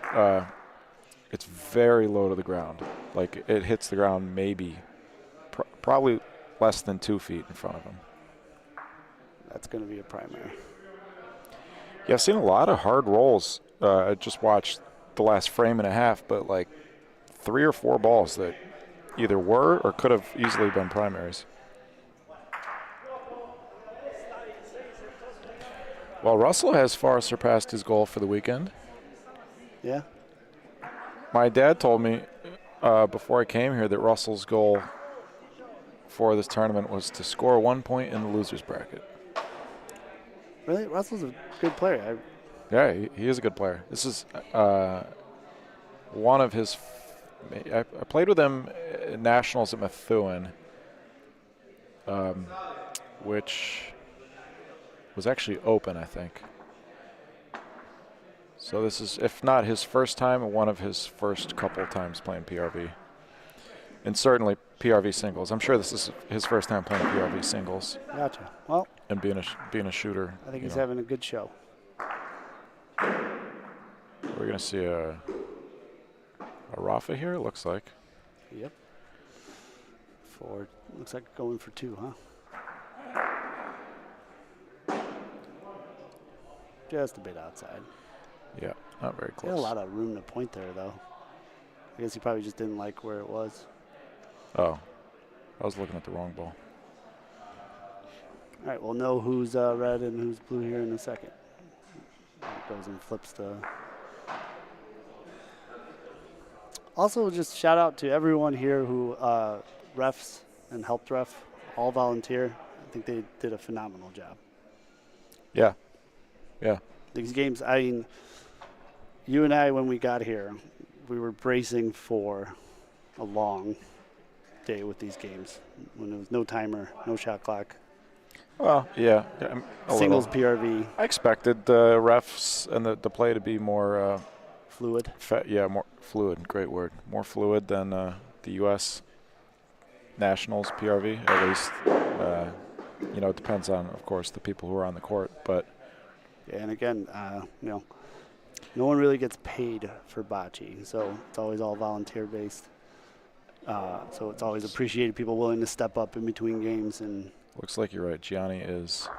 it's very low to the ground. Like it hits the ground maybe, probably less than 2 feet in front of him. that's going to be a primary. Yeah, I've seen a lot of hard rolls. I just watched the last frame and a half, but like 3 or 4 balls that either were or could have easily been primaries. Well, Russell has far surpassed his goal for the weekend. Yeah? My dad told me before I came here that Russell's goal for this tournament was to score 1 point in the loser's bracket. Really? Russell's a good player. Yeah, he is a good player. This is one of his. I played with him at Nationals at Methuen, which was actually open, I think. So this is, if not his first time, one of his first couple times playing PRV. And certainly PRV singles. I'm sure this is his first time playing PRV singles. Gotcha. Well, And being a shooter. I think he's having a good show. We're going to see a Rafa here, it looks like. Yep. Looks like going for 2, huh? Just a bit outside. Yeah, not very He had close. a lot of room to point there, though. I guess he probably just didn't like where it was. Oh, I was looking at the wrong ball. All right, we'll know who's red and who's blue here in a second. goes and flips the. Also, just shout out to everyone here who refs and helped ref, all volunteer. I think they did a phenomenal job. Yeah. Yeah. These games, I mean, you and I, when we got here, we were bracing for a long day with these games when there was no timer, no shot clock, Well, yeah. A singles little. PRV, I expected the refs and the play to be more, fluid. more fluid. Great word. More fluid than the U.S. Nationals PRV, at least. It depends on, of course, the people who are on the court. But Yeah, and again, no one really gets paid for bocce, so it's always all volunteer based. So it's always appreciated, people willing to step up in between games. And looks like you're right. Gianni is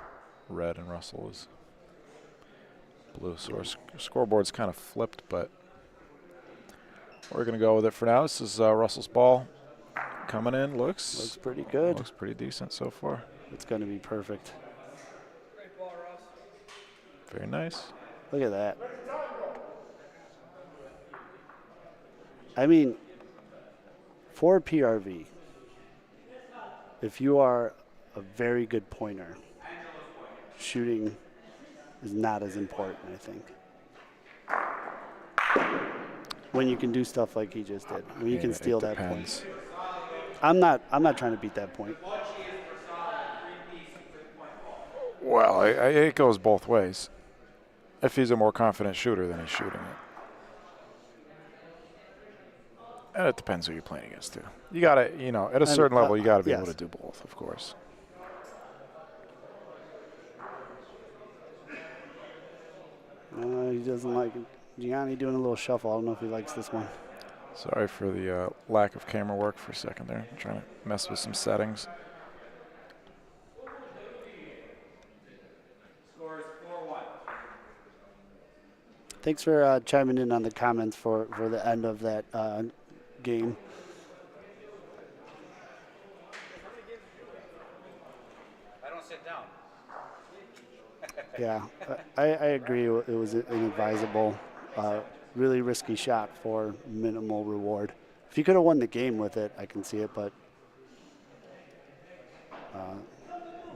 red and Russell is blue. So our scoreboard's kind of flipped, but we're going to go with it for now. This is Russell's ball coming in. looks pretty good. Looks pretty decent so far. It's going to be perfect. Very nice. Look at that. I mean, for PRV, if you are a very good pointer, shooting is not as important, I think. When you can do stuff like he just did, when you can steal that point. I'm not trying to beat that point. Well, it goes both ways. If he's a more confident shooter, then he's shooting it. And it depends who you're playing against, too. You got to, at a certain level, you got to be able to do both, of course. He doesn't like it. Gianni doing a little shuffle. I don't know if he likes this one. Sorry for the lack of camera work for a second there. I'm trying to mess with some settings. Thanks for chiming in on the comments for the end of that game. I don't sit down. Yeah, I agree. It was inadvisable. Really risky shot for minimal reward. If he could have won the game with it, I can see it, but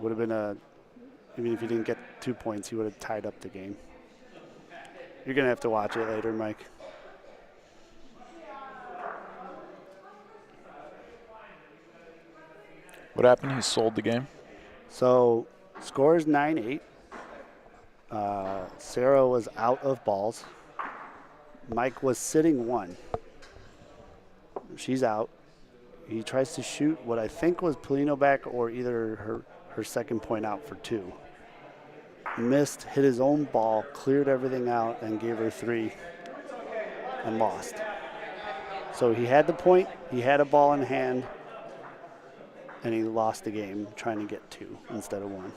would have been even if he didn't get 2 points, he would have tied up the game. You're going to have to watch it later, Mike. What happened? He sold the game? So, score is 9-8. Sarah was out of balls. Mike was sitting 1. She's out. He tries to shoot what I think was Polino back or either her second point out for 2. Missed, hit his own ball, cleared everything out, and gave her 3 and lost. So he had the point, he had a ball in hand, and he lost the game trying to get 2 instead of 1.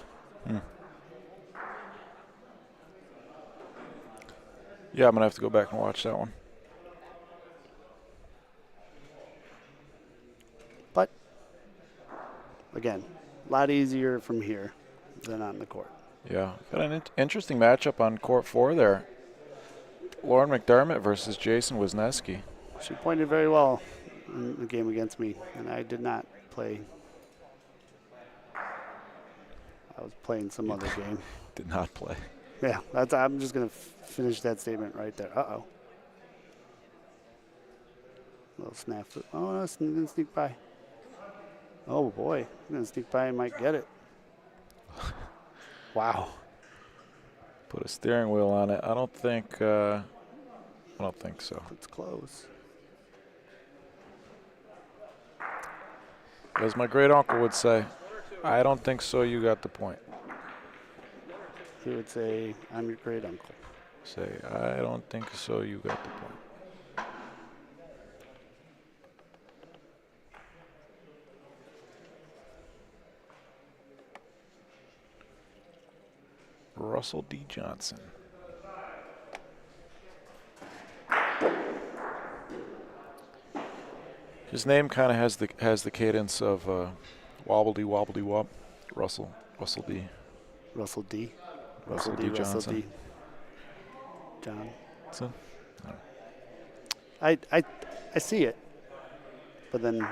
Yeah, I'm going to have to go back and watch that one. But, again, a lot easier from here than on the court. Yeah, got an interesting matchup on court 4 there. Lauren McDermott versus Jason Wisniewski. She pointed very well in the game against me, and I did not play. I was playing some other game. Did not play. Yeah, I'm just going to finish that statement right there. Uh-oh. Little snafu. Oh, no, it's going to sneak by. Oh, boy. I'm going to sneak by and might get it. Wow. Put a steering wheel on it. I don't think so. It's close. As my great uncle would say, I don't think so, you got the point. He would say, I'm your great uncle. Say, I don't think so, you got the point. Russell D. Johnson. His name kind of has the cadence of wobbledy wobbledy wob. Russell D. Russell D. Russell D. Russell Johnson. D. John. So, I see it, but then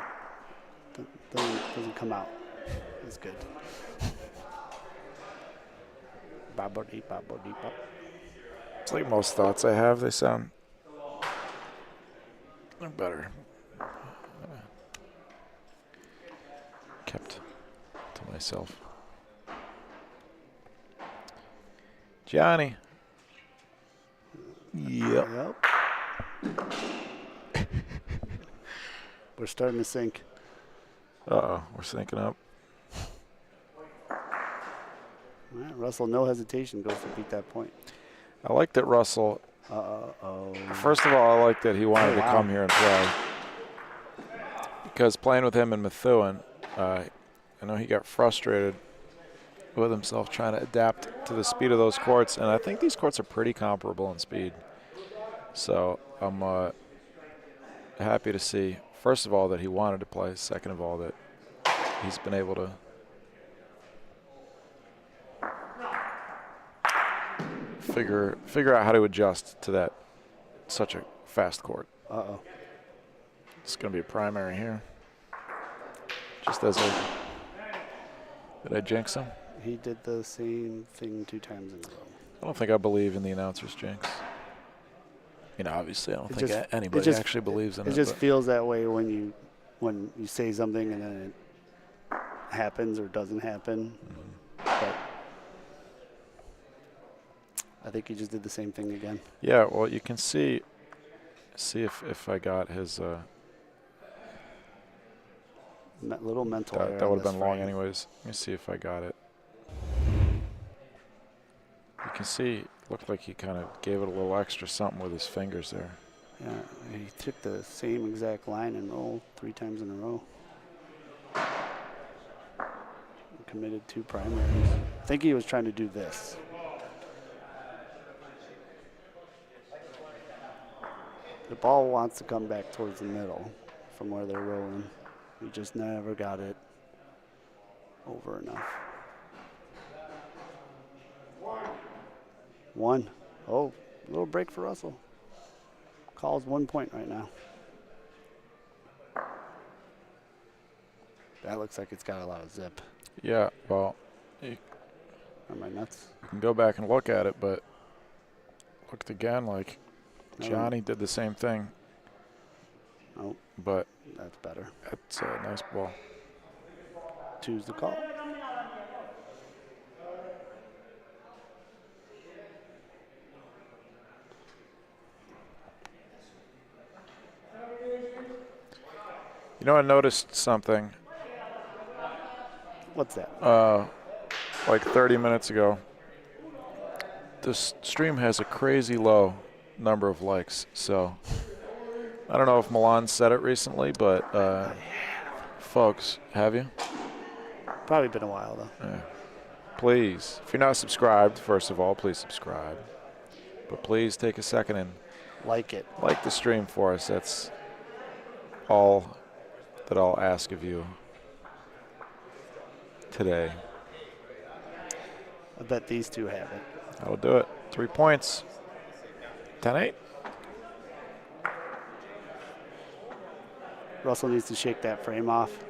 doesn't come out. It's good. Ba-ba-dee-ba-ba-dee-ba. it's like most thoughts I have, they sound better. Kept to myself. Johnny. Yep. Yep. We're starting to sink. Uh-oh, we're syncing up. All right, Russell, no hesitation, goes to beat that point. I like that Russell. Uh-oh. First of all, I like that he wanted to wow. come here and play. Because playing with him in Methuen, I know he got frustrated with himself trying to adapt to the speed of those courts. And I think these courts are pretty comparable in speed. So I'm happy to see, first of all, that he wanted to play. Second of all, that he's been able to figure out how to adjust to that such a fast court. Uh-oh. It's going to be a primary here. Just as a... Did I jinx him? He did the same thing 2 times in a row. I don't think I believe in the announcer's jinx. You know, obviously, I don't think anybody actually believes in it. It just feels that way when you say something and then it happens or doesn't happen. Mm-hmm. But I think he just did the same thing again. Yeah, well, you can see if I got his... little mental error. That would have on been this long frame. anyways. Let me see if I got it. You can see, it looked like he kind of gave it a little extra something with his fingers there. Yeah, he took the same exact line and rolled 3 times in a row. Committed 2 primaries. I think he was trying to do this. The ball wants to come back towards the middle from where they're rolling. He just never got it over enough. 1. Oh, little break for Russell. Calls 1 point right now. That looks like it's got a lot of zip. Yeah, well, you Am I nuts? can go back and look at it, but looked again like No. Johnny did the same thing. Oh, But that's better. that's a nice ball. 2's the call. You know, I noticed something What's that? like 30 minutes ago. This stream has a crazy low number of likes, so I don't know if Milan said it recently, but folks, have you? Probably been a while, though. Yeah. Please, if you're not subscribed, first of all, please subscribe. But please take a second and Like it. like the stream for us. That's all that I'll ask of you today. I bet these 2 have it. That'll do it. 3 points. 10-8. Russell needs to shake that frame off.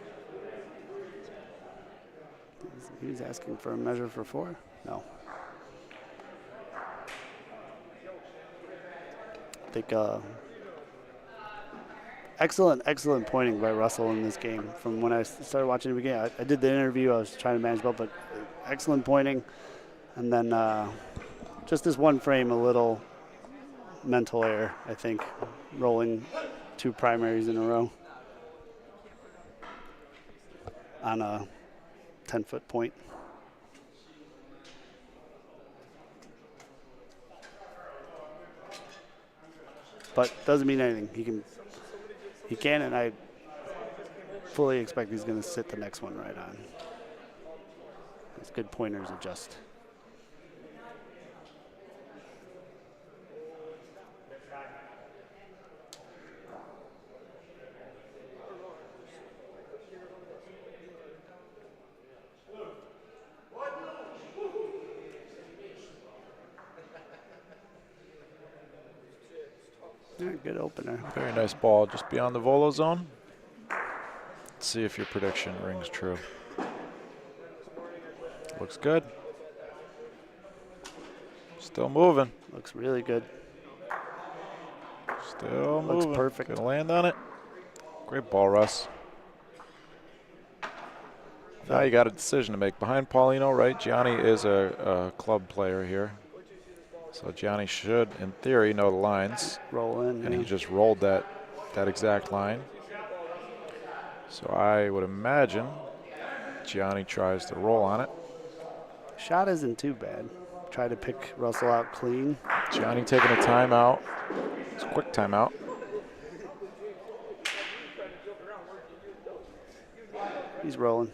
He was asking for a measure for 4? No. I think excellent pointing by Russell in this game. From when I started watching the game, I did the interview. I was trying to manage both, but excellent pointing. And then just this one frame, a little mental error, I think, rolling 2 primaries in a row on a 10-foot point. But doesn't mean anything. He can, and I fully expect he's going to sit the next one right on. His good pointers adjust. good opener. Very nice ball, just beyond the volo zone. Let's see if your prediction rings true. Looks good. Still moving. Looks really good. Still Looks moving. perfect. Gonna land on it. Great ball, Russ. Now you got a decision to make. Behind Paulino, right? Gianni is a club player here. So Gianni should, in theory, know the lines. Roll in. And yeah. he just rolled that exact line. So I would imagine Gianni tries to roll on it. Shot isn't too bad. Try to pick Russell out clean. Gianni taking a timeout. It's a quick timeout. He's rolling.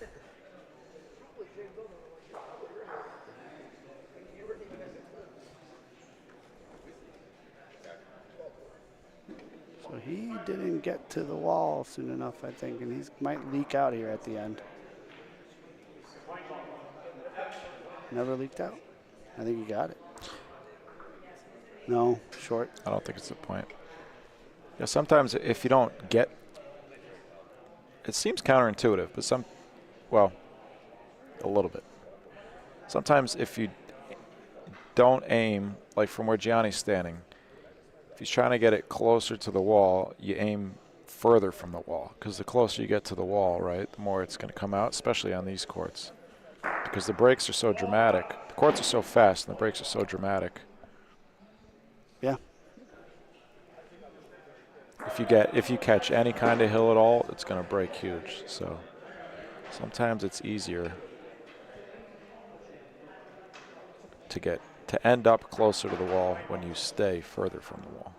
So he didn't get to the wall soon enough, I think, and he might leak out here at the end. Never leaked out. I think he got it. No, short. I don't think it's the point. Yeah, sometimes if you don't get, it seems counterintuitive, but well, a little bit. Sometimes if you don't aim, like from where Gianni's standing, if he's trying to get it closer to the wall, you aim further from the wall, because the closer you get to the wall, right, the more it's going to come out, especially on these courts, because the breaks are so dramatic. The courts are so fast, and the breaks are so dramatic. Yeah. If you catch any kind of hill at all, it's going to break huge. So sometimes it's easier to end up closer to the wall when you stay further from the wall.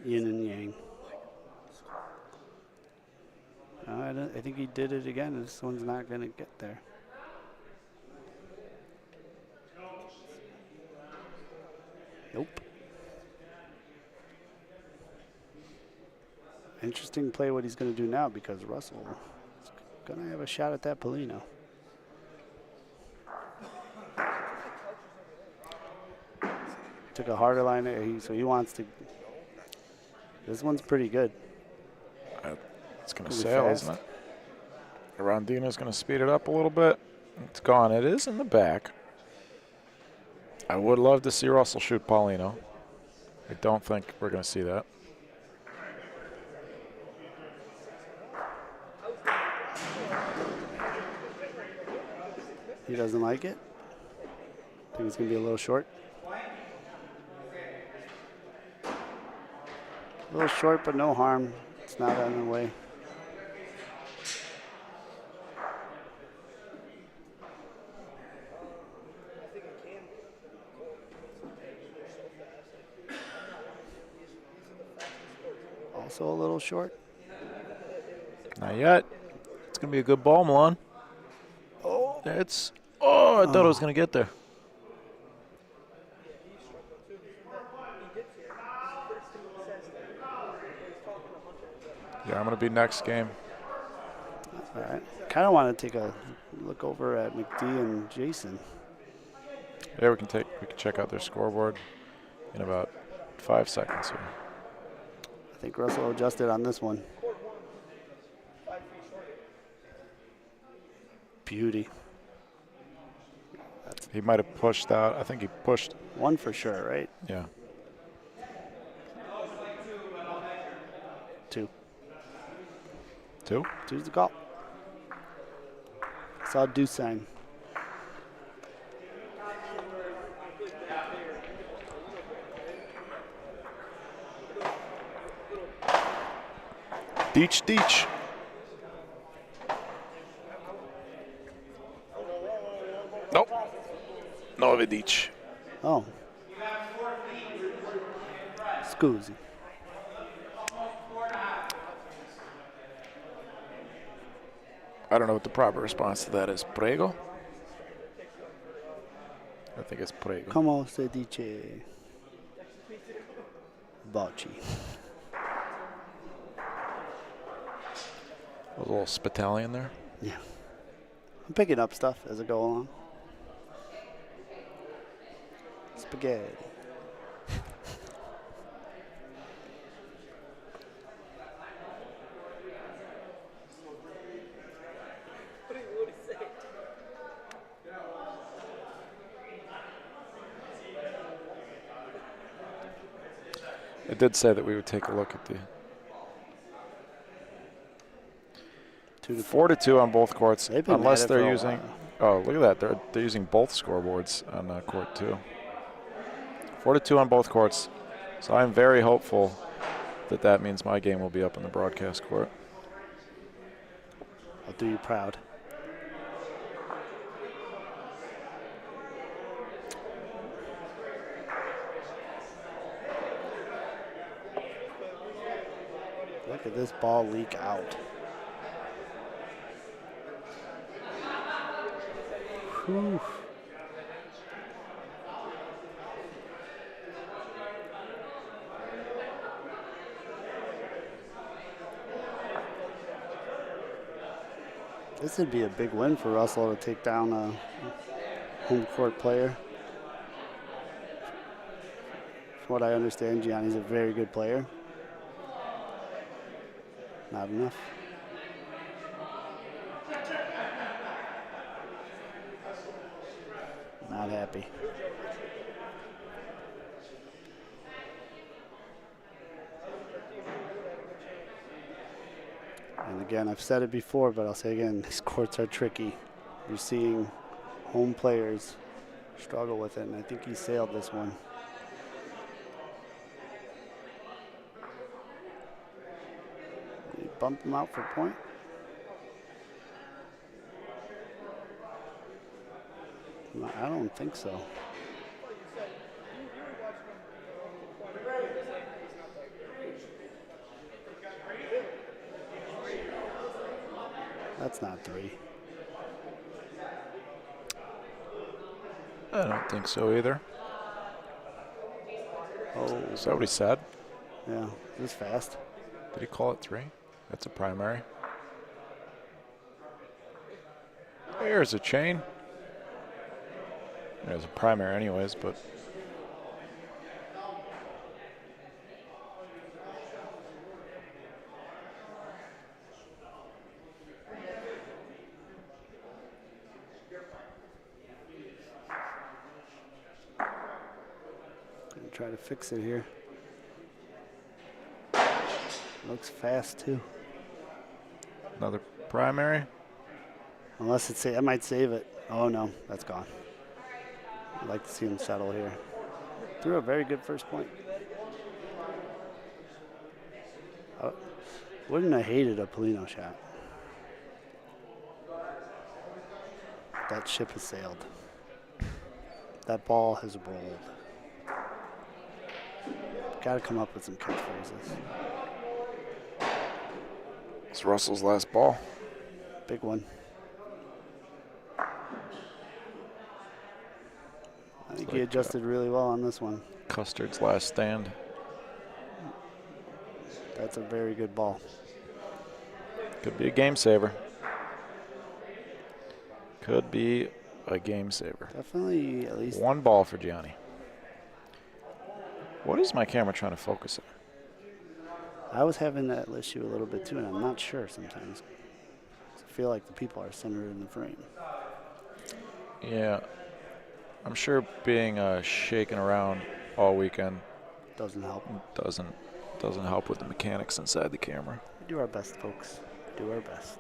Yin and yang. I think he did it again. This one's not going to get there. Nope. Interesting play what he's going to do now, because Russell is going to have a shot at that Paulino. Took a harder line there, so he wants to. This one's pretty good. It's going to sail, isn't it? Rondina's going to speed it up a little bit. It's gone. It is in the back. I would love to see Russell shoot Paulino. I don't think we're going to see that. He doesn't like it. Think it's going to be a little short. A little short, but no harm. It's not on the way. Also a little short. Not yet. It's going to be a good ball, Milan. Oh. I thought it was going to get there. Yeah, I'm going to be next game. All right. Kind of want to take a look over at McD and Jason. Yeah, we can check out their scoreboard in about 5 seconds here. I think Russell adjusted on this one. Beauty. He might have pushed out. I think he pushed. One for sure, right? Yeah. Two. Two? Two's the call. Saw deuce sign. Deech. Nope. No Deech. Oh. Scusi. I don't know what the proper response to that is. Prego? I think it's prego. Como se dice Bocce? A little Spitalian there. Yeah. I'm picking up stuff as I go along. Spaghetti. It did say that we would take a look at the 4-2 on both courts, They've been unless at it they're for a using. while. Oh, look at that! They're using both scoreboards on court 2. 4-2 on both courts. So I'm very hopeful that that means my game will be up in the broadcast court. I'll do you proud. Look at this ball leak out. Whew. This would be a big win for Russell to take down a home court player. From what I understand, Gianni's a very good player. Not enough. Not happy. And again, I've said it before, but I'll say again, these courts are tricky. You're seeing home players struggle with it, and I think he sailed this one. Did he bump him out for point? No, I don't think so. That's not 3. I don't think so either. Oh, Is that what he said? yeah, this fast. Did he call it 3? That's a primary. There's a chain. There's a primary anyways, but Gonna try to fix it here. Looks fast too. another primary. Unless it's, I might save it. Oh no, that's gone. I'd like to see him settle here. Threw a very good first point. Wouldn't have hated a Polino shot. That ship has sailed. That ball has rolled. Got to come up with some catchphrases. It's Russell's last ball. Big one. I think he adjusted really well on this one. Custard's last stand. That's a very good ball. Could be a game saver. Could be a game saver. Definitely at least. One ball for Gianni. What is my camera trying to focus on? I was having that issue a little bit too, and I'm not sure sometimes. I feel like the people are centered in the frame. Yeah. I'm sure being shaken around all weekend Doesn't help. doesn't help with the mechanics inside the camera. We do our best, folks. Do our best.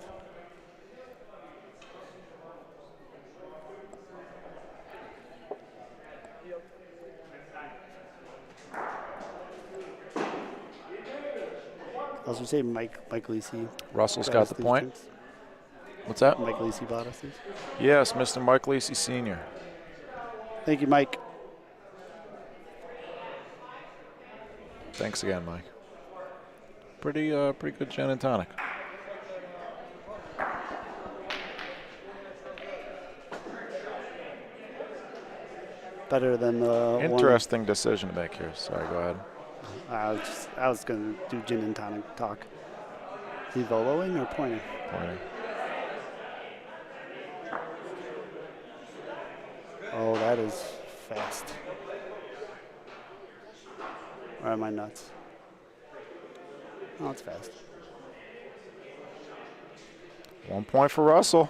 I was going to say Mike Lisi. Russell's got the these point. drinks. What's that? Mike Lisi bought us these. Yes, Mr. Mike Lacey Sr. Thank you, Mike. Thanks again, Mike. Pretty good gin and tonic. Better than the Interesting decision to make here. Sorry, go ahead. one. I was going to do gin and tonic talk. Is he voloing or pointing? Pointing. Oh, that is fast. Or am I nuts? Oh, it's fast. 1 point for Russell.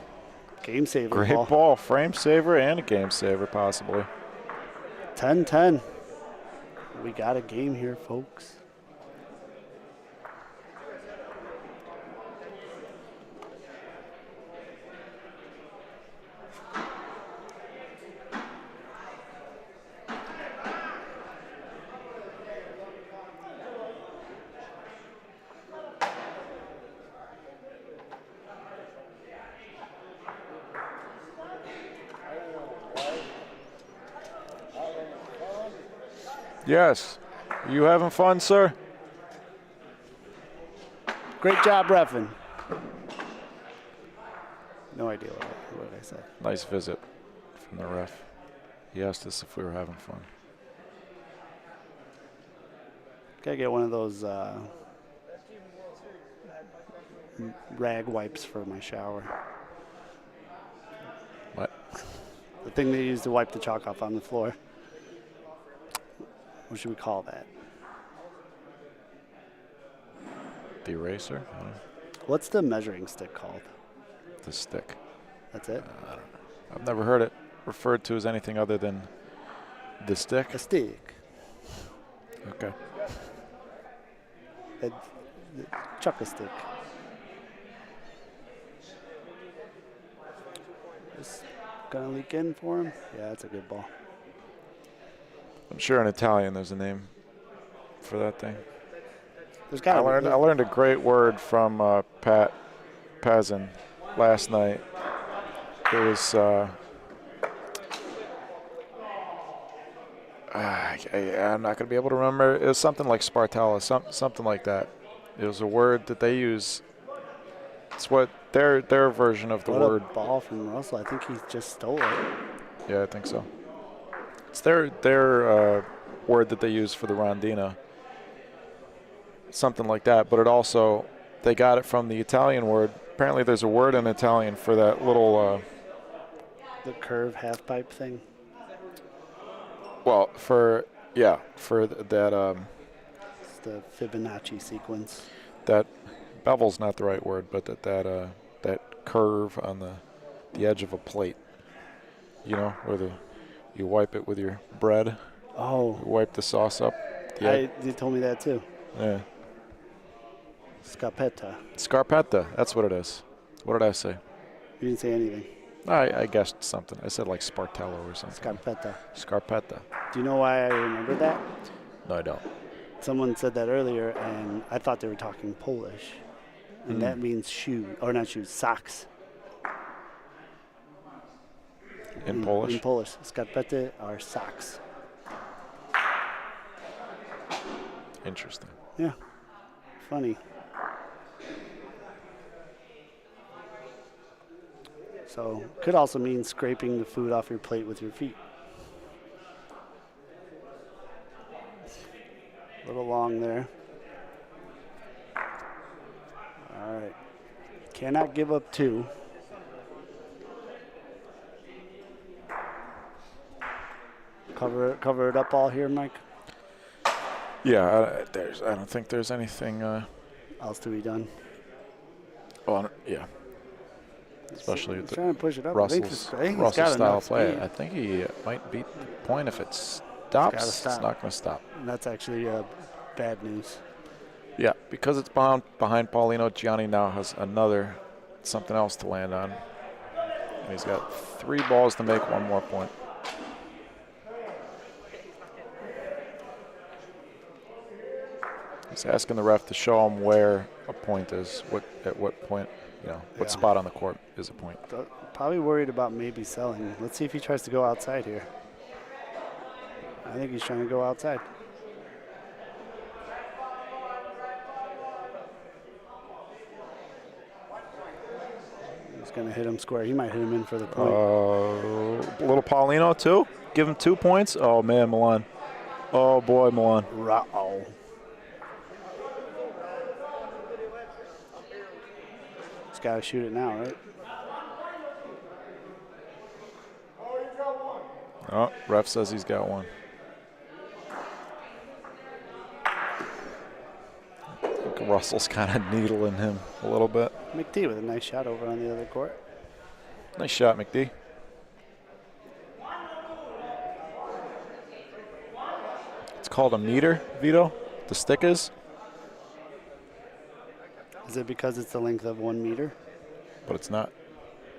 Game saver. Great ball. Frame saver and a game saver, possibly. 10-10. We got a game here, folks. Yes. Are you having fun, sir? Great job, reffing. No idea what I said. Nice visit from the ref. He asked us if we were having fun. Gotta get one of those rag wipes for my shower. What? The thing they use to wipe the chalk off on the floor. What should we call that? The eraser? I don't know. What's the measuring stick called? The stick. That's it? I don't know. I've never heard it referred to as anything other than the stick. A stick. Okay. A chuck a stick. Just gonna leak in for him. Yeah, that's a good ball. I'm sure in Italian there's a name for that thing. There's I gotta learned, be. I learned a great word from Pat Pazin last night. It was I'm not going to be able to remember. It was something like Spartala, something like that. It was a word that they use. It's what their version of the What word. a ball from Russell. I think he just stole it. Yeah, I think so. It's their word that they use for the rondina. Something like that, but it also, they got it from the Italian word. Apparently there's a word in Italian for that little, The curve half pipe thing. well, for that, It's the Fibonacci sequence. that bevel's not the right word, but that curve on the edge of a plate, you know, where you wipe it with your bread, Oh, you wipe the sauce up. you told me that too. Yeah. Scarpetta. Scarpetta, that's what it is. What did I say? You didn't say anything. I guessed something. I said like Spartello or something. Scarpetta. Scarpetta. Do you know why I remember that? No, I don't. Someone said that earlier, and I thought they were talking Polish. And that means shoe, or not shoes, socks. In Polish? In Polish. Scarpety are socks. Interesting. Yeah. Funny. So, could also mean scraping the food off your plate with your feet. A little long there. All right. Cannot give up two. Cover it up all here, Mike. Yeah, I don't think there's anything. Else to be done. Yeah. Especially He's with trying to push it up. Russell's I think he's Russell got style enough play. speed. I think he might beat the point if it stops. gotta It's stop. not going to stop. And that's actually bad news. Yeah, because it's behind Paulino. Gianni now has something else to land on, and he's got 3 balls to make 1 more point. He's asking the ref to show him where a point is, at what point, what Yeah. spot on the court is a point. Probably worried about maybe selling. Let's see if he tries to go outside here. I think he's trying to go outside. He's going to hit him square. He might hit him in for the point. Little Paulino too. Give him 2 points. Oh man, Milan. Oh boy, Milan. Uh-oh. He's got to shoot it now, right? Oh, ref says he's got 1. I think Russell's kind of needling him a little bit. McD with a nice shot over on the other court. Nice shot, McD. It's called a meter, Vito. The stick is. Is it because it's the length of 1 meter? But it's not.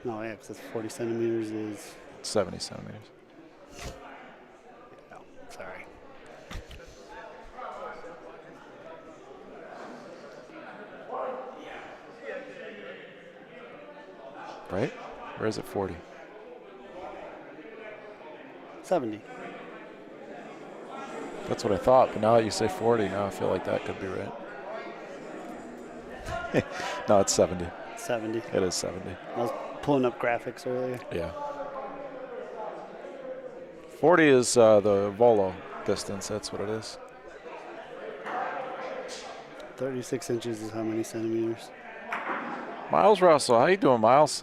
No, yeah, because 40 centimeters is. 70 centimeters. No, sorry. Right? Or is it 40? 70. That's what I thought, but now that you say 40, now I feel like that could be right. No, it's 70. 70. It is 70. I was pulling up graphics earlier. Yeah. 40 is the volo distance. That's what it is. 36 inches is how many centimeters? Miles Russell, how you doing, Miles?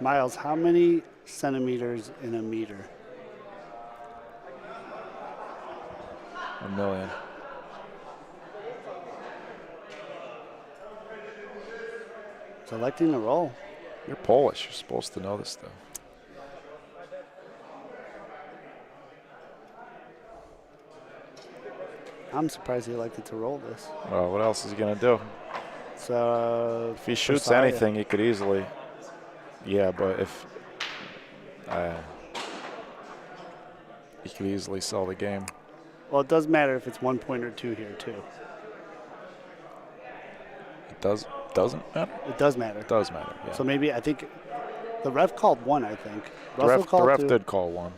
Miles, how many centimeters in a meter? A million. Selecting the roll. You're Polish. You're supposed to know this stuff. I'm surprised he elected to roll this. Well, what else is he going to do? So If he shoots Josiah. anything, he could easily. Yeah, but if. He could easily sell the game. Well, it does matter if it's 1 point or 2 here, too. It doesn't matter? It does matter. It does matter, yeah. So maybe, I think, the ref called 1, I think. The Russell ref, called 2. did call 1.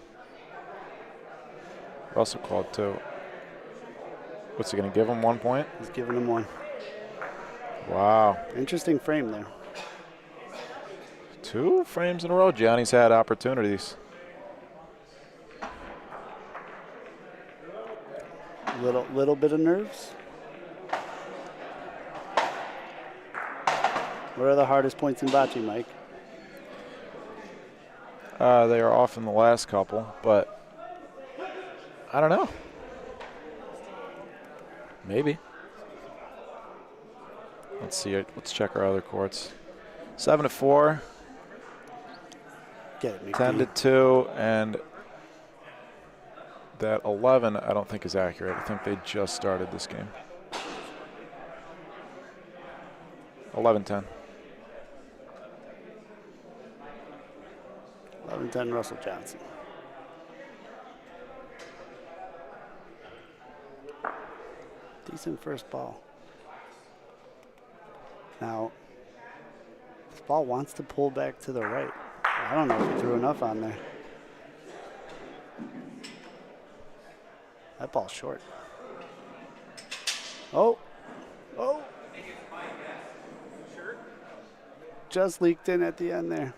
Russell called 2. What's he going to give him 1 point? He's giving him 1. Wow. Interesting frame there. 2 frames in a row. Gianni's had opportunities. Little bit of nerves. What are the hardest points in bocce, Mike? They are off in the last couple, but I don't know. Maybe. Let's see it. Let's check our other courts. 7-4, Get it, 10-2, and that 11 I don't think is accurate. I think they just started this game. 11-10. 11-10 Russell Johnson. Decent first ball. Now, this ball wants to pull back to the right. I don't know if he threw enough on there. That ball's short. Oh. Just leaked in at the end there.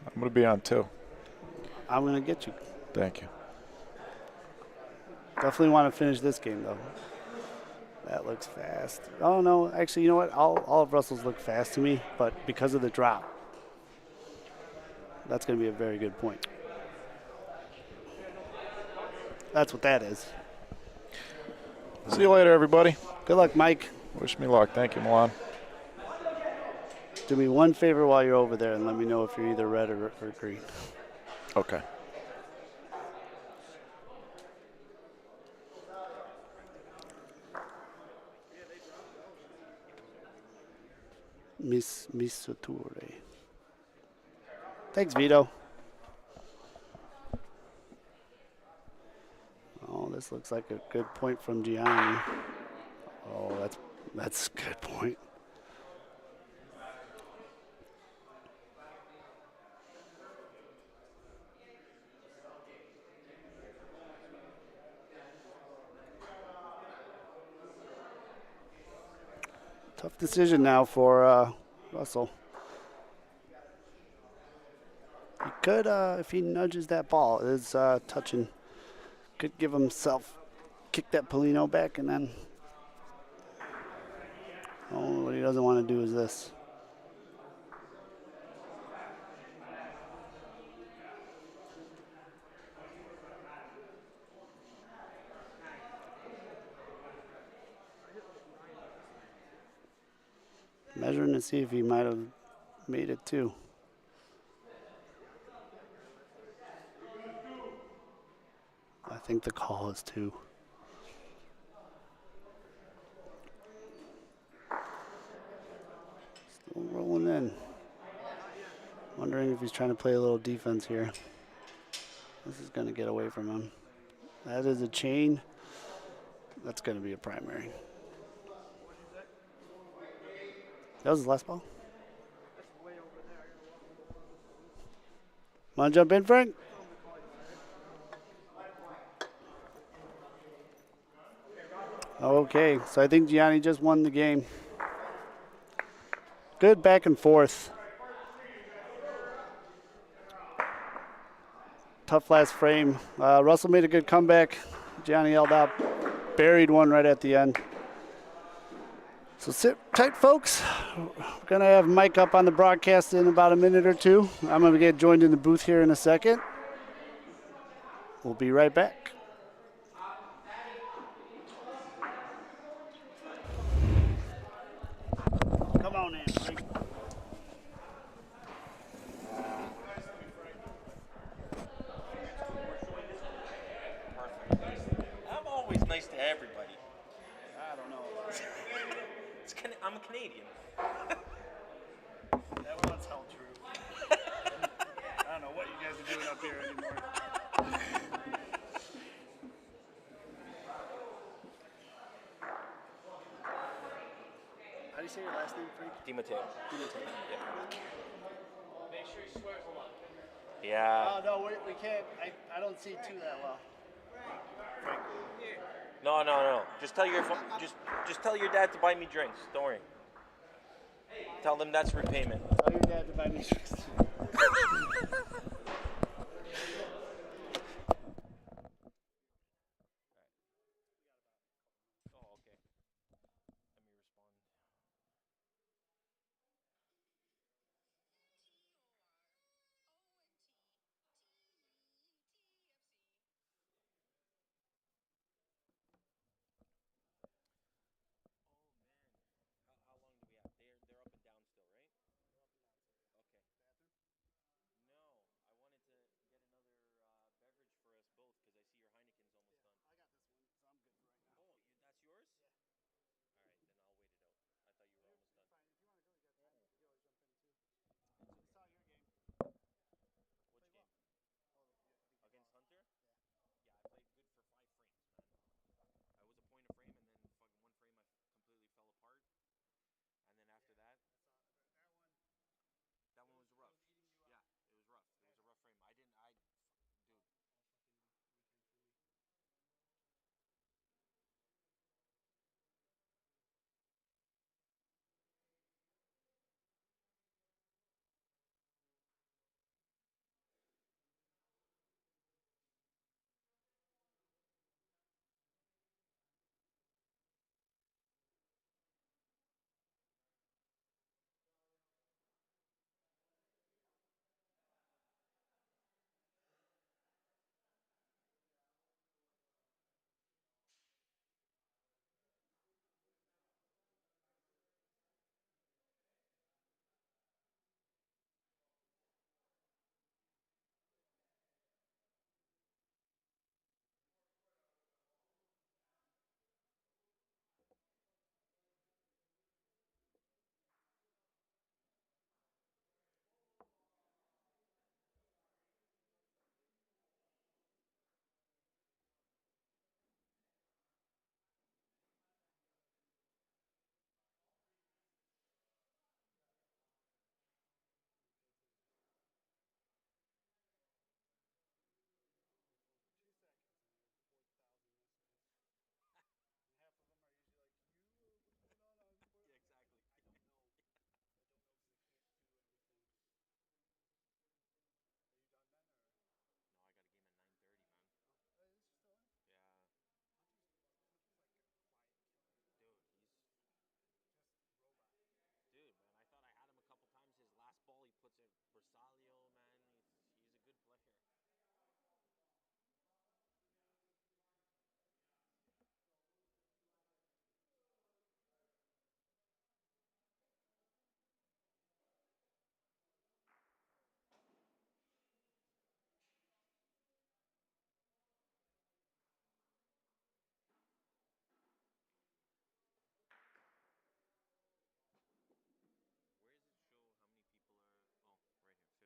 I'm going to be on 2. I'm going to get you. Thank you. Definitely want to finish this game, though. That looks fast. Oh, no. Actually, you know what? All of Russell's look fast to me, but because of the drop, that's going to be a very good point. That's what that is. See you later, everybody. Good luck, Mike. Wish me luck. Thank you, Milan. Do me one favor while you're over there and let me know if you're either red or green. Okay. Miss Soture. Thanks, Vito. Oh, this looks like a good point from Gianni. Oh, that's a good point. Tough decision now for Russell. He could, if he nudges that ball, it is touching. Could give himself, kick that Polino back, and then. Oh, what he doesn't want to do is this. Measuring to see if he might have made it too. I think the call is 2. Still rolling in. Wondering if he's trying to play a little defense here. This is going to get away from him. That is a chain. That's going to be a primary. That was his last ball? Want to jump in, Frank? Okay, so I think Gianni just won the game. Good back and forth. Tough last frame. Russell made a good comeback. Gianni held out, buried one right at the end. So sit tight, folks. We're going to have Mike up on the broadcast in about a minute or two. I'm going to get joined in the booth here in a second. We'll be right back. Come on in, Frank. I'm always nice to everybody. I don't know. I'm a Canadian. That one's held true. I don't know what you guys are doing up here anymore. How do you say your last name, Frank? DiMatteo. Yeah. Yeah. Oh, no, we can't. I don't see two that well. No. Just tell your dad to buy me drinks. Don't worry. Tell them that's repayment. Tell your dad to buy me drinks. Oh, okay. Let me respond. How long do we have? They're up and down still, right? Okay. No, I wanted to get another beverage for us both because I see your Heineken's almost done. I got this one, so I'm good right now. Oh, that's yours? Yeah. All right, then I'll wait it out. I thought you were almost done. Fine. If you want to go, you got time. You can always jump in too. I saw your game. Which game? Oh, yeah, I think Against Hunter? Yeah. Yeah, I played good for 5 frames, man. I was a point a frame, and then fucking one frame I completely fell apart. And then after that, that one was rough. Yeah, it was rough. It was a rough frame. Dude. Yeah, exactly. No, I got a game at 9:30, man. Yeah. Dude, dude, man. I thought I had him a couple times. His last ball, he puts a Bersaglio, man. He's a good player. Where does it show how many people are? Oh, right here,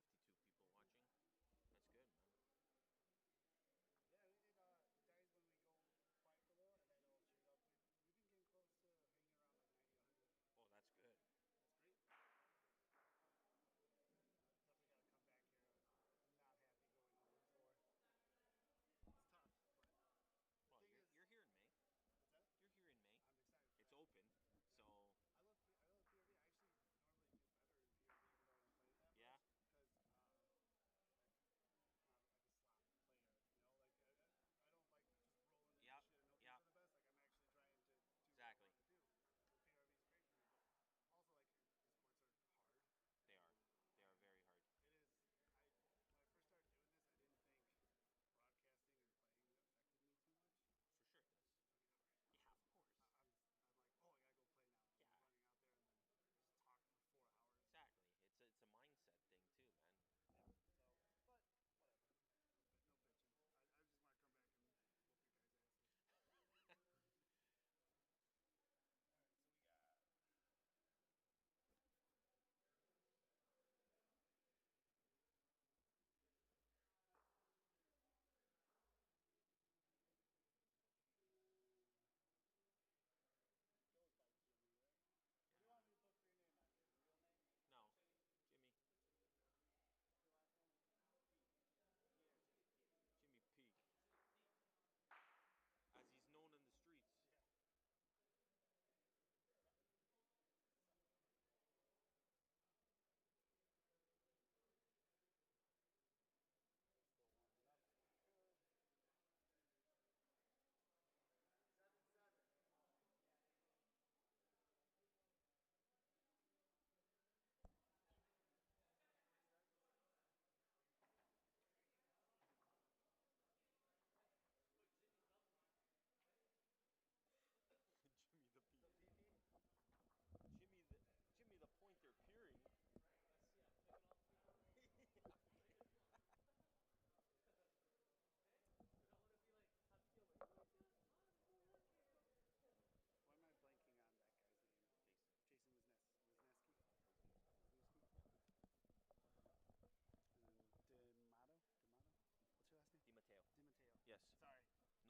52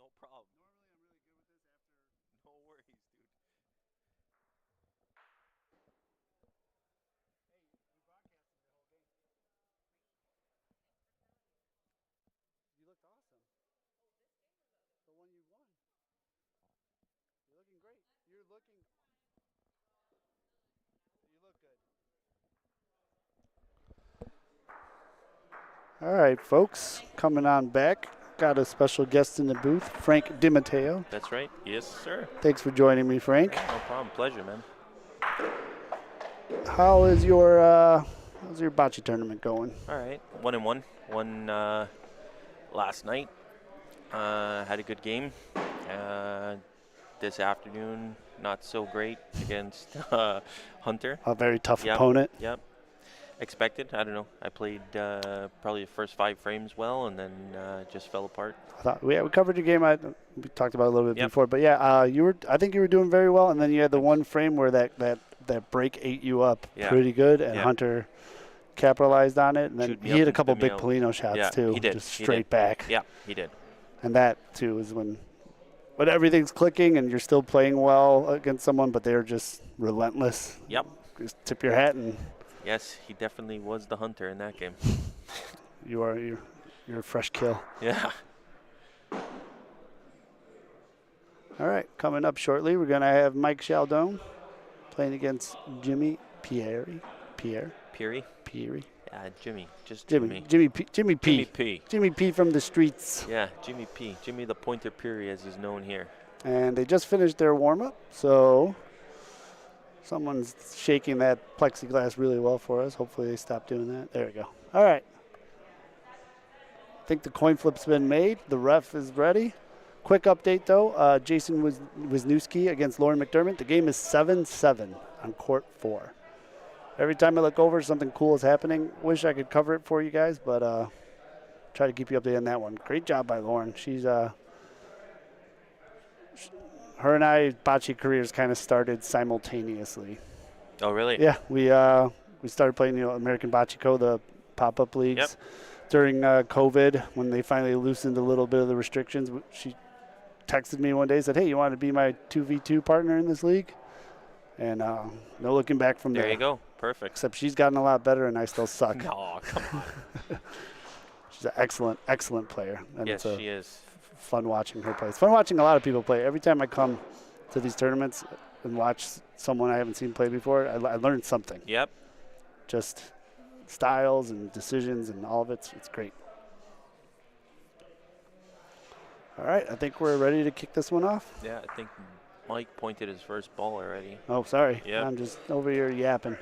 No problem. No worries, dude. You looked awesome. The one you won. You're looking great. You look good. All right, folks, coming on back. Got a special guest in the booth, Frank DiMatteo. That's right. Yes, sir. Thanks for joining me, Frank. No problem. Pleasure, man. How's your bocce tournament going? All right. 1-1. Won last night. Had a good game. This afternoon, not so great against Hunter. A very tough Yep. opponent. Yep. Expected. I don't know. I played probably the first 5 frames well, and then just fell apart. We covered your game. We talked about it a little bit Yep. before, but yeah, I think you were doing very well, and then you had the one frame where that break ate you up pretty good, and Hunter capitalized on it, and then he hit a couple big Polino shots too, he did. just straight back. Yeah, he did. And that too is when everything's clicking and you're still playing well against someone, but they're just relentless. Yep. Just tip your hat, and Yes, he definitely was the Hunter in that game. you're a fresh kill. Yeah. All right, coming up shortly, we're gonna have Mike Chaldone playing against Jimmy Pierre. Peary? Pierre. Yeah, Jimmy. Just Jimmy P. Jimmy P. Jimmy P from the streets. Yeah, Jimmy P. Jimmy the Pointer Peary, as he's known here. And they just finished their warm-up, so someone's shaking that plexiglass really well for us. Hopefully they stop doing that. There we go. All right. I think the coin flip's been made. The ref is ready. Quick update, though. Jason Wisniewski against Lauren McDermott. The game is 7-7 on court 4. Every time I look over, something cool is happening. Wish I could cover it for you guys, but try to keep you updated on that one. Great job by Lauren. She's her and I bocce careers kind of started simultaneously. Oh, really? Yeah, we started playing American Bocce Co, the pop-up leagues during COVID when they finally loosened a little bit of the restrictions. She texted me one day and said, "Hey, you want to be my 2v2 partner in this league?" And no looking back from there. There you go. Perfect. Except she's gotten a lot better, and I still suck. Oh, come on. She's an excellent, excellent player. And Yes, she is. Fun watching her play. It's fun watching a lot of people play. Every time I come to these tournaments and watch someone I haven't seen play before, I learn something. Yep. Just styles and decisions and all of it. It's great. All right, I think we're ready to kick this one off. Yeah, I think Mike pointed his first ball already. Oh, sorry. Yep. I'm just over here yapping.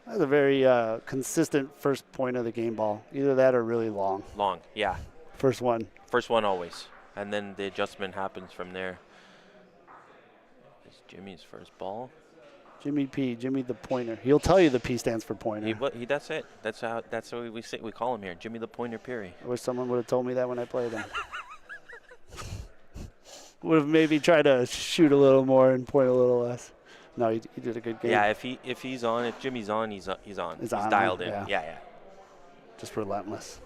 That's a very consistent first point of the game ball. Either that or really long. Long, yeah. First one. First one always. And then the adjustment happens from there. It's Jimmy's first ball. Jimmy P, Jimmy the pointer. He'll tell you the P stands for pointer. He that's it. That's how we say we call him here. Jimmy the Pointer Peary. I wish someone would have told me that when I played him. Would have maybe tried to shoot a little more and point a little less. No, he did a good game. Yeah, if he's on, if Jimmy's on, he's on. He's on, dialed in. yeah. Yeah. Just relentless.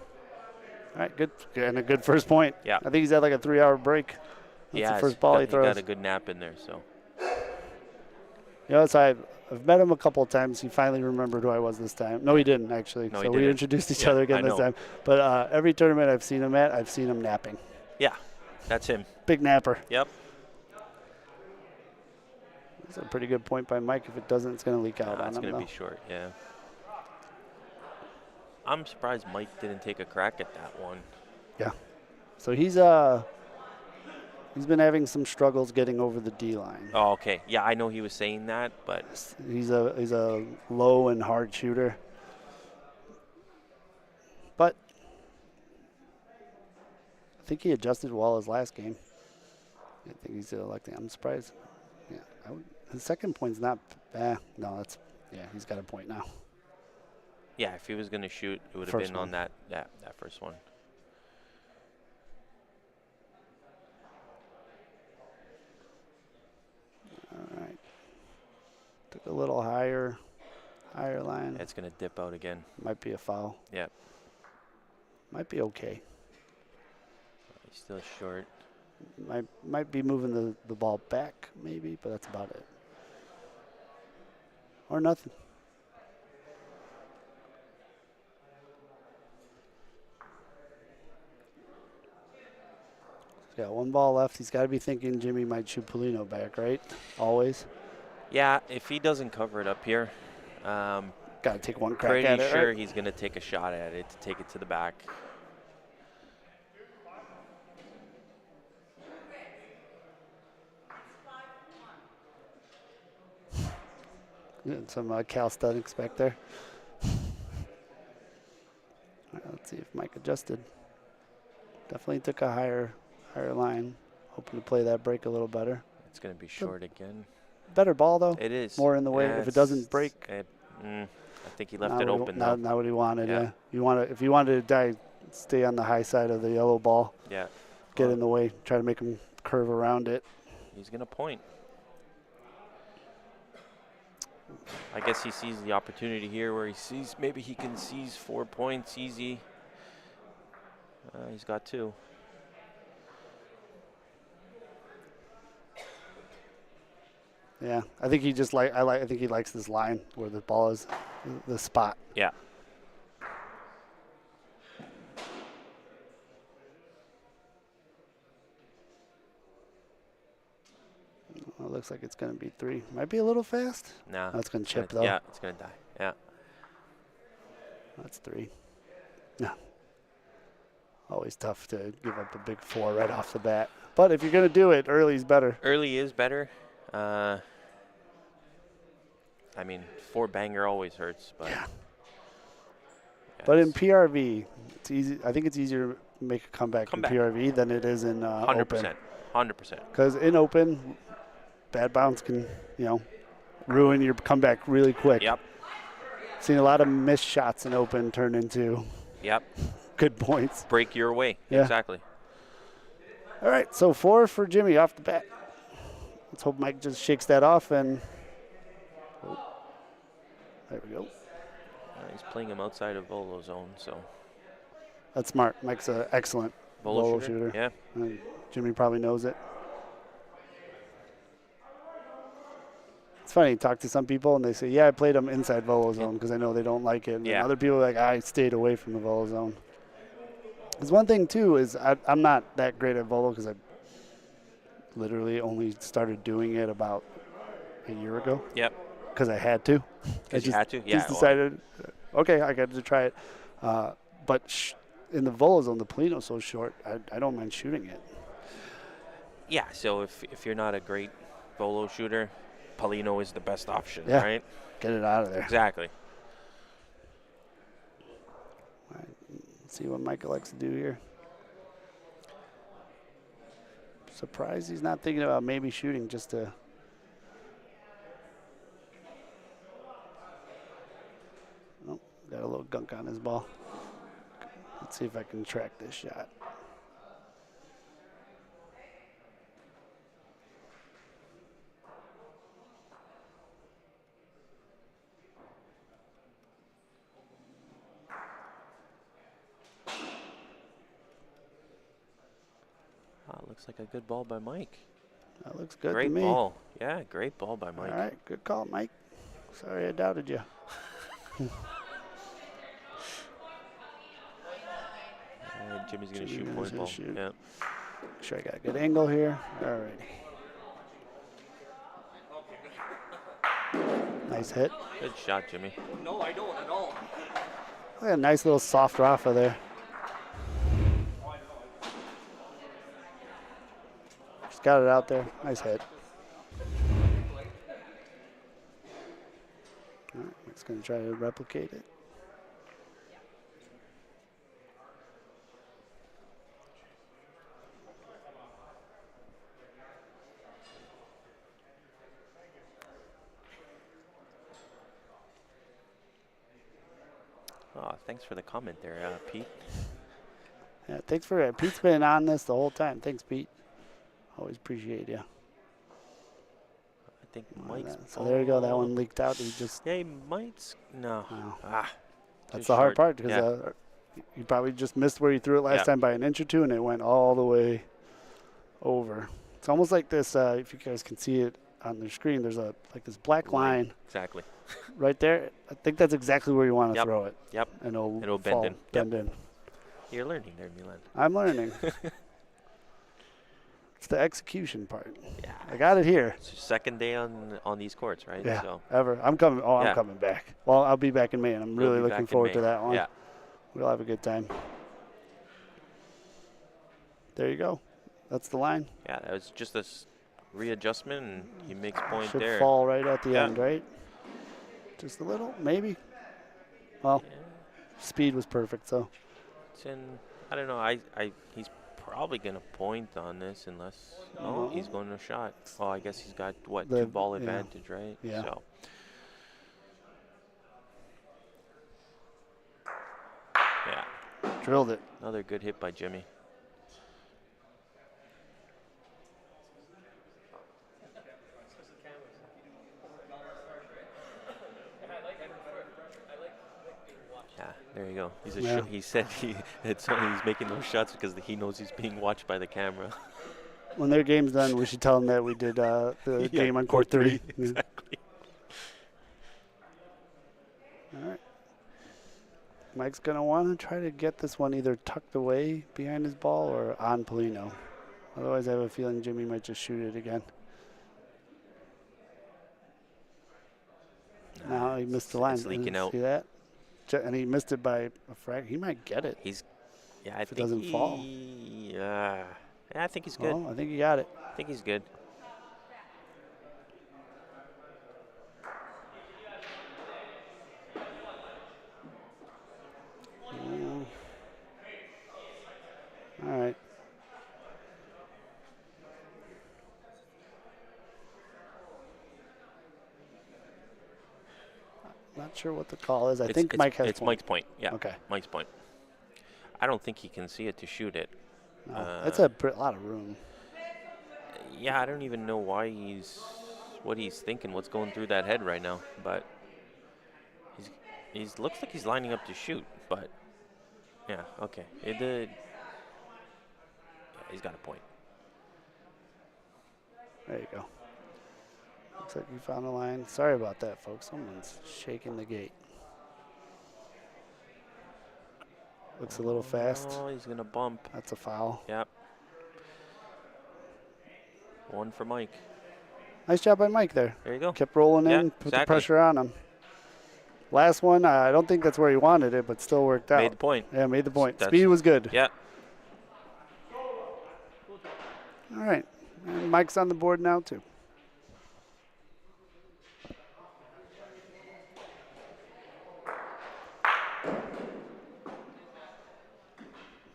All right, good. And a good first point. Yeah. I think he's had like a 3-hour break. That's the first ball he throws. He got a good nap in there, so. You know, so I've met him a couple of times. He finally remembered who I was this time. No, he didn't, actually. No, so he we didn't. introduced each other again I this know. time. But every tournament I've seen him at, I've seen him napping. Yeah, that's him. Big napper. Yep. That's a pretty good point by Mike. If it doesn't, it's going to leak out on It's him. going to be short, yeah. I'm surprised Mike didn't take a crack at that one. Yeah. So he's been having some struggles getting over the D line. Oh, okay. Yeah, I know he was saying that, but He's a low and hard shooter. But I think he adjusted well his last game. I think he's electing. I'm surprised. Yeah. His second point's not no, he's got a point now. yeah, if he was going to shoot, it would have First been on one. that first one. All right. Took a little higher line. It's going to dip out again. Might be a foul. Yeah. Might be okay. He's still short. Might be moving the ball back, maybe, but that's about it. Or nothing. He's got one ball left. He's got to be thinking Jimmy might shoot Polino back, right? Always. Yeah, if he doesn't cover it up here, Got to take one crack pretty at it, sure right? he's going to take a shot at it to take it to the back. Some calisthenics back there. All right, let's see if Mike adjusted. Definitely took a higher line. Hoping to play that break a little better. It's going to be short again. Better ball, though. It is. More in the way. Yeah, If it doesn't break. I think he left it open, though. Not what he wanted, Yeah. yeah. If you wanted to die, stay on the high side of the yellow ball. Yeah. Get in the way. Try to make him curve around it. He's going to point. I guess he sees the opportunity here where he sees maybe he can seize 4 points easy. He's got 2. Yeah, I think he just I think he likes this line where the ball is, the spot. Yeah. Well, it looks like it's going to be 3. Might be a little fast. No. That's going to chip, though. Yeah, it's going to die. Yeah. That's 3. No. Always tough to give up a big 4 right off the bat. But if you're going to do it, early is better. Early is better. I mean, 4 banger always hurts, but. Yeah. Yeah, But in PRV, it's easy. I think it's easier to make a comeback in PRV than it is in 100%. open. 100%. Because in open, bad bounce can, ruin your comeback really quick. Yep. Seen a lot of missed shots in open turn into Yep. good points. Break your way. Yeah. Exactly. All right, so 4 for Jimmy off the bat. Let's hope Mike just shakes that off and there we go. He's playing him outside of Volo zone, so. That's smart. Mike's an excellent Volo shooter. Yeah. And Jimmy probably knows it. It's funny, you talk to some people and they say, yeah, I played them inside Volo zone because I know they don't like it. And Yeah. other people are like, I stayed away from the Volo zone. Because one thing, too, is I'm not that great at Volo because I literally only started doing it about a year ago. Yep. Because I had to. Because you had to? Yeah. Just decided, okay, I got to try it. But in the Volo zone, the Polino's so short, I don't mind shooting it. Yeah, so if you're not a great Volo shooter, Polino is the best option, Yeah. right? Get it out of there. Exactly. All right. Let's see what Michael likes to do here. Surprised he's not thinking about maybe shooting just to. Oh, got a little gunk on his ball. Let's see if I can track this shot. Looks like a good ball by Mike. That looks good Great to me. ball. Yeah, great ball by Mike. All right, good call, Mike. Sorry I doubted you. Jimmy's going to Jimmy's shoot gonna point ball. shoot. Yeah. Make sure I got a good angle here. All right. Nice hit. Good shot, Jimmy. No, I don't at all. Look at a nice little soft Rafa there. Just got it out there. Nice hit. All right, it's going to try to replicate it. Oh, thanks for the comment there, Pete. Yeah, thanks for it. Pete's been on this the whole time. Thanks, Pete. Always appreciate you. I think Mike's. So there you go. That one leaked out. He just. Yeah, he might. No. Wow. Ah. That's too the hard short. part because Yeah. You probably just missed where you threw it last Yeah. time by an inch or two, and it went all the way over. It's almost like this. If you guys can see it on the screen, there's this black line Exactly. right there. I think that's exactly where you want to Yep. throw it. Yep. And It'll bend fall, in. Yep. Bend in. You're learning there, Milan. I'm learning. It's the execution part. Yeah. I got it here. It's your second day on these courts, right? Yeah. So Ever. I'm coming. Oh, Yeah. I'm coming back. Well, I'll be back in May, and I'm you'll really be looking back in forward to May. that one. Yeah. We'll have a good time. There you go. That's the line. Yeah. That was just a readjustment, and he makes point Should there. fall right at the Yeah. end, right? Just a little, maybe. Well, Yeah. speed was perfect, so. It's in. I don't know. He's probably gonna point on this unless he's going to shot. Well, I guess he's got what, The- 2-ball yeah. advantage, right? Yeah. So. Yeah. Drilled it. Another good hit by Jimmy. Yeah, there you go. Yeah. He said he's making those shots because he knows he's being watched by the camera. When their game's done, we should tell them that we did the Yeah, game on court 3. Exactly. All right. Mike's going to want to try to get this one either tucked away behind his ball or on Polino. Otherwise, I have a feeling Jimmy might just shoot it again. Now he missed the line. It's leaking out. See that? And he missed it by a frag. He might get it. Yeah, I If it think doesn't fall. Yeah, I think he's good. Oh, I think he got it. I think he's good. All right. Not sure what the call is. I think Mike has It's point. Mike's point. Yeah. Okay. Mike's point. I don't think he can see it to shoot it. No, it's a lot of room. Yeah, I don't even know what he's thinking, what's going through that head right now. But he's looks like he's lining up to shoot. But yeah, okay. Yeah, he's got a point. There you go. Looks like you found a line. Sorry about that, folks. Someone's shaking the gate. Looks a little fast. Oh, he's gonna bump. That's a foul. Yep. One for Mike. Nice job by Mike there. There you go. Kept rolling Yeah, in, put the exactly. pressure on him. Last one, I don't think that's where he wanted it, but still worked out. Made the point. Yeah, made the point. That's- Speed was good. Yeah. All right. And Mike's on the board now, too.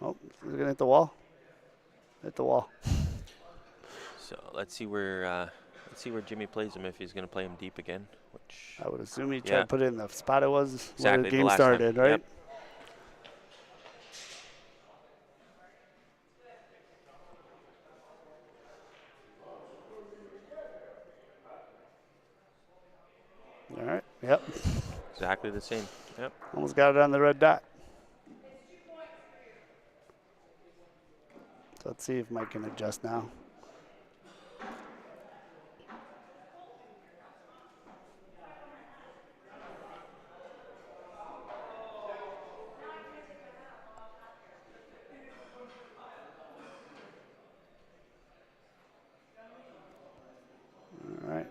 Oh, is it going to hit the wall? Hit the wall. So let's see where Jimmy plays him if he's going to play him deep again. Which I would assume he tried Yeah. to put it in the spot it was where Exactly, the the game last time. started, right? Yep. All right. Yep. exactly the same. Yep. Almost got it on the red dot. So let's see if Mike can adjust now. All right.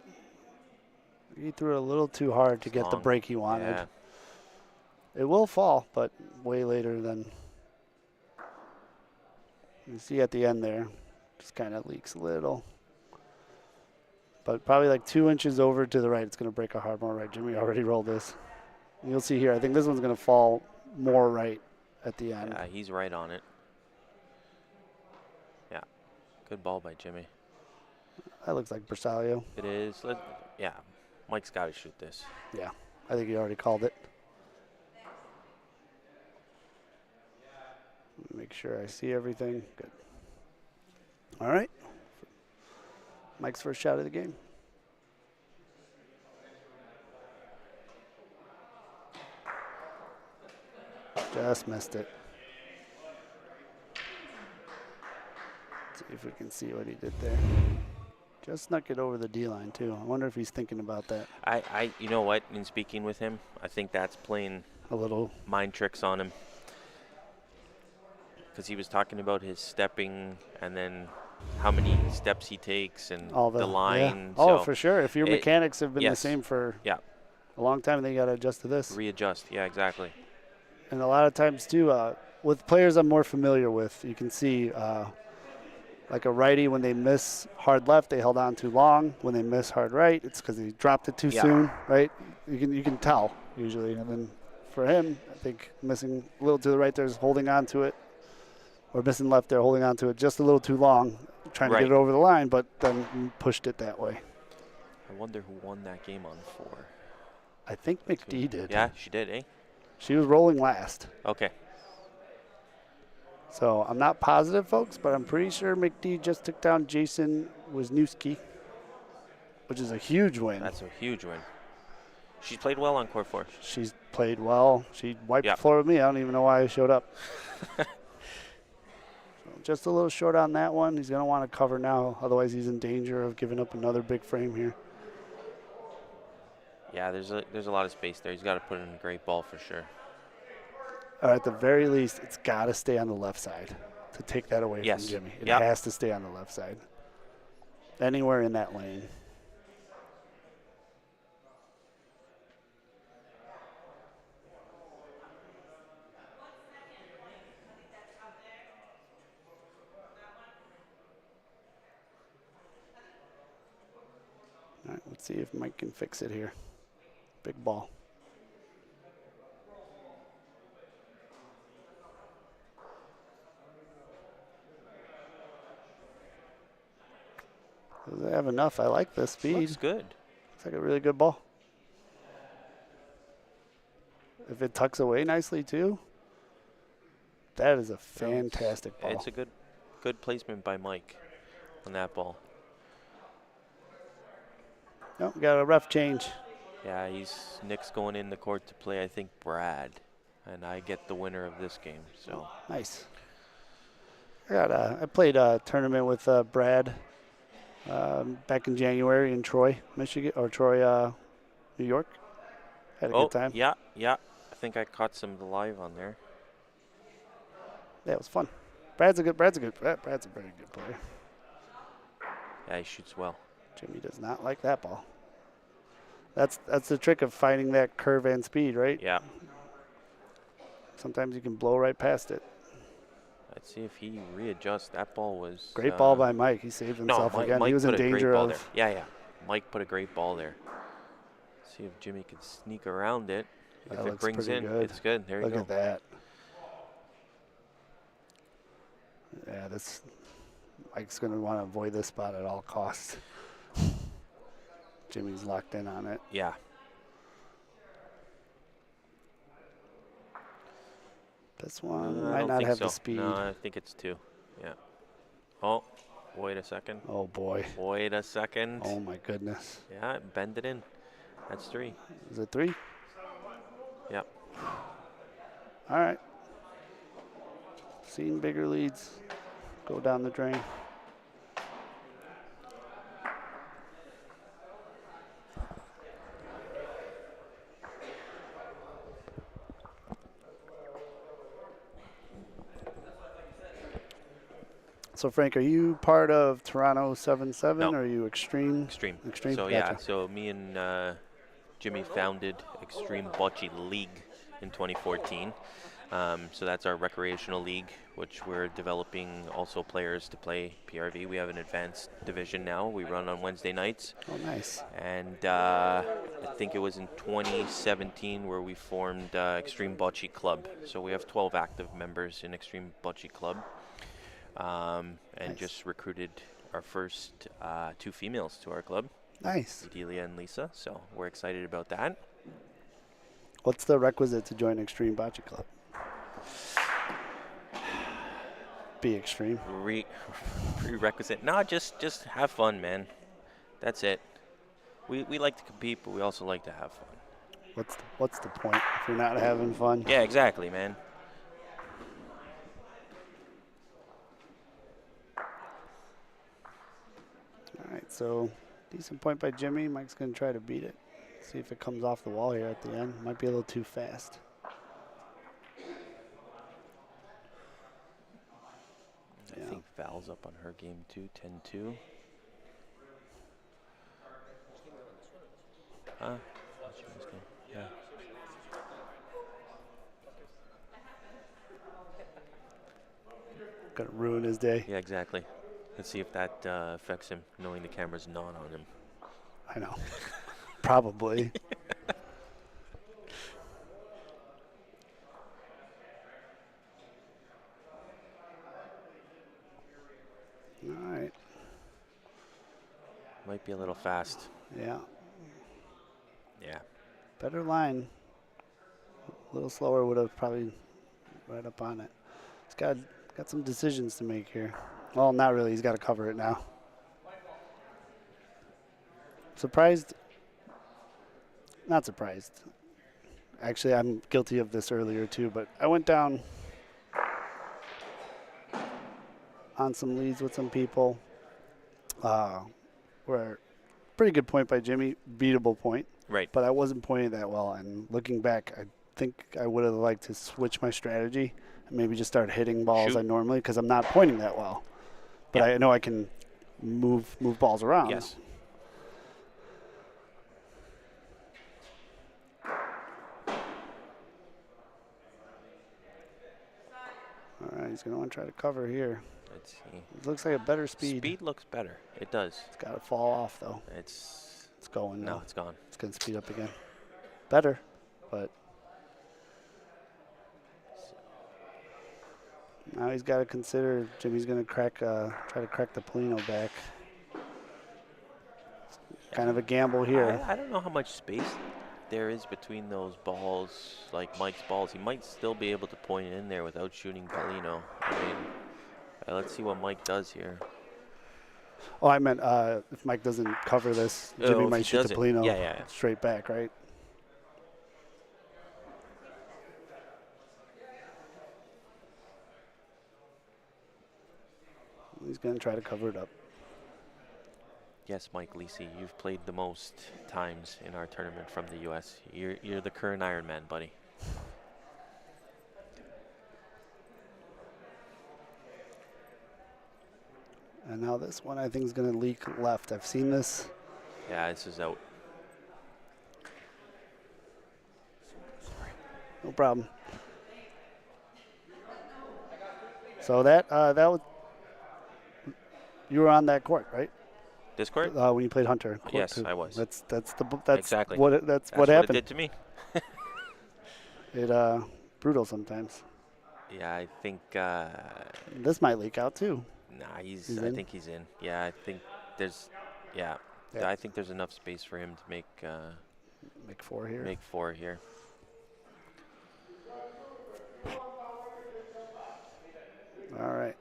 He threw it a little too hard to get the long. break he wanted. Yeah. It will fall, but way later than you see at the end there. Just kind of leaks a little. But probably like 2 inches over to the right, it's going to break a hard more right. Jimmy already rolled this. And you'll see here, I think this one's going to fall more right at the end. Yeah, he's right on it. Yeah. Good ball by Jimmy. That looks like Bersaglio. It is. Yeah. Mike's got to shoot this. Yeah, I think he already called it. Make sure I see everything. Good. All right. Mike's first shot of the game. Just missed it. See if we can see what he did there. Just snuck it over the D line too. I wonder if he's thinking about that You know what? In speaking with him, I think that's playing a little. mind tricks on him. Because he was talking about his stepping and then how many steps he takes and All the line. Yeah. Oh, So for sure. If your mechanics have been the yes. same for Yeah. a long time, they got to adjust to this. Readjust. Yeah, exactly. And a lot of times too, with players I'm more familiar with, you can see like a righty, when they miss hard left, they held on too long. When they miss hard right, it's because they dropped it too soon, right? You can tell usually. And then for him, I think missing a little to the right there is holding on to it, or missing left there, holding on to it just a little too long, trying to get it over the line, but then pushed it that way. I wonder who won that game on 4. I think McD did. Yeah, she did, eh? She was rolling last. Okay. So I'm not positive, folks, but I'm pretty sure McD just took down Jason Wisniewski, which is a huge win. That's a huge win. She's played well on court 4. She's played well. She wiped the floor with me. I don't even know why I showed up. So just a little short on that one. He's going to want to cover now. Otherwise, he's in danger of giving up another big frame here. Yeah, there's a lot of space there. He's got to put in a great ball for sure. Or at the very least, it's got to stay on the left side to take that away from Jimmy. It has to stay on the left side. Anywhere in that lane. All right, let's see if Mike can fix it here. Big ball. Does it have enough? I like the speed. Looks good. Looks like a really good ball. If it tucks away nicely too, that is a fantastic ball. It's a good placement by Mike on that ball. No, we got a ref change. Yeah, Nick's going in the court to play, I think, Brad, and I get the winner of this game. So nice. I played a tournament with Brad back in January in Troy, Michigan, or Troy, New York. Had a good time. Yeah. I think I caught some of the live on there. Yeah, it was fun. Brad's a very good player. Yeah, he shoots well. Jimmy does not like that ball. That's the trick of finding that curve and speed, right? Yeah. Sometimes you can blow right past it. Let's see if he readjusts. That ball was great ball by Mike. He saved himself again. Mike he was in danger of. There. Yeah. Mike put a great ball there. See if Jimmy can sneak around it. If it brings in, it's good. There you go. Look at that. Yeah, Mike's going to want to avoid this spot at all costs. Jimmy's locked in on it. Yeah. This one might not have the speed. No, I think it's 2. Yeah. Oh, wait a second. Oh, boy. Wait a second. Oh, my goodness. Yeah, bend it in. That's 3. Is it 3? Yep. All right. Seeing bigger leads go down the drain. So, Frank, are you part of Toronto 7-7 No. or are you Extreme? Extreme. Extreme? So, Gotcha. so me and Jimmy founded Extreme Bocce League in 2014. So that's our recreational league, which we're developing also players to play PRV. We have an advanced division now. We run on Wednesday nights. Oh, nice. And I think it was in 2017 where we formed Extreme Bocce Club. So we have 12 active members in Extreme Bocce Club. And nice. Just recruited our first 2 females to our club. Nice. Delia and Lisa. So we're excited about that. What's the requisite to join Extreme Bocce Club? Be extreme. Prerequisite. No, just have fun, man. That's it. We like to compete, but we also like to have fun. What's the point if you're not having fun? Yeah, exactly, man. so decent point by Jimmy. Mike's going to try to beat it. See if it comes off the wall here at the end. Might be a little too fast. I think Val's up on her game too, 10-2. Yeah. Gonna ruin his day. Yeah, exactly. Let's see if that affects him, knowing the camera's not on him. I know. Probably. All right. Might be a little fast. Yeah. Yeah. Better line. A little slower would have probably right up on it. He's got some decisions to make here. Well, not really. He's got to cover it now. Surprised? Not surprised. Actually, I'm guilty of this earlier too, but I went down on some leads with some people. Where pretty good point by Jimmy, beatable point. Right. But I wasn't pointing that well, and looking back, I think I would have liked to switch my strategy and maybe just start hitting balls Shoot. I normally, because I'm not pointing that well. But Yeah. I know I can move balls around. Yes. All right, he's going to want to try to cover here. Let's see. It looks like a better speed. Speed looks better. It does. It's got to fall off, though. It's It's going no, now. it's gone. It's going to speed up again. Better, but now he's got to consider Jimmy's going to try to crack the Polino back. Kind of a gamble here. I don't know how much space there is between those balls, like Mike's balls. He might still be able to point it in there without shooting Polino. I mean, let's see what Mike does here. Oh, I meant if Mike doesn't cover this, Oh, Jimmy if might he shoot the doesn't. Polino Yeah. straight back, right? He's going to try to cover it up. Yes, Mike Lisi, you've played the most times in our tournament from the U.S. You're the current Ironman, buddy. And now this one I think is going to leak left. I've seen this. Yeah, this is out. No problem. So that was, you were on that court, right? Discord? When you played Hunter. Court Yes, two. I was. That's Exactly. what That's what it happened. did to me. It brutal sometimes. Yeah, I think. This might leak out too. Nah, He's I in? think he's in. Yeah, I think there's. Yeah, Yeah. I think there's enough space for him to make Make four here. make 4 here. All right.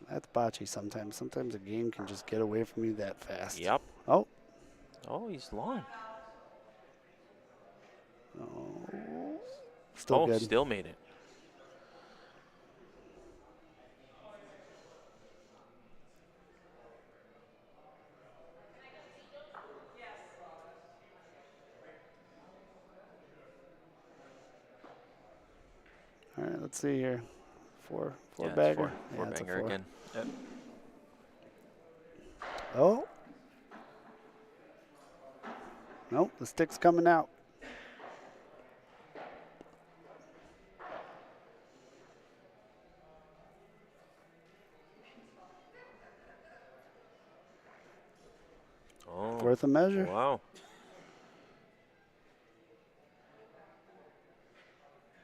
That's bocce sometimes. Sometimes a game can just get away from you that fast. Yep. Oh. Oh, he's long. Oh. Still Oh, good. still made it. All right, let's see here. Four Yeah, it's bagger. four It's a banger four. again. Yep. Oh. Nope, the stick's coming out. Oh, Worth a measure. wow.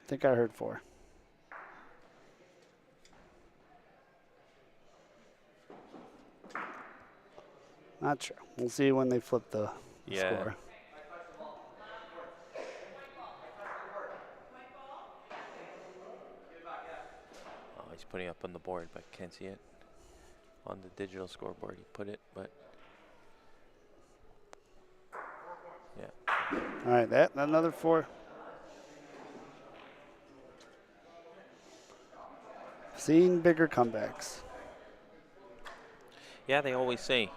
I think I heard 4. Not sure. We'll see when they flip the Yeah. score. Oh, he's putting it up on the board, but can't see it. On the digital scoreboard, he put it, but yeah. All right, that another 4. Seen bigger comebacks. Yeah, they always say,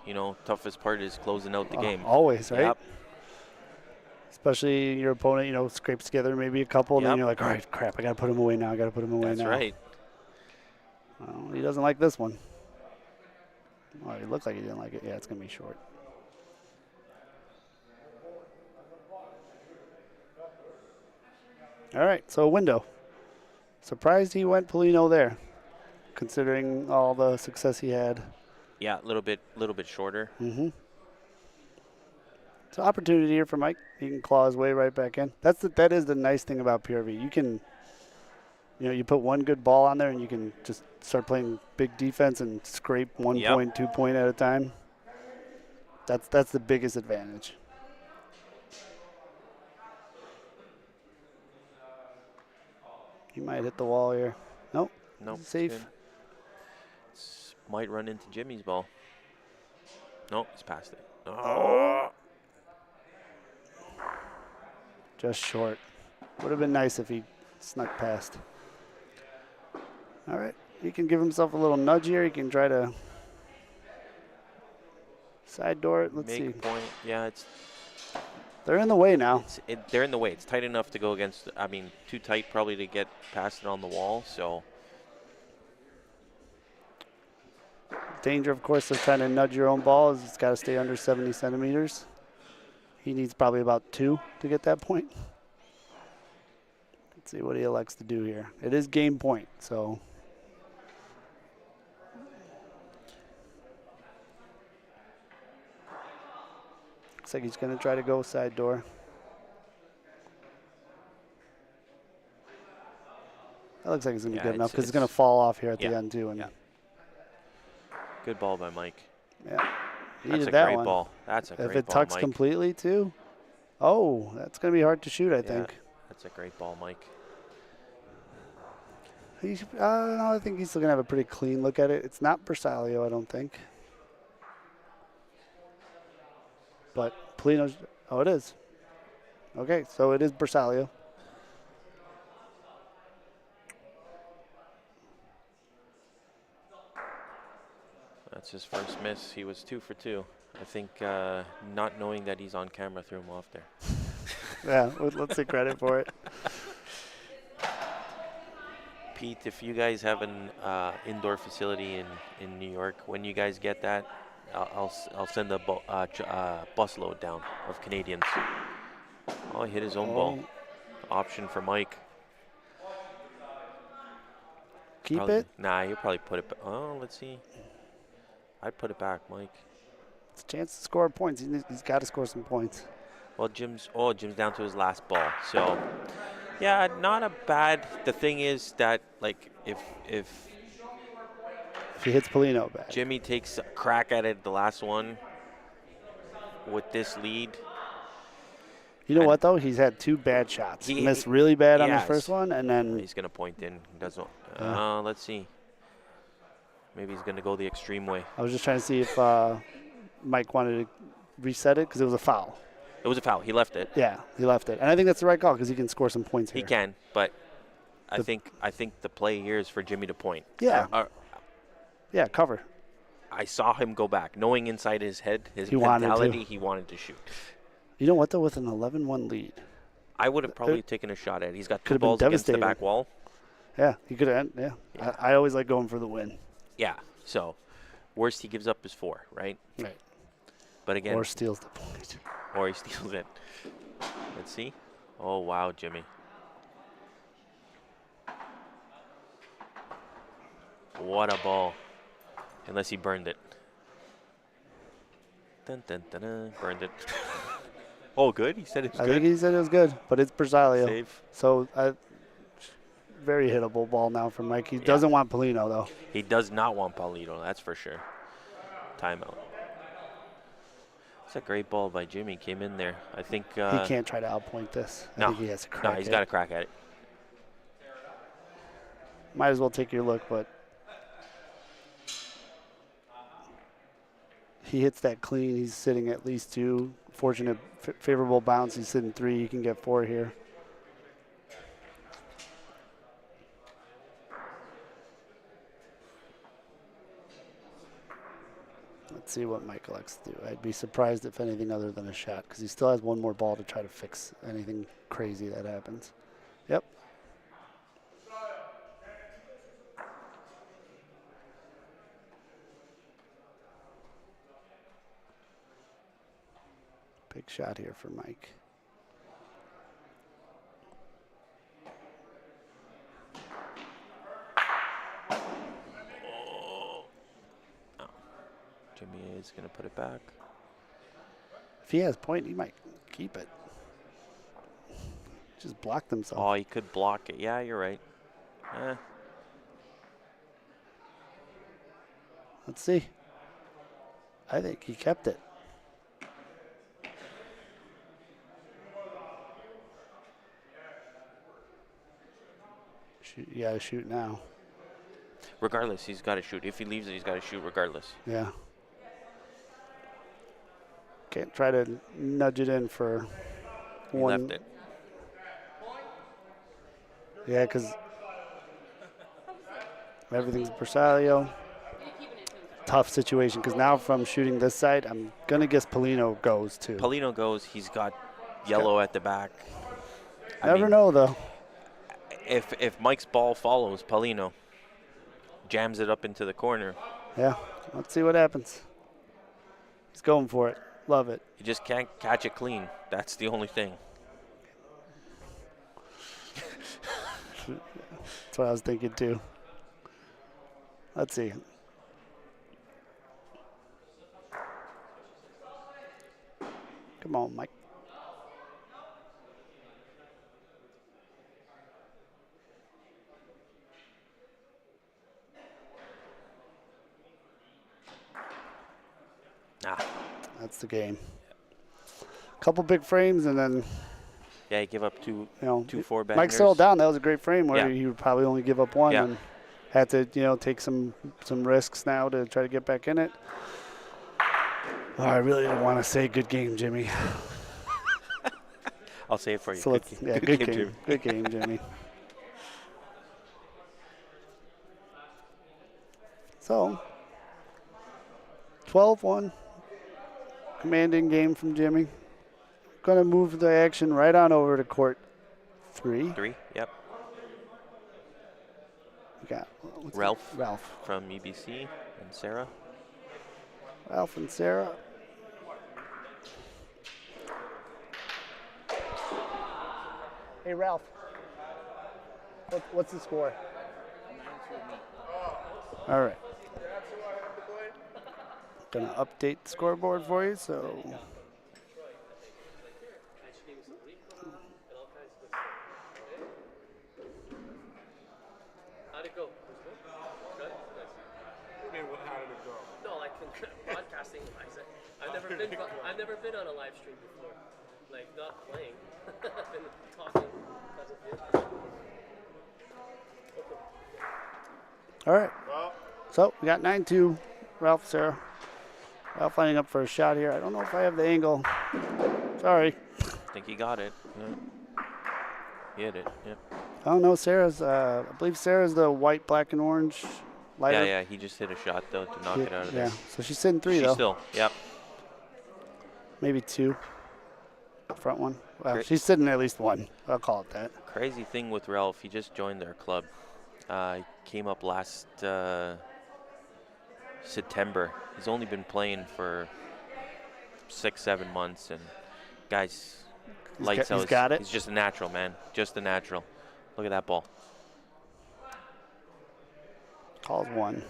toughest part is closing out the game. Always, right? Yep. Especially your opponent, scrapes together maybe a couple, and then Yep. you're like, all right, crap, I got to put him away now. I got to put him away That's now. right. Well, he doesn't like this one. Oh, it looked like he didn't like it. Yeah, it's going to be short. All right, so window. Surprised he went Polino there, considering all the success he had. Yeah, a little bit shorter. Mm-hmm. It's an opportunity here for Mike. He can claw his way right back in. That is the nice thing about PRV. You can, you put one good ball on there and you can just start playing big defense and scrape 1 point, 2 point at a time. That's the biggest advantage. He might hit the wall here. Nope. Nope. Safe. Might run into Jimmy's ball. Nope, he's past it. Oh. Just short. Would have been nice if he snuck past. All right. He can give himself a little nudge here. He can try to side door it. Let's Make see. a point. Yeah, They're in the way now. they're in the way. It's tight enough to go against. Too tight probably to get past it on the wall. So Danger, of course, of trying to nudge your own ball is it's got to stay under 70 centimeters. He needs probably about 2 to get that point. Let's see what he elects to do here. It is game point, so. Looks like he's going to try to go side door. That looks like it's going to be good enough because it's going to fall off here at the end, too. And good ball by Mike. Yeah. That's a that great one. ball. That's a great ball, If it tucks Mike. completely, too. Oh, that's going to be hard to shoot, I think. That's a great ball, Mike. I think he's still going to have a pretty clean look at it. It's not Bersaglio, I don't think. But Polino's, oh, it is. Okay, so it is Bersaglio. That's his first miss. He was 2 for 2. I think not knowing that he's on camera threw him off there. Yeah, let's take credit for it. Pete, if you guys have an indoor facility in New York, when you guys get that, I'll send a busload down of Canadians. Oh, he hit his own ball. Option for Mike. Keep probably, it? Nah, he'll probably put it back. Oh, let's see. I'd put it back, Mike. It's a chance to score points. He's got to score some points. Well, Jim's down to his last ball. So, yeah, not a bad. The thing is that, like, if he hits Polino back, Jimmy takes a crack at it, the last one, with this lead. You know what, though? He's had 2 bad shots. He missed really bad on his first one, and then he's going to point in. Doesn't. Let's see. Maybe he's going to go the extreme way. I was just trying to see if Mike wanted to reset it because it was a foul. It was a foul. He left it. Yeah, he left it. And I think that's the right call because he can score some points here. He can, but I think the play here is for Jimmy to point. Yeah. Yeah, cover. I saw him go back, knowing inside his head, his he mentality, he wanted to shoot. You know what, though? With an 11-1 lead. I would have probably taken a shot at it. He's got 2 Could've been balls against the devastating. back wall. Yeah, he could have. Yeah. I always like going for the win. Yeah, so worst he gives up is 4, right? Right. But again. Or steals the point. Or he steals it. Let's see. Oh, wow, Jimmy. What a ball. Unless he burned it. Dun, dun, dun, dun. Burned it. Oh, good? He said it was good? I think he said it was good, but it's Bersaglio. Save. So, very hittable ball now from Mike. He doesn't want Polino, though. He does not want Paulino, that's for sure. Timeout. It's a great ball by Jimmy. Came in there. I think he can't try to outpoint this. I think he has to crack No, he's got to crack at it. Might as well take your look, but he hits that clean. He's sitting at least 2. Fortunate, favorable bounce. He's sitting 3. He can get 4 here. Let's see what Mike elects to do. I'd be surprised if anything other than a shot because he still has one more ball to try to fix anything crazy that happens. Yep. Big shot here for Mike. Jimmy is going to put it back. If he has point, he might keep it. Just blocked himself. Oh, he could block it. Yeah, you're right. Let's see. I think he kept it. Shoot, you gotta shoot now. Regardless, he's got to shoot. If he leaves it, he's got to shoot regardless. Yeah. Can't try to nudge it in for He one. left it. Yeah, because everything's Bersaglio. Tough situation because now from shooting this side, I'm going to guess Polino goes too. Polino goes. He's got yellow at the back. Never know, though. If Mike's ball follows Polino, jams it up into the corner. Yeah, let's see what happens. He's going for it. Love it. You just can't catch it clean. That's the only thing. That's what I was thinking too. Let's see. Come on, Mike. That's the game. Couple big frames and then, Yeah, he gave up two two 4-bangers. Mike settled down. That was a great frame where Yeah. he would probably only give up one Yeah. and had to, take some risks now to try to get back in it. Oh, I really didn't want to say good game, Jimmy. I'll say it for you. So let's, good game. Jimmy. Good game, Jimmy. So, 12-1. Commanding game from Jimmy. Going to move the action right on over to court 3. 3, yep. We got Ralph from EBC and Sarah. Ralph and Sarah. Hey, Ralph. What's the score? All right. Gonna update the scoreboard for you, so. How'd it go? Good? How did it go? No, like broadcasting. I've never been on a live stream before. Like not playing. I've been talking. All right. So we got 9-2. Ralph, Sarah. Ralph lining up for a shot here. I don't know if I have the angle. Sorry. I think he got it. Yeah. He hit it. Yep. I don't know. Sarah's. I believe Sarah's the white, black, and orange. Lighter. Yeah. He just hit a shot though to knock it out of there. Yeah. So she's sitting 3 She's though. still. Yep. Maybe 2. Front one. Well, Great. she's sitting at least 1. I'll call it that. Crazy thing with Ralph, he just joined their club. He came up last September. He's only been playing for 6-7 months, and guys, lights out. He's got it. He's just a natural, man. Just a natural. Look at that ball. Calls 1.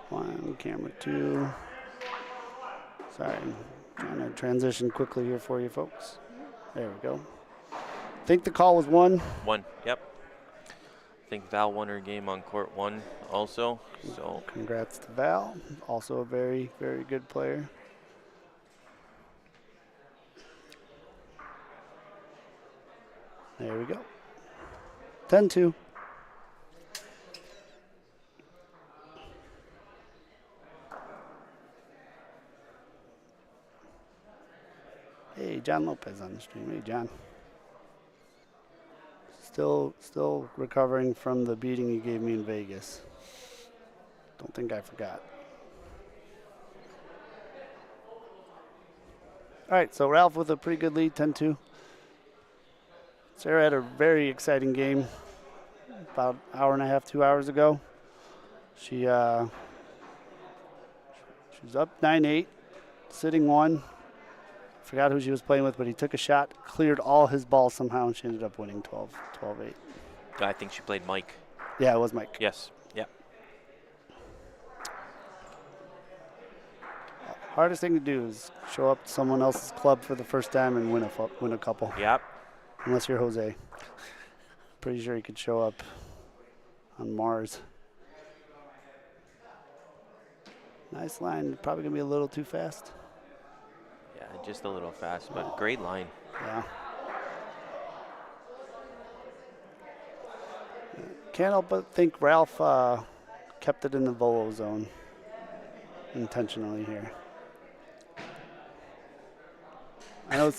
1, camera 2. Sorry, I'm trying to transition quickly here for you folks. There we go. I think the call was 1. 1. Yep. I think Val won her game on court 1 also. So Congrats to Val, also a very, very good player. There we go. 10-2. Hey, John Lopez on the stream. Hey, John. Still recovering from the beating you gave me in Vegas. Don't think I forgot. All right, so Ralph with a pretty good lead, 10-2. Sarah had a very exciting game about an hour and a half, 2 hours ago. She was up 9-8, sitting one. Forgot who she was playing with, but he took a shot, cleared all his balls somehow, and she ended up winning 12-8. I think she played Mike. Yeah, it was Mike. Yes. Yeah. Hardest thing to do is show up to someone else's club for the first time and win a couple. Yep. Unless you're Jose. Pretty sure he could show up on Mars. Nice line. Probably going to be a little too fast. Yeah, just a little fast, but great line. Yeah. Can't help but think Ralph kept it in the volo zone intentionally here. I know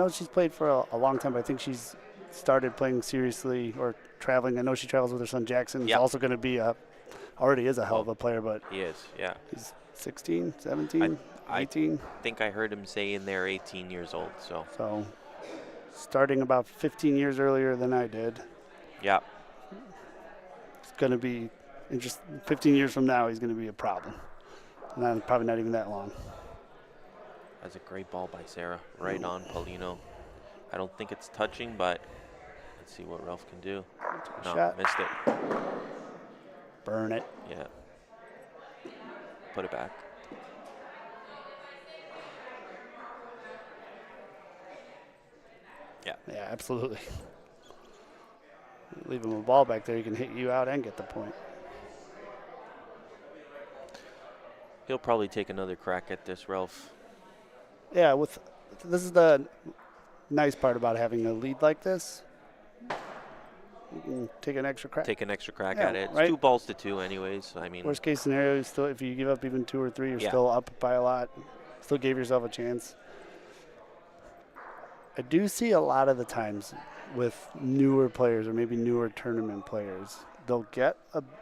she's played for a long time, but I think she's started playing seriously or traveling. I know she travels with her son Jackson. He's Yep. also going to be already is a hell of a player, but He is, yeah. he's 16, 17, I 18. think I heard him say in there 18 years old, so. So starting about 15 years earlier than I did. Yeah. It's going to be interesting. 15 years from now, he's going to be a problem. And probably not even that long. That's a great ball by Sarah. Right on Paulino. I don't think it's touching, but let's see what Ralph can do. No, Shot. missed it. Burn it. Yeah. Put it back. Yeah. Yeah, absolutely. Leave him a ball back there, he can hit you out and get the point. He'll probably take another crack at this, Ralph. Yeah, this is the nice part about having a lead like this. You can take an extra crack. Take an extra crack Yeah, at it. It's right. 2-2 anyways. I mean, Worst case scenario, still if you give up even 2 or 3, you're Yeah. still up by a lot. Still gave yourself a chance. I do see a lot of the times with newer players or maybe newer tournament players, they'll get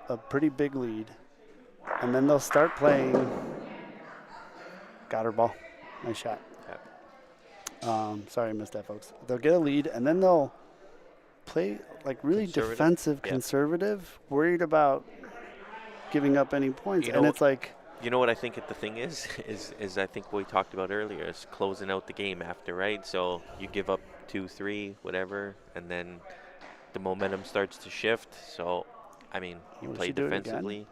a pretty big lead, and then they'll start playing. Got her ball. Nice shot. Sorry I missed that, folks. They'll get a lead, and then they'll play like really Conservative. defensive, Yeah. conservative, worried about giving up any points. You And know- it's like, you know what I think the thing is I think what we talked about earlier is closing out the game after, right? So you give up 2, 3, whatever, and then the momentum starts to shift. So, I mean, you Will play she do it again? defensively.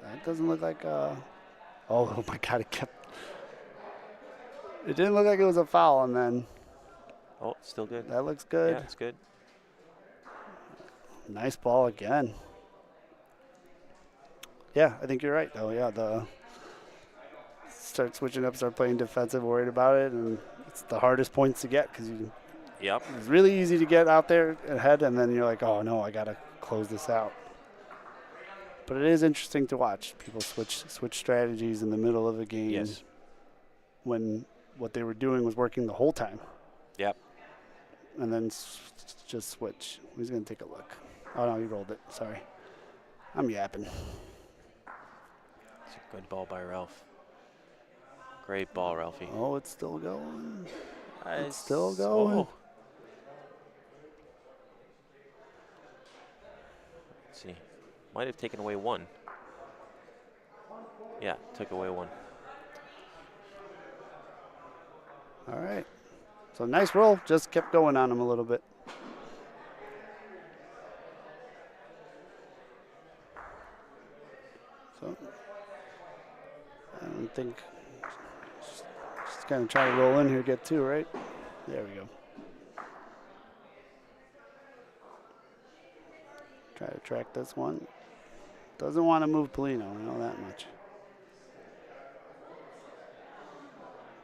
that doesn't look like oh my God, it didn't look like it was a foul, and then Oh, it's still good. that looks good. Yeah, it's good. Nice ball again. Yeah, I think you're right, though. Yeah, start switching up, start playing defensive, worried about it, and it's the hardest points to get because Yep. it's really easy to get out there ahead, and then you're like, oh no, I gotta close this out. But it is interesting to watch people switch strategies in the middle of a game Yes. when what they were doing was working the whole time, Yep. and then just switch. Who's gonna take a look? Oh no, he rolled it. Sorry, I'm yapping. It's a good ball by Ralph. Great ball, Ralphie. Oh, it's still going. It's It's still going. Let's see. Might have taken away 1. Yeah, took away 1. All right. So nice roll. Just kept going on him a little bit. So I don't think she's kind of trying to roll in here, get 2, right? There we go. Try to track this one. Doesn't want to move Polino, I know that much.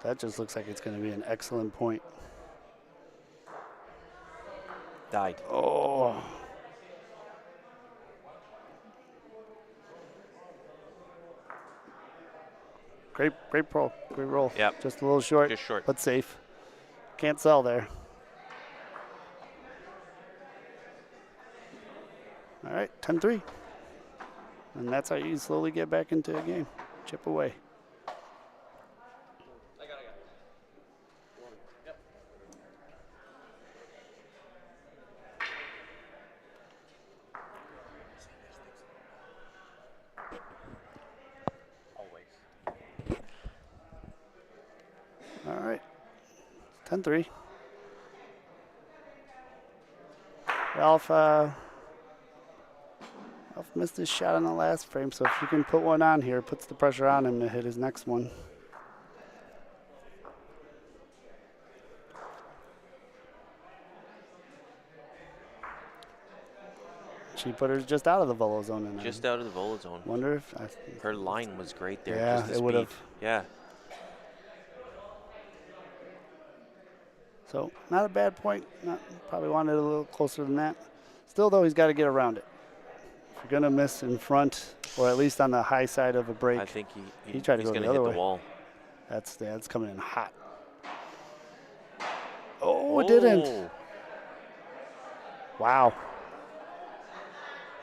That just looks like it's going to be an excellent point. Died. Oh. Great roll. Yep. Just a little short, Just short. but safe. Can't sell there. All right, 10-3. And that's how you slowly get back into a game. Chip away. 10-3. Ralph missed his shot on the last frame, so if you can put one on here, puts the pressure on him to hit his next one. She put her just out of the volo zone. And Just out of the volo zone. Wonder if Her line was great there. Yeah, just the it would have. speed. Yeah. So not a bad point. Probably wanted a little closer than that. Still, though, he's got to get around it. If you're gonna miss in front, or at least on the high side of a break, I think he tried to he's go going the to hit other the way. wall. That's coming in hot. Oh, it didn't. Wow.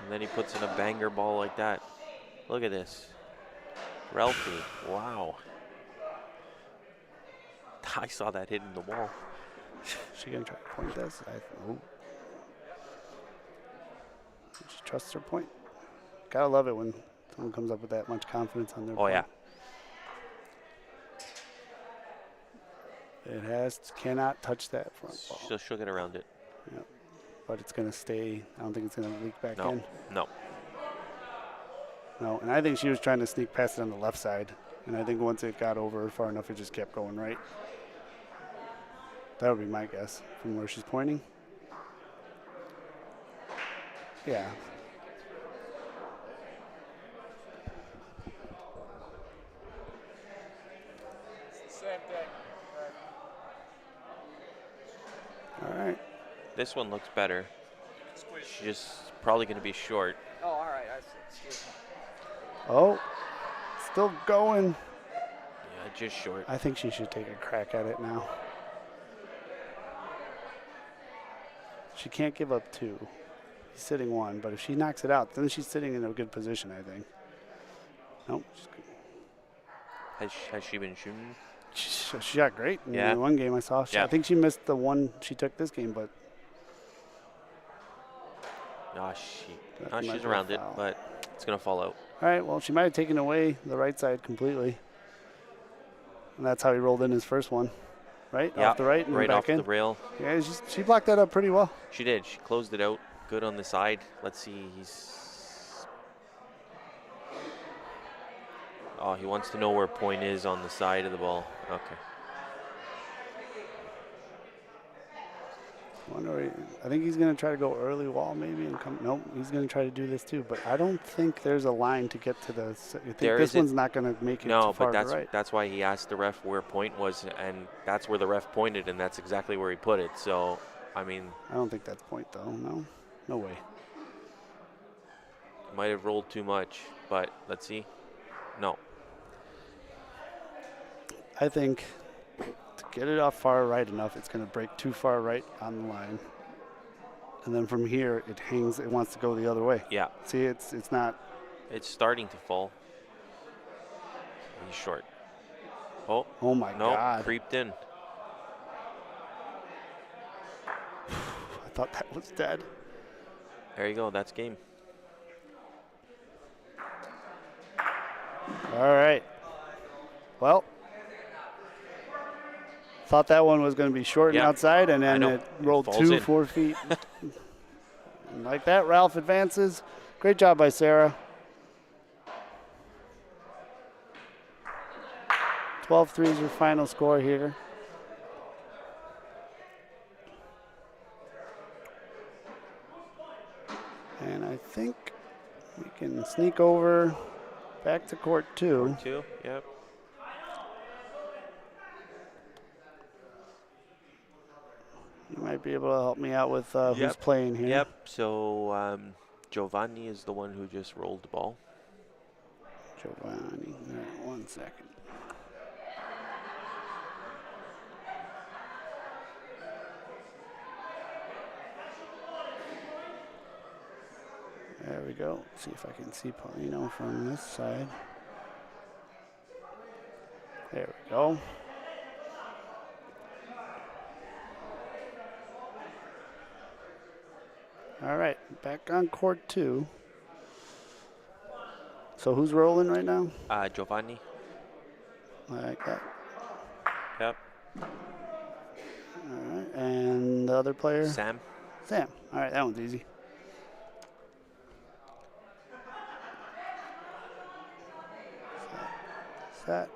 And then he puts in a banger ball like that. Look at this. Ralphie. Wow. I saw that hitting the wall. She gonna try to point this? She trusts her point. Gotta love it when someone comes up with that much confidence on their Oh, point. yeah. It cannot touch that front ball. She'll get around it. Yep. But it's gonna stay. I don't think it's gonna leak back No. in. No. No, and I think she was trying to sneak past it on the left side. And I think once it got over far enough, it just kept going right. That would be my guess from where she's pointing. Yeah. Same thing. All right. This one looks better. Squeeze. She's just probably going to be short. Oh, all right. Excuse me. Oh, still going. Yeah, just short. I think she should take a crack at it now. She can't give up two. He's sitting one, but if she knocks it out, then she's sitting in a good position, I think. Nope. Has she been shooting? She shot great in Yeah. the one game I saw. Yeah. I think she missed the one she took this game, but No, That might she's be a around it, foul. but it's going to fall out. all right, well, she might have taken away the right side completely. And that's how he rolled in his first one, right? Yeah, Off the right and right back off in. the rail. Yeah, she blocked that up pretty well. She did. She closed it out. Good on the side. Let's see. Oh, he wants to know where point is on the side of the ball. Okay. I think he's going to try to go early wall maybe and come. Nope, he's going to try to do this too. But I don't think there's a line to get to the. You think There this isn't. one's not going to make it No, too far but to the right? that's why he asked the ref where point was, and that's where the ref pointed, and that's exactly where he put it. So, I mean, I don't think that's point though. No way. might have rolled too much, but let's see. No. I think to get it off far right enough, it's going to break too far right on the line. And then from here, it hangs. It wants to go the other way. Yeah. See, it's not. It's starting to fall. He's short. Oh, Oh my no, God! creeped in. I thought that was dead. There you go. That's game. All right. Well, thought that one was going to be short and Yeah, outside, and I then know. it It rolled falls in. 4 feet. And like that, Ralph advances. Great job by Sarah. 12-3 is your final score here. And I think we can sneak over back to court 2. 2. Yep. You might be able to help me out with who's Yep. playing here. Yep. So Giovanni is the one who just rolled the ball. Giovanni. All right, 1 second. There we go. See if I can see Paulino from this side. There we go. All right, back on court 2. So who's rolling right now? Giovanni. Like that. Yep. the other player? Sam. Sam. All right, that one's easy. Set.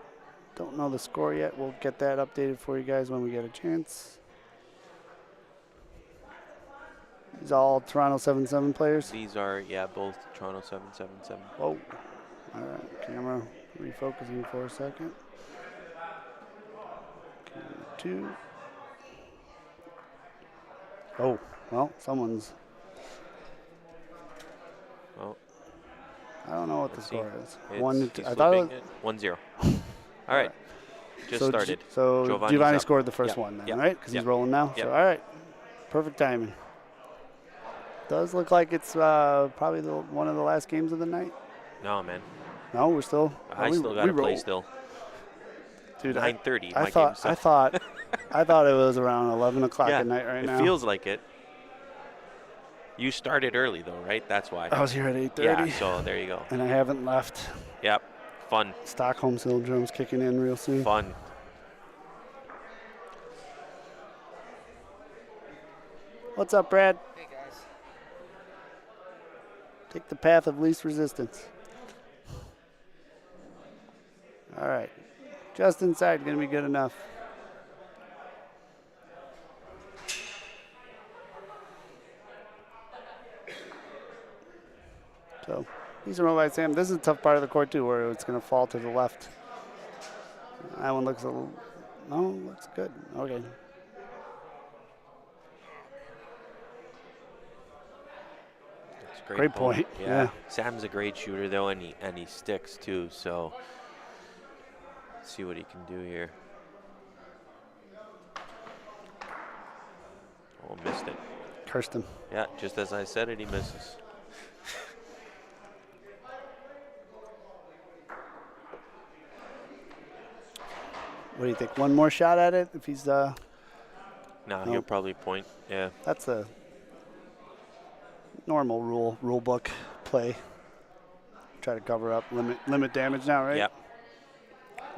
Don't know the score yet. We'll get that updated for you guys when we get a chance. These all Toronto 7-7 players. These are, yeah, both Toronto 7-7-7. Whoa. All right, camera refocusing for a second. Camera 2. Oh, well, someone's. Oh, I don't know what the let's see. score is. It's, 1-2. he's I thought it flipping it. 1-0. All right. Just so started. So Giovanni's Giovanni up. scored the first Yep, one then, yep, right? Because yep, he's rolling now. yep. So, all right. Perfect timing. Does look like it's probably one of the last games of the night. No, man. No, we're still. I still got to play still. Dude, 9:30. I my thought game's I up. thought I thought it was around 11 o'clock Yeah, at night right now. It feels like it. You started early though, right? That's why. I was here at 8:30. Yeah. So there you go. And I haven't left. Yep. Fun. Stockholm syndrome's kicking in real soon. Fun. What's up, Brad? Hey guys. Take the path of least resistance. All right. Just inside, going to be good enough. So, these are rolled by Sam. This is a tough part of the court, too, where it's going to fall to the left. That one looks a little. No, looks good. Okay. It's a Great point. Yeah. Sam's a great shooter though, and he sticks too. So let's see what he can do here. Oh, missed it. Cursed him. Yeah, just as I said it, he misses. What do you think? One more shot at it if he's. No, Nope. he'll probably point. Yeah. That's a normal rule book play. Try to cover up, limit damage now, right? Yep.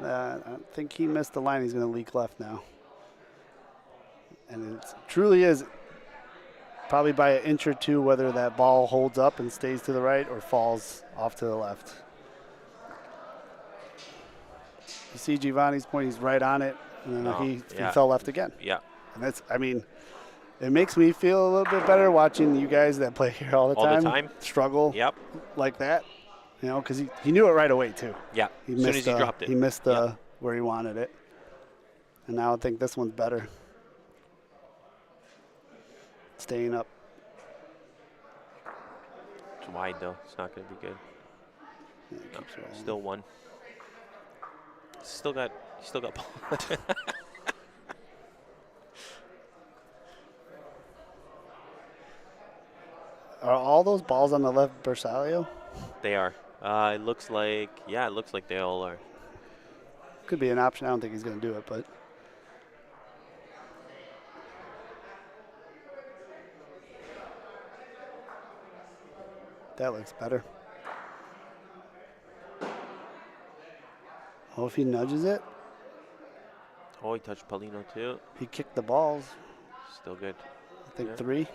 I think he missed the line. He's going to leak left now. And it truly is probably by an inch or two whether that ball holds up and stays to the right or falls off to the left. You see Giovanni's point, he's right on it, and then he fell left again. Yeah. And that's, I mean, it makes me feel a little bit better watching you guys that play here all the time struggle Yep. like that. You know, because he knew it right away, too. Yeah. He As soon missed as he dropped it. He missed where he wanted it. And now I think this one's better. Staying up. It's wide though. It's not going to be good. Yeah, it keeps rolling. Still one. Still got ball. Are all those balls on the left Bersaglio? They are. It looks like they all are. Could be an option. I don't think he's going to do it, but. That looks better. Oh, if he nudges it, Oh, he touched Paulino too. he kicked the balls. Still good. I think Yeah. 3.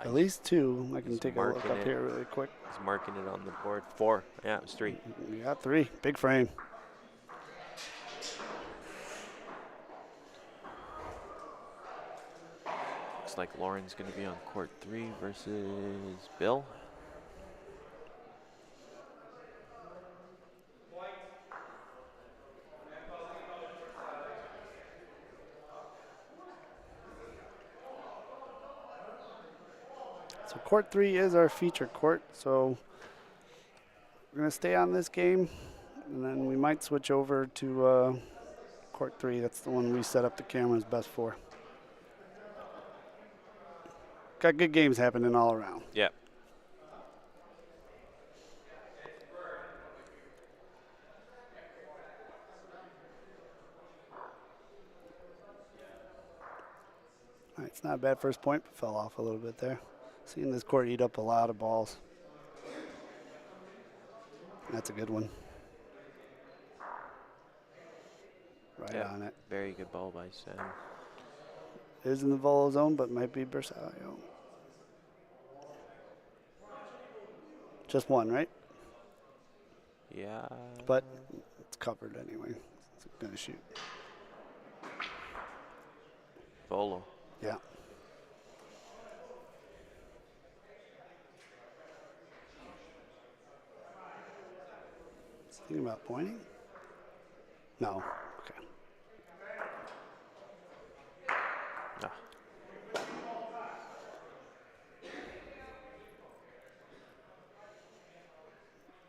At least 2. I can he's take a look marking up it. here really quick. He's marking it on the board. 4. Yeah, it was 3. We got 3. Big frame. Looks like Lauren's going to be on court 3 versus Bill. So court 3 is our feature court. So we're going to stay on this game, and then we might switch over to court 3. That's the one we set up the cameras best for. Got good games happening all around. Yeah. All right, it's not a bad first point, but fell off a little bit there. Seeing this court eat up a lot of balls. That's a good one. right Yeah. on it. Very good ball by Sam. Is in the volo zone, but might be Bersaglio. Just one, right? Yeah. But it's covered anyway. It's going to shoot. Volo. Yeah. Thinking about pointing? No. Okay. Ah.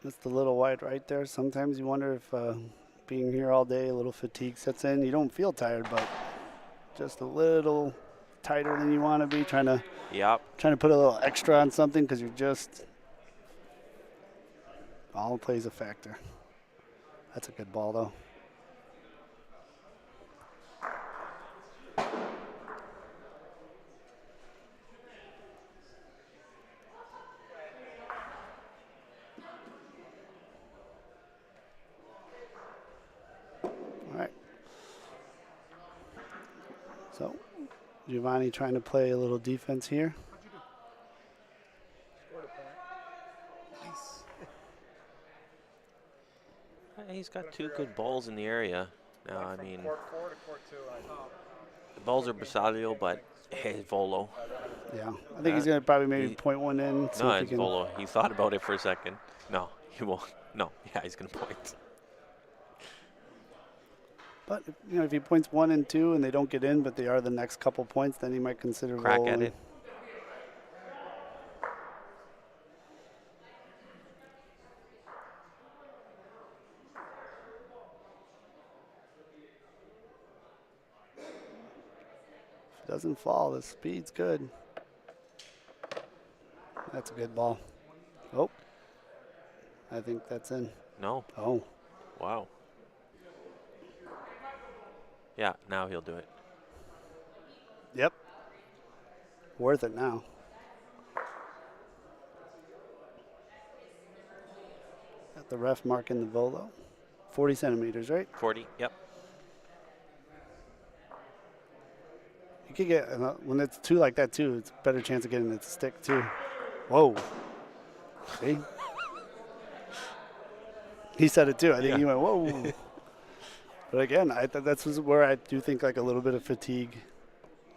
Just a little wide right there. Sometimes you wonder if being here all day, a little fatigue sets in. You don't feel tired, but just a little tighter than you want to be. Trying to put a little extra on something because you're just all plays a factor. That's a good ball though. All right. So Giovanni trying to play a little defense here. Scored a point. Nice. He's got two good balls in the area. Now, I From mean, court 4 to court 2. I know. the balls are Bersaglio, but hey, Volo. Yeah, I think he's going to probably maybe point one in. See No, if he it's can. Volo. He thought about it for a second. No, he won't. No, yeah, he's going to point. But if he points 1 and 2 and they don't get in, but they are the next couple points, then he might consider Crack at rolling. it. If it doesn't fall, the speed's good. That's a good ball. Oh, I think that's in. No. Oh, Wow. Yeah, now he'll do it. yep. Worth it now. Got the ref marking the volo. 40 centimeters, right? 40, yep. You could get, when it's two like that too, it's a better chance of getting it to stick too. Whoa. See? He said it too. I think Yeah. he went, whoa. But again, that's where I do think like a little bit of fatigue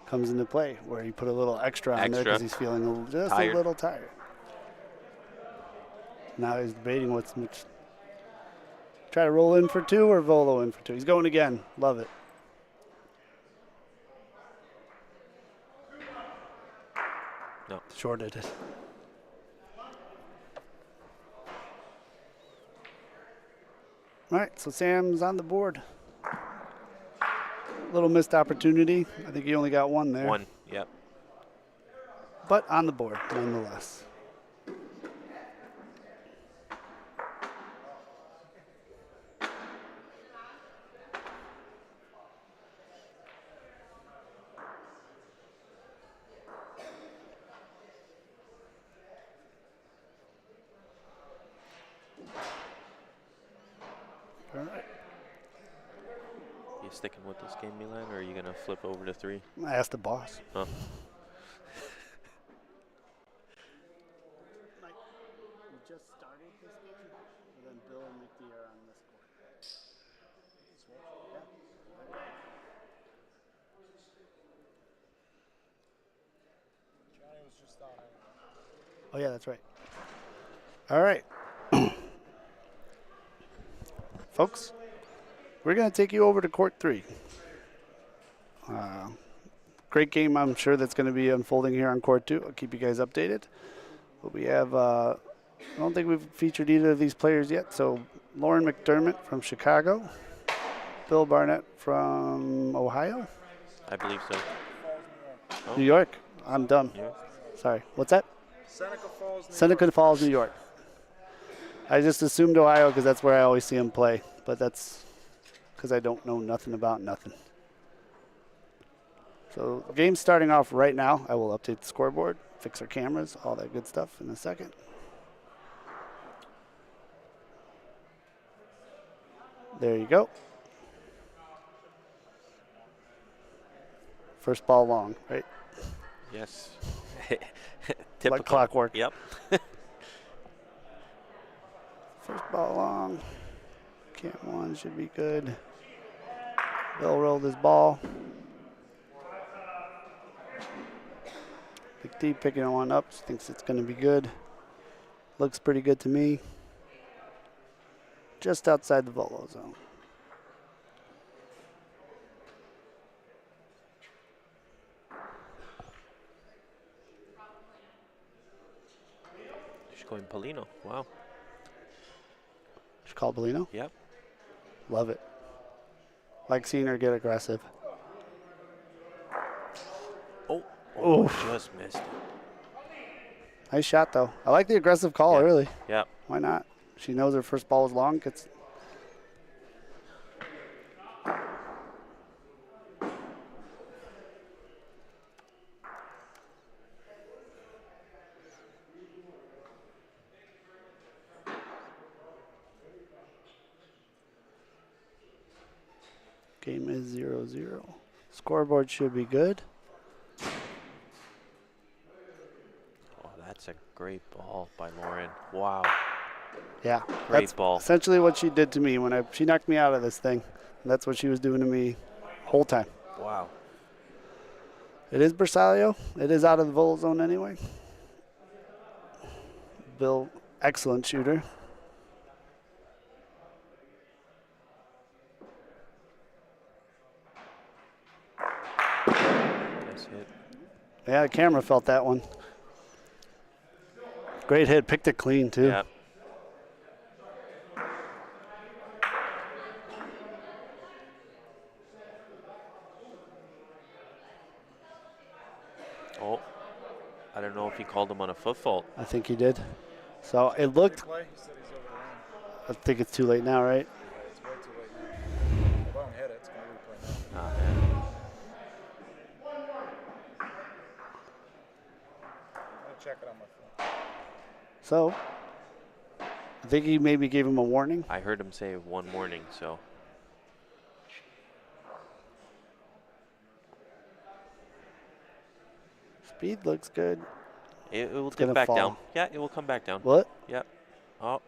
comes into play, where you put a little extra on there Extra. because he's feeling just Tired. a little tired. Now he's debating which. Try to roll in for 2 or volo in for 2. He's going again. Love it. No. Shorted it. All right, so Sam's on the board. Little missed opportunity. I think he only got 1 there. 1, yep. But on the board, nonetheless. All right. You sticking with this game, Milan, or are you going to flip over to 3? I asked the boss. Oh. We just started this game, and then Bill and Mickey are on this court. Johnny was just on. Oh, yeah, that's right. All right. Folks, we're going to take you over to court 3. Great game, I'm sure, that's going to be unfolding here on court 2. I'll keep you guys updated. But we have, I don't think we've featured either of these players yet. So Lauren McDermott from Chicago, Bill Barnett from Ohio, I believe so. Oh. New York. I'm dumb. Yeah. Sorry. What's that? Seneca Falls. Seneca Falls, New York. I just assumed Ohio because that's where I always see him play. But that's because I don't know nothing about nothing. So the game's starting off right now. I will update the scoreboard, fix our cameras, all that good stuff in a second. There you go. First ball long, right? Yes. Like Typical. clockwork. Yep. First ball long. Cam 1 should be good. Bill rolled his ball. Big D picking one up. Thinks it's going to be good. Looks pretty good to me. Just outside the volo zone. She's going Polino. Wow. Should call Bellino. Yep. Love it. Like seeing her get aggressive. Oh, just missed it. Nice shot, though. I like the aggressive call Yeah. early. Yep. Why not? She knows her first ball was long. Gets game is 0-0. Scoreboard should be good. Oh, that's a great ball by Lauren. Wow. Yeah, Great that's ball. essentially what she did to me when she knocked me out of this thing. That's what she was doing to me whole time. Wow. It is Bersaglio. It is out of the volo zone anyway. Bill, excellent shooter. Nice hit. Yeah, the camera felt that one. Great hit. Picked it clean, too. Yep. Oh, I don't know if he called him on a foot fault. I think he did. So it looked, Replay, he said he's over the line. I think it's too late now, right? It's way too late now. If I don't hit it, it's going to replay now. Ah, man. I'm going to check it on my phone. So I think he maybe gave him a warning. I heard him say one morning, so. Speed looks good. It will gonna dip back fall. down. Yeah, it will come back down. What? Yep. Oh.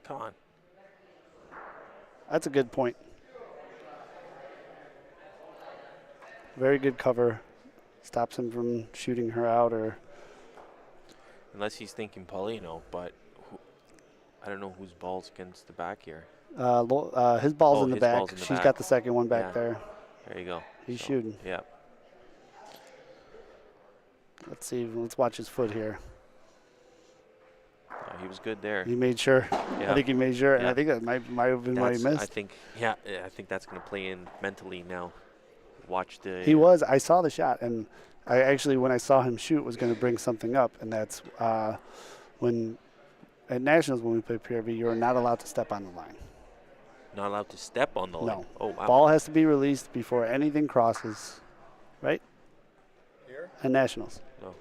Come on. That's a good point. Very good cover. Stops him from shooting her out or Unless he's thinking Paulino, but I don't know whose ball's against the back here. his ball's Oh, in the his back. ball's in the She's back. got the second one back Yeah. there. There you go. He's So, shooting. Yeah. Let's see. Let's watch his foot here. He was good there. He made sure. Yeah. I think he made sure, and Yeah. I think that might have been what he That's- missed. I think, yeah, I think that's going to play in mentally now. Watch the. He was. I saw the shot, and I actually, when I saw him shoot, was going to bring something up, and that's when at Nationals when we play PRV, you're not allowed to step on the line. Not allowed to step on the line. No. Oh, wow. Ball has to be released before anything crosses, right? Here? At Nationals. No.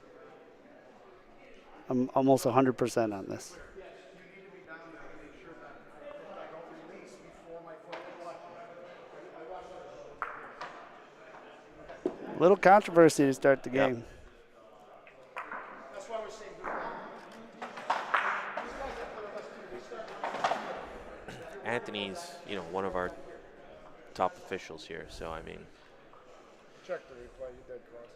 I'm almost 100% on this. Little controversy to start the Yeah. game. Anthony's, one of our top officials here. So, I mean, Check the replay. You did cross.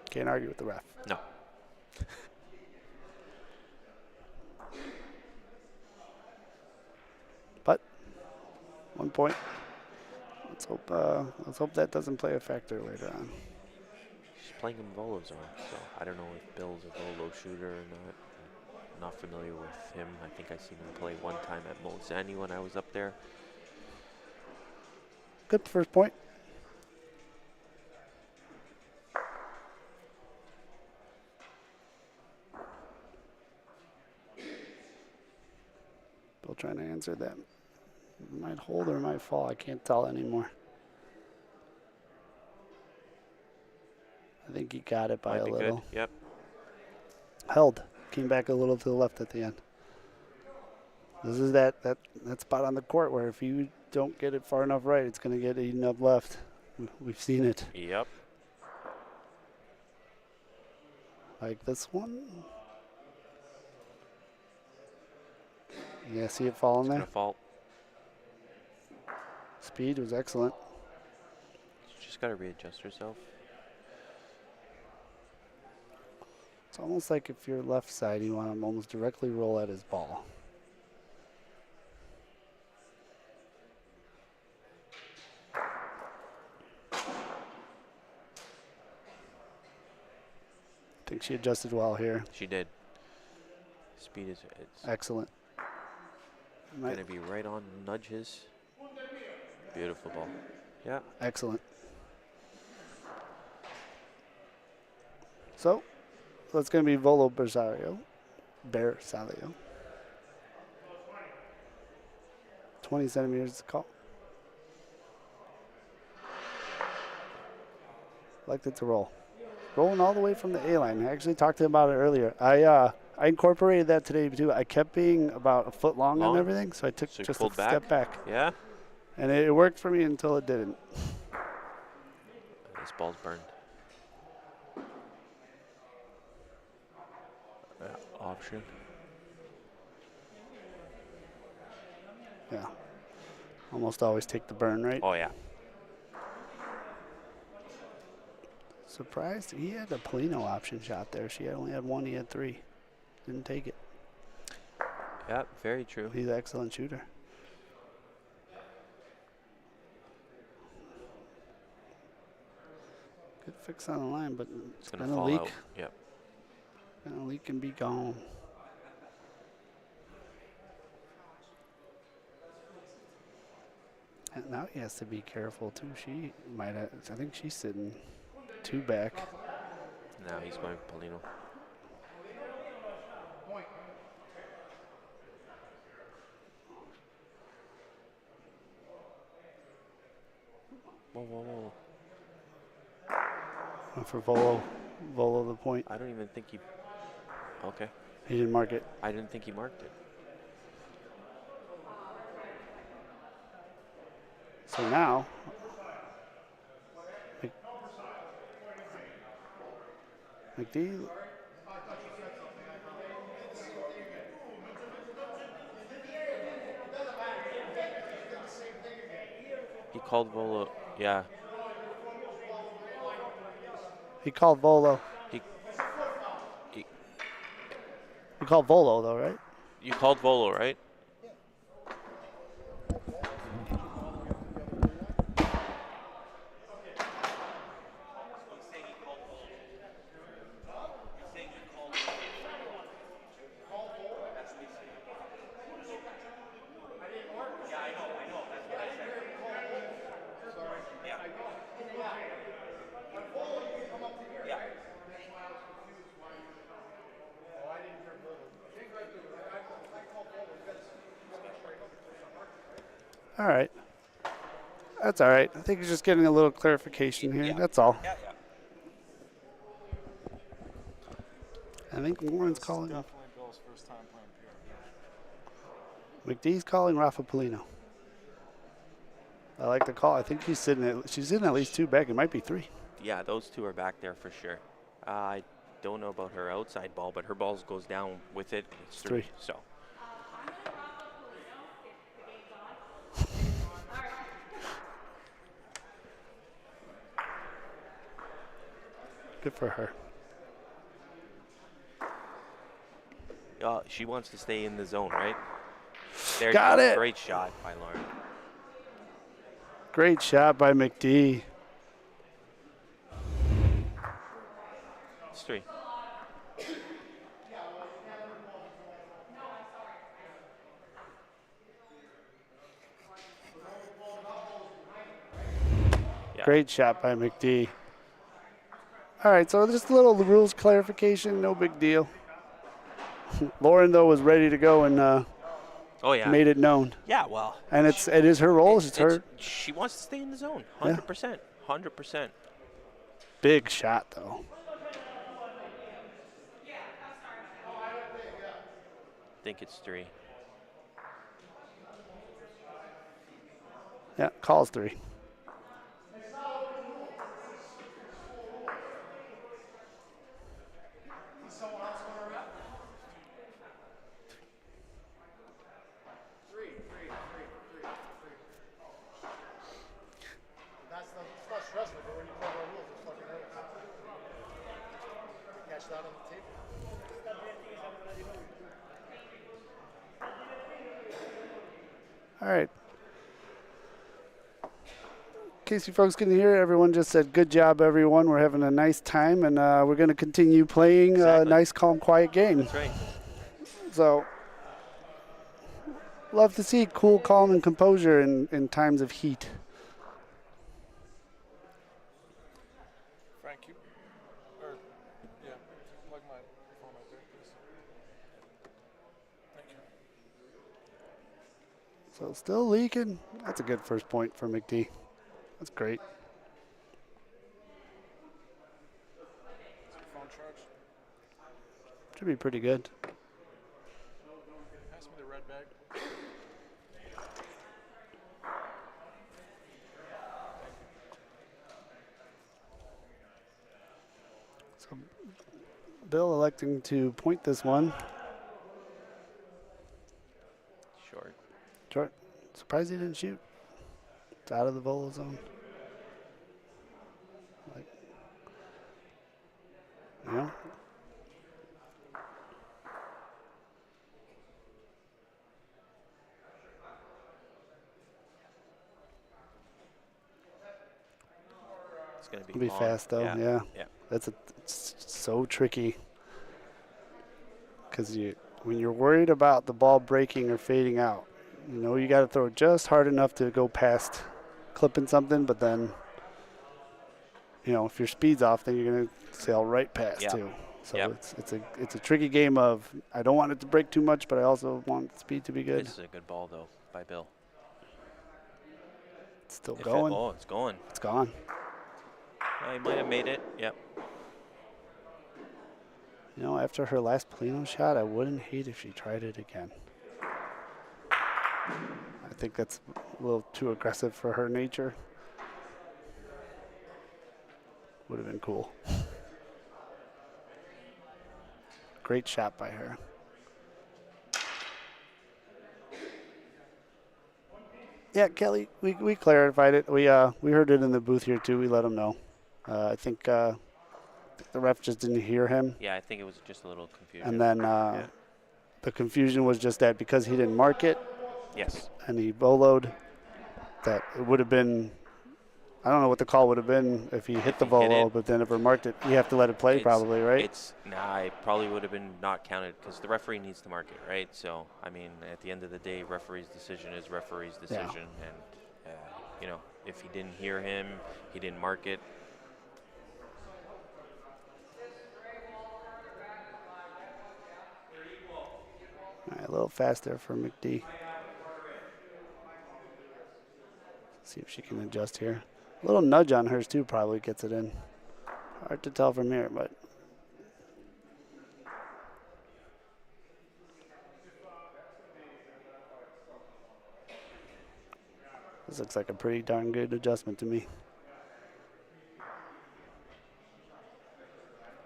Can't argue with the ref. no. But 1 point. Let's hope that doesn't play a factor later on. She's playing in Volo zone, so I don't know if Bill's a Volo shooter or not. I'm not familiar with him. I think I seen him play one time at Molsani when I was up there. Good first point. Bill trying to answer that. Might hold or might fall. I can't tell anymore. I think he got it by Might a be little. good. Yep. held. Came back a little to the left at the end. This is that spot on the court where if you don't get it far enough right, it's going to get eaten up left. We've seen it. Yep. Like this one. Yeah, see it falling It's there? gonna fall. Speed was excellent. She's just gotta readjust herself. It's almost like if you're left side, you want to almost directly roll at his ball. I think she adjusted well here. She did. Speed is it's Excellent. Might- gonna be right on nudge his. Beautiful ball. Yeah. Excellent. So it's going to be Volo Bersaglio. 20 centimeters to call. Liked it to roll. Rolling all the way from the A line. I actually talked to him about it earlier. I incorporated that today too. I kept being about a foot long Long? on everything, so I took So you just a pulled back? step back. Yeah. And it worked for me until it didn't. This ball's burned. Option. Yeah. Almost always take the burn, right? Oh yeah. Surprised he had a Polino option shot there. She only had one, he had three. Didn't take it. Yeah. Very true. He's an excellent shooter. Good fix on the line, but It's it's gonna gonna fall leak. out. Yep. Gonna leak and be gone. And now he has to be careful too. She might have, I think she's sitting two back. Now he's going Polino. Whoa, whoa, whoa. Went for Volo the point. I don't even think he. Okay. He didn't mark it. I didn't think he marked it. So now, McD. He called Volo. Yeah. He called Volo. He He called Volo though, right? You called Volo, right? All right. That's all right. I think he's just getting a little clarification here. That's all. I think Warren's calling. Definitely Bill's first time playing PRV. McDee's calling Rafa Polino. I like the call. I think she's sitting at least two back. It might be three. Yeah, those two are back there for sure. I don't know about her outside ball, but her ball goes down with it. It's three. So. Good for her. She wants to stay in the zone, right? There Got you go. it. Great shot by Lauren. Great shot by McD. It's three. Yeah. Great shot by McD. All right, so just a little rules clarification, no big deal. Lauren, though, was ready to go and Oh yeah. made it known. Yeah, well. And it is her role. It's her She wants to stay in the zone. Yeah. 100%. 100%. big shot, though. think it's 3. Yeah, calls 3. It's not stressful, but when you play by rules, it's fucking nervous. Catch that on the tape. All right. In case you folks can hear, everyone just said, good job, everyone. We're having a nice time, and we're going to continue playing a Exactly. nice, calm, quiet game. That's right. So, love to see cool, calm, and composure in times of heat. Frank, yeah, plug my phone right there, please. Thank you. So, still leaking. That's a good first point for McD. That's great. Is your phone charged? Should be pretty good. Pass me the red bag. So, Bill electing to point this one. Short. Short. Surprised he didn't shoot. It's out of the volo zone. Like, yeah. It's going to It'll be long. fast though. Yeah. Yeah. It's so tricky. Because when you're worried about the ball breaking or fading out, you know you got to throw it just hard enough to go past clipping something, but then, you know, if your speed's off, then you're going to sail right past Yeah. too. So Yep. it's a tricky game of, I don't want it to break too much, but I also want the speed to be good. This is a good ball, though, by Bill. It's still If going. it's going. It's gone. Oh, he might have made it. Yep. You know, after her last Polino shot, I wouldn't hate if she tried it again. I think that's a little too aggressive for her nature. Would have been cool. Great shot by her. Yeah, Kelly, we clarified it. We heard it in the booth here too. We let him know. I think the ref just didn't hear him, Yeah, I think it was just a little confusion. and then the confusion was just that because he didn't mark it Yes. and he voloed, that it would have been. I don't know what the call would have been if he hit the he hit volo, it. but then if he marked it, you have to let it play probably, right? It probably would have been not counted because the referee needs to mark it, right? So, I mean, at the end of the day, referee's decision is referee's decision. And, you know, if he didn't hear him, he didn't mark it. All right, a little faster for McD. See if she can adjust here. A little nudge on hers too probably gets it in. Hard to tell from here, but this looks like a pretty darn good adjustment to me.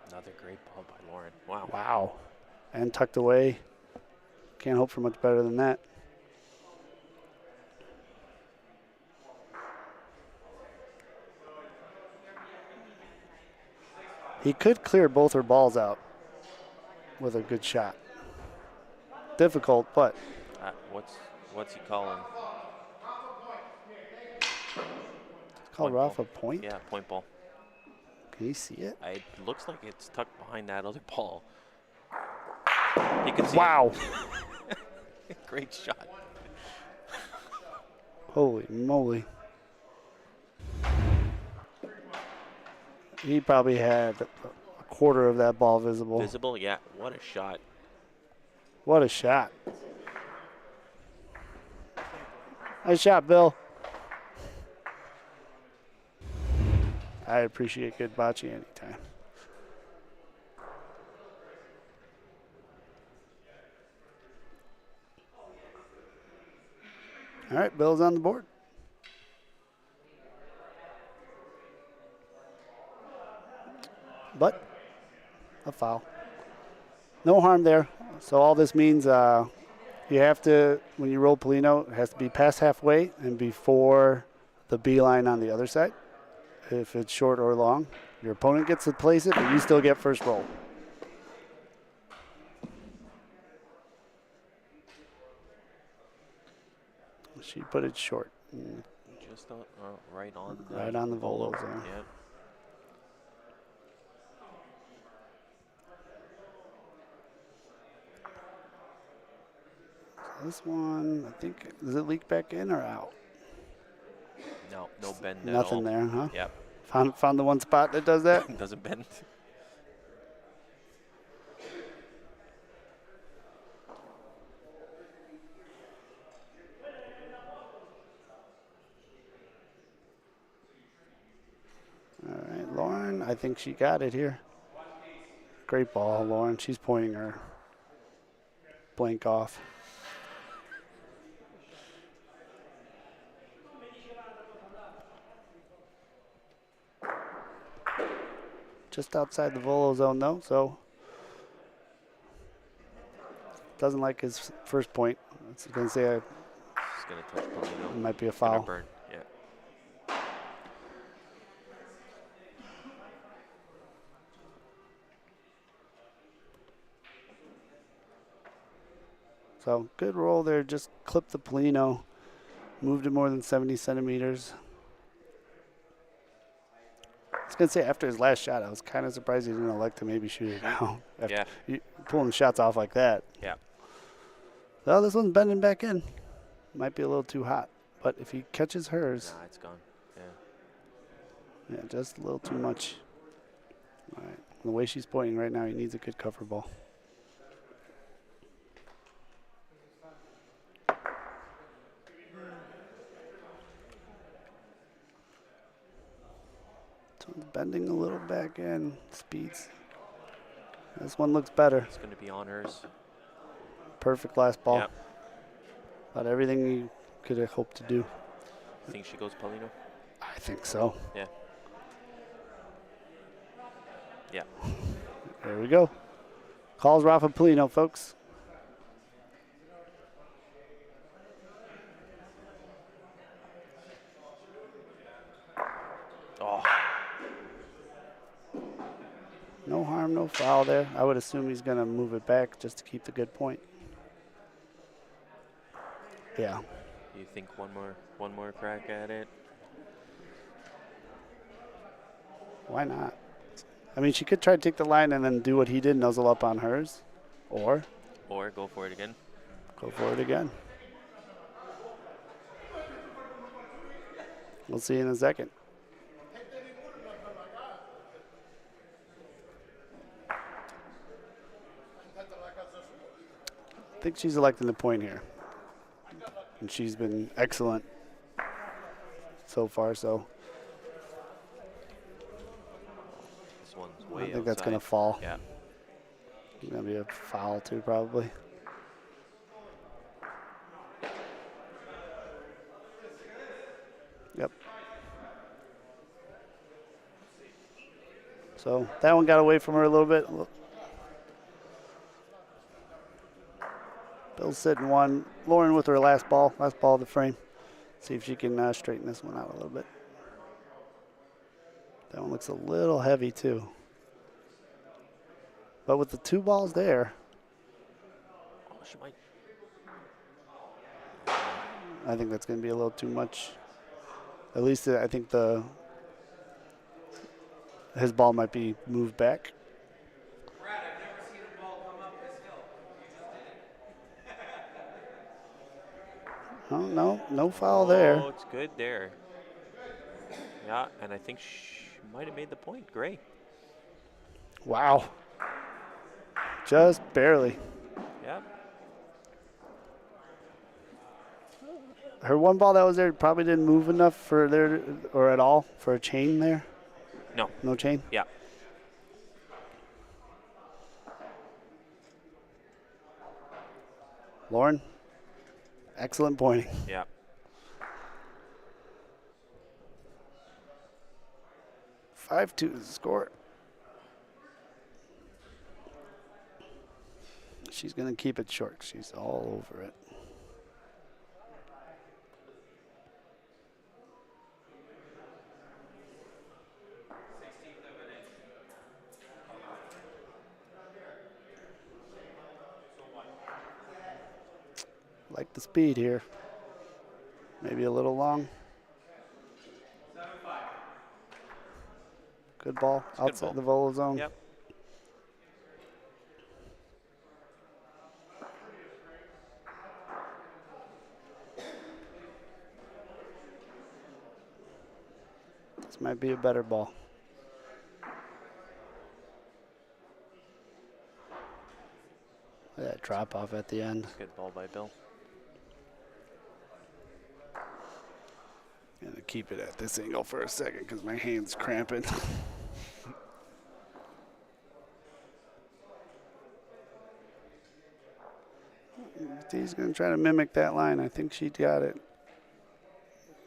Another great ball by Lauren. Wow. Wow. And tucked away. Can't hope for much better than that. He could clear both her balls out with a good shot. Difficult, but What's he calling? call Point Rafa ball. a point. Yeah, point ball. Can you see it? It looks like it's tucked behind that other ball. You can see Wow. it. Great shot. Holy moly. He probably had a quarter of that ball visible. Visible? Yeah. What a shot. What a shot. Nice shot, Bill. I appreciate good bocce anytime. All right, Bill's on the board. But a foul. No harm there. So all this means you have to, when you roll Polino, it has to be past halfway and before the B line on the other side. If it's short or long, your opponent gets to place it, but you still get first roll. She put it short. Just right on the Right on the volo zone. Yep. This one, I think, does it leak back in or out? No, no bend at Nothing all. there, huh? Yep. Found the one spot that does that? Doesn't bend. All right, Lauren, I think she got it here. Great ball, Lauren. She's pointing her blank off. Just outside the volo zone, though, so doesn't like his first point. I was going to say it Just gonna touch Polino. might be a It's gonna foul. burn. Yeah. So good roll there. Just clipped the Polino. Moved it more than 70 centimeters. I was going to say, after his last shot, I was kind of surprised he didn't elect to maybe shoot it out. Yeah. Pulling shots off like that. Yeah. Well, this one's bending back in. Might be a little too hot. But if he catches hers, Nah, it's gone. Yeah. yeah, just a little too much. All right. The way she's pointing right now, he needs a good cover ball. So it's bending a little back in. Speeds. This one looks better. It's gonna be on hers. Perfect last ball. Yep. About everything you could have hoped to do. Think she goes Polino? I think so. Yeah. Yeah. There we go. Calls Rafa Polino, folks. Oh. No harm, no foul there. I would assume he's going to move it back just to keep the good point. Yeah. You think one more crack at it? Why not? I mean, she could try to take the line and then do what he did, nuzzle up on hers. Or Or go for it again? go for it again. We'll see in a second. I think she's electing the point here. And she's been excellent so far, so This one's I way think that's going to outside. fall. Yeah. It's going to be a foul too, probably. Yep. So that one got away from her a little bit. Bill's sitting one. Lauren with her last ball of the frame. See if she can straighten this one out a little bit. That one looks a little heavy too. But with the two balls there, Oh, she might. I think that's going to be a little too much. At least I think his ball might be moved back. Oh, no, no foul there. Oh, it's good there. Yeah, and I think she might have made the point. Great. Wow. Just barely. Yeah. Her one ball that was there probably didn't move enough for there, or at all, for a chain there. No. No chain? Yeah. Lauren, excellent pointing. Yeah. 5-2 is the score. She's going to keep it short. She's all over it. Like the speed here. Maybe a little long. Good ball outside ball. the volo zone. Yep. This might be a better ball. Look at that drop off at the end. Good ball by Bill. Gonna keep it at this angle for a second because my hand's cramping. He's gonna try to mimic that line. I think she got it.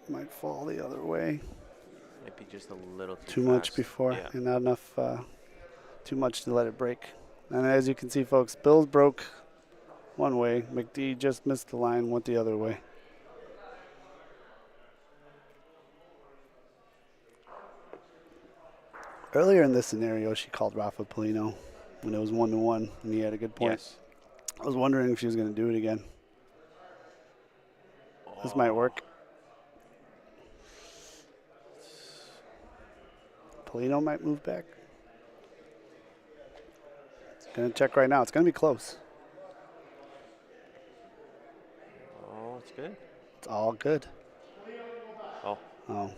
Might fall the other way. Might be just a little Too fast. much before Yeah. and not enough. Too much to let it break. And as you can see, folks, Bill's broke one way. McD just missed the line, went the other way. Earlier in this scenario, she called Rafa Polino when it was 1-1, and he had a good point. Yes. I was wondering if she was going to do it again. This might work. Polino might move back. Going to check right now. It's going to be close. Oh, it's good. It's all good. Oh, Oh.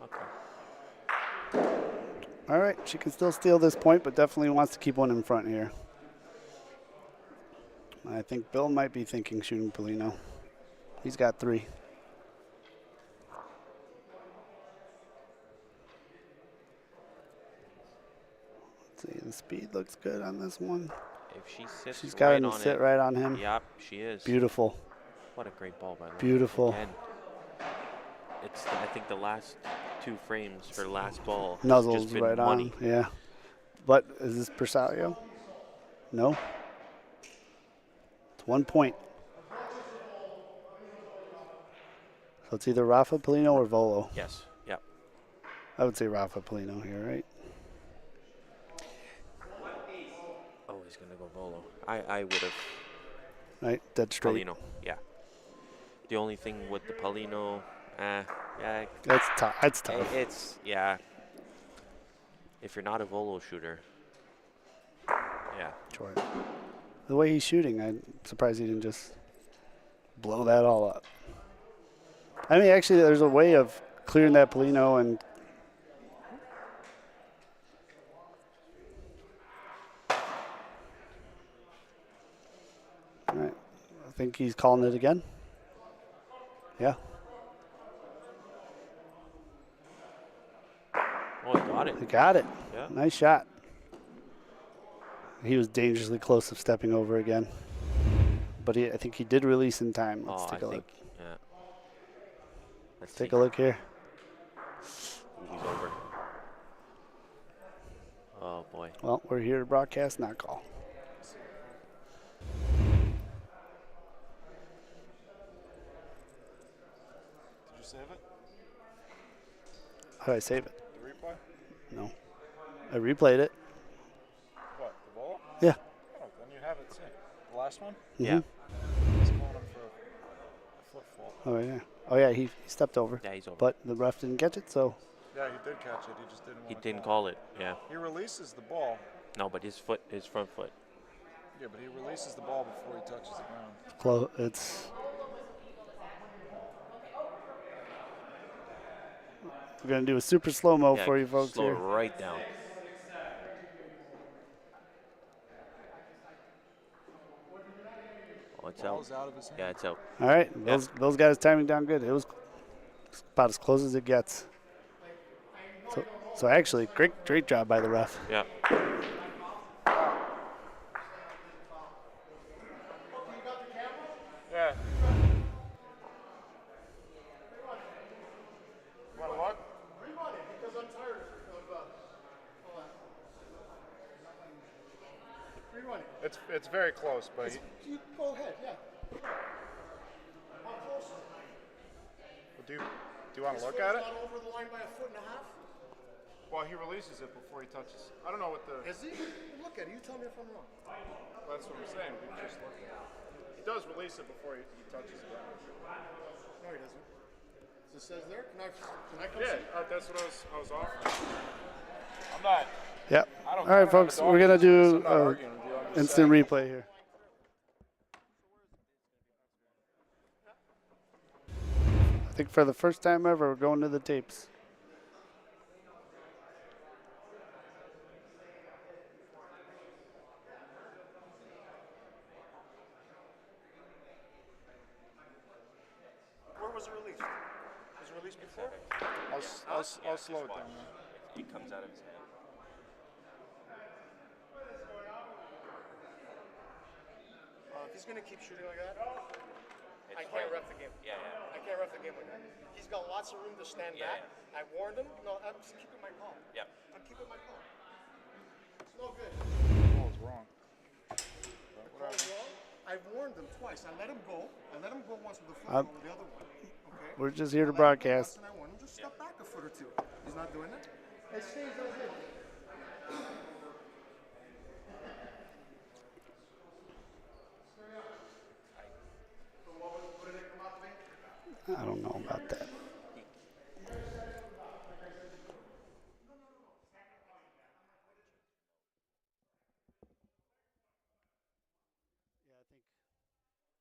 okay. All right, she can still steal this point, but definitely wants to keep one in front here. I think Bill might be thinking shooting Polino. He's got 3. Let's see, the speed looks good on this one. If she sits She's got right to on sit it. right on him. Yep, she is. Beautiful. What a great ball by the way. Beautiful. Again, it's I think the last 2 frames for last ball has Nuzzles just been right money. on. Yeah. But is this Persalio? No. It's 1 point. So it's either Rafa Polino or Volo. Yes. Yep. I would say Rafa Polino here, right? Oh, he's gonna go Volo. I would have Right? Dead straight. Paulino. Yeah. The only thing with the Paulino, yeah, That's tough. That's tough. it's yeah. If you're not a Volo shooter, yeah. Short. The way he's shooting, I'm surprised he didn't just blow that all up. I mean, actually, there's a way of clearing that Polino and. All right. I think he's calling it again. Yeah. Oh, I got it. He got it. Yeah. Nice shot. He was dangerously close of stepping over again. But I think he did release in time. Let's Oh, take I a think, look. yeah. Let's Take see. a look here. He's over. Oh boy. Well, we're here to broadcast, not call. Did you save it? How do I save it? The replay? No. I replayed it. What, the ball? Yeah. Oh, then you have it saved. The last one? Yeah. He's calling him for a foot fault. Oh, yeah. Oh, yeah, he stepped over. Yeah, he's over. But the ref didn't catch it, so. Yeah, he did catch it. He just didn't want He to didn't call it. Yeah. He releases the ball. No, but his front foot. Yeah, but he releases the ball before he touches the ground. It's. We're going to do a super slow-mo Yeah, for you folks slow here. right down. Oh, it's out. Ball's out of his hand. Yeah, it's out. All right. Bill's got his timing down good. It was about as close as it gets. So actually, great job by the ref. Yeah. Yeah. Want to look? Where you running? It's very close, but You go ahead, yeah. How close? do you want to look at it? Not over the line by a foot and a half? Well, he releases it before he touches. I don't know what the. Is he? Look at it. You tell me if I'm wrong. That's what I'm saying. We just look at it. He does release it before he touches it. No, he doesn't. It says there. Can I come Yeah, see? that's what I was offering. I'm not. Yep. I don't. All right, folks, we're gonna do instant replay here. I think for the first time ever, we're going to the tapes. Where was it released? Was it released before? I'll slow it down. It comes out of his hand. If he's going to keep shooting like that, I can't ref the game. Yeah. I can't ref the game like that. He's got lots of room to stand back. I warned him. No, I'm just keeping my calm. Yep. I'm keeping my calm. It's no good. The ball's wrong. The call's wrong. I've warned him twice. I let him go. I let him go once with the foot over the other one. Okay. We're just here to broadcast. And I warned him, just step back a foot or two. He's not doing it. It stays right here. I don't know about that.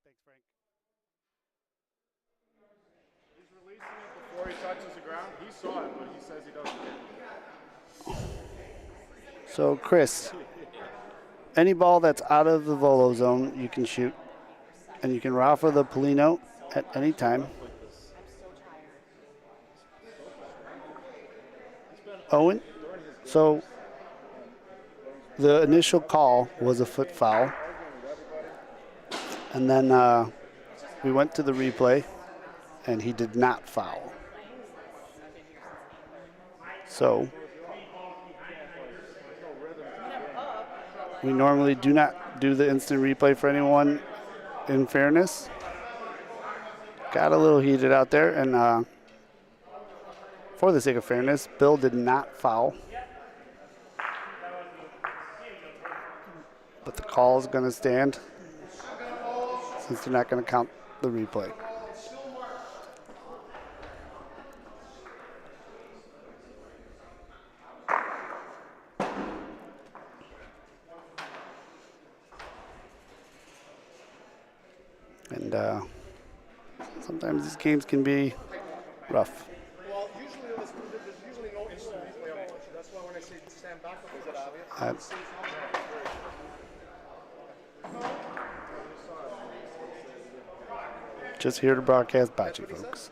Thanks, Frank. He's releasing it before he touches the ground. He saw it, but he says he doesn't. So, Chris, any ball that's out of the volo zone, you can shoot. And you can raffle the Polino at any time. Owen, so the initial call was a foot foul. And then we went to the replay, and he did not foul. So we normally do not do the instant replay for anyone in fairness. Got a little heated out there, and for the sake of fairness, Bill did not foul. But the call is going to stand since they're not going to count the replay. And sometimes these games can be rough. Well, usually there's usually no instant replay on Bocce. That's why when I say stand back, is it obvious? Just here to broadcast Bocce, folks.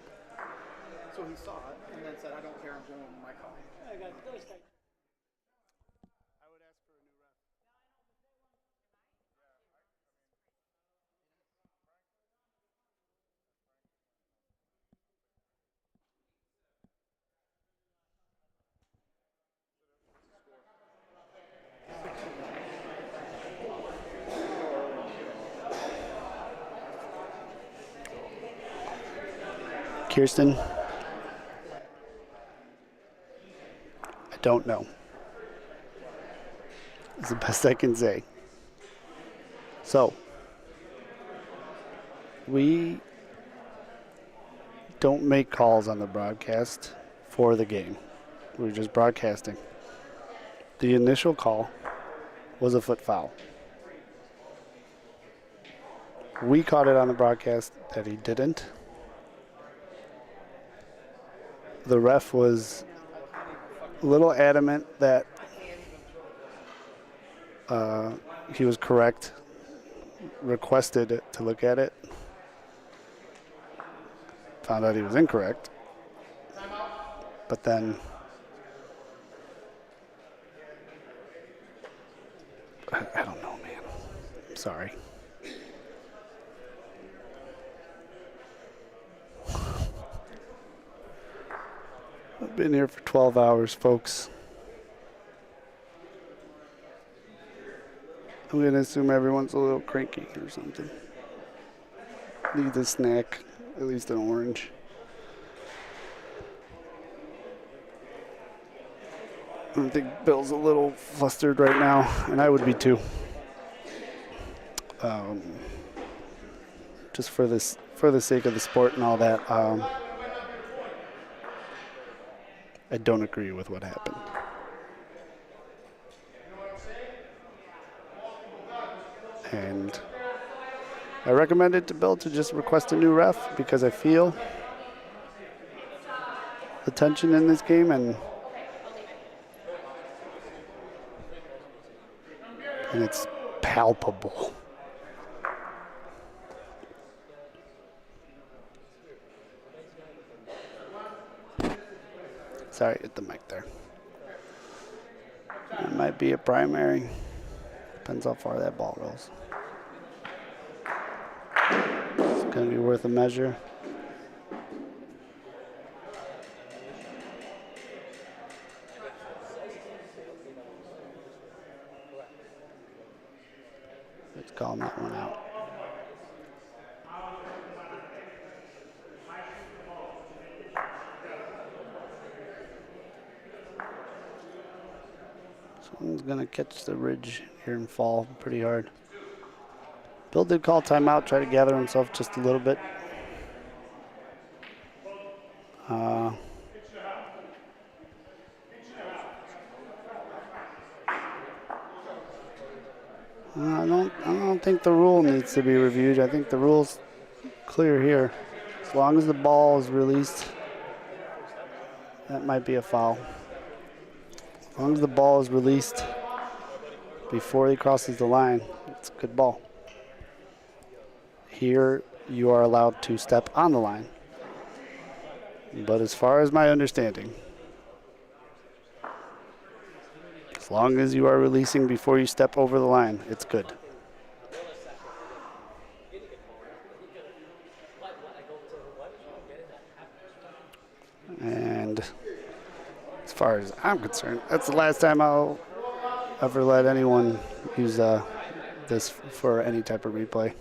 So he saw it and then said, I don't care, I'm going with my call. Kirsten? I don't know. It's the best I can say. So, we don't make calls on the broadcast for the game. We're just broadcasting. The initial call was a foot foul. We caught it on the broadcast that he didn't. The ref was a little adamant that he was correct, requested to look at it, found out he was incorrect, but then I don't know, man. I'm sorry. I've been here for 12 hours, folks. I'm going to assume everyone's a little cranky or something. Needs a snack, at least an orange. I think Bill's a little flustered right now, and I would be too. Just for the sake of the sport and all that, I don't agree with what happened. And I recommended to Bill to just request a new ref because I feel the tension in this game, and it's palpable. Sorry, hit the mic there. It might be a primary. Depends how far that ball goes. It's going to be worth a measure. Let's call that one out. Someone's going to catch the ridge here and fall pretty hard. Bill did call timeout, try to gather himself just a little bit. I don't think the rule needs to be reviewed. I think the rule's clear here. As long as the ball is released, that might be a foul. As long as the ball is released before he crosses the line, it's a good ball. Here, you are allowed to step on the line. But as far as my understanding, as long as you are releasing before you step over the line, it's good. And as far as I'm concerned, that's the last time I'll ever let anyone use this for any type of replay,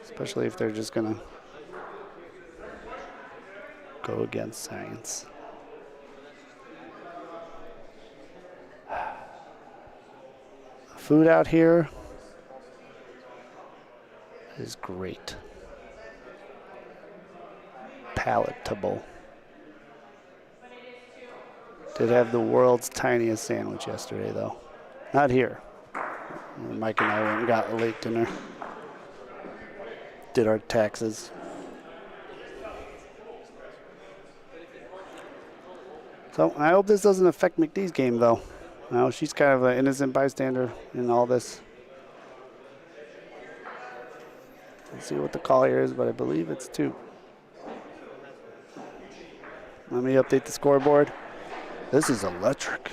especially if they're just going to go against science. Food out here is great. Palatable. Did have the world's tiniest sandwich yesterday, though. Not here. Mike and I went and got a late dinner. Did our taxes. So I hope this doesn't affect McDee's game, though. Now she's kind of an innocent bystander in all this. Let's see what the call here is, but I believe it's 2. Let me update the scoreboard. This is electric.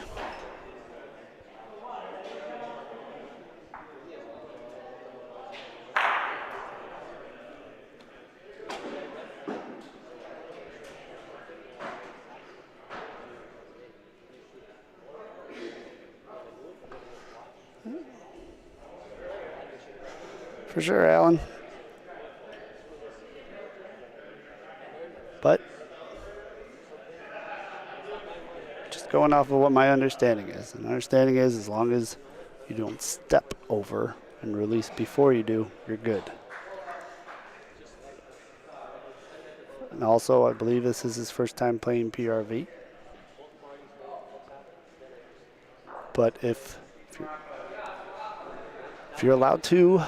For sure, Alan. But just going off of what my understanding is. And understanding is as long as you don't step over and release before you do, you're good. And also, I believe this is his first time playing PRV. But if you're allowed to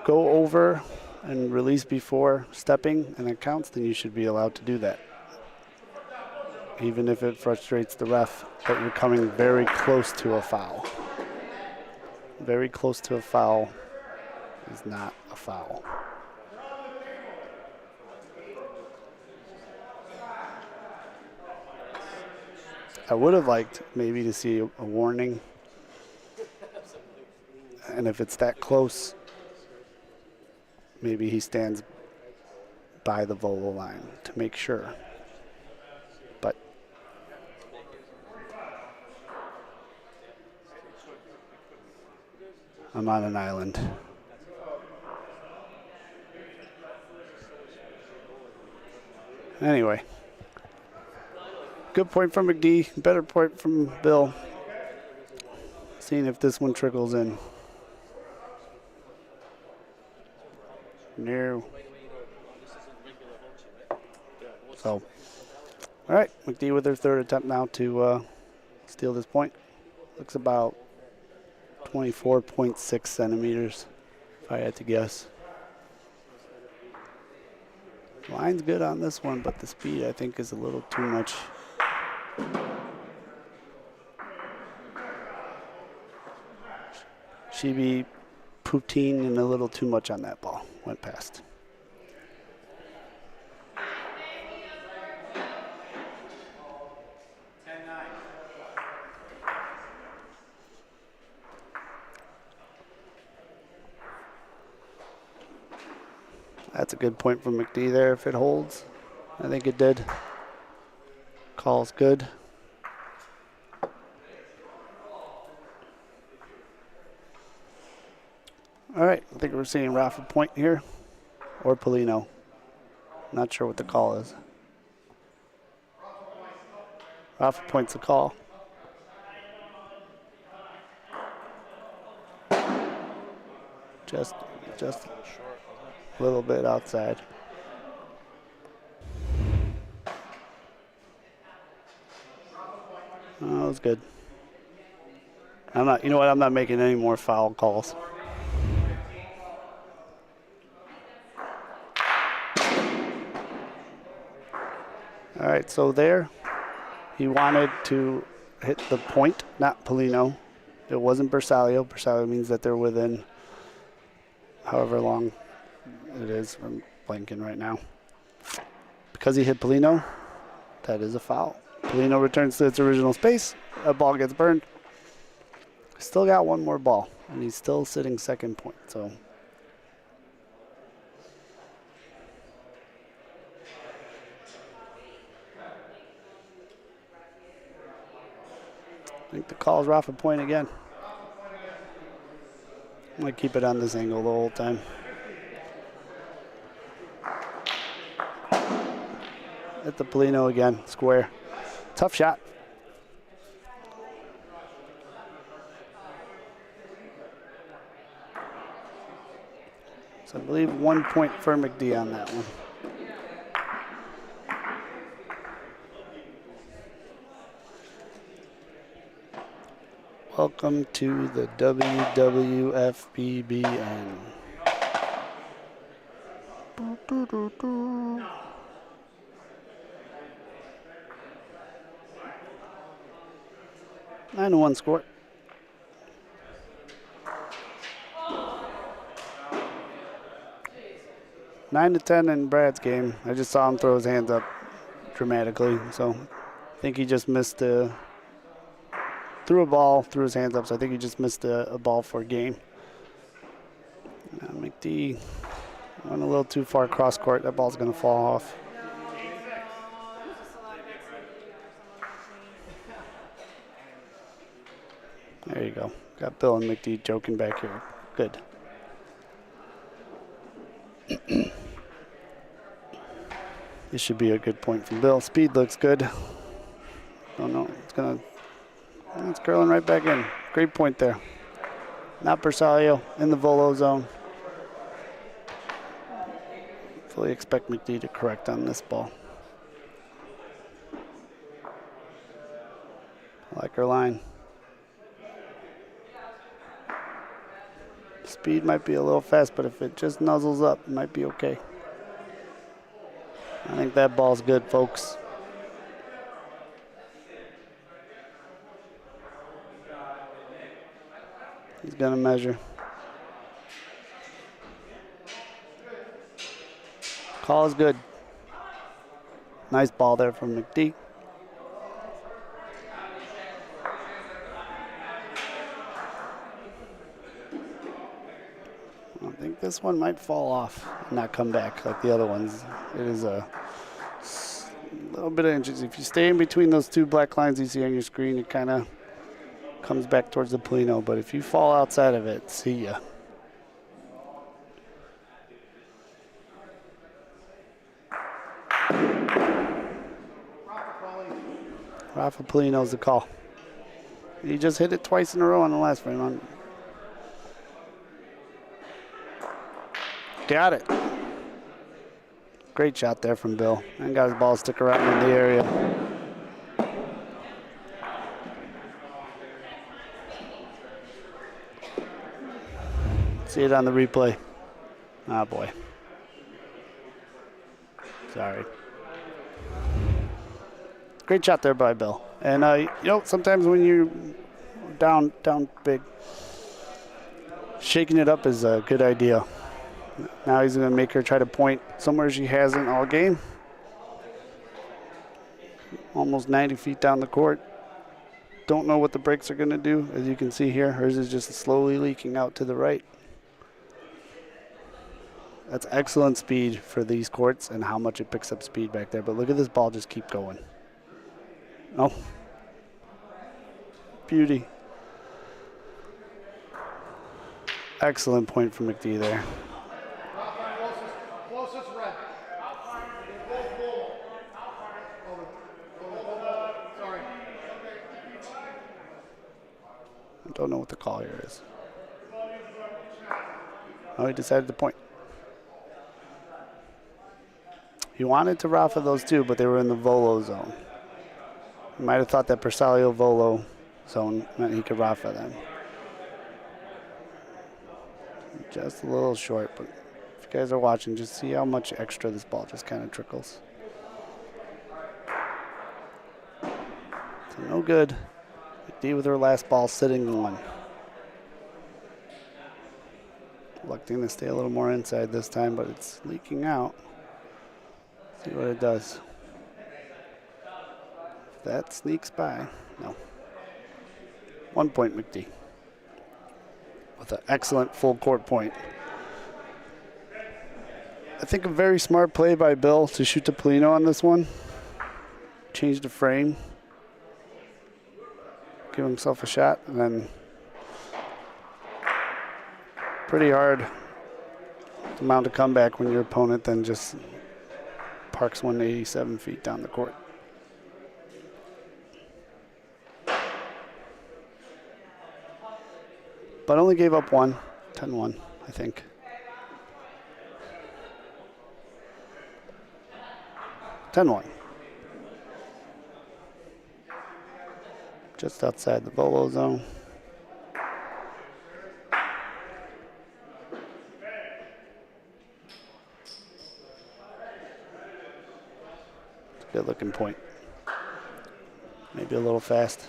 go over and release before stepping and it counts, then you should be allowed to do that. Even if it frustrates the ref that you're coming very close to a foul. Very close to a foul is not a foul. I would have liked maybe to see a warning. And if it's that close, maybe he stands by the volo line to make sure. But I'm on an island. Anyway. Good point from McD. Better point from Bill. Seeing if this one trickles in. No. So, all right, McD with their third attempt now to steal this point. Looks about 24.6 centimeters, if I had to guess. Line's good on this one, but the speed, I think, is a little too much. Shibi poutine and a little too much on that ball. Went past. That's a good point from McD there if it holds. I think it did. Call's good. All right, I think we're seeing Rafa point here or Polino. Not sure what the call is. Rafa points the call. Just a little bit outside. Oh, that was good. I'm not, you know what, I'm not making any more foul calls. All right, so there, he wanted to hit the point, not Polino. It wasn't Bersaglio. Bersaglio means that they're within however long it is. I'm blanking right now. Because he hit Polino, that is a foul. Polino returns to its original space. A ball gets burned. Still got one more ball, and he's still sitting second point. So I think the call's Rafa point again. I'm going to keep it on this angle the whole time. Hit the Polino again, square. Tough shot. So I believe 1 point for McD on that one. Welcome to the WWFBBN. 9-1 score. Nine to 10 in Brad's game. I just saw him throw his hands up dramatically, so I think he just missed threw a ball, threw his hands up, so I think he just missed a ball for a game. McD went a little too far cross court. That ball's going to fall off. There you go. Got Bill and McD joking back here. Good. This should be a good point from Bill. Speed looks good. Oh no, it's curling right back in. Great point there. Not Bersaglio in the volo zone. Fully expect McD to correct on this ball. I like her line. Speed might be a little fast, but if it just nuzzles up, it might be okay. I think that ball's good, folks. He's going to measure. Call is good. Nice ball there from McD. I think this one might fall off and not come back like the other ones. It is a little bit of inches. If you stay in between those two black lines you see on your screen, it kind of comes back towards the Polino, but if you fall outside of it, see ya. Rafa Polino's the call. He just hit it twice in a row on the last frame. Got it. Great shot there from Bill. And got his ball stick around in the area. See it on the replay. Ah, boy. Sorry. Great shot there by Bill. And, you know, sometimes when you're down big, shaking it up is a good idea. Now he's going to make her try to point somewhere she hasn't all game. Almost 90 feet down the court. Don't know what the brakes are going to do. As you can see here, hers is just slowly leaking out to the right. That's excellent speed for these courts and how much it picks up speed back there. But look at this ball just keep going. Oh. Beauty. Excellent point from McD there. Closest red. Sorry. I don't know what the call here is. Oh, he decided to point. He wanted to Rafa those two, but they were in the Volo zone. He might have thought that Persalio Volo zone meant he could Rafa them. Just a little short, but if you guys are watching, just see how much extra this ball just kind of trickles. So no good. McD with her last ball sitting one. Electing to stay a little more inside this time, but it's leaking out. See what it does. If that sneaks by, no. 1 point McD. With an excellent full court point. I think a very smart play by Bill to shoot to Polino on this one. Change the frame. Give himself a shot, and then pretty hard to mount a comeback when your opponent then just parks 187 feet down the court. But only gave up one, 10-1, I think. Just outside the Volo zone. It's a good looking point. Maybe a little fast.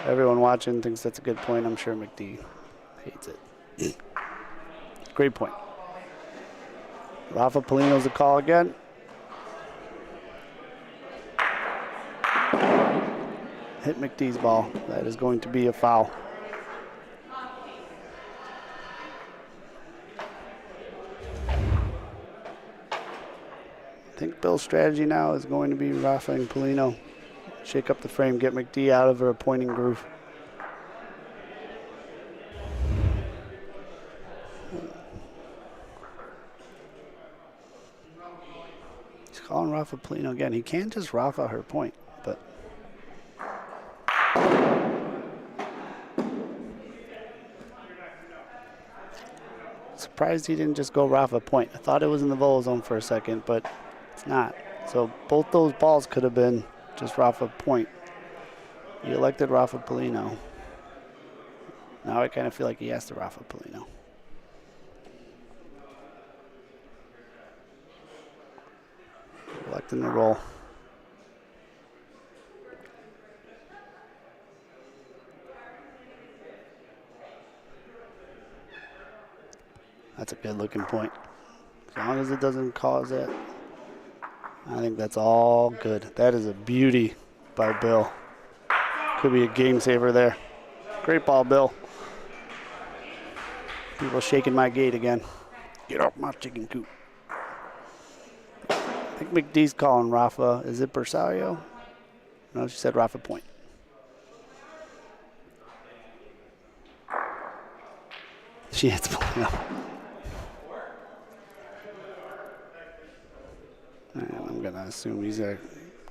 Everyone watching thinks that's a good point. I'm sure McD hates it. Great point. Rafa Polino's the call again. Hit McD's ball. That is going to be a foul. I think Bill's strategy now is going to be Rafa and Polino. Shake up the frame, get McD out of her pointing groove. He's calling Rafa Polino again. He can just Rafa her point, but surprised he didn't just go Rafa point. I thought it was in the Volo zone for a second, but it's not. So both those balls could have been just Rafa point. He elected Rafa Polino. Now I kind of feel like he has to Rafa Polino. Electing the roll. That's a good looking point. As long as it doesn't cause that, I think that's all good. That is a beauty by Bill. Could be a game saver there. Great ball, Bill. People shaking my gate again. Get off my chicken coop. I I think McDee's calling Rafa. Is it Bersaglio? No, she said Rafa point. She hits Polino. And I'm going to assume he's going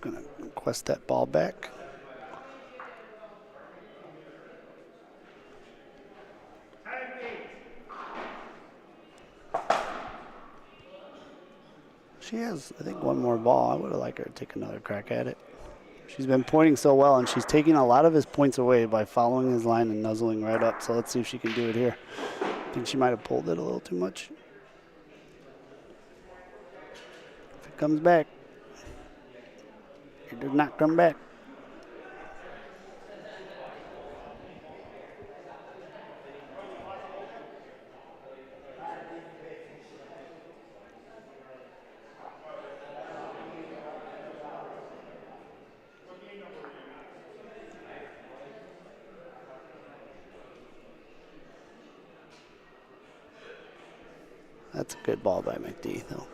to request that ball back. She has, I think, one more ball. I would have liked her to take another crack at it. She's been pointing so well, and she's taking a lot of his points away by following his line and nuzzling right up. So let's see if she can do it here. I think she might have pulled it a little too much. If it comes back, it did not come back. That's a good ball by McD, though.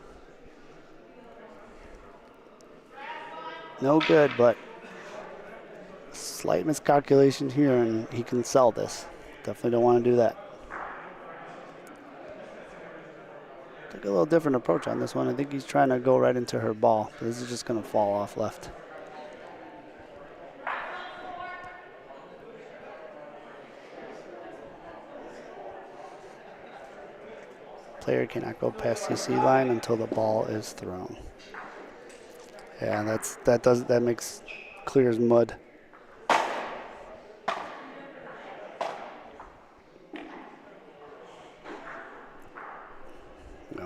No good, but slight miscalculation here, and he can sell this. Definitely don't want to do that. Took a little different approach on this one. I think he's trying to go right into her ball, but this is just going to fall off left. Player cannot go past CC line until the ball is thrown. Yeah, that makes clear as mud. Now,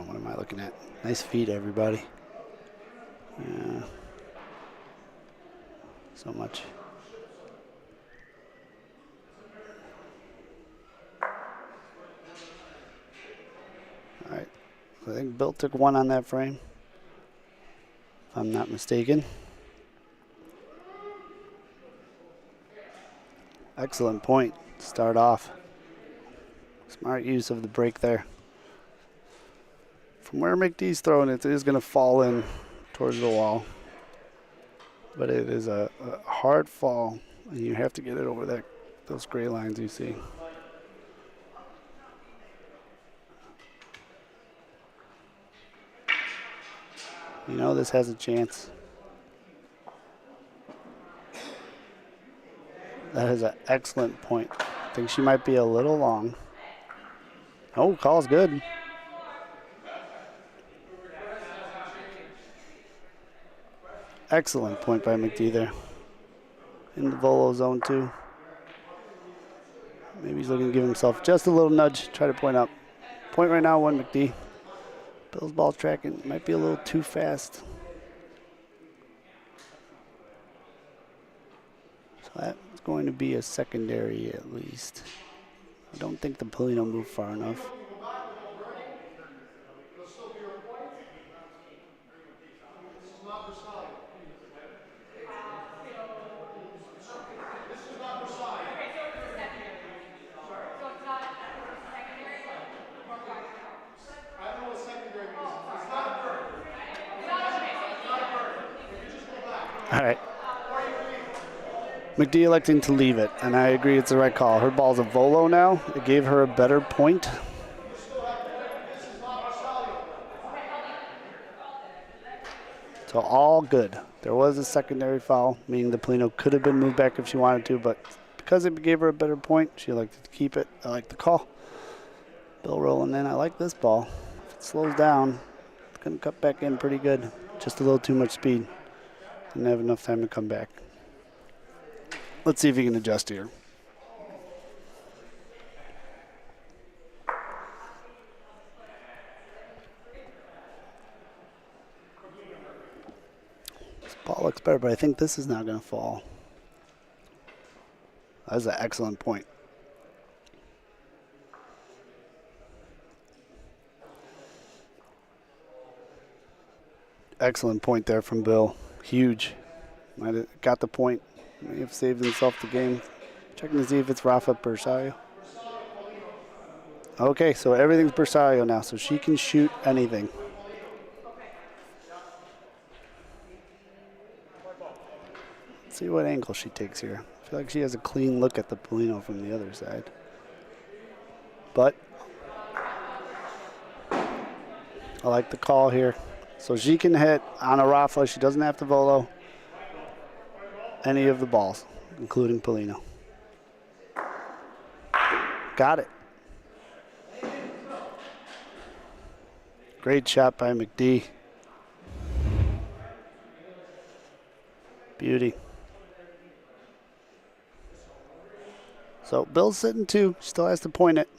what am I looking at? Nice feed, everybody. Yeah. So much. All right. I think Bill took one on that frame, if I'm not mistaken. Excellent point to start off. Smart use of the break there. From where McDee's throwing it, it is going to fall in towards the wall. But it is a hard fall, and you have to get it over those gray lines you see. You know this has a chance. That is an excellent point. I think she might be a little long. Oh, call's good. Excellent point by McD there. In the volo zone too. Maybe he's looking to give himself just a little nudge, try to point up. Point right now, 1 McD. Bill's ball tracking might be a little too fast. So that's going to be a secondary at least. I don't think the Polino moved far enough. All right. McD electing to leave it, and I agree it's the right call. Her ball's a volo now. It gave her a better point. So all good. There was a secondary foul, meaning the Polino could have been moved back if she wanted to, but because it gave her a better point, she elected to keep it. I like the call. Bill rolling in. I like this ball. If it slows down, it's going to cut back in pretty good. Just a little too much speed. Didn't have enough time to come back. Let's see if he can adjust here. This ball looks better, but I think this is not going to fall. That was an excellent point. Excellent point there from Bill. Huge. Might have got the point. May have saved himself the game. Checking to see if it's Rafa Bersaglio. Okay, so everything's Bersaglio now, so she can shoot anything. Let's see what angle she takes here. I feel like she has a clean look at the Polino from the other side. But I like the call here. So she can hit on a Rafa. She doesn't have to volo any of the balls, including Polino. Got it. Great shot by McD. Beauty. So Bill's sitting 2. Still has to point it.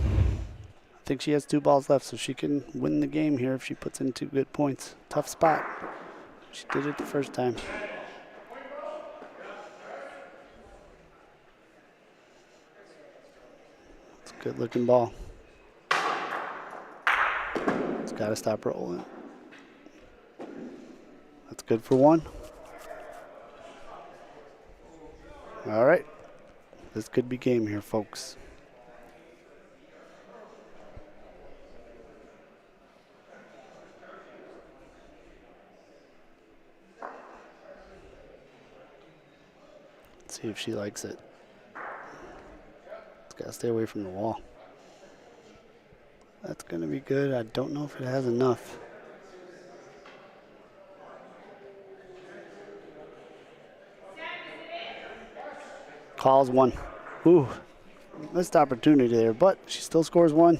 I think she has 2 balls left, so she can win the game here if she puts in 2 good points. Tough spot. She did it the first time. It's a good looking ball. It's got to stop rolling. That's good for 1. All right. This could be game here, folks. Let's see if she likes it. It's got to stay away from the wall. That's going to be good. I don't know if it has enough. Calls 1. Ooh, missed opportunity there, but she still scores 1.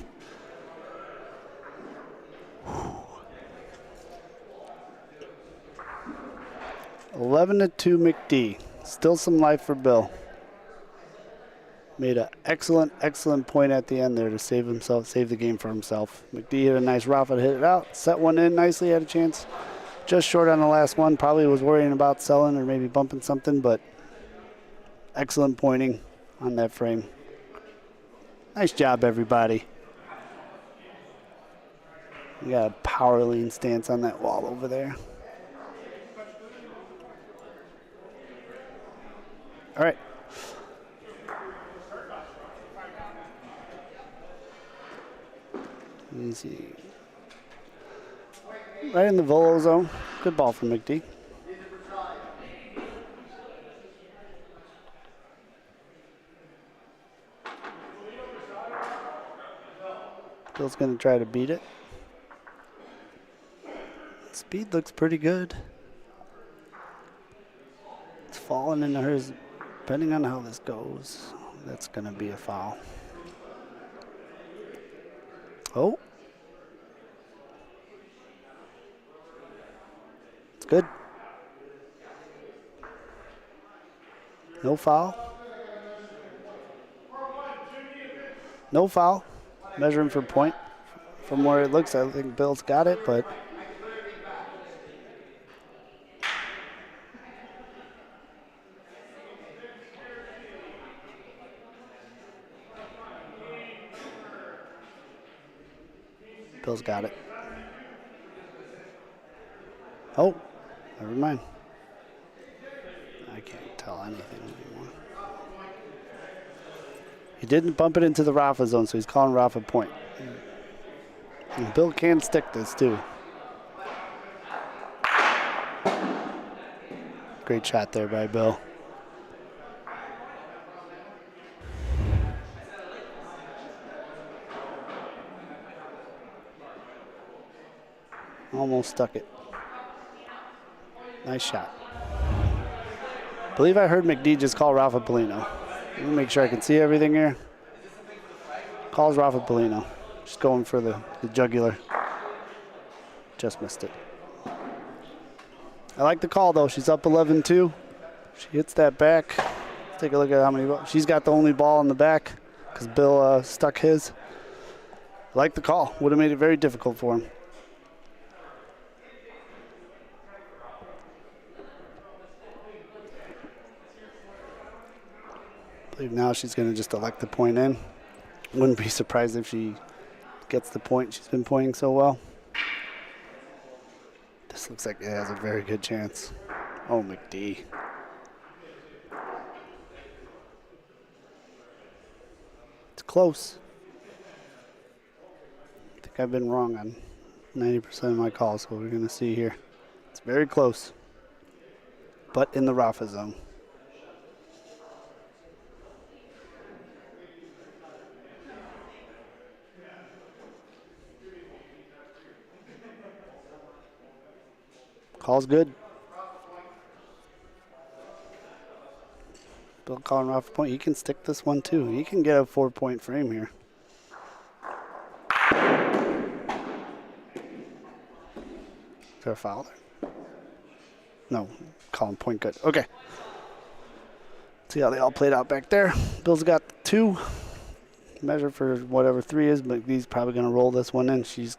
11-2 McD. Still some life for Bill. Made an excellent, excellent point at the end there to save the game for himself. McD hit a nice Rafa to hit it out. Set one in nicely, had a chance. Just short on the last one. Probably was worrying about selling or maybe bumping something, but excellent pointing on that frame. Nice job, everybody. We got a power lean stance on that wall over there. All right. Easy. Right in the volo zone. Good ball from McD. Bill's going to try to beat it. Speed looks pretty good. It's falling into hers. Depending on how this goes, that's going to be a foul. Oh. It's good. No foul. No foul. Measuring for point. From where it looks, I think Bill's got it, but Bill's got it. Oh, never mind. I can't tell anything anymore. He didn't bump it into the Rafa zone, so he's calling Rafa point. And Bill can stick this too. Great shot there by Bill. Almost stuck it. Nice shot. I believe I heard McD just call Rafa Polino. Let me make sure I can see everything here. Calls Rafa Polino. Just going for the jugular. Just missed it. I like the call though. She's up 11-2. She hits that back. Let's take a look at how many balls. She's got the only ball in the back because Bill stuck his. I like the call. Would have made it very difficult for him. I believe now she's going to just elect the point in. Wouldn't be surprised if she gets the point. She's been pointing so well. This looks like it has a very good chance. Oh, McD. It's close. I think I've been wrong on 90% of my calls, so we're going to see here. It's very close. but in the Rafa zone. Call's good. Bill calling Rafa point. He can stick this one too. He can get a 4-point frame here. Is there a foul there? No, calling point good. Okay. See how they all played out back there. Bill's got 2. Measure for whatever 3 is, but he's probably going to roll this one in. She's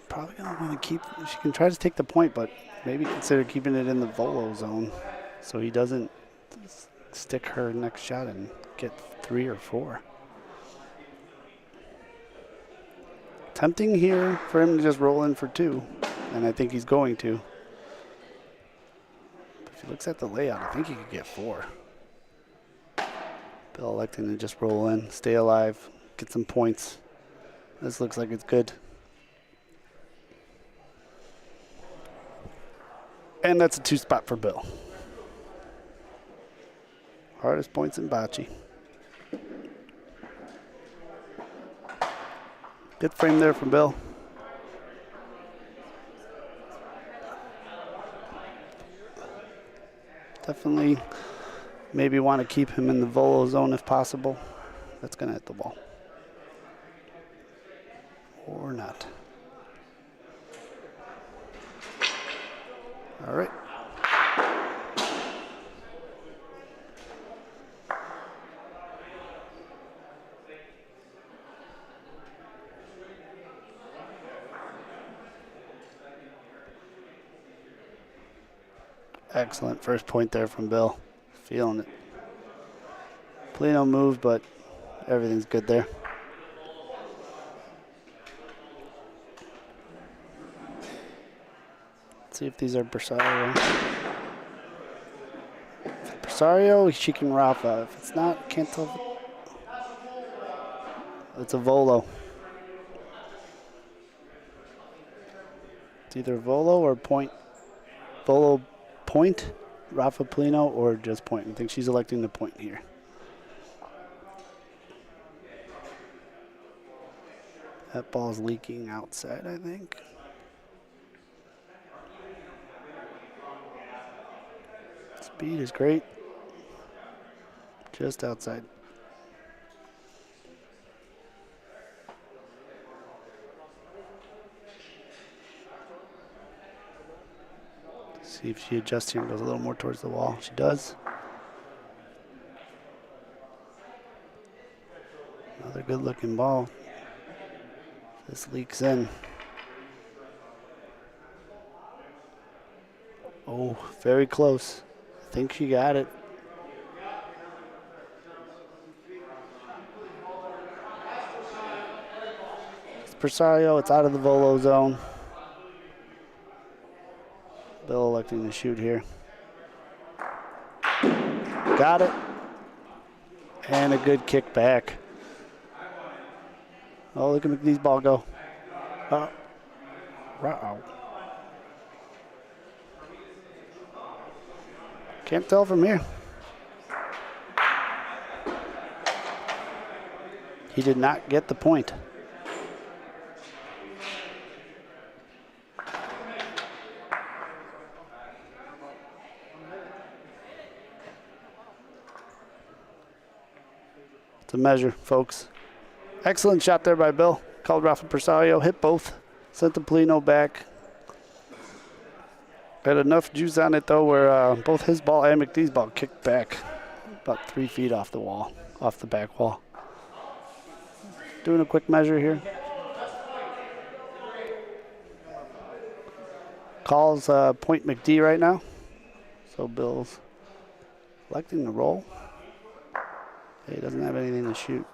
probably going to want to keep. She can try to take the point, but maybe consider keeping it in the volo zone so he doesn't stick her next shot and get 3 or 4. Tempting here for him to just roll in for 2, and I think he's going to. But if he looks at the layout, I think he could get 4. Bill electing to just roll in, stay alive, get some points. This looks like it's good. And that's a 2 spot for Bill. Hardest points in bocce. Good frame there from Bill. Definitely maybe want to keep him in the volo zone if possible. That's going to hit the wall. Or not. All right. Excellent first point there from Bill. Feeling it. Polino moved, but everything's good there. Let's see if these are Bersario. If it's Bersario, she can Rafa. If it's not, can't tell. It's a volo. It's either volo or point. Volo point, Rafa Polino, or just point. I think she's electing the point here. That ball's leaking outside, I think. Speed is great. Just outside. See if she adjusts here and goes a little more towards the wall. She does. Another good looking ball. This leaks in. Oh, very close. I think she got it. It's Bersario. It's out of the volo zone. Bill electing to shoot here. Got it. And a good kick back. Oh, look at McNee's ball go. Uh-oh. Can't tell from here. He did not get the point. It's a measure, folks. Excellent shot there by Bill. Called Rafa Bersario. Hit both. Sent the Polino back. Had enough juice on it, though, where both his ball and McDee's ball kicked back about 3 feet off the wall, off the back wall. Doing a quick measure here. Calls point McD right now. So Bill's electing the roll. He doesn't have anything to shoot.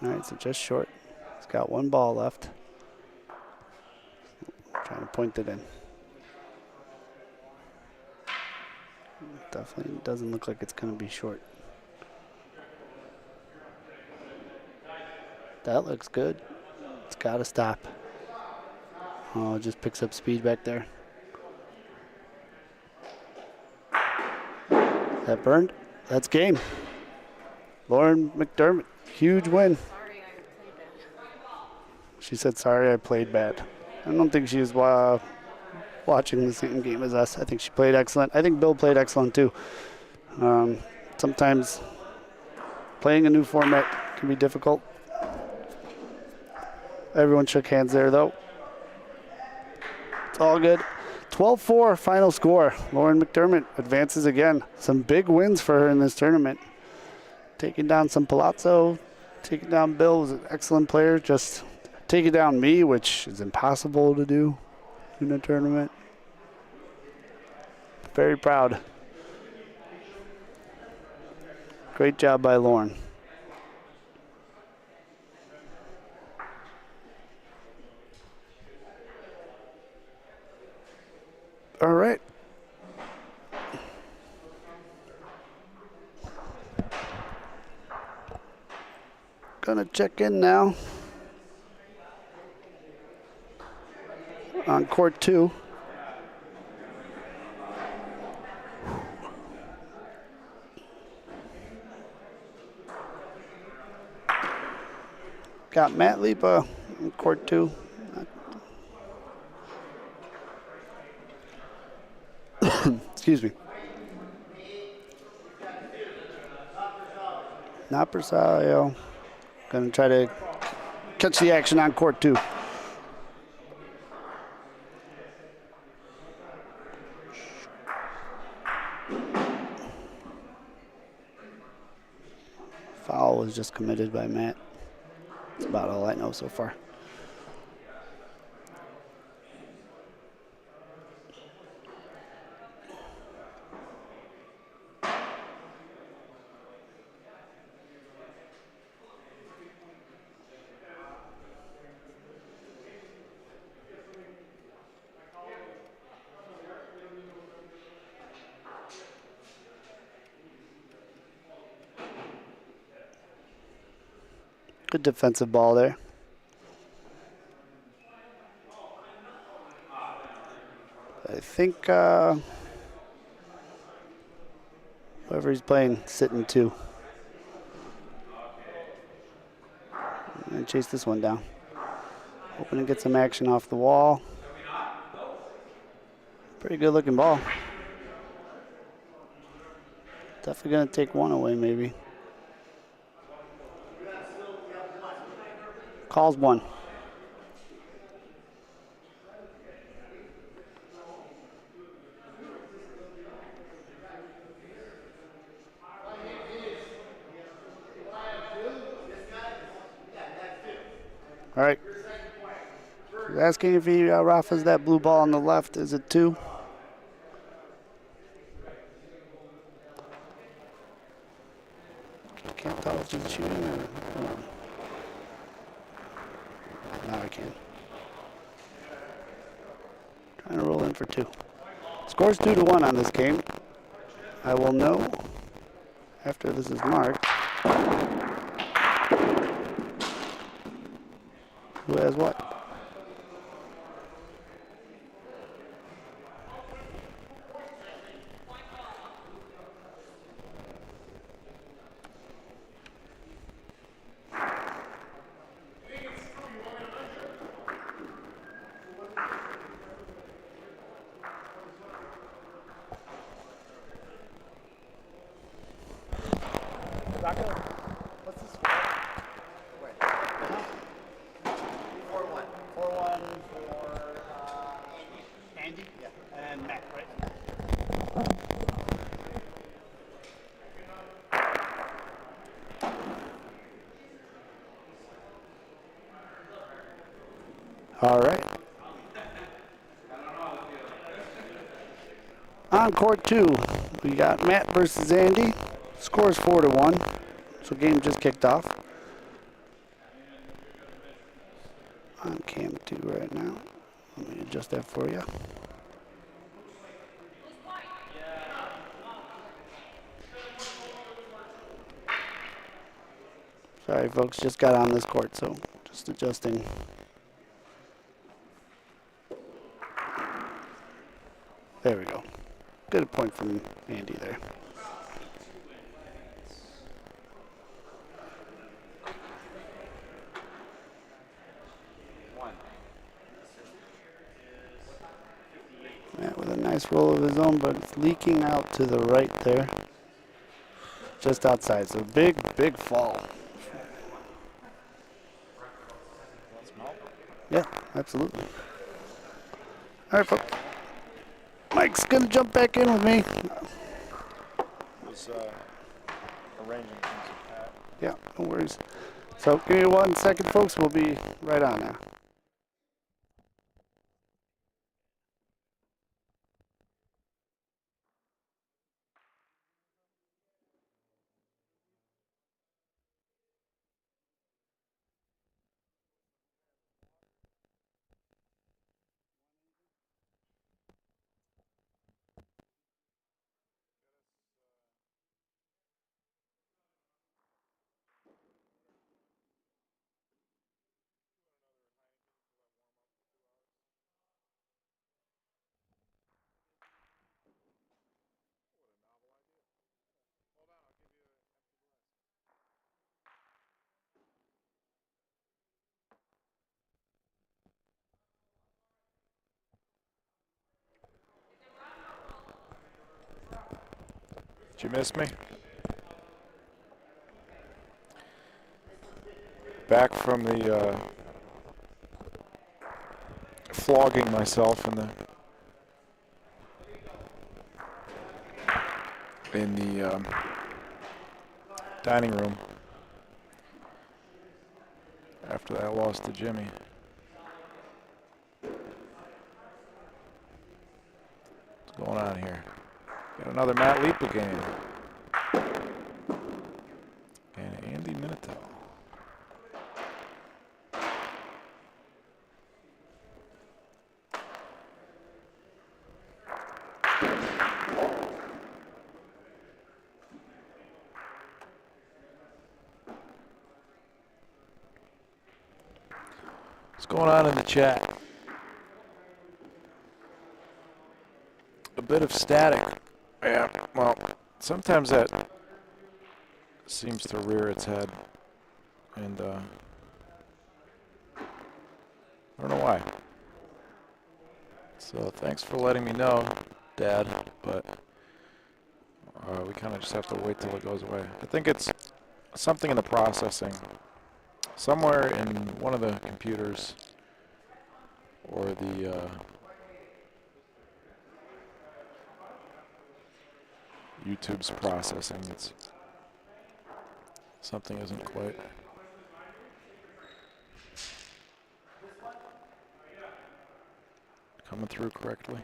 All right, so just short. He's got 1 ball left. Trying to point it in. Definitely doesn't look like it's going to be short. That looks good. It's got to stop. Oh, it just picks up speed back there. That burned. That's game. Lauren McDermott, huge win. Sorry, I played bad. She said, sorry, I played bad. I don't think she was watching the same game as us. I think she played excellent. I think Bill played excellent too. Sometimes playing a new format can be difficult. Everyone shook hands there though. It's all good. 12-4 final score. Lauren McDermott advances again. Some big wins for her in this tournament. Taking down some Palazzo, taking down Bill was an excellent player. Just taking down me, which is impossible to do in a tournament. Very proud. Great job by Lauren. All right. Gonna check in now on court 2. Got Matt Lipa in court 2. Excuse me. Not Bersaglio. Gonna try to catch the action on court 2. Foul was just committed by Matt. That's about all I know so far. Good defensive ball there. I think whoever he's playing, sitting 2. And chase this one down. Hoping to get some action off the wall. Pretty good looking ball. Definitely gonna take one away maybe. Calls one. All right. He's asking if he Rafa's that blue ball on the left. Is it 2? Can't tell if he's shooting or. Now I can. Trying to roll in for 2. Score's 2-1 on this game. I will know after this is marked who has what. What's the score? Wait. 4-1. 4-1 for Andy? Yeah. And Matt, right? All right. On court 2, we got Matt versus Andy. Score's 4-1. So game just kicked off. On cam 2 right now. Let me adjust that for you. Sorry, folks, just got on this court, so just adjusting. There we go. Good point from Andy there. Yeah, with a nice roll of his own, but it's leaking out to the right there. Just outside, so big, big fall. Yeah, absolutely. All right, folks. Mike's gonna jump back in with me. Was arranging things with Pat. Yeah, no worries. So give me 1 second, folks. We'll be right on now. Did you miss me? Back from the flogging myself in the dining room after that loss to Jimmy. What's going on here? Got another Matt Lipa game. And Andy Minatel. What's going on in the chat? A bit of static. Yeah, well, sometimes that seems to rear its head. And I don't know why. So thanks for letting me know, Dad, but we kind of just have to wait till it goes away. I think it's something in the processing. Somewhere in one of the computers or the YouTube's processing, it's something isn't quite coming through correctly.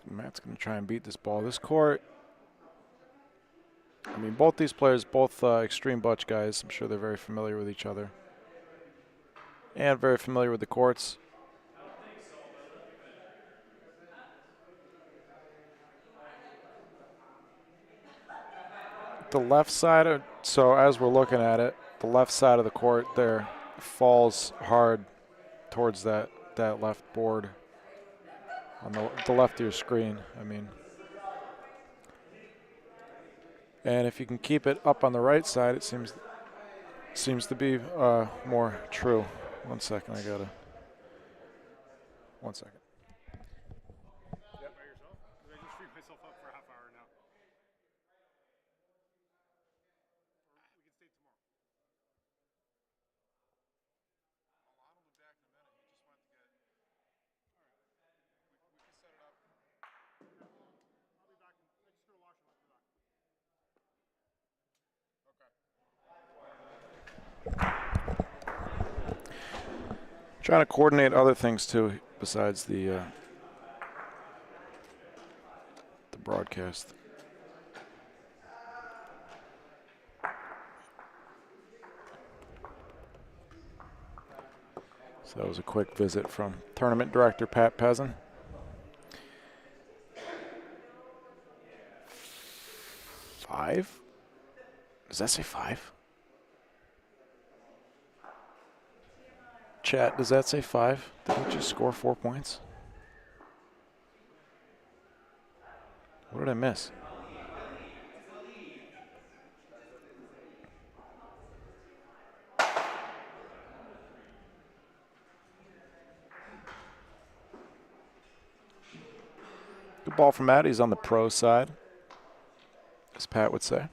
Matt's going to try and beat this ball. This court, I mean, both these players, both extreme butch guys, I'm sure they're very familiar with each other and very familiar with the courts. The left side of, so as we're looking at it, the left side of the court there falls hard towards that left board on the left of your screen, I mean. And if you can keep it up on the right side, it seems to be more true. 1 second, one second. Yep, by yourself? Because I just freed myself up for a half hour now. We can stay tomorrow. Alon will be back in a minute. He just went to get. All right. We can set it up. I'll be back. I just go to wash and I'll be back. Trying to coordinate other things too besides the broadcast. So that was a quick visit from tournament director Pat Pezin. Five? Does that say 5? Chat, does that say 5? Did he just score 4 points? What did I miss? Good ball from Matt. He's on the pro side, as Pat would say.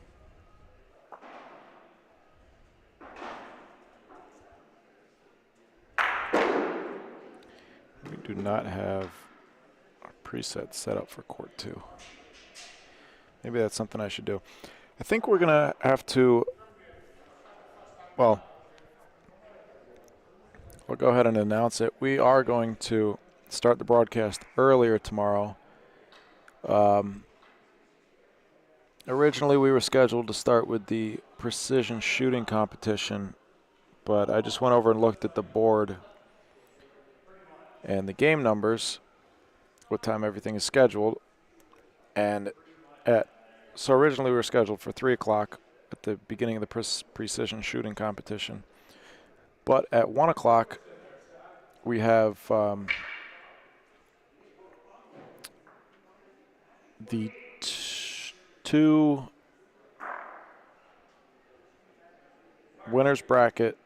We do not have our preset set up for court 2. Maybe that's something I should do. I think we're going to have to, well, I'll go ahead and announce it. We are going to start the broadcast earlier tomorrow. Originally, we were scheduled to start with the precision shooting competition, but I just went over and looked at the board and the game numbers, what time everything is scheduled, and so originally we were scheduled for 3 o'clock at the beginning of the precision shooting competition, but at 1 o'clock we have the 2 winners bracket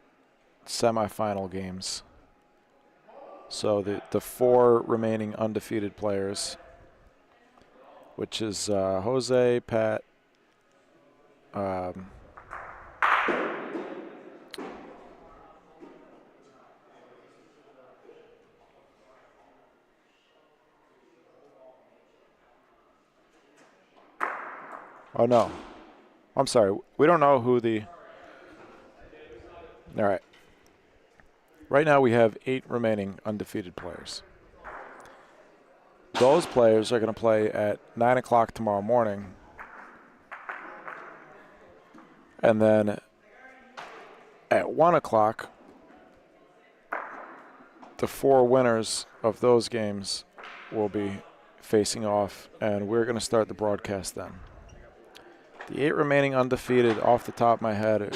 semifinal games. So the 4 remaining undefeated players, which is Jose, Pat, oh no, I'm sorry, we don't know who the, all right. Right now we have 8 remaining undefeated players. Those players are going to play at 9 o'clock tomorrow morning. And then at 1 o'clock, the 4 winners of those games will be facing off, and we're going to start the broadcast then. The 8 remaining undefeated, off the top of my head,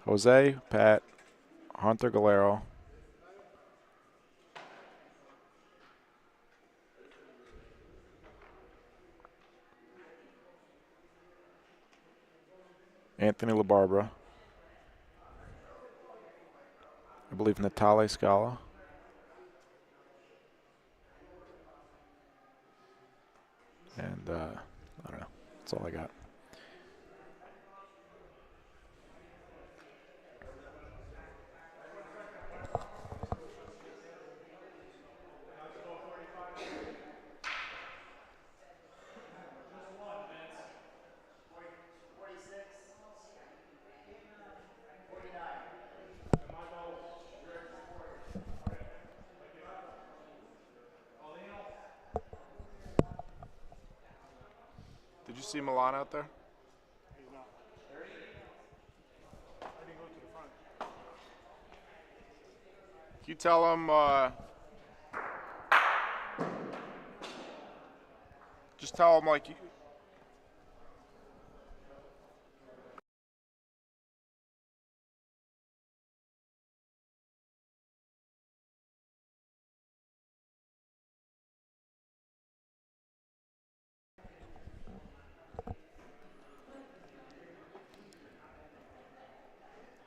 Jose, Pat, Hunter Galero, Anthony LaBarbera, I believe Natale Scala, and I don't know. That's all I got. Did you see Milan out there? He's not. I didn't go to the front. Can you tell him, just tell him like,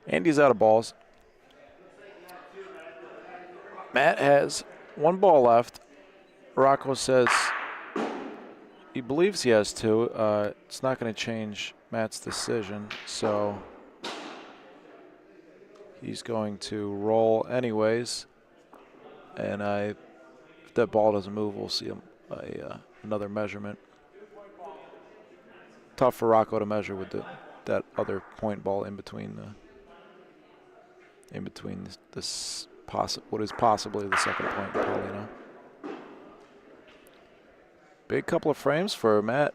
Andy's out of balls. Matt has 1 ball left. Rocco says he believes he has 2. It's not going to change Matt's decision, so he's going to roll anyways. And if that ball doesn't move, we'll see another measurement. Tough for Rocco to measure with that other point ball in between this what is possibly the second point in Paulino. Big couple of frames for Matt.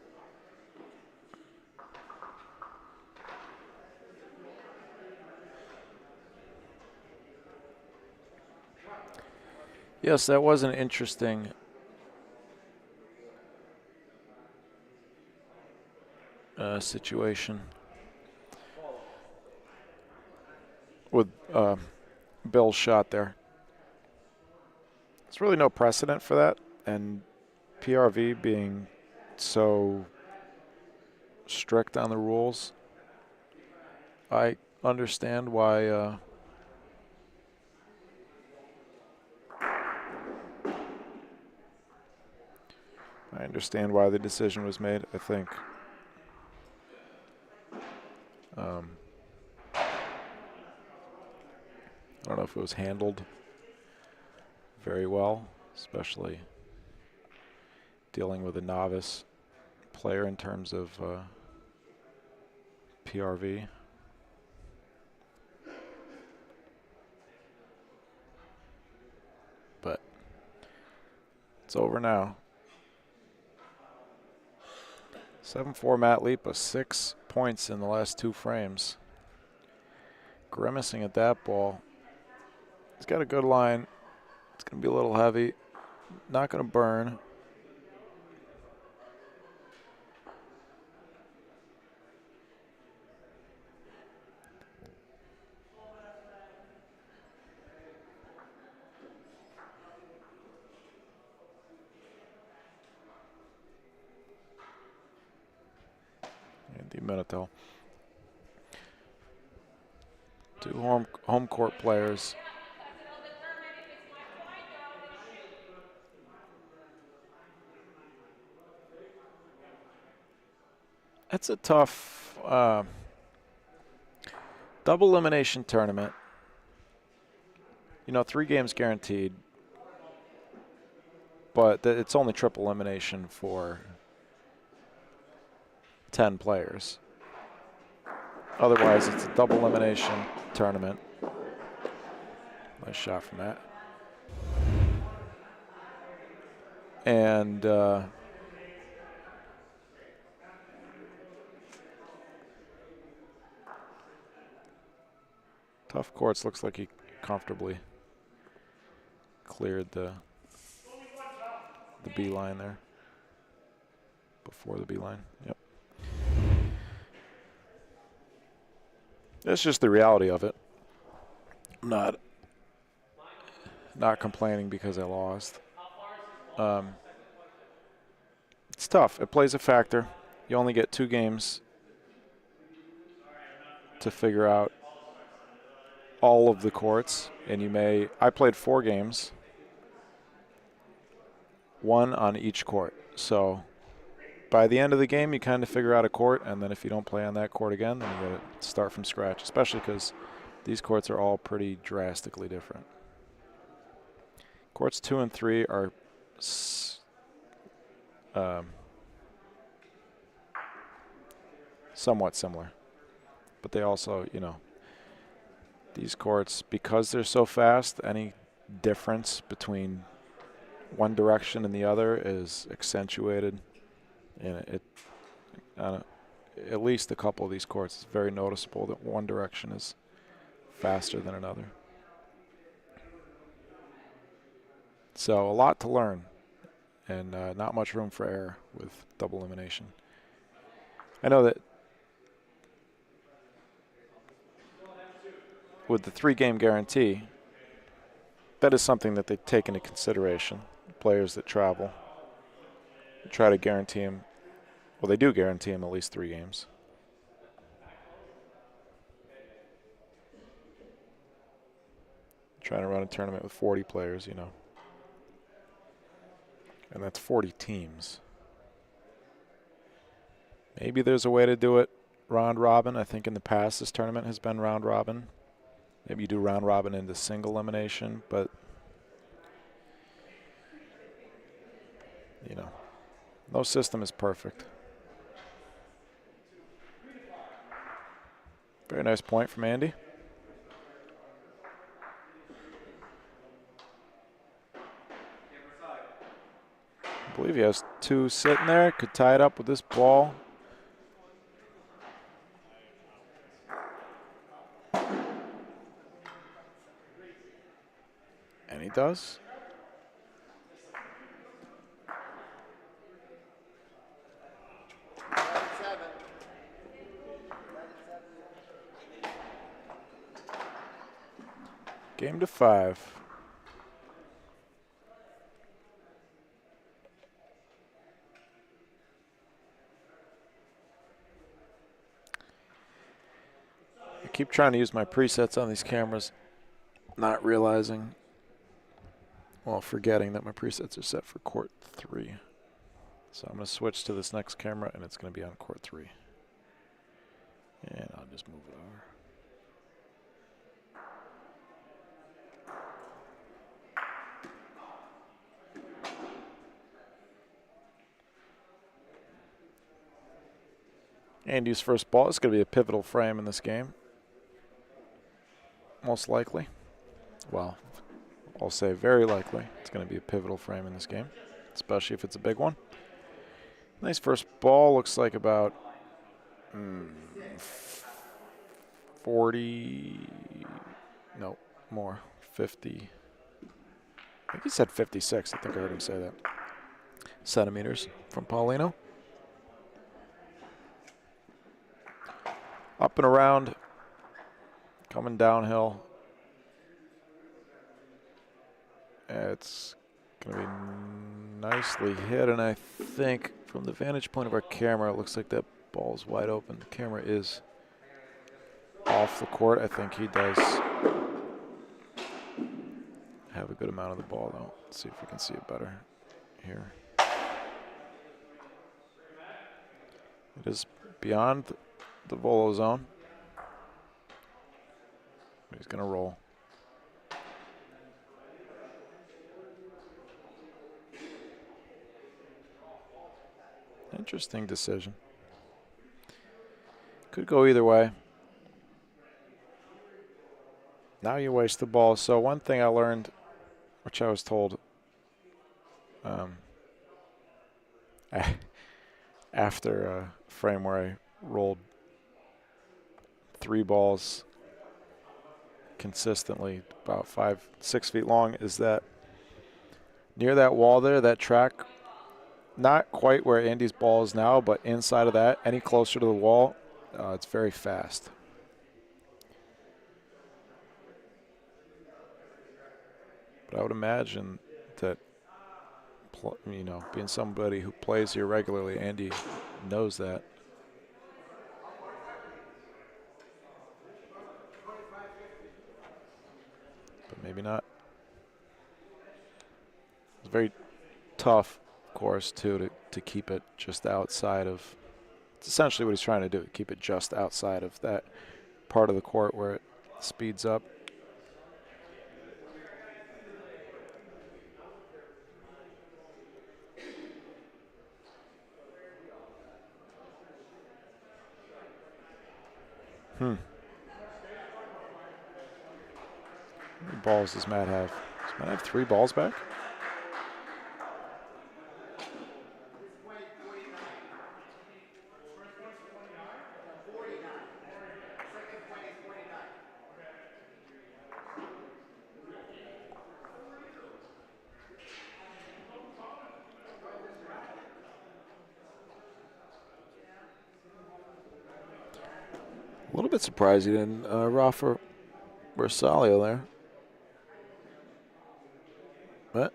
Yes, that was an interesting situation with Bill's shot there. There's really no precedent for that, and PRV being so strict on the rules, I understand why the decision was made. I think I don't know if it was handled very well, especially dealing with a novice player in terms of PRV. But it's over now. 7-4 Matt Lipa, 6 points in the last 2 frames. Grimacing at that ball. He's got a good line. It's going to be a little heavy. Not going to burn. Int'l. 2 home court players. It's a tough double elimination tournament. You know, 3 games guaranteed, but it's only triple elimination for 10 players. Otherwise, it's a double elimination tournament. Nice shot from that. And tough courts. Looks like he comfortably cleared the B line there. Before the B line. Yep. That's just the reality of it. I'm not complaining because I lost. It's tough. It plays a factor. You only get 2 games to figure out all of the courts, and I played 4 games, 1 on each court. So by the end of the game, you kind of figure out a court, and then if you don't play on that court again, then you got to start from scratch, especially because these courts are all pretty drastically different. Courts 2 and 3 are somewhat similar, but they also, you know, these courts, because they're so fast, any difference between one direction and the other is accentuated, and at least a couple of these courts, it's very noticeable that one direction is faster than another. So a lot to learn, and not much room for error with double elimination. I know that with the 3-game guarantee, that is something that they take into consideration. Players that travel try to guarantee them. Well, they do guarantee them at least 3 games. Trying to run a tournament with 40 players, you know. And that's 40 teams. Maybe there's a way to do it round robin. I think in the past this tournament has been round robin. Maybe you do round robin into single elimination, but you know, no system is perfect. Very nice point from Andy. I believe he has 2 sitting there. Could tie it up with this ball. And he does. Game to 5. I keep trying to use my presets on these cameras, not realizing, well, forgetting that my presets are set for court 3. So I'm going to switch to this next camera, and it's going to be on court 3. And I'll just move it over. Andy's first ball is going to be a pivotal frame in this game. Most likely. Well, I'll say very likely it's going to be a pivotal frame in this game, especially if it's a big one. Nice first ball. Looks like about 40, no, more, 50. I think he said 56. I think I heard him say that. Centimeters from Paulino. Up and around, coming downhill. It's going to be nicely hit, and I think from the vantage point of our camera, it looks like that ball's wide open. The camera is off the court. I think he does have a good amount of the ball, though. Let's see if we can see it better here. It is beyond the volo zone. He's going to roll. Interesting decision. Could go either way. Now you waste the ball. So one thing I learned, which I was told after a frame where I rolled 3 balls consistently about 5-6 feet long, is that near that wall there, that track, not quite where Andy's ball is now, but inside of that, any closer to the wall, it's very fast. But I would imagine that, you know, being somebody who plays here regularly, Andy knows that. But maybe not. It's very tough, of course, too, to keep it just outside of. It's essentially what he's trying to do, keep it just outside of that part of the court where it speeds up. How many balls does Matt have? Does Matt have 3 balls back? A little bit surprised he didn't Rafa Bersaglio there. But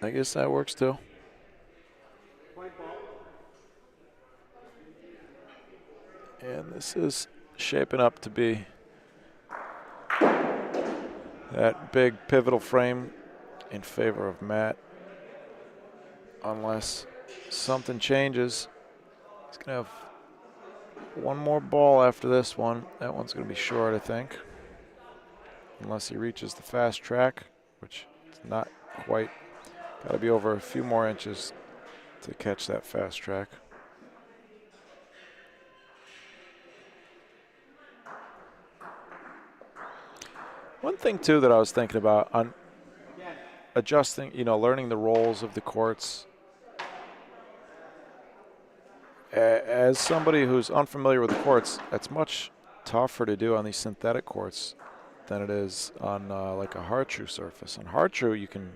I guess that works too. And this is shaping up to be that big pivotal frame in favor of Matt. Unless something changes. He's going to have one more ball after this one. That one's going to be short, I think. Unless he reaches the fast track, which is not quite. Got to be over a few more inches to catch that fast track. One thing, too, that I was thinking about on adjusting, you know, learning the roles of the courts. As somebody who's unfamiliar with the courts, it's much tougher to do on these synthetic courts than it is on like a hard-true surface. On hard-true, you can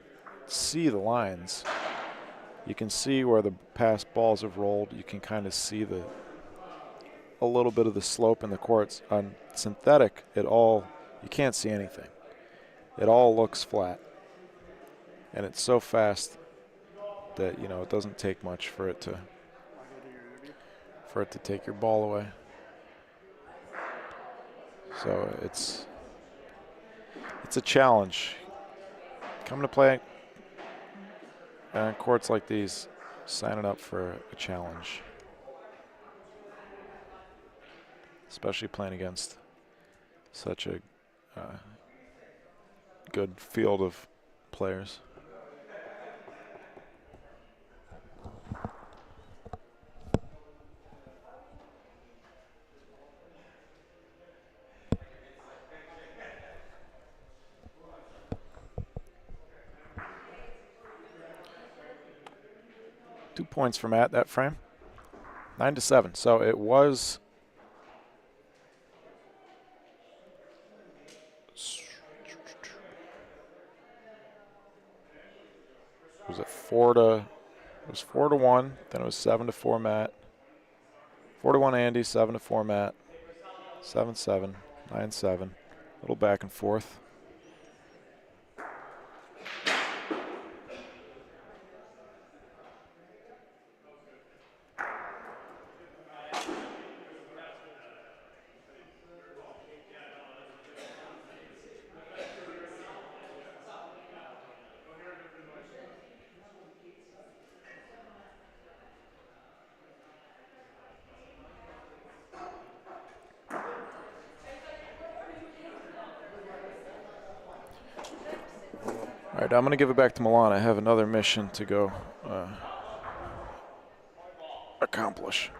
see the lines. You can see where the past balls have rolled. You can kind of see a little bit of the slope in the courts. On synthetic, you can't see anything. it all looks flat. And it's so fast that, you know, it doesn't take much for it to take your ball away. So it's a challenge. Coming to play on courts like these, signing up for a challenge. Especially playing against such a good field of players. Two points for Matt that frame. 9-7. So it was it 4-1, then it was 7-4 Matt. 4-1 Andy, 7-4 Matt. 7-7, 9-7. A little back and forth. All right, I'm going to give it back to Milan. I have another mission to go accomplish.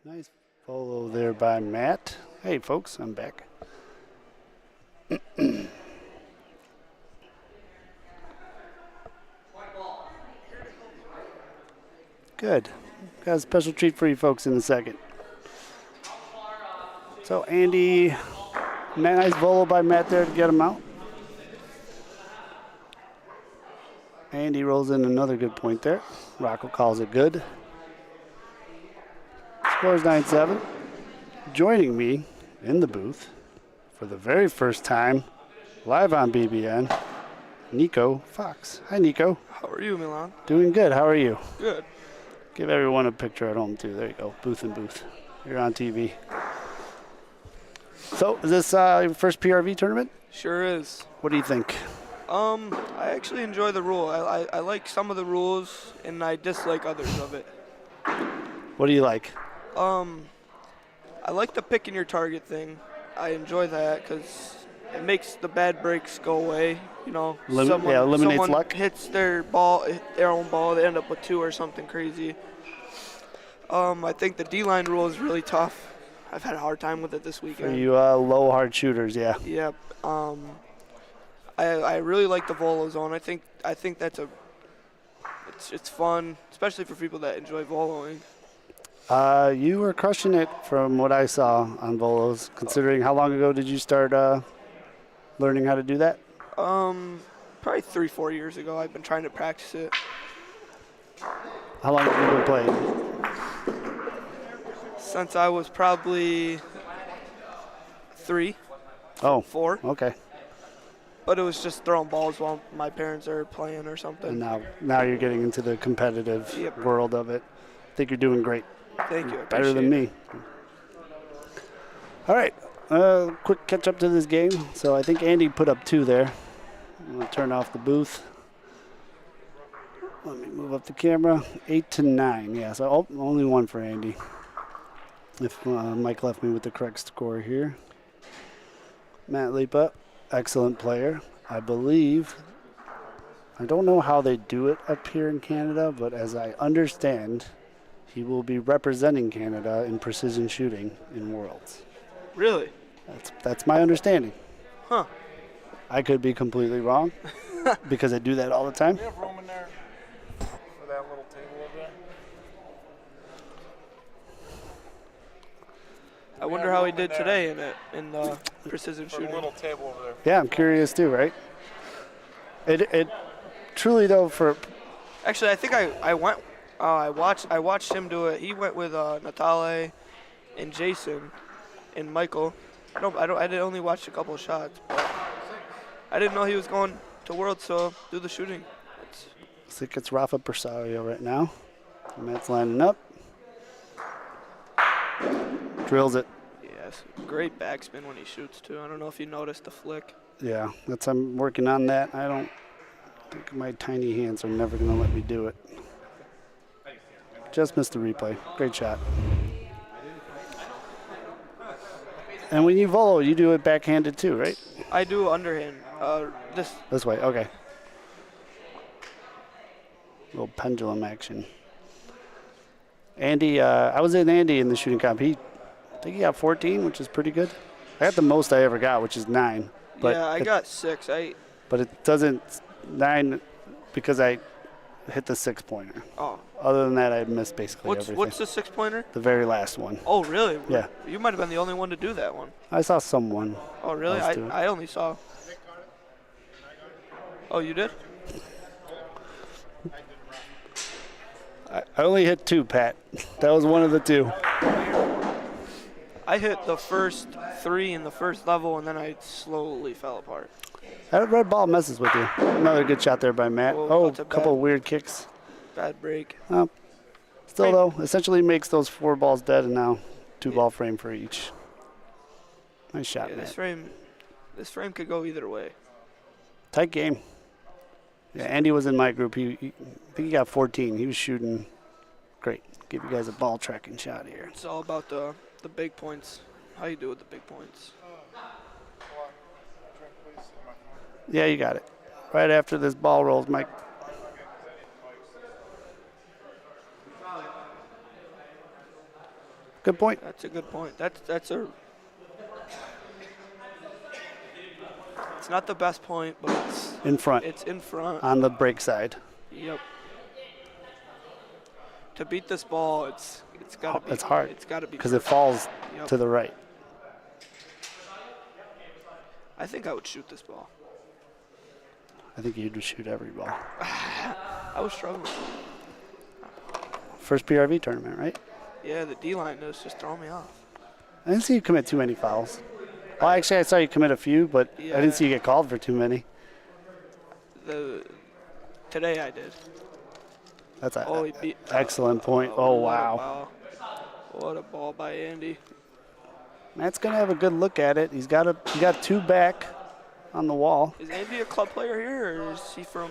Nice follow there by Matt. Hey, folks, I'm back. Good. Got a special treat for you folks in a second. So Andy, nice volo by Matt there to get him out. Andy rolls in another good point there. Rocco calls it good. Scores 9-7. Joining me in the booth for the very first time, live on BBN, Nico Fox. Hi, Nico. How are you, Milan? Doing good. How are you? Good. Give everyone a picture at home, too. There you go. Booth and booth. You're on TV. So, is this your first PRV tournament? Sure is. What do you think? I actually enjoy the rule. I like some of the rules, and I dislike others of it. What do you like? I like the picking your target thing. I enjoy that because it makes the bad breaks go away. You know, eliminates someone luck. hits their own ball, they end up with 2 or something crazy. I think the D-line rule is really tough. I've had a hard time with it this For weekend. you low hard shooters, yeah. Yep. I really like the volo zone. I think that's it's fun, especially for people that enjoy voloing. You were crushing it from what I saw on volos. Considering how long ago did you start learning how to do that? Probably 3-4 years ago. I've been trying to practice it. How long have you been playing? Since I was probably 3, Oh, 4. okay. But it was just throwing balls while my parents are playing or something. And now you're getting into the competitive Yep. world of it. I think you're doing great. Thank you. I Better than appreciate me. All right. Quick catch up to this game. So I think Andy put up 2 there. I'm going to turn off the booth. Let me move up the camera. 8-9. Yeah, so only 1 for Andy. If Mike left me with the correct score here. Matt Lipa, excellent player. I believe, I don't know how they do it up here in Canada, but as I understand, he will be representing Canada in precision shooting in Worlds. Really? That's my understanding. Huh. I could be completely wrong because I do that all the time. Do you have room in there for that little table over there? I wonder how he did today in the precision For a shooting. little table over there. Yeah, I'm curious too, right? It truly though for Actually, I think I went. I watched him do it. He went with Natale and Jason and Michael. I did only watch a couple of shots, but I didn't know he was going to Worlds to do the shooting. I think it's Rafa Persario right now. Matt's lining up. Drills it. Yes, great backspin when he shoots too. I don't know if you noticed the flick. Yeah, I'm working on that. I don't think my tiny hands are never going to let me do it. Just missed the replay. Great shot. And when you volo, you do it backhanded too, right? I do underhand. This way, okay. Little pendulum action. Andy, I was in Andy in the shooting comp. I think he got 14, which is pretty good. I got the most I ever got, which is 9. But yeah, I got 6. But it doesn't 9 because I hit the 6-pointer. Oh. Other than that, I missed basically everything. What's the 6-pointer? The very last one. Oh, really? Yeah. You might have been the only one to do that one. I saw someone. Oh, really? else do it. I only saw. Oh, you did? I only hit 2, Pat. That was one of the 2. I hit the first 3 in the first level, and then I slowly fell apart. That red ball messes with you. Another good shot there by Matt. Oh, Oh, that's a a couple bad- of weird kicks. Bad break. Still, though, essentially makes those 4 balls dead, and now 2-ball frame for each. Nice shot, Yeah, Matt. this frame could go either way. Tight game. Yeah, Andy was in my group. I think he got 14. He was shooting great. Give you guys a ball tracking shot here. It's all about the big points. How you do with the big points. Yeah, you got it. Right after this ball rolls, Mike. Good point. That's a good point. That's a. It's not the best point, but it's In front, It's in front. on the break side. Yep. To beat this ball, it's gotta be. It's hard. It's gotta be. Because it falls Yep. to the right. I think I would shoot this ball. I think you'd shoot every ball. I was struggling. First PRV tournament, right? Yeah, the D line was just throwing me off. I didn't see you commit too many fouls. Well, actually, I saw you commit a few, but I Yeah. didn't see you get called for too many. Today I did. That's an Oh, he beat. excellent point. Oh, what a wow. ball. What a ball by Andy. Matt's going to have a good look at it. He got 2 back on the wall. Is Andy a club player here, or is he from?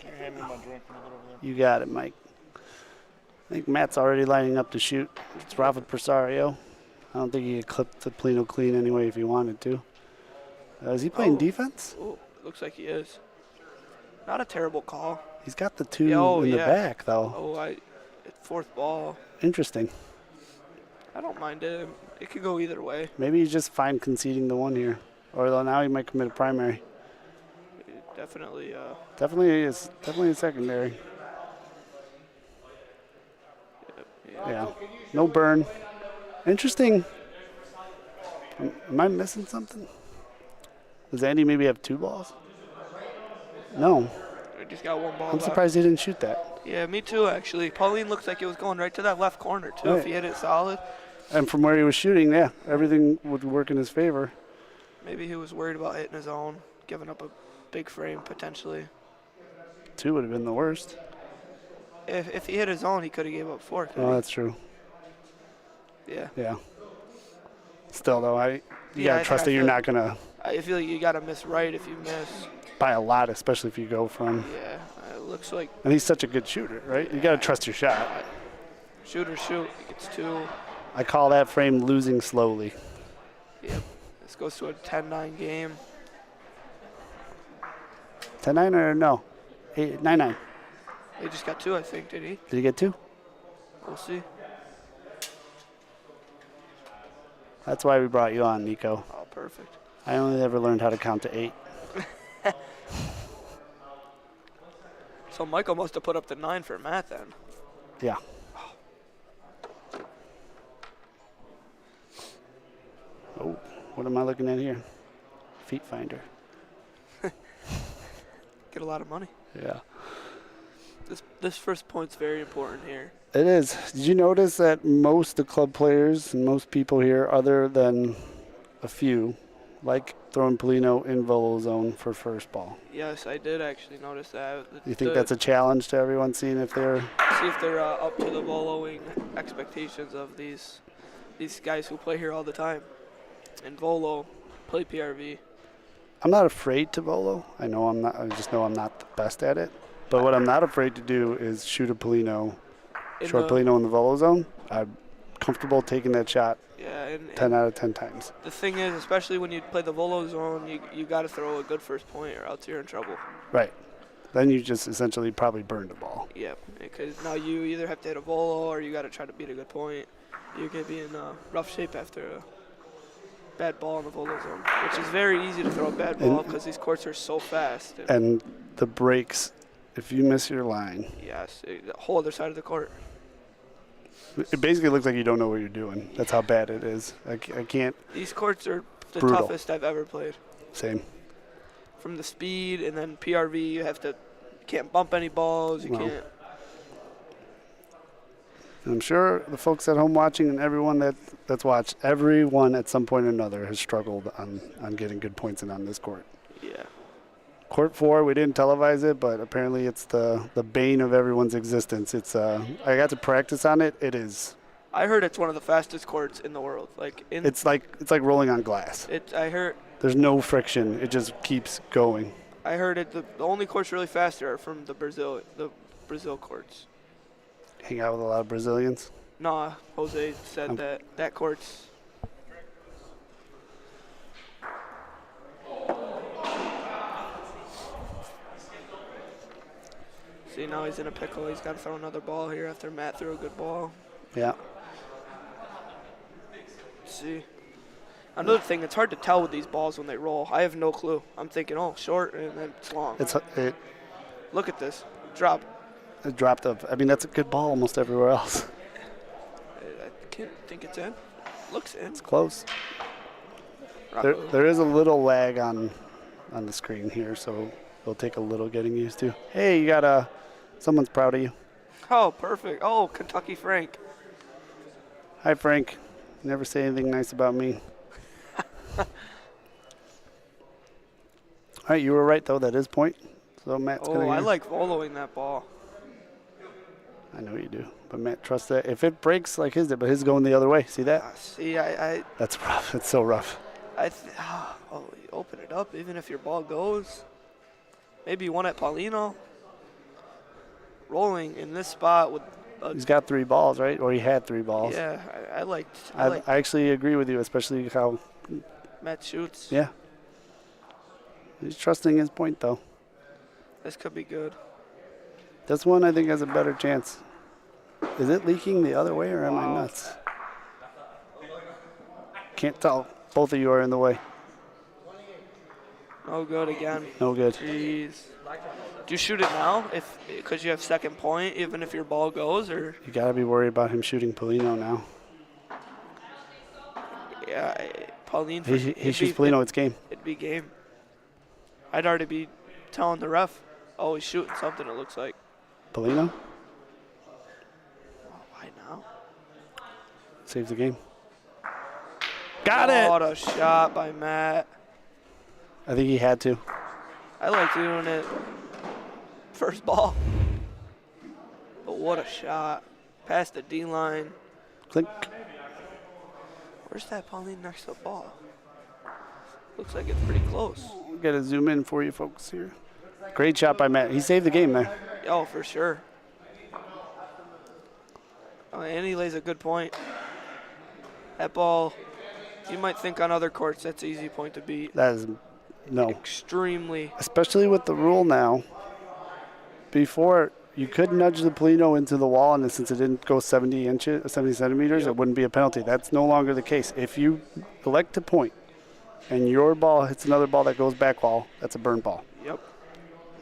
Can you hand me my drink when I get over there? You got it, Mike. I think Matt's already lining up to shoot. It's Rafa Persario. I don't think he could clip the Plano clean anyway if he wanted to. Is he playing defense? Oh, looks like he is. Not a terrible call. He's got the 2 Yeah, oh, in the yeah. back, though. Oh, fourth ball. Interesting. I don't mind it. It could go either way. Maybe he's just fine conceding the one here. Or though now he might commit a primary. Definitely. Definitely a secondary. Yeah. No burn. Interesting. Am I missing something? Does Andy maybe have 2 balls? No. I just got 1 ball. I'm surprised he didn't shoot that. Yeah, me too, actually. Pauline looks like it was going right to that left corner, too, Right. if he hit it solid. And from where he was shooting, yeah, everything would work in his favor. Maybe he was worried about hitting his own, giving up a big frame, potentially. 2 would have been the worst. If he hit his own, he could have gave up 4. Oh, that's true. Yeah. Yeah. Still, though, you Yeah, got to trust that you're not going to I feel like you got to miss right if you miss. buy a lot, especially if you go from. Yeah, it looks like And he's such a good shooter, right? You got to trust your shot. shoot or shoot. He gets 2. I call that frame losing slowly. Yep. This goes to a 10-9 game. 10-9 or no? 9-9. He just got 2, I think, did he? Did he get 2? We'll see. That's why we brought you on, Nico. Oh, perfect. I only ever learned how to count to 8. So Michael must have put up the 9 for Matt then. Yeah. Oh, what am I looking at here? Feet finder. Get a lot of money. Yeah. This first point's very important here. It is. Did you notice that most of the club players and most people here, other than a few, like throwing Polino in volo zone for first ball? Yes, I did actually notice that. You think that's a challenge to everyone, seeing if they're... See if they're up to the voloing expectations of these guys who play here all the time. And volo, play PRV. I'm not afraid to volo. I just know I'm not the best at it. But what I'm not afraid to do is shoot a Polino, short Polino in the volo zone. I'm comfortable taking that shot. Yeah, and 10 out of 10 times. The thing is, especially when you play the volo zone, you got to throw a good first point or else you're in trouble. Right. Then you just essentially probably burned the ball. Yeah, because now you either have to hit a volo or you got to try to beat a good point. You're going to be in rough shape after a bad ball in the volo zone, which is very easy to throw a bad ball because these courts are so fast. And the breaks, if you miss your line. Yes, the whole other side of the court. It basically looks like you don't know what you're doing. That's how bad it is. I can't. These courts are the Brutal. toughest I've ever played. Same. From the speed and then PRV, you can't bump any balls. You can't. I'm sure the folks at home watching and everyone that's watched, everyone at some point or another has struggled on getting good points in on this court. Yeah. Court 4, we didn't televise it, but apparently it's the bane of everyone's existence. It's I got to practice on it. It is. I heard it's one of the fastest courts in the world. It's like rolling on glass. I heard. There's no friction. It just keeps going. I heard it. The only courts really fast are from the Brazil courts. Hang out with a lot of Brazilians. Nah, Jose said that court's. See, now he's in a pickle. He's got to throw another ball here after Matt threw a good ball. Yeah. See. Another thing, it's hard to tell with these balls when they roll. I have no clue. I'm thinking, short, and then it's long. Look at this. Drop. It dropped up. I mean, that's a good ball almost everywhere else. I can't think it's in. Looks in. It's close. There is a little lag on the screen here, so it'll take a little getting used to. Hey, you got someone's proud of you. Oh, perfect. Oh, Kentucky Frank. Hi, Frank. Never say anything nice about me. All right, you were right, though. That is point. So Matt's going to... I like voloing that ball. I know you do. But Matt, trust that. If it breaks like his did, but his going the other way. See that? See, That's rough. It's so rough. You open it up, even if your ball goes. Maybe one at Paulino. Rolling in this spot with... He's got 3 balls, right? Or he had 3 balls. Yeah, I actually agree with you, especially how... Matt shoots. Yeah. He's trusting his point, though. This could be good. This one, I think, has a better chance. Is it leaking the other way, or am I nuts? Can't tell. Both of you are in the way. No good again. No good. Jeez. Do you shoot it now? Because you have second point, even if your ball goes, or? You got to be worried about him shooting Polino now. Yeah, Pauline. He shoots Polino, it's game. It'd be game. I'd already be telling the ref, oh, he's shooting something, it looks like. Polino Why now? saves the game. Got it! What a shot by Matt. I think he had to. I like doing it first ball. But what a shot. Past the D line. Clink. Where's that Pauline next to the ball? Looks like it's pretty close. Got to zoom in for you folks here. Great shot by Matt. He saved the game there. Oh, for sure. Oh, and he lays a good point. That ball, you might think on other courts that's an easy point to beat. That is, no. Extremely. Especially with the rule now. Before, you could nudge the Polino into the wall, and since it didn't go 70 centimeters, Yep. it wouldn't be a penalty. That's no longer the case. If you elect to point and your ball hits another ball that goes back wall, that's a burn ball. Yep.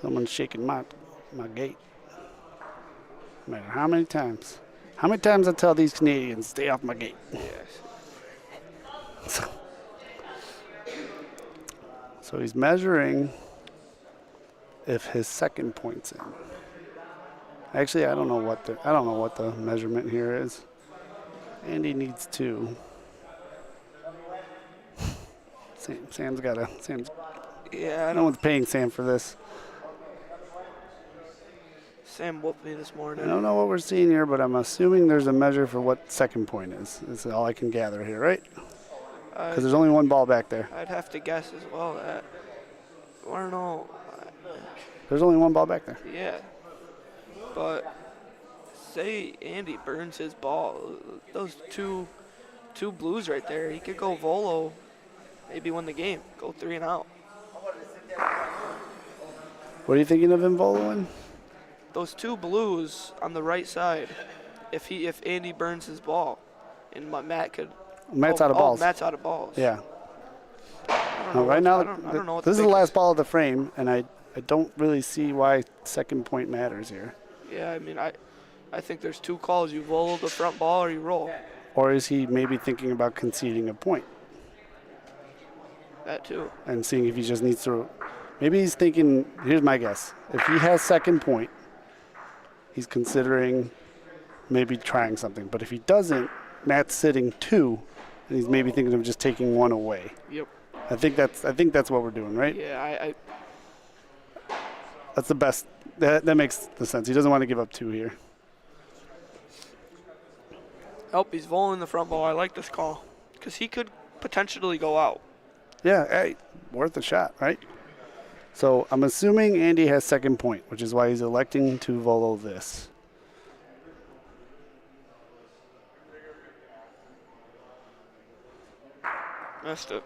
Someone's shaking my gate. No matter how many times. How many times I tell these Canadians, stay off my gate. Yes. So he's measuring if his second point's in. Actually, I don't know what the measurement here is. Andy needs 2. Sam's Yeah, no one's paying Sam for this. Sam whooped me this morning. I don't know what we're seeing here, but I'm assuming there's a measure for what second point is. This is all I can gather here, right? Because there's only one ball back there. I'd have to guess as well that. I don't know. There's only one ball back there. Yeah. But say Andy burns his ball. Those two blues right there, he could go volo, maybe win the game. Go 3 and out. What are you thinking of him voloing? Those 2 blues on the right side, if Andy burns his ball, and Matt could. Matt's out of balls. Matt's out of balls. Yeah. I don't No, know right what- now, I don't know what this is the big last ball of the frame, and I don't really see why second point matters here. Yeah, I mean, I think there's 2 calls. You volo the front ball or you roll. Or is he maybe thinking about conceding a point That too. and seeing if he just needs to? Maybe he's thinking, here's my guess. If he has second point, he's considering maybe trying something. But if he doesn't, Matt's sitting 2, and he's maybe thinking of just taking 1 away. Yep. I think that's what we're doing, right? Yeah, That's the best. That makes the sense. He doesn't want to give up 2 here. he's voling the front ball. I like this call because he could potentially go out. Yeah, hey, worth a shot, right? So I'm assuming Andy has second point, which is why he's electing to volo this. Missed it.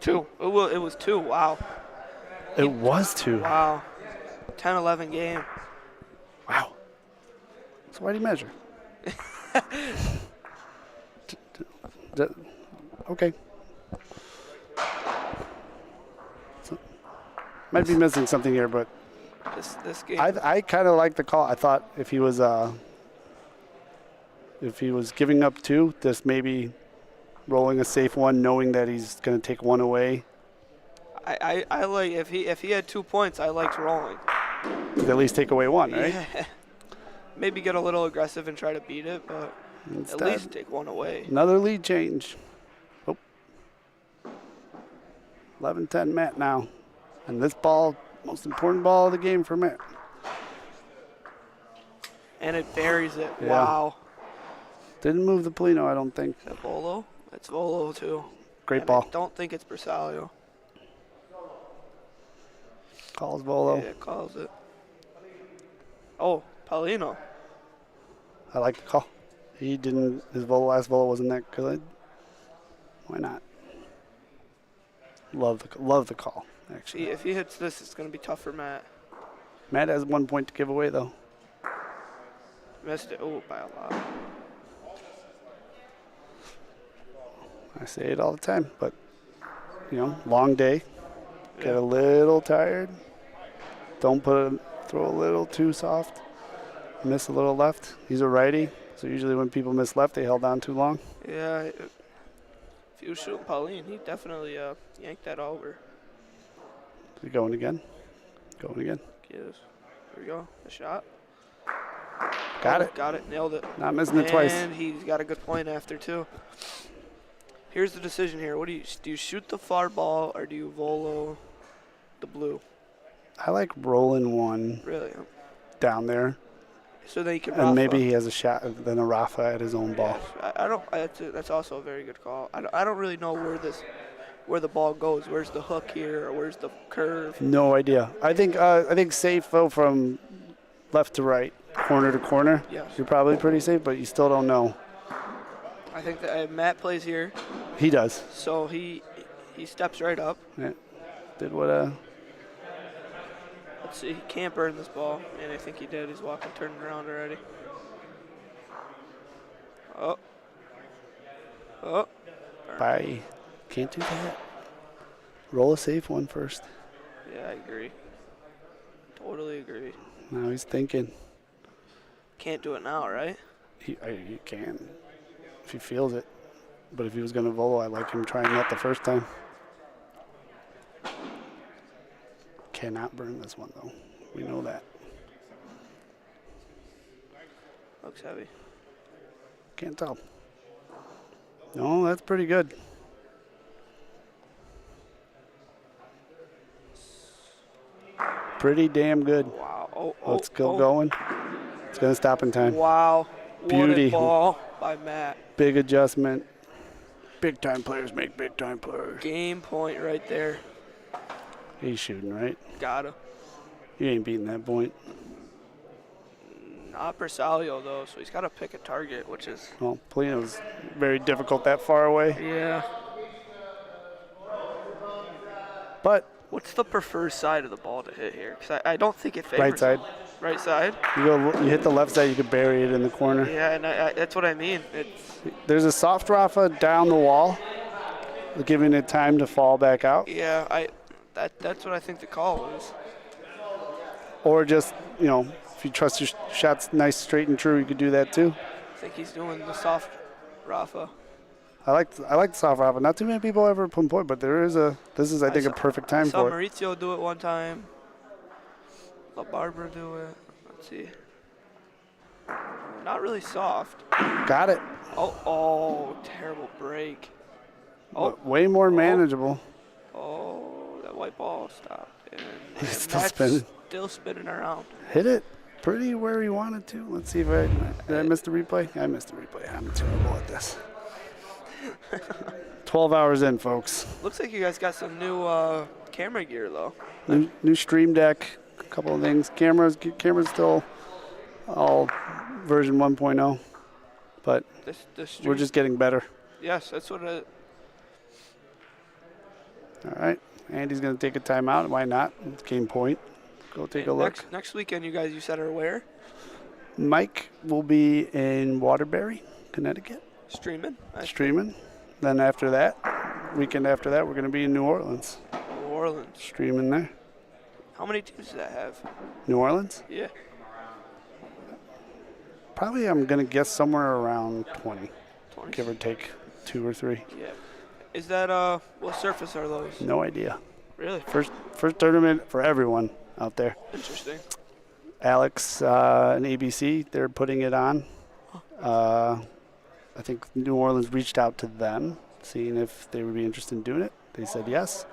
2. It was 2. Wow. It was 2. Wow. 10-11 game. Wow. So why do you measure? Okay. So, might be missing something here, but This game. I kind of like the call. I thought if he was giving up 2, this maybe rolling a safe 1, knowing that he's going to take 1 away. I like if he had 2 points, I liked rolling. At least take away 1, right? Yeah. Maybe get a little aggressive and try to beat it, but Instead, at least take 1 away. another lead change. Oh. 11-10 Matt now. And this ball, most important ball of the game for Matt. And it buries it. Yeah. Wow. Didn't move the Polino, I don't think. Is that Volo? That's Volo too. Great And ball. I don't think it's Bersalio. Calls Volo. Yeah, calls it. Oh, Paulino. I like the call. He didn't, his last Volo wasn't that good. Why not? Love the call, actually. If he hits this, it's going to be tough for Matt. Matt has 1 point to give away, though. Missed it. Oh, by a lot. I say it all the time, but, long day. Get a little tired. Don't throw a little too soft. Miss a little left. He's a righty, so usually when people miss left, they held on too long. Yeah, if he was shooting Pauline, he definitely yanked that over. Is he going again? Going again. Yes. Here we go. The shot. Got it. Got it. Nailed it. Not missing it twice. And he's got a good point after, too. Here's the decision here. What do you shoot the far ball or do you volo the blue? I like rolling one Really? down there, So then you can and Rafa. maybe he has a shot, then a Rafa at his own ball. I don't. That's also a very good call. I don't really know where the ball goes. Where's the hook here, or where's the curve? No idea. I think safe though from left to right, corner to corner. Yes. You're probably pretty safe, but you still don't know. I think that Matt plays here, He does. so he steps right up. Yeah. Did what? Let's see. He can't burn this ball, and I think he did. He's walking, turning around already. Oh. Burn. Bye. Can't do that. Roll a safe one first. Yeah, I agree. Totally agree. Now he's thinking. Can't do it now, right? He can, if he feels it. But if he was going to volo, I like him trying that the first time. Cannot burn this one, though. We know that. Looks heavy. Can't tell. No, that's pretty good. Pretty damn good. Wow. Oh, it's still going. It's going to stop in time. Wow. Beauty. What a ball by Matt. Big adjustment. Big time players make big time players. Game point right there. He's shooting, right? Gotta. You ain't beating that point. Not Bersalio, though, so he's got to pick a target, which is... Well, Polino's very difficult that far away. Yeah. But What's the preferred side of the ball to hit here? Because I don't think it favors right side. him. Right side? You hit the left side, you could bury it in the corner. Yeah, and that's what I mean. It's There's a soft Rafa down the wall, giving it time to fall back out. Yeah, that's what I think the call is. Or just, if you trust your shots nice, straight, and true, you could do that too. I think he's doing the soft Rafa. I like the soft Rafa. Not too many people ever put point, but this is, I think, a perfect time I saw for it. Maurizio do it one time. La Barber do it. Let's see. Not really soft. Got it. Oh, terrible break. But way more manageable. Oh, that white ball stopped. And It's still that's spinning. Still spinning around. Hit it pretty where he wanted to. Let's see if did I miss the replay? I missed the replay. I'm terrible at this. 12 hours in, folks. Looks like you guys got some new camera gear, though. New stream deck, a couple of things. Cameras still all version 1.0, but we're just getting better. Yes, that's what it. All right, Andy's going to take a timeout. Why not? It's game point. Go take a look. Next weekend, you said are where? Mike will be in Waterbury, Connecticut. Streaming. Streaming. Then after that, weekend after that, we're going to be in New Orleans. New Orleans. Streaming there. How many teams does that have? New Orleans? Yeah. Probably I'm going to guess somewhere around 20, 20. give or take 2 or 3. Yeah. Is that what surface are those? No idea. Really? First tournament for everyone out there. Interesting. Alex and ABC, they're putting it on. I think New Orleans reached out to them, seeing if they would be interested in doing it. They said yes.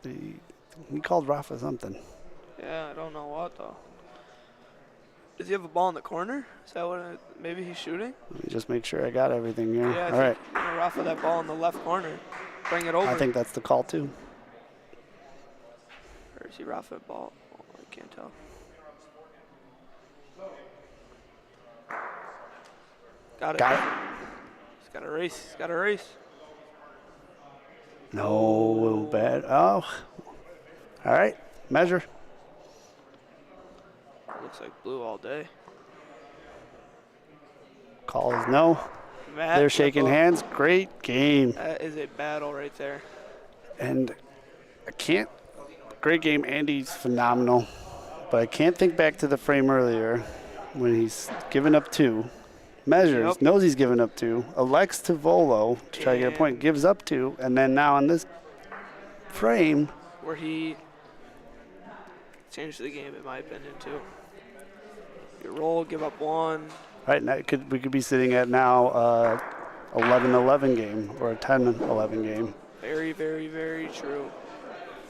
He called Rafa something. Yeah, I don't know what, though. Does he have a ball in the corner? Is that what maybe he's shooting? Let me just make sure I got everything here. Yeah, All right. Rafa that ball in the left corner. Bring it over. I think that's the call, too. Or is he Rafa ball? Oh, I can't tell. Got it. He's got a race. No, bad. Oh. All right. Measure. Looks like blue all day. Call is no. Matt They're shaking with a- hands. Great game. That is a battle right there. And I can't. Great game. Andy's phenomenal. But I can't think back to the frame earlier when he's given up 2. Measures, Yep. knows he's given up 2. Elects to volo to try to get a point. And- Gives up 2. And then now on this frame, Where he changed the game, in my opinion, too. You roll, give up 1. right now we could be sitting at now 11-11 game or a 10-11 game. Very, very, very true.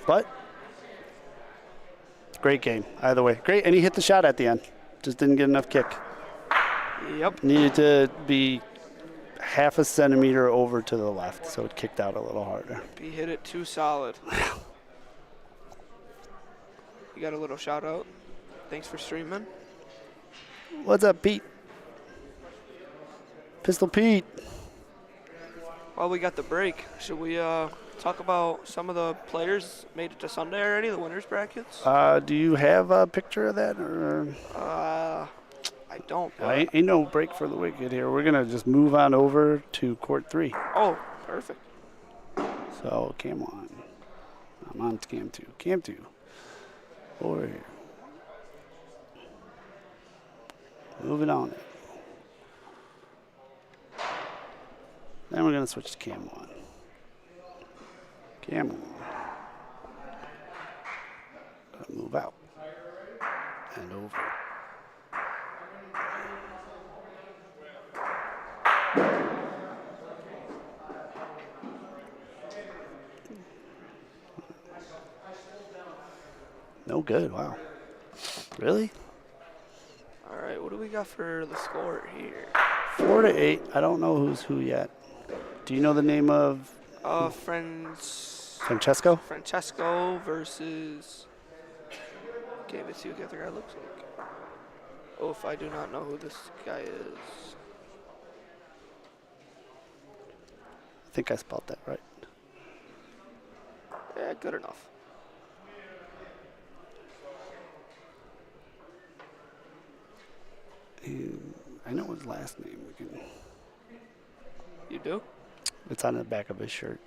But great game either way. Great, and he hit the shot at the end. Just didn't get enough kick. Yep. Needed to be half a centimeter over to the left, so it kicked out a little harder. He hit it too solid. You got a little shout out. Thanks for streaming. What's up, Pete? Pistol Pete. While we got the break, should we talk about some of the players made it to Sunday already, the winners brackets? Do you have a picture of that? Or I don't. ain't no break for the wicked here. We're gonna just move on over to court 3. Oh, perfect. So cam on. I'm on cam 2. Cam 2. Over here. Moving on. Then we're gonna switch to cam 1. Cam 1. Gonna move out and over. No good. Wow. Really? All right, what do we got for the score here? 4-8. I don't know who's who yet. Do you know the name of Francesco? Francesco versus. Gave it to you. What the guy looks like. Oh, if I do not know who this guy is. I think I spelled that right. Yeah, good enough. I know his last name. You do? It's on the back of his shirt.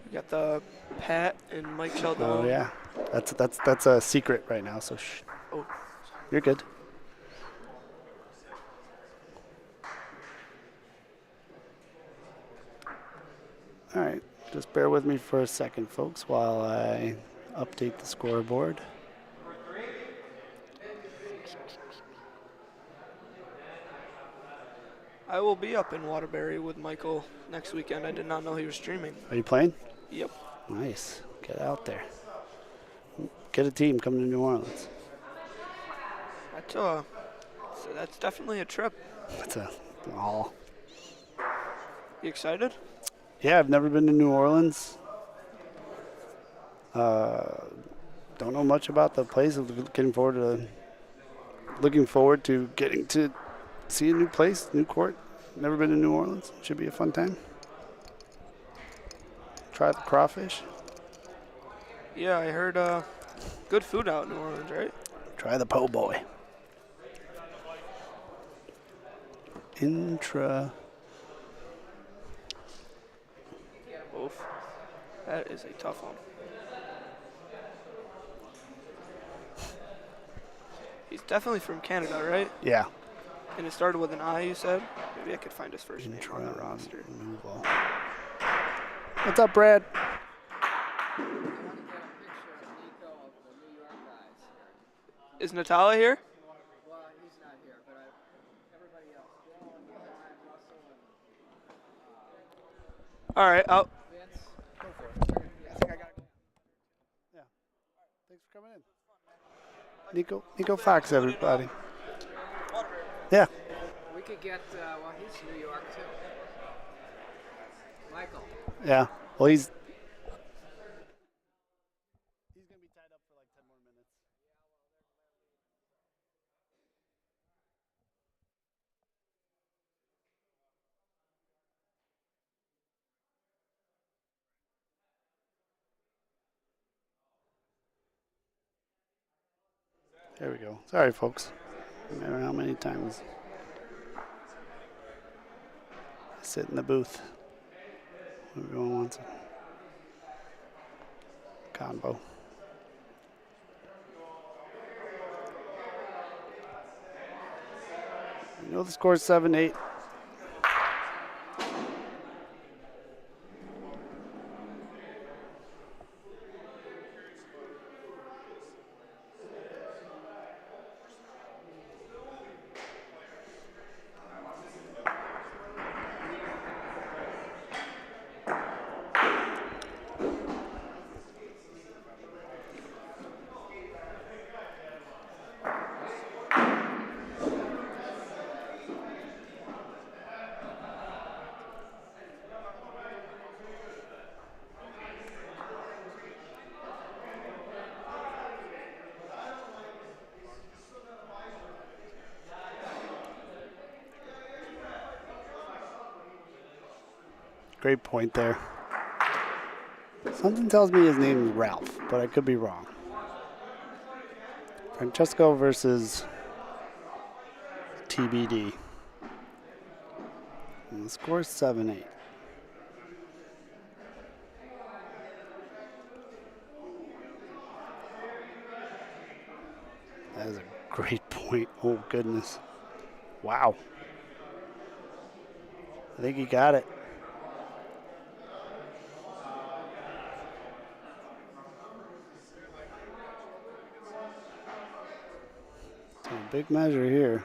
You got the Pat and Mike Sheldon. Oh yeah, that's a secret right now. So shh. Oh. You're good. All right, just bear with me for a second, folks, while I update the scoreboard. I will be up in Waterbury with Michael next weekend. I did not know he was streaming. Are you playing? Yep. Nice. Get out there. Get a team coming to New Orleans. That's definitely a trip. That's a haul. You excited? Yeah, I've never been to New Orleans. Don't know much about the place. I'm looking forward to getting to see a new place, new court. Never been to New Orleans. Should be a fun time. Try the crawfish. Yeah, I heard good food out in New Orleans, right? Try the po' boy. Intra. Oof. That is a tough one. He's definitely from Canada, right? Yeah. And it started with an I, you said? Maybe I could find his first name on the roster. What's up, Brad? Is Natalia here? Well, he's not here, but everybody else. All right, I'll. Vince, go for it. I think I gotta go. Yeah. Thanks for coming in. Nico Fox, everybody. Yeah. We could get, well, he's New York too. Michael. Yeah. Well, he's going to be tied up for like 10 more minutes. There we go. Sorry, folks. No matter how many times I sit in the booth. Everyone wants a combo. You know the score's 7-8. Great point there. Something tells me his name is Ralph, but I could be wrong. Francesco versus TBD. And the score's 7-8. That is a great point. Oh, goodness. Wow. I think he got it. So a big measure here.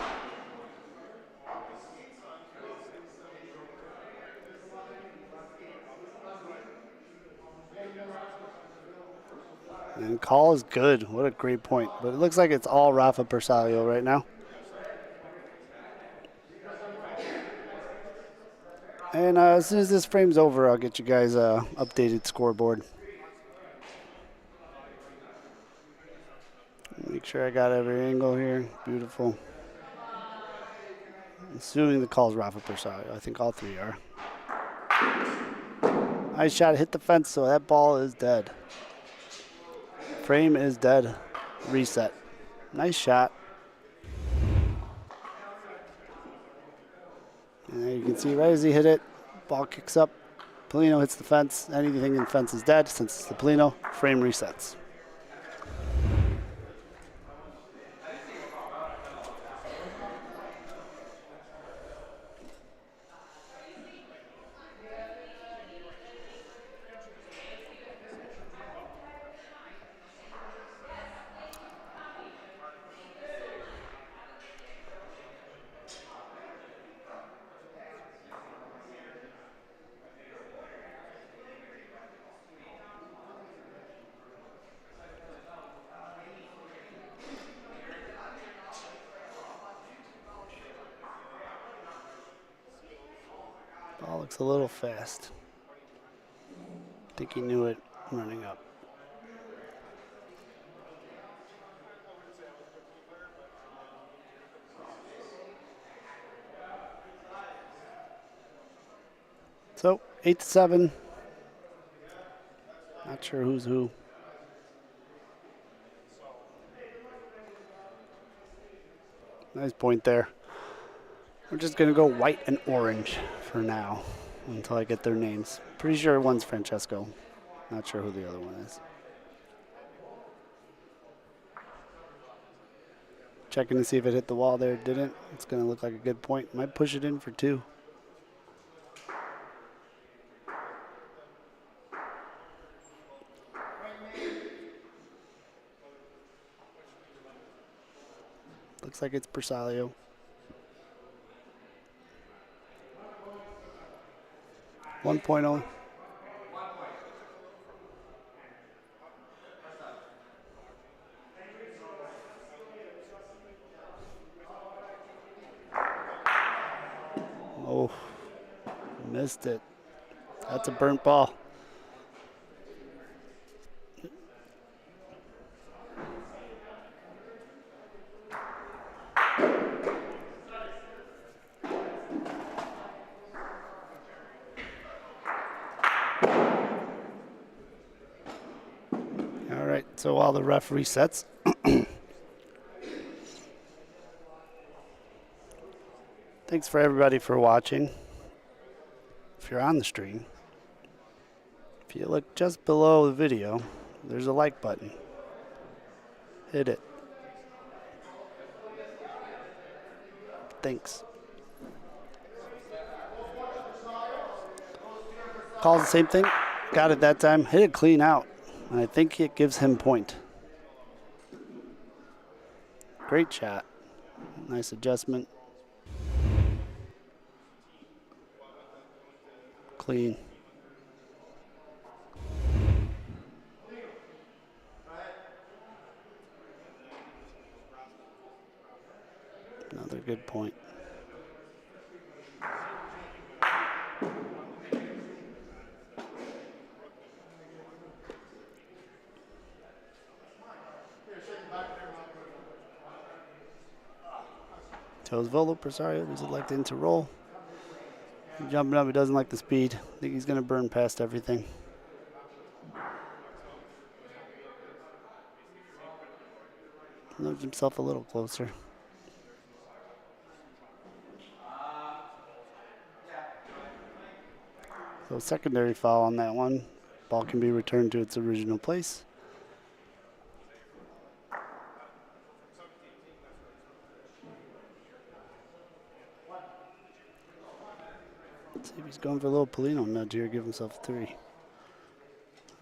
And call is good. What a great point. But it looks like it's all Rafa Persalio right now. And as soon as this frame's over, I'll get you guys a updated scoreboard. Make sure I got every angle here. Beautiful. Assuming the call's Rafa Persalio. I think all three are. Nice shot. Hit the fence, so that ball is dead. Frame is dead. Reset. Nice shot. And there you can see right as he hit it, ball kicks up. Polino hits the fence. Anything in the fence is dead. Since it's the Polino, frame resets. Ball looks a little fast. I think he knew it running up. So 8-7. Not sure who's who. Nice point there. We're just going to go white and orange for now until I get their names. Pretty sure one's Francesco. Not sure who the other one is. Checking to see if it hit the wall there. It didn't. It's going to look like a good point. Might push it in for 2. Looks like it's Persalio. One point only. Oh, missed it. That's a burnt ball. So while the ref resets, Thanks for everybody for watching. If you're on the stream, if you look just below the video, there's a like button. Hit it. Thanks. Calls the same thing. Got it that time. Hit it clean out. And I think it gives him point. Great shot. Nice adjustment. Clean. Another good point. Tells Volo Presario does it like to roll. Jumping up, he doesn't like the speed. I think he's going to burn past everything. Moves himself a little closer. So secondary foul on that one. Ball can be returned to its original place. Let's see if he's going for a little Polino nudge here, give himself 3. It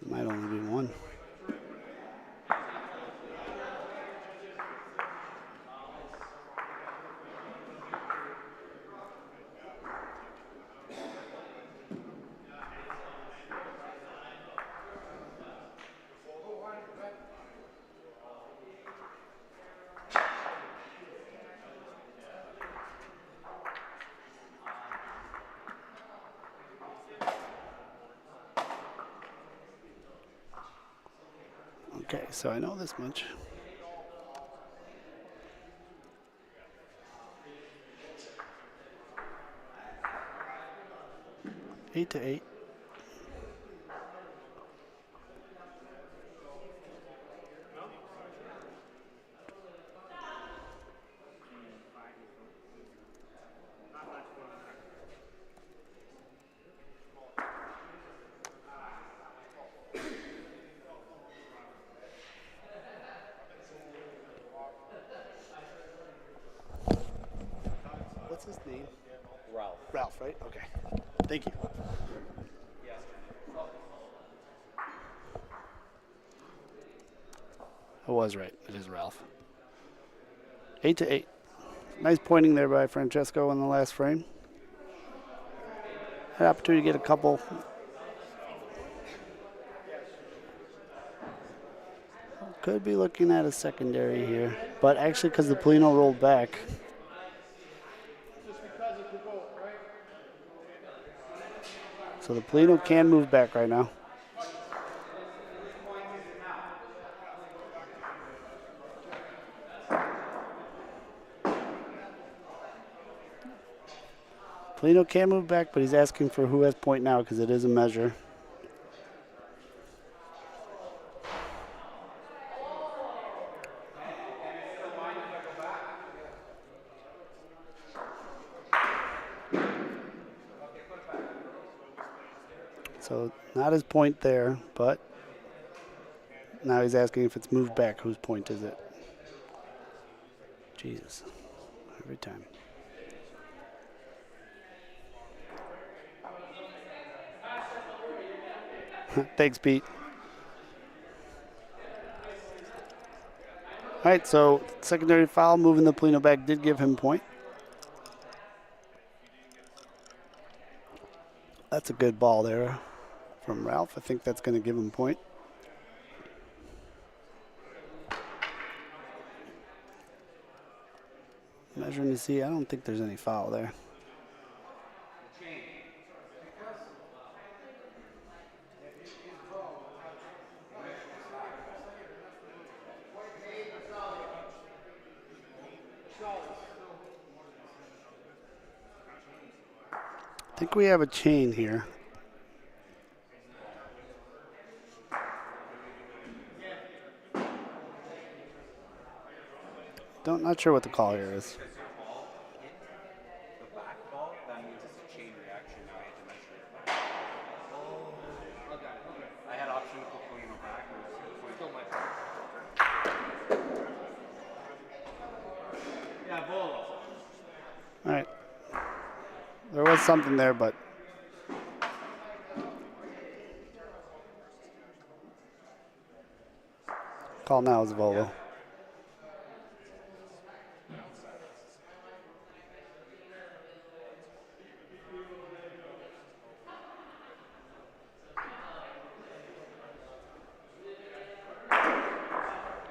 might only be 1. Okay, so I know this much. Eight to 8. What's his name? Ralph. Ralph, right? Okay. Thank you. I was right. It is Ralph. 8 to 8. Nice pointing there by Francesco in the last frame. Had opportunity to get a couple. Could be looking at a secondary here, but actually because the Polino rolled back. So the Polino can move back right now. Polino can move back, but he's asking for who has point now because it is a measure. So not his point there, but now he's asking if it's moved back, whose point is it? Jesus, every time. Thanks, Pete. All right, so secondary foul, moving the Polino back did give him point. That's a good ball there from Ralph. I think that's going to give him point. Measuring to see, I don't think there's any foul there. I think we have a chain here. Not sure what the call here is. something there, but call now is Volo.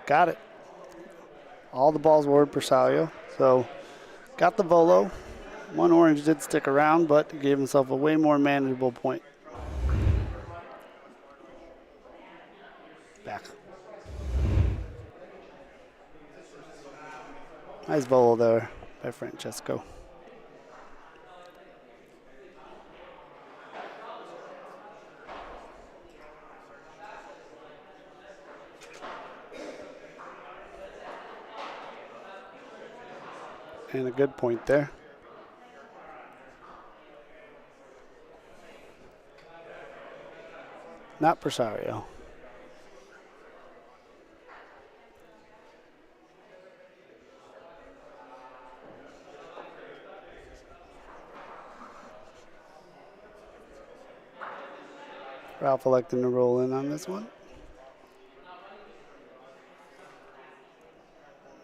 Got it. All the balls were Persalio, so got the Volo. One orange did stick around, but gave himself a way more manageable point. Back. Nice Volo there by Francesco. And a good point there. Not Persario. Ralph electing to roll in on this one.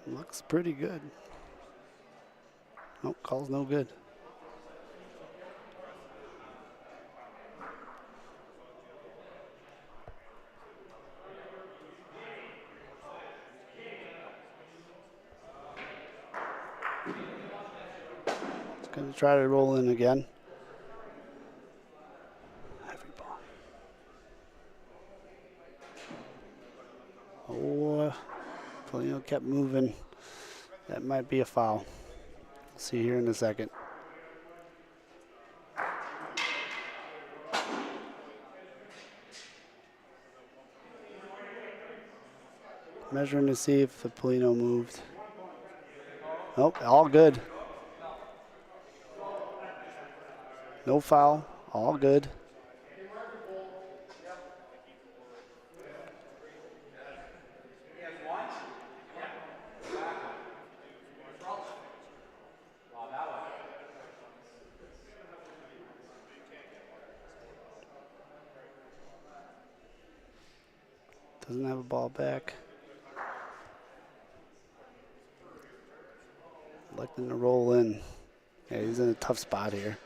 Looks pretty good. Nope, call's no good. Just gonna try to roll in again. Heavy ball. Oh, Polino kept moving. That might be a foul. See here in a second. Measuring to see if the Polino moved. Nope, all good. No foul, all good. Doesn't have a ball back. Electing to roll in. Yeah, he's in a tough spot here.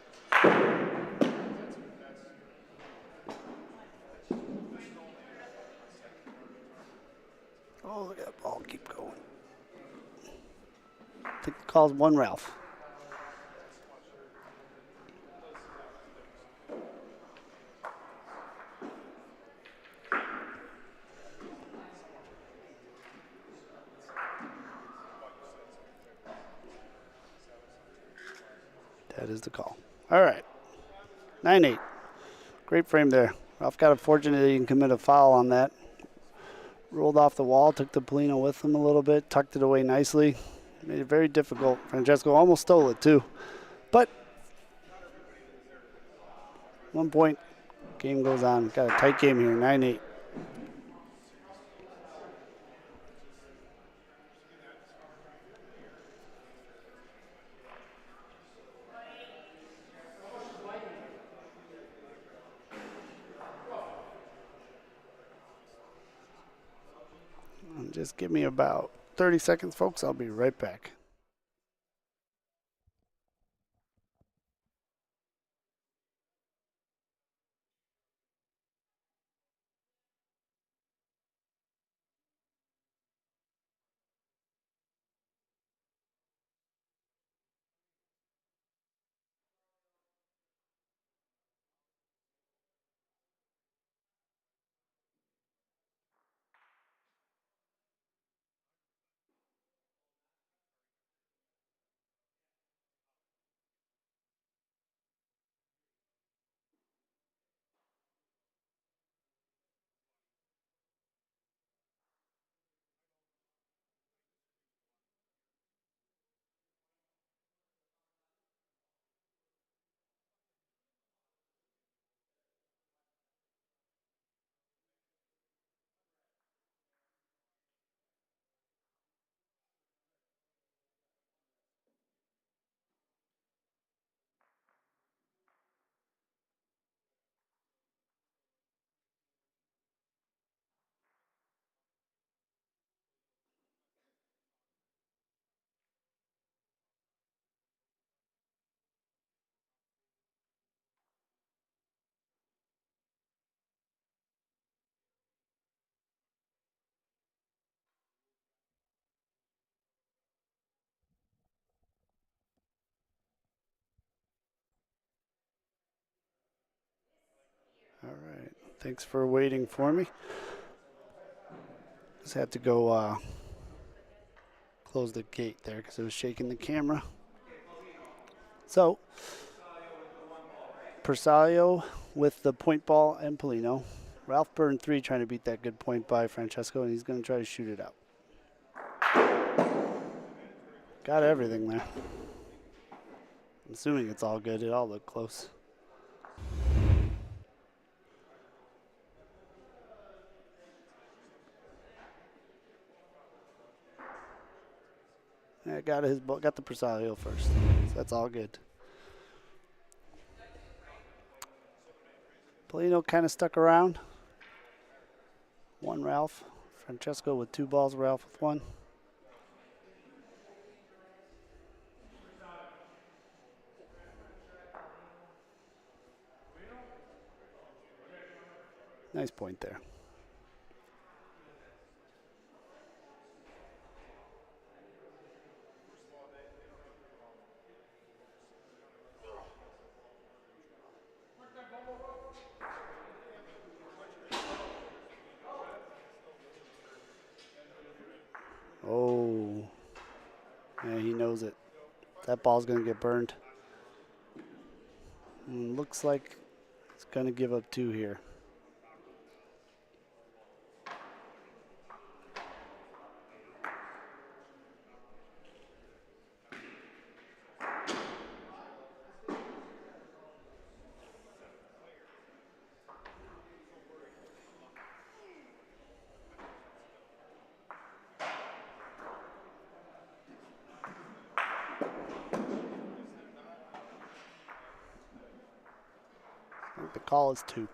Oh, look at that ball keep going. I think the call's one Ralph. That is the call. All right. 9-8. Great frame there. Ralph got unfortunate he didn't commit a foul on that. Rolled off the wall, took the Polino with him a little bit, tucked it away nicely. Made it very difficult. Francesco almost stole it too. But 1 point. Game goes on. Got a tight game here, 9-8. Just give me about 30 seconds, folks. I'll be right back. Thanks for waiting for me. Just had to go close the gate there because it was shaking the camera. So, Persalio with the point ball and Polino. Ralph Byrne 3 trying to beat that good point by Francesco, and he's going to try to shoot it out. Got everything there. I'm assuming it's all good. It all looked close. Yeah, got the Persalio first. So that's all good. Polino kind of stuck around. One Ralph. Francesco with 2 balls, Ralph with 1. Nice point there. Oh, yeah, he knows it. That ball's going to get burned. Looks like it's going to give up 2 here. I think the call is 2.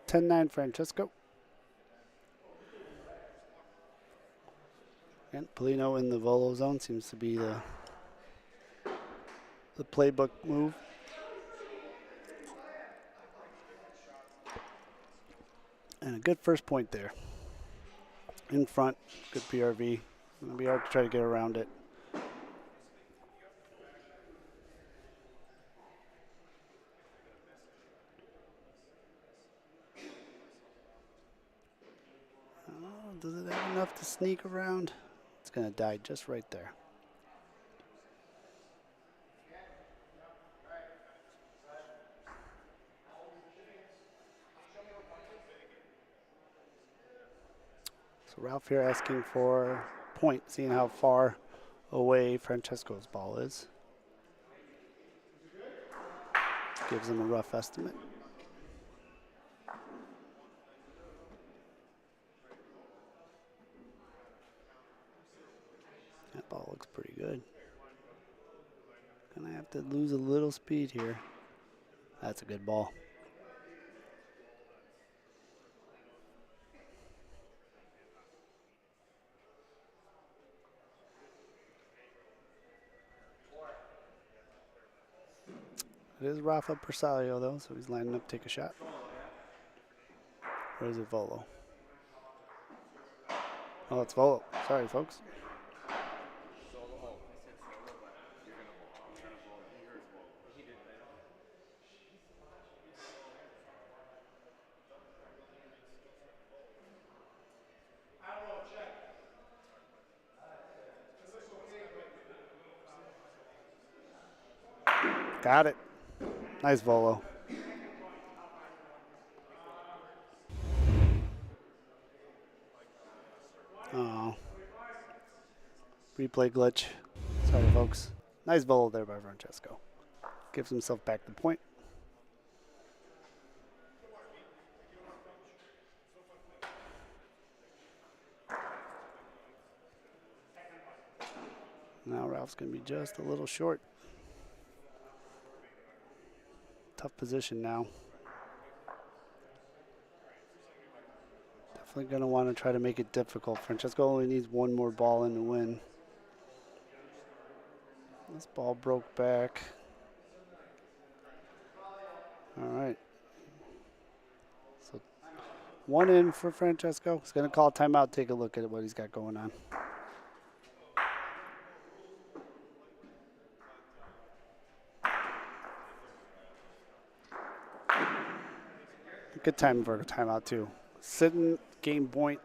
(10-9) Francesco. And Polino in the volo zone seems to be the playbook move. And a good first point there. In front, good PRV. It'll be hard to try to get around it. Oh, does it have enough to sneak around? It's going to die just right there. So Ralph here asking for point, seeing how far away Francesco's ball is. Gives him a rough estimate. That ball looks pretty good. Gonna have to lose a little speed here. That's a good ball. It is Rafa Persalio though, so he's lining up to take a shot. Or is it Volo? Oh, it's Volo. Sorry, folks. Got it. Nice Volo. Oh. Replay glitch. Sorry, folks. Nice Volo there by Francesco. Gives himself back the point. Now Ralph's going to be just a little short. Tough position now. Definitely going to want to try to make it difficult. Francesco only needs one more ball in to win. This ball broke back. All right. So 1 in for Francesco. He's going to call timeout, take a look at what he's got going on. Good time for a timeout, too. Sitting, game point.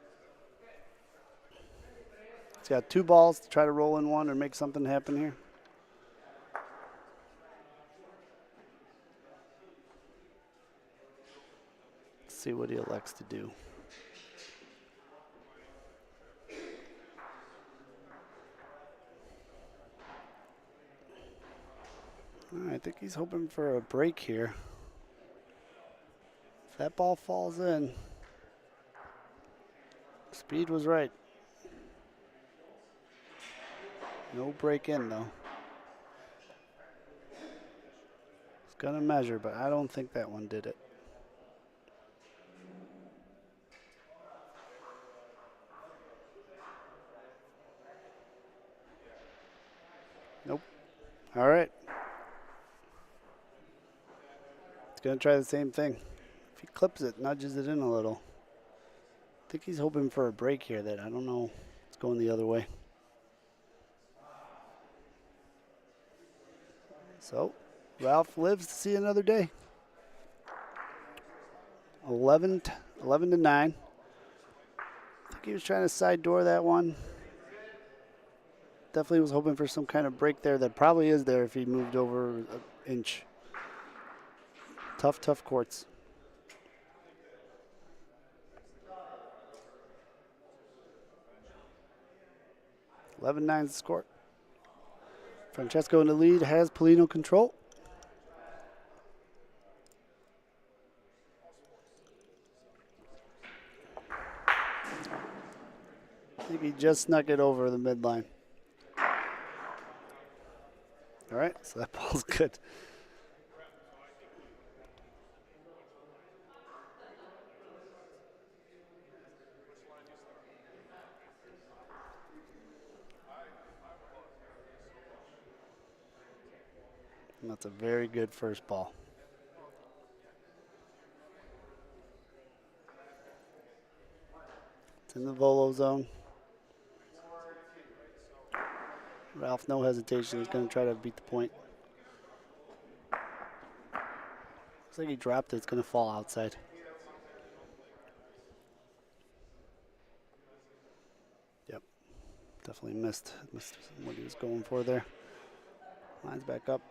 He's got 2 balls to try to roll in one or make something happen here. Let's see what he elects to do. I think he's hoping for a break here. If that ball falls in, speed was right. No break in, though. It's going to measure, but I don't think that one did it. Nope. All right. It's going to try the same thing. If he clips it, nudges it in a little. I think he's hoping for a break here that I don't know. It's going the other way. So, Ralph lives to see another day. 11 to 9. I think he was trying to side door that one. Definitely was hoping for some kind of break there that probably is there if he moved over an inch. Tough, tough courts. 11-9 is the score. Francesco in the lead, has Polino control. I think he just snuck it over the midline. All right, so that ball's good. And that's a very good first ball. It's in the volo zone. Ralph, no hesitation. He's going to try to beat the point. Looks like he dropped it. It's going to fall outside. Yep. Definitely missed what he was going for there. Lines back up.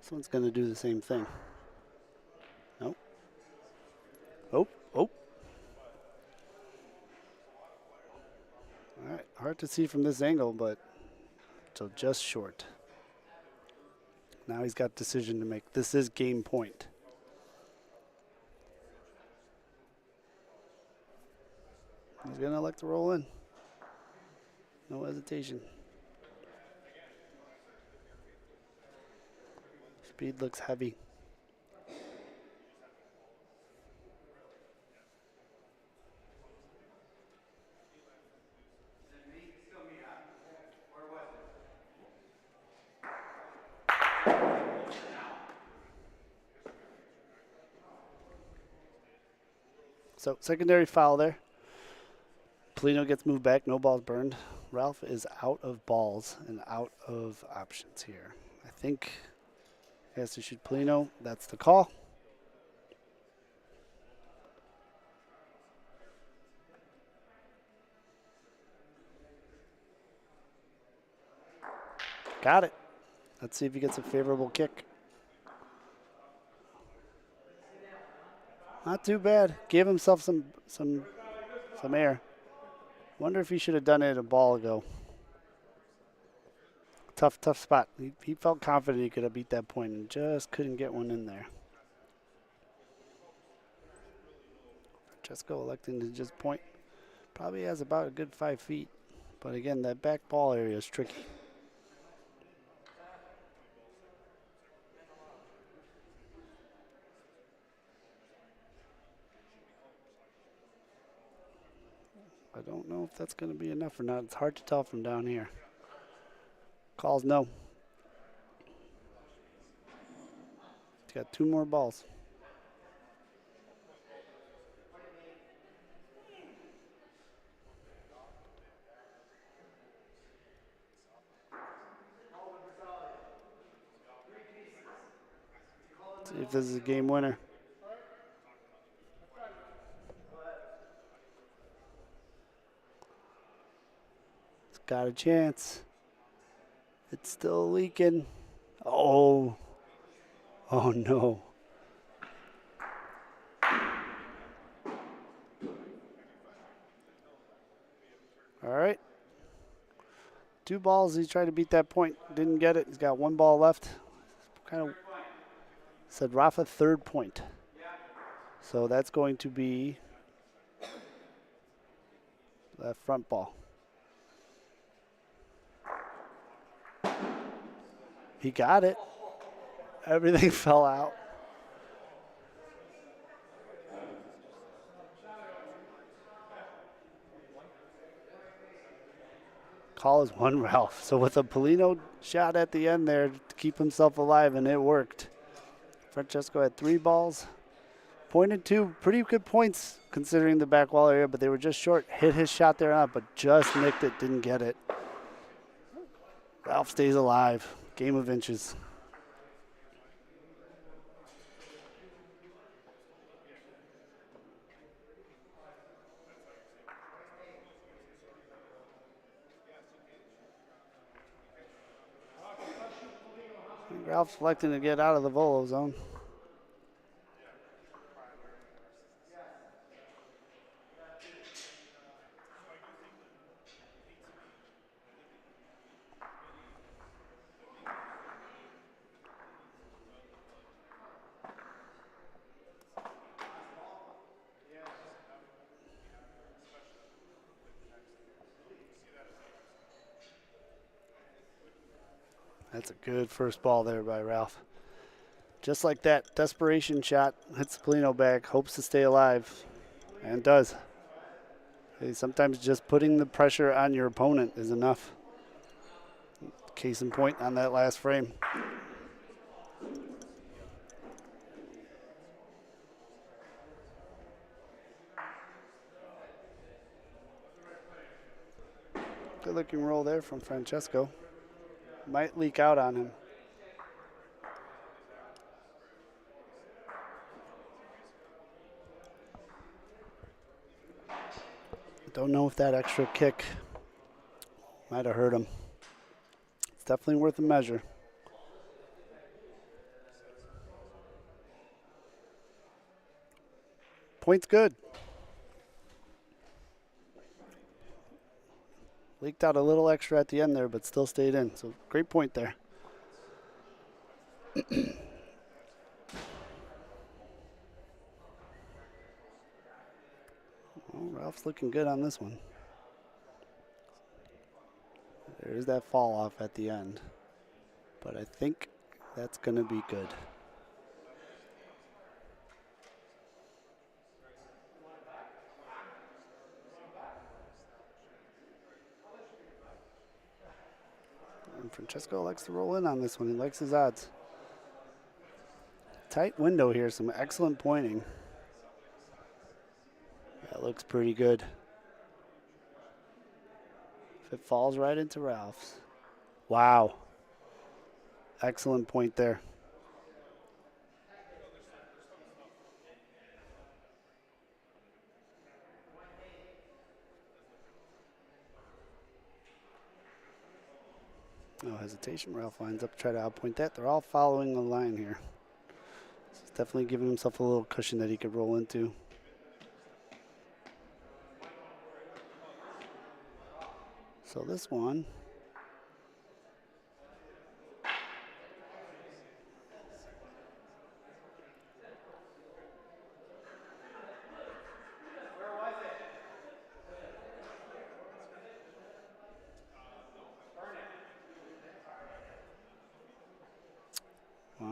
This one's going to do the same thing. Nope. Oh. All right. Hard to see from this angle, but so just short. Now he's got a decision to make. This is game point. He's going to elect to roll in. No hesitation. Speed looks heavy. So secondary foul there. Polino gets moved back, no balls burned. Ralph is out of balls and out of options here. I think he has to shoot Polino. That's the call. Got it. Let's see if he gets a favorable kick. Not too bad. Gave himself some air. Wonder if he should have done it a ball ago. Tough spot. He felt confident he could have beat that point and just couldn't get one in there. Francesco electing to just point. Probably has about a good 5 feet. But again, that back ball area is tricky. I don't know if that's going to be enough or not. It's hard to tell from down here. Calls no. He's got 2 more balls. See if this is a game winner. It's got a chance. It's still leaking. Oh. Oh no. All right. 2 balls. He's trying to beat that point. Didn't get it. He's got 1 ball left. Kind of said Rafa 3rd point. So that's going to be that front ball. He got it. Everything fell out. Call is 1 Ralph. So with a Polino shot at the end there to keep himself alive, and it worked. Francesco had 3 balls. Pointed 2 pretty good points considering the back wall area, but they were just short. Hit his shot there on, but just nicked it, didn't get it. Ralph stays alive. Game of inches. Ralph's electing to get out of the volo zone. That's a good first ball there by Ralph. Just like that, desperation shot, hits the Polino bag, hopes to stay alive, and does. Sometimes just putting the pressure on your opponent is enough. Case in point on that last frame. Good looking roll there from Francesco. Might leak out on him. Don't know if that extra kick might have hurt him. It's definitely worth a measure. Point's good. Leaked out a little extra at the end there, but still stayed in. So great point there. Well, Ralph's looking good on this one. There's that fall off at the end. But I think that's going to be good. And Francesco likes to roll in on this one. He likes his odds. Tight window here, some excellent pointing. That looks pretty good. If it falls right into Ralph's. Wow. Excellent point there. No hesitation. Ralph lines up to try to outpoint that. They're all following the line here. He's definitely giving himself a little cushion that he could roll into. So this one.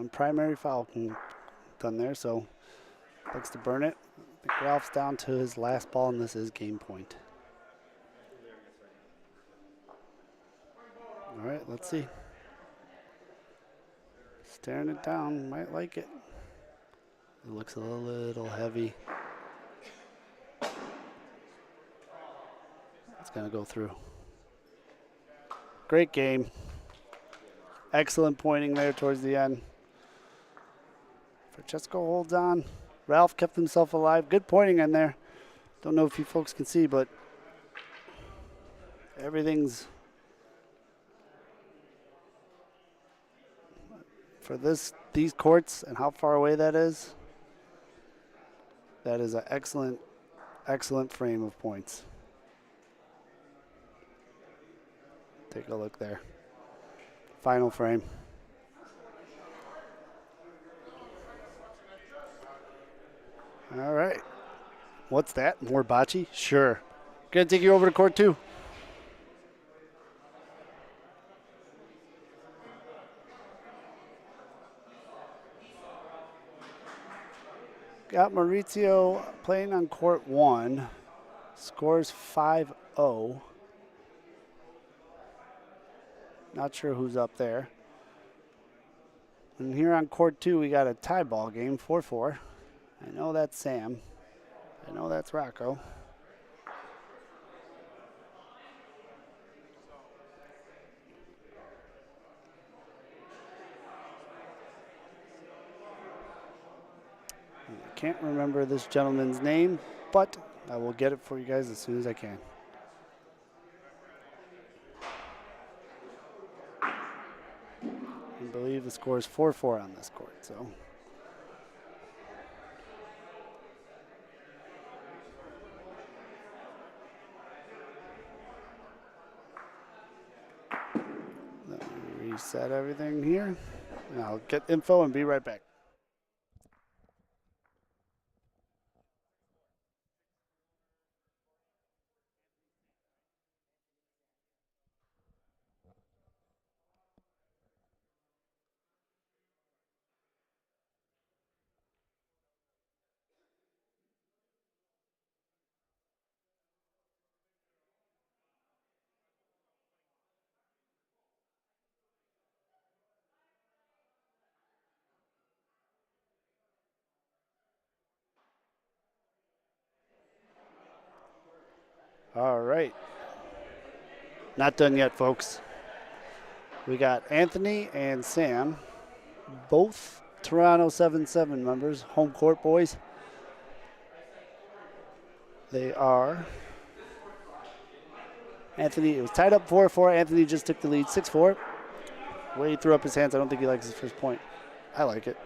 One primary foul done there, so looks to burn it. I think Ralph's down to his last ball, and this is game point. All right, let's see. Staring it down, might like it. It looks a little heavy. It's gonna go through. Great game. Excellent pointing there towards the end. Francesco holds on. Ralph kept himself alive. Good pointing in there. Don't know if you folks can see, but everything's for these courts and how far away that is. That is an excellent, excellent frame of points. Take a look there. Final frame. All right. What's that? More bocce? Sure. Gonna take you over to court 2. Got Maurizio playing on court 1. Scores 5-0. Not sure who's up there. And here on court 2, we got a tie ball game, 4-4. I know that's Sam. I know that's Rocco. I can't remember this gentleman's name, but I will get it for you guys as soon as I can. I believe the score is 4-4 on this court, so. Let me reset everything here, and I'll get info and be right back. All right. Not done yet, folks. We got Anthony and Sam, both Toronto 7-7 members, home court boys. They are. Anthony, it was tied up 4-4. Anthony just took the lead 6-4. Way he threw up his hands. I don't think he likes his first point. I like it.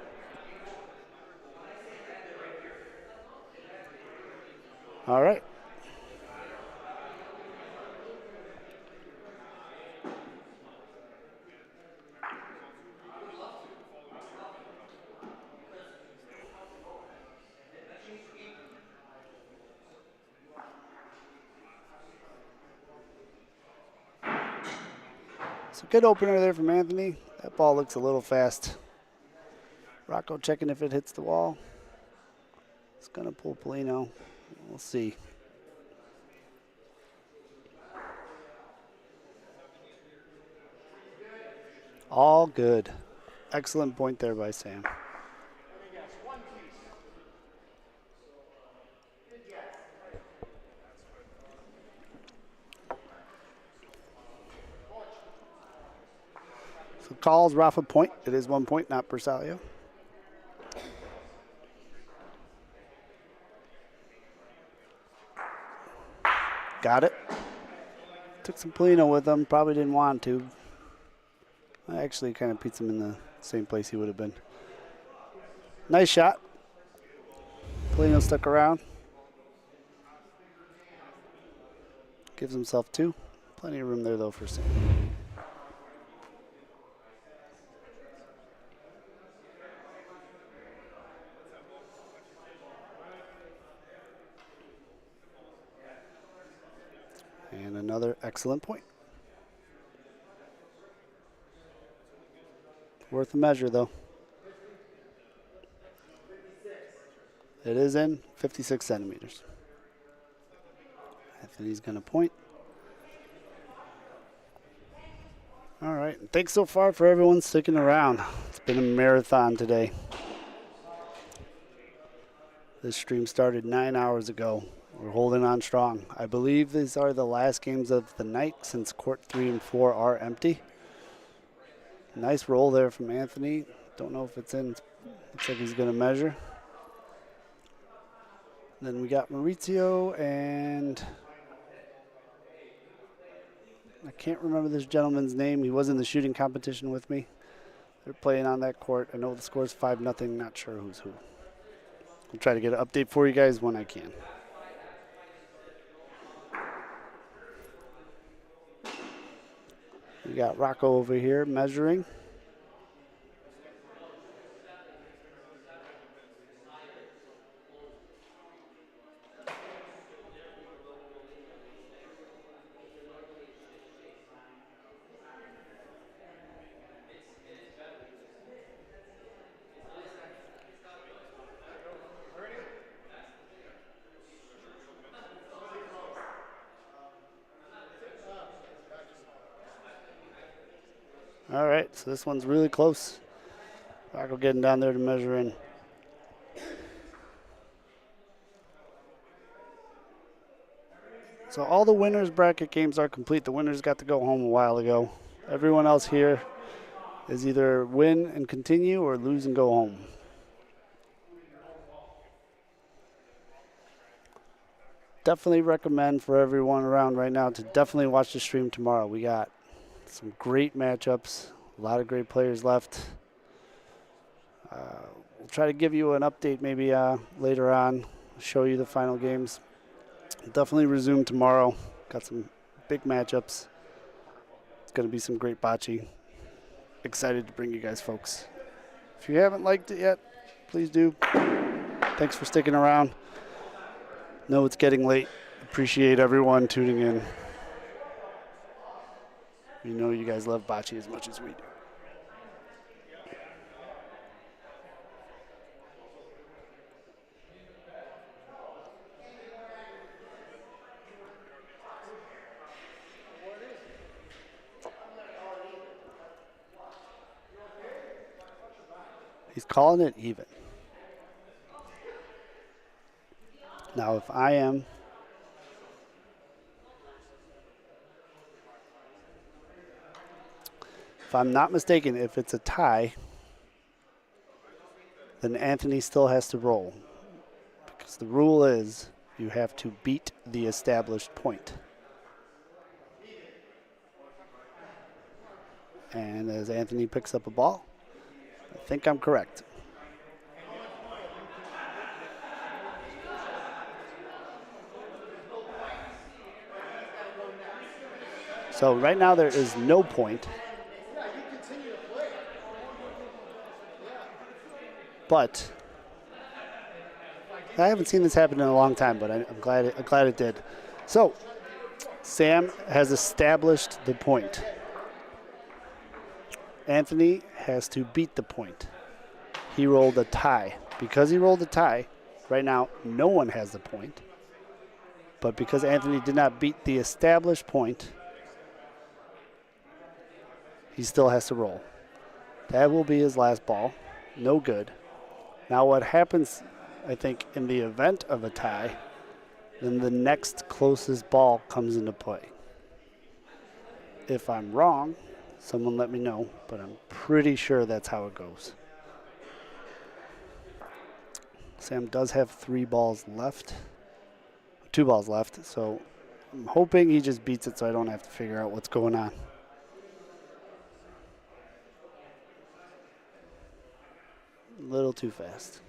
All right. So good opener there from Anthony. That ball looks a little fast. Rocco checking if it hits the wall. It's going to pull Polino. We'll see. All good. Excellent point there by Sam. So calls Rafa point. It is 1 point, not Bersaglio. Got it. Took some Polino with him. Probably didn't want to. I actually kind of beats him in the same place he would have been. Nice shot. Polino stuck around. Gives himself 2. Plenty of room there, though, for Sam. And another excellent point. Worth a measure, though. It is in 56 centimeters. Anthony's going to point. All right. Thanks so far for everyone sticking around. It's been a marathon today. This stream started 9 hours ago. We're holding on strong. I believe these are the last games of the night since court 3 and 4 are empty. Nice roll there from Anthony. Don't know if it's in. Looks like he's going to measure. Then we got Maurizio and I can't remember this gentleman's name. He was in the shooting competition with me. They're playing on that court. I know the score's 5-0. Not sure who's who. I'll try to get an update for you guys when I can. We got Rocco over here measuring. All right, so this one's really close. Rocco getting down there to measure in. So all the winners bracket games are complete. The winners got to go home a while ago. Everyone else here is either win and continue or lose and go home. Definitely recommend for everyone around right now to definitely watch the stream tomorrow. We got some great matchups, a lot of great players left. We'll try to give you an update maybe later on, show you the final games. Definitely resume tomorrow. Got some big matchups. It's going to be some great bocce. Excited to bring you guys folks. If you haven't liked it yet, please do. Thanks for sticking around. Know it's getting late. Appreciate everyone tuning in. We know you guys love bocce as much as we do. He's calling it even. Now, if I'm not mistaken, if it's a tie, then Anthony still has to roll. Because the rule is you have to beat the established point. And as Anthony picks up a ball, I think I'm correct. So right now there is no point. But I haven't seen this happen in a long time, but I'm glad it did. So Sam has established the point. Anthony has to beat the point. He rolled a tie. Because he rolled a tie, right now no one has the point. But because Anthony did not beat the established point, he still has to roll. That will be his last ball. No good. Now what happens, I think, in the event of a tie, then the next closest ball comes into play. If I'm wrong, someone let me know, but I'm pretty sure that's how it goes. Sam does have 2 balls left, so I'm hoping he just beats it so I don't have to figure out what's going on. A little too fast.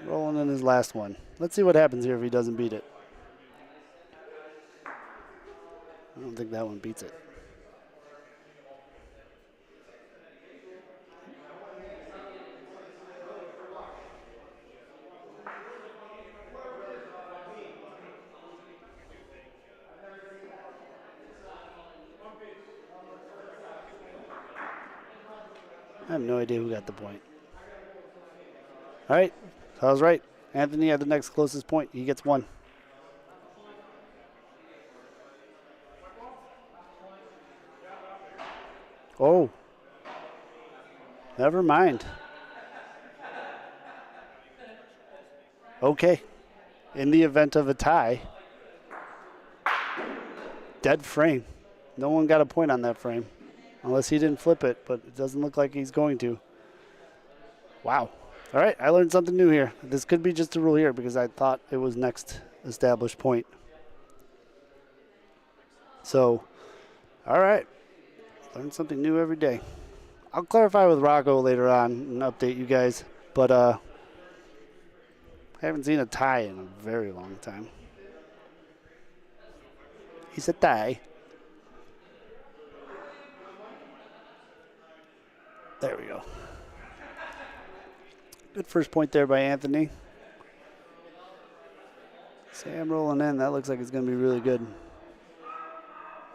Rolling in his last one. Let's see what happens here if he doesn't beat it. I don't think that one beats it. I have no idea who got the point. All right, so I was right. Anthony had the next closest point. He gets 1. Oh, never mind. Okay, in the event of a tie, dead frame. No one got a point on that frame, unless he didn't flip it, but it doesn't look like he's going to. Wow. All right, I learned something new here. This could be just a rule here because I thought it was next established point. So, all right, learn something new every day. I'll clarify with Rocco later on and update you guys, but I haven't seen a tie in a very long time. He's a tie. There we go. Good first point there by Anthony. Sam rolling in. That looks like it's going to be really good.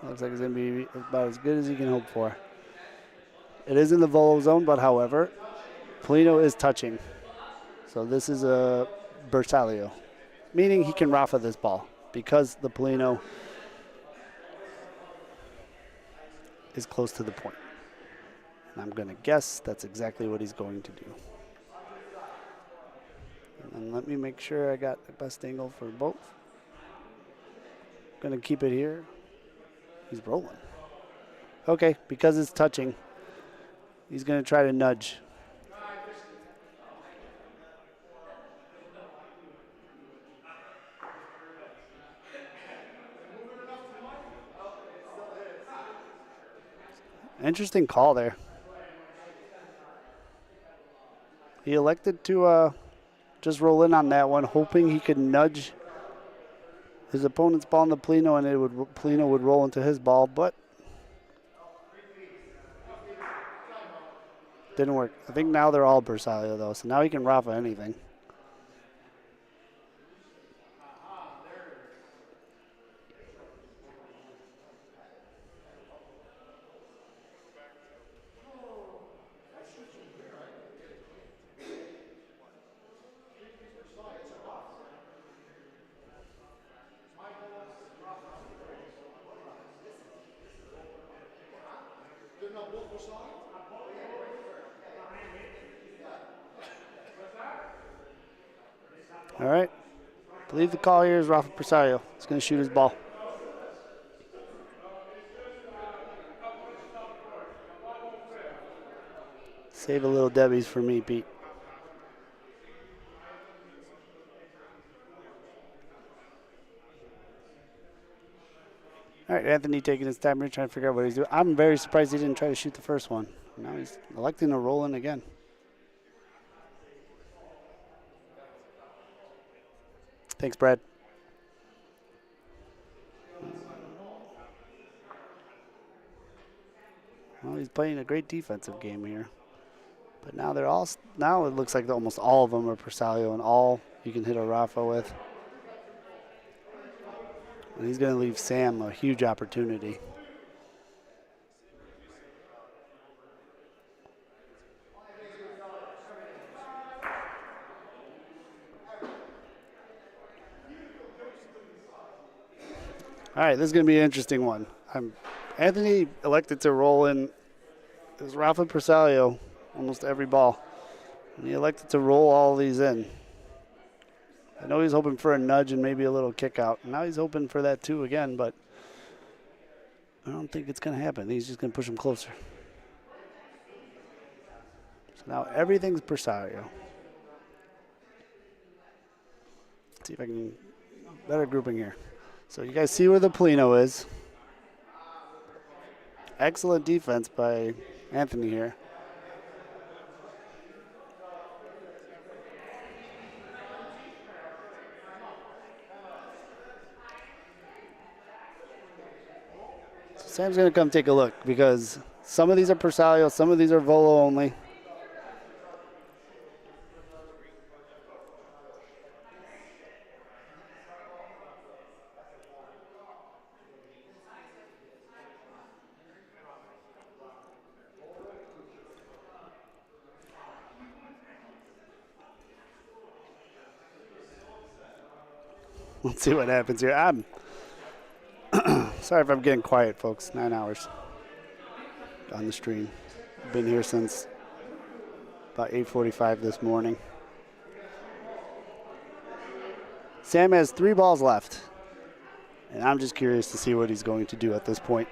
Looks like it's going to be about as good as you can hope for. It is in the volo zone, but however, Polino is touching. So this is a Bersaglio, meaning he can Rafa this ball because the Polino is close to the point. And I'm going to guess that's exactly what he's going to do. And let me make sure I got the best angle for both. Going to keep it here. He's rolling. Okay, because it's touching, he's going to try to nudge. Interesting call there. He elected to just roll in on that one, hoping he could nudge his opponent's ball in the Polino, and Polino would roll into his ball, but didn't work. I think now they're all Bersaglio though, so now he can Rafa anything. All right. I believe the call here is Rafa Bersaglio. He's going to shoot his ball. Save a little Debbie's for me, Pete. All right, Anthony taking his time here trying to figure out what he's doing. I'm very surprised he didn't try to shoot the first one. Now he's electing to roll in again. Thanks, Brad. Well, he's playing a great defensive game here. But now now it looks like almost all of them are Bersaglio and all you can hit a Rafa with. And he's going to leave Sam a huge opportunity. All right, this is going to be an interesting one. Anthony elected to roll in. It was Rafa Bersaglio almost every ball. And he elected to roll all these in. I know he's hoping for a nudge and maybe a little kick out. Now he's hoping for that too again, but I don't think it's going to happen. He's just going to push him closer. So now everything's Bersaglio. Let's see if I can better grouping here. So you guys see where the Polino is. Excellent defense by Anthony here. So Sam's going to come take a look because some of these are Bersaglio, some of these are volo only. Let's see what happens here. I'm sorry if I'm getting quiet, folks. 9 hours on the stream. Been here since about 8:45 this morning. Sam has 3 balls left, and I'm just curious to see what he's going to do at this point.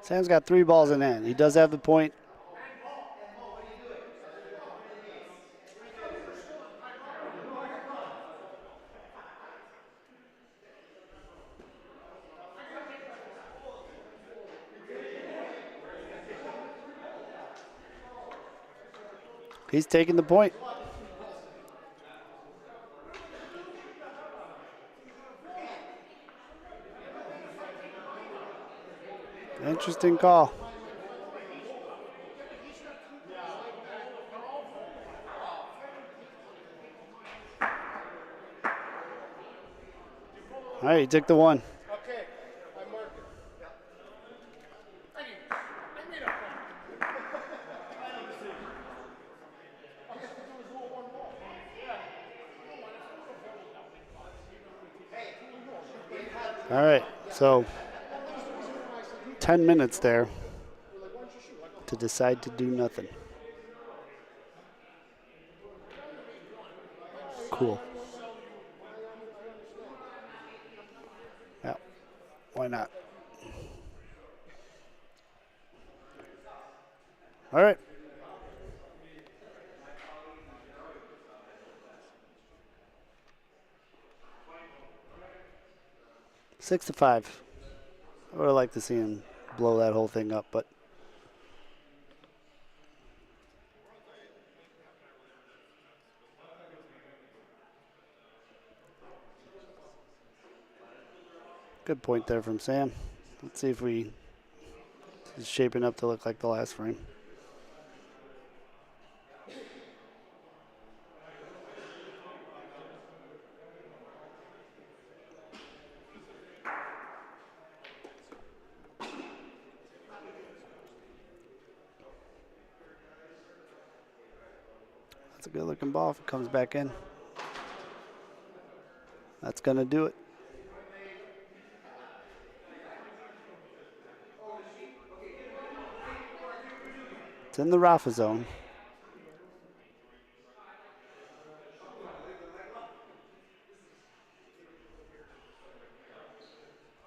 Sam's got 3 balls in hand. He does have the point. He's taking the point. Interesting call. All right, he took the 1. Okay, I mark it. I made up All right, so 10 minutes there to decide to do nothing. Cool. Yeah, why not? All right. Six to 5. I would like to see him blow that whole thing up, but good point there from Sam. Let's see if it's shaping up to look like the last frame. That's a good looking ball if it comes back in. That's going to do it. It's in the Rafa zone.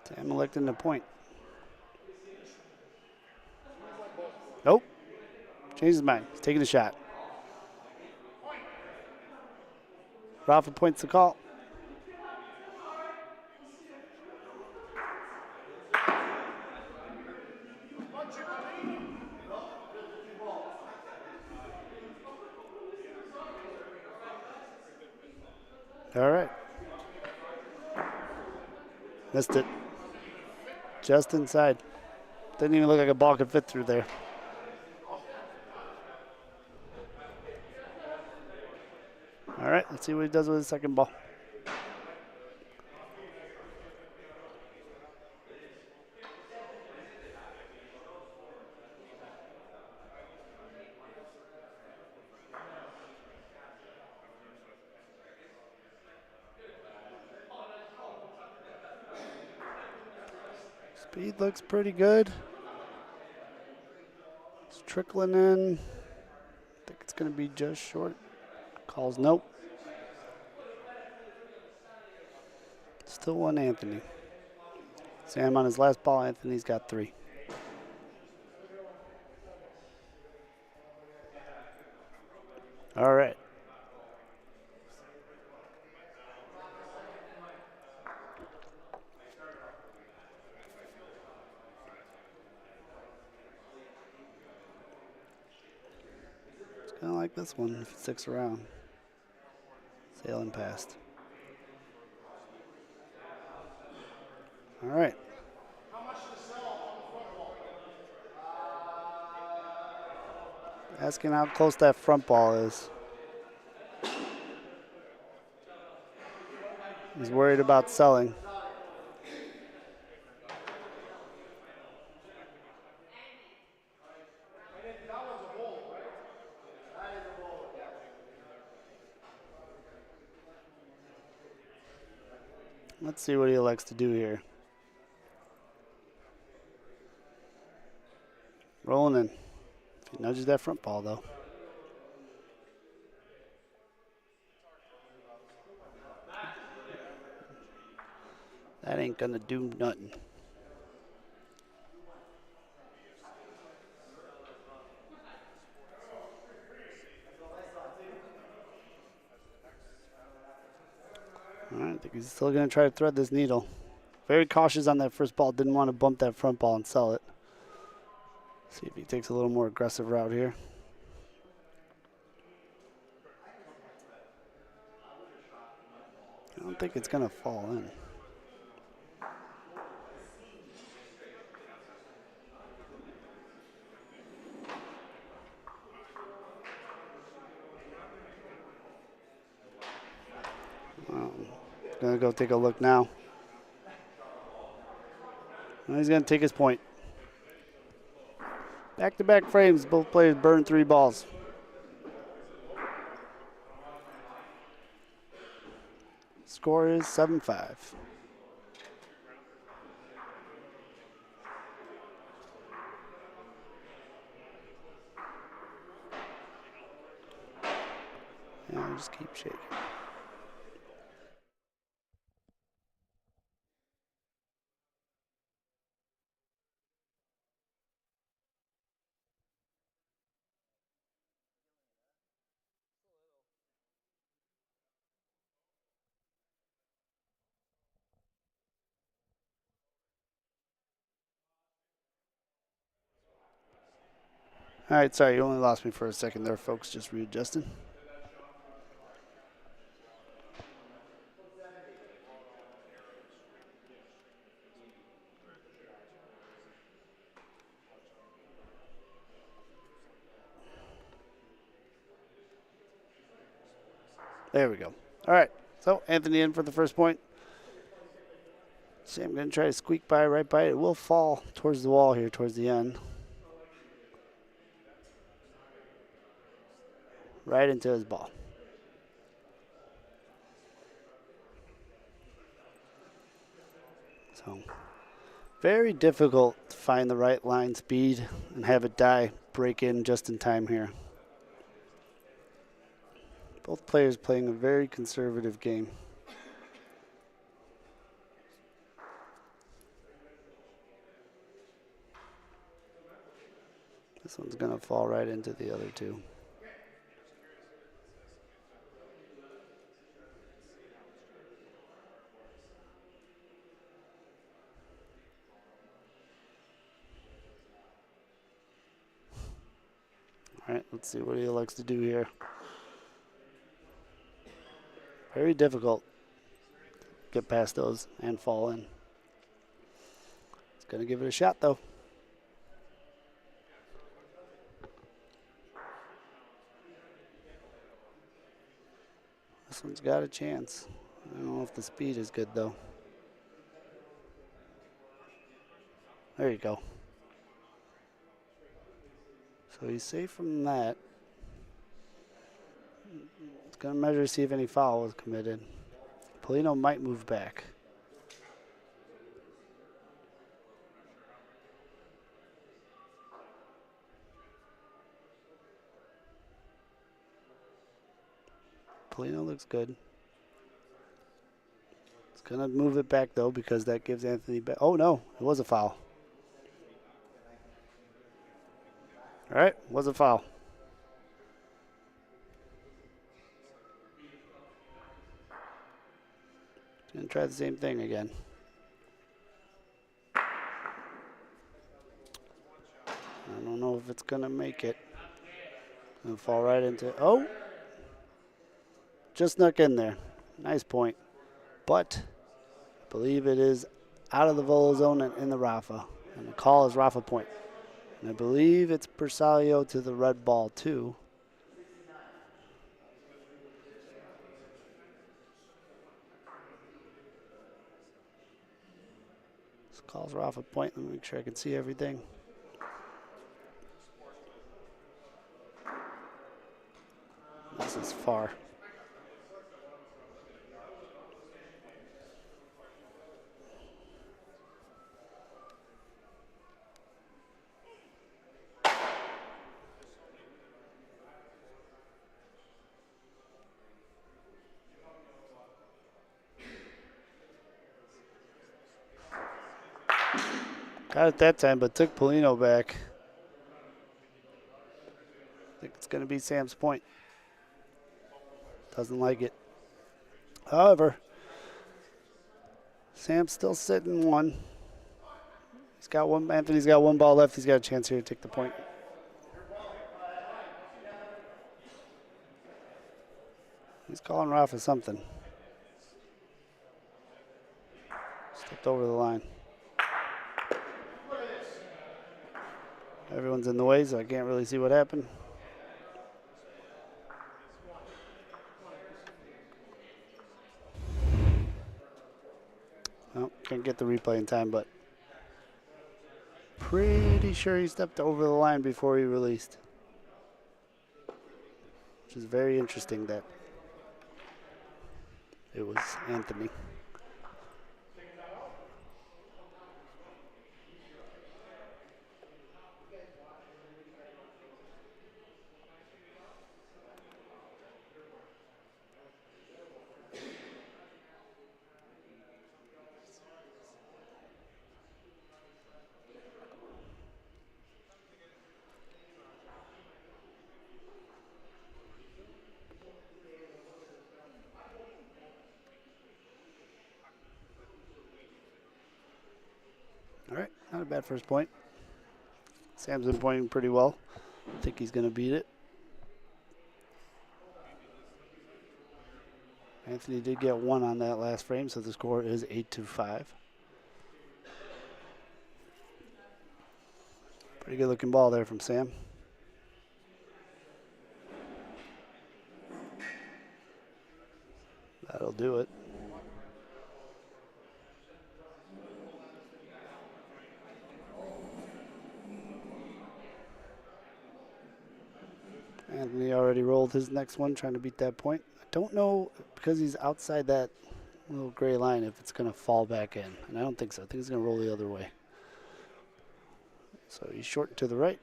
Sam electing the point. Nope. Changed his mind. He's taking a shot. Rafa points the call. All right. Missed it. Just inside. Didn't even look like a ball could fit through there. All right, let's see what he does with his second ball. Speed looks pretty good. It's trickling in. I think it's going to be just short. Calls nope. Still 1 Anthony. Sam on his last ball. Anthony's got 3. All right. gonna like this one if it sticks around. Sailing past. All right. Asking how close that front ball is. He's worried about selling. Let's see what he elects to do here. Rolling in. If he nudges that front ball, though. That ain't gonna do nothing. All right, I think he's still gonna try to thread this needle. Very cautious on that first ball. Didn't want to bump that front ball and sell it. See if he takes a little more aggressive route here. I don't think it's gonna fall in. Gonna go take a look now. Well, he's gonna take his point. Back-to-back frames, both players burn 3 balls. Score is 7-5. Yeah, I'll just keep shaking. All right, sorry, you only lost me for a second there, folks. Just readjusting. There we go. All right, so Anthony in for the first point. Sam going to try to squeak by, right by it. It will fall towards the wall here towards the end. Right into his ball. So, very difficult to find the right line speed and have it die, break in just in time here. Both players playing a very conservative game. This one's going to fall right into the other two. All right, let's see what he elects to do here. Very difficult to get past those and fall in. He's going to give it a shot, though. This one's got a chance. I don't know if the speed is good, though. There you go. So he's safe from that. It's going to measure to see if any foul was committed. Polino might move back. Polino looks good. It's going to move it back, though, because that gives Anthony back. Oh, no, it was a foul. All right, was a foul. Going to try the same thing again. I don't know if it's going to make it. And fall right into, oh, just snuck in there. Nice point. But I believe it is out of the volo zone and in the Rafa. And the call is Rafa point. And I believe it's Bersaglio to the red ball too. This calls Rafa point. Let me make sure I can see everything. This is far. Got it that time, but took Polino back. I think it's going to be Sam's point. Doesn't like it. However, Sam's still sitting one. He's got one. Anthony's got one ball left. He's got a chance here to take the point. He's calling Rafa something. Stepped over the line. Everyone's in the way, so I can't really see what happened. No, can't get the replay in time, but pretty sure he stepped over the line before he released. Which is very interesting that it was Anthony. All right, not a bad first point. Sam's been pointing pretty well. I think he's going to beat it. Anthony did get one on that last frame, so the score is 8-5. Pretty good looking ball there from Sam. That'll do it. Anthony already rolled his next one, trying to beat that point. I don't know, because he's outside that little gray line, if it's going to fall back in. And I don't think so. I think it's going to roll the other way. So he's short to the right.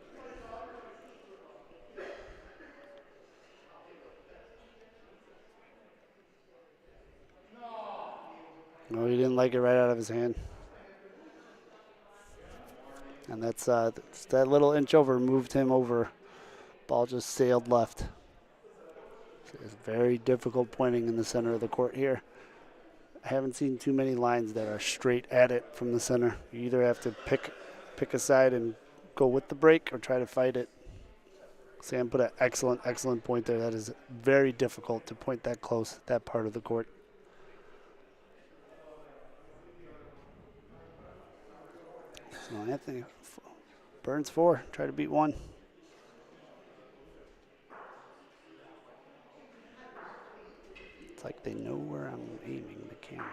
No, he didn't like it right out of his hand. And that's that little inch over moved him over. Ball just sailed left. So it's very difficult pointing in the center of the court here. I haven't seen too many lines that are straight at it from the center. You either have to pick a side and go with the break or try to fight it. Sam put an excellent point there. That is very difficult to point that close, that part of the court. So Anthony burns 4, try to beat 1. It's like they know where I'm aiming the camera.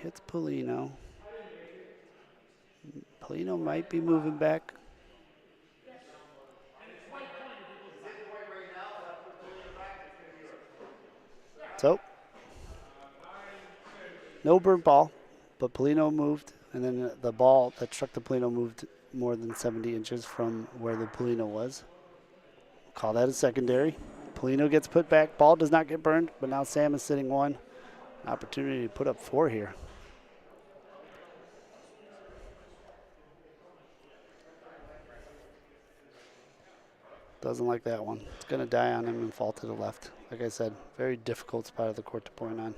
Hits Polino. Polino might be moving back. So, no burnt ball, but Polino moved, and then the ball that struck the Polino moved more than 70 inches from where the Polino was. Call that a secondary. Polino gets put back. Ball does not get burned, but now Sam is sitting 1. An opportunity to put up 4 here. Doesn't like that one. It's going to die on him and fall to the left. Like I said, very difficult spot of the court to point on.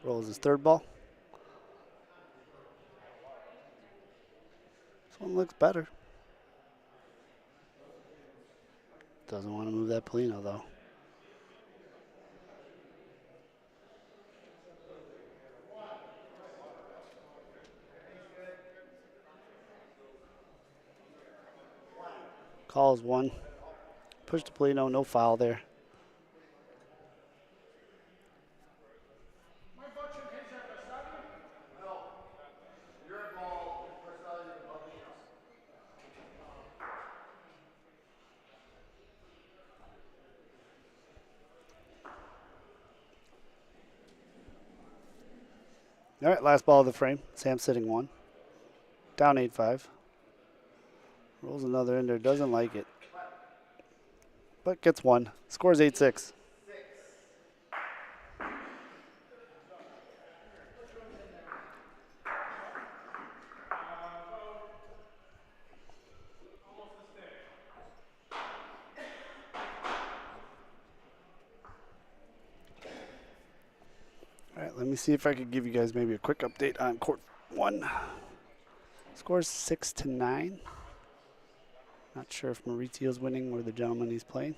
Rolls his third ball. This one looks better. Doesn't want to move that Polino, though. Calls one. Push to Polino, no foul there. All right, last ball of the frame. Sam sitting one. Down 8-5. Rolls another in there, doesn't like it. But gets one. Scores 8-6. All right, let me see if I could give you guys maybe a quick update on court one. Scores 6-9. Not sure if Maurizio's winning or the gentleman he's playing.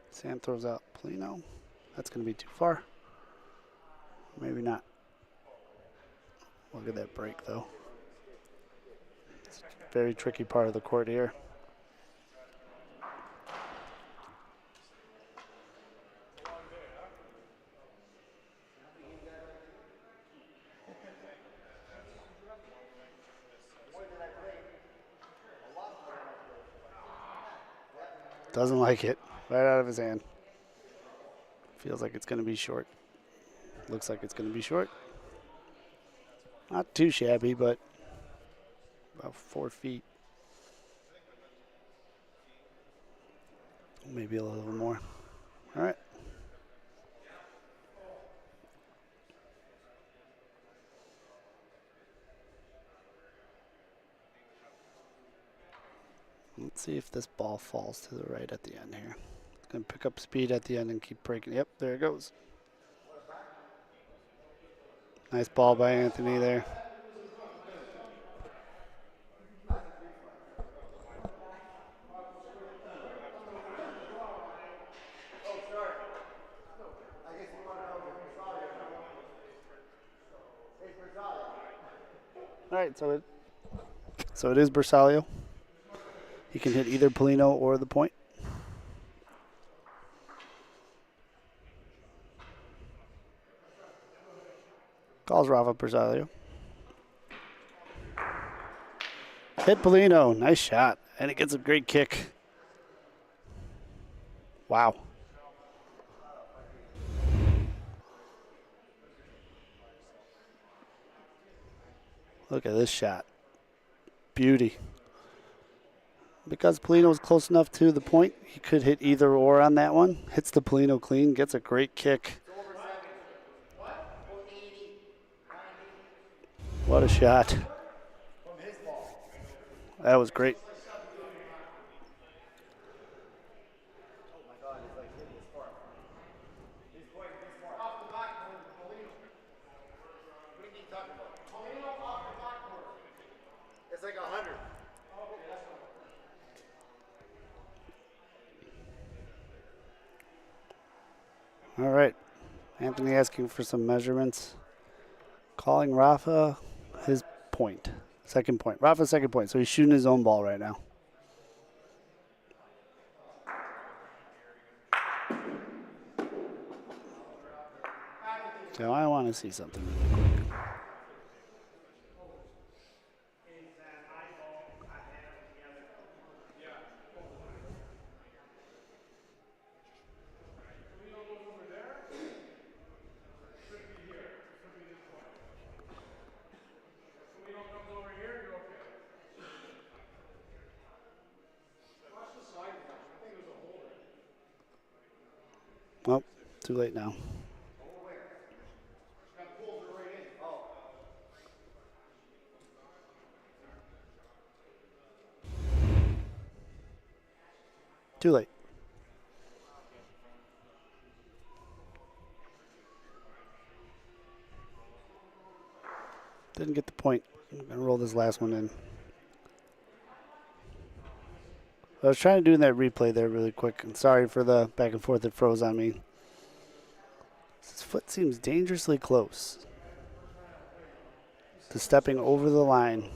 Sam throws out Polino. That's going to be too far. Maybe not. Look at that break, though. It's a very tricky part of the court here. Doesn't like it. Right out of his hand. Feels like it's going to be short. Looks like it's going to be short. Not too shabby, but about 4 feet. Maybe a little more. All right. Let's see if this ball falls to the right at the end here. It's going to pick up speed at the end and keep breaking. Yep, there it goes. Nice ball by Anthony there. All right, so it is Bersaglio. He can hit either Polino or the point. Calls Rafa Bersaglio. Hit Polino. Nice shot. And it gets a great kick. Wow. Look at this shot. Beauty. Because Polino was close enough to the point, he could hit either or on that one. Hits the Polino clean, gets a great kick. What a shot. That was great. It's like 100. All right. Anthony asking for some measurements. Calling Rafa his point. Second point. Rafa's second point. So he's shooting his own ball right now. So I want to see something really quick. Well, too late now. Too late. Didn't get the point. I'm going to roll this last one in. I was trying to do that replay there really quick. And sorry for the back and forth it froze on me. His foot seems dangerously close to stepping over the line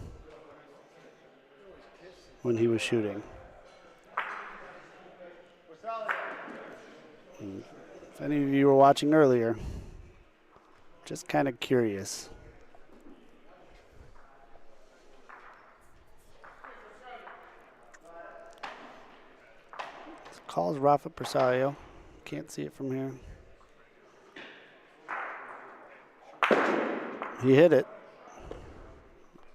when he was shooting. And if any of you were watching earlier, just kind of curious. This calls Rafa Persario. Can't see it from here. He hit it.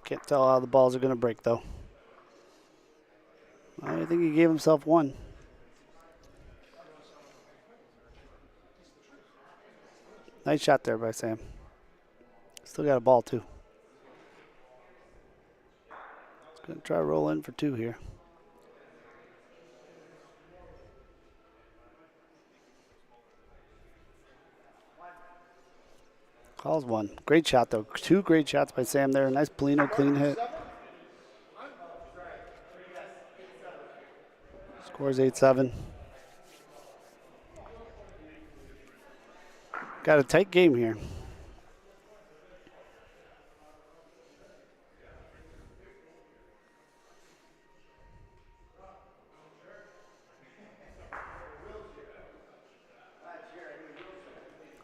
Can't tell how the balls are going to break, though. I think he gave himself one. Nice shot there by Sam. Still got a ball, too. He's going to try to roll in for two here. Calls one. Great shot, though. Two great shots by Sam there. Nice Polino clean hit. Scores 8-7. Got a tight game here.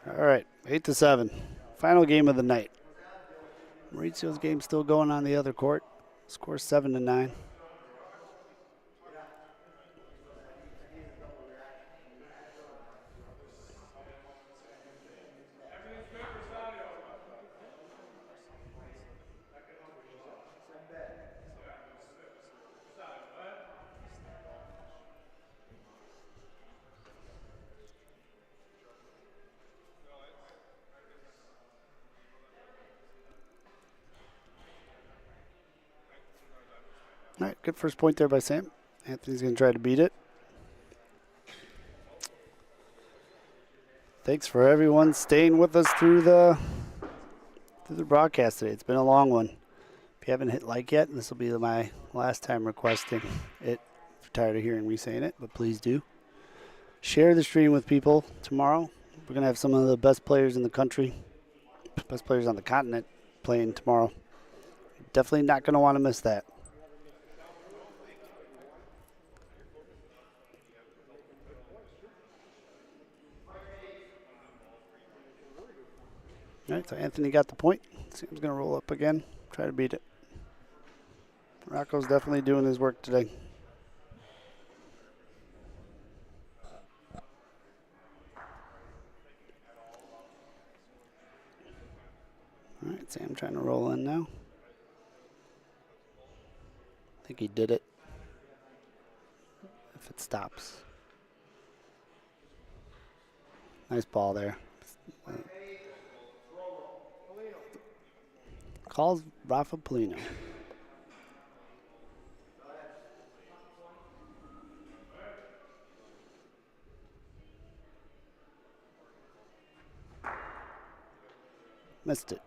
All right, 8-7. Final game of the night. Maurizio's game still going on the other court. Score 7-9. All right, good first point there by Sam. Anthony's going to try to beat it. Thanks for everyone staying with us through the broadcast today. It's been a long one. If you haven't hit like yet, this will be my last time requesting it. If you're tired of hearing me saying it, but please do. Share the stream with people tomorrow. We're going to have some of the best players in the country, best players on the continent playing tomorrow. Definitely not going to want to miss that. All right, so Anthony got the point. Sam's going to roll up again, try to beat it. Rocco's definitely doing his work today. All right, Sam trying to roll in now. I think he did it. If it stops. Nice ball there. Calls Rafa Polino. Missed it.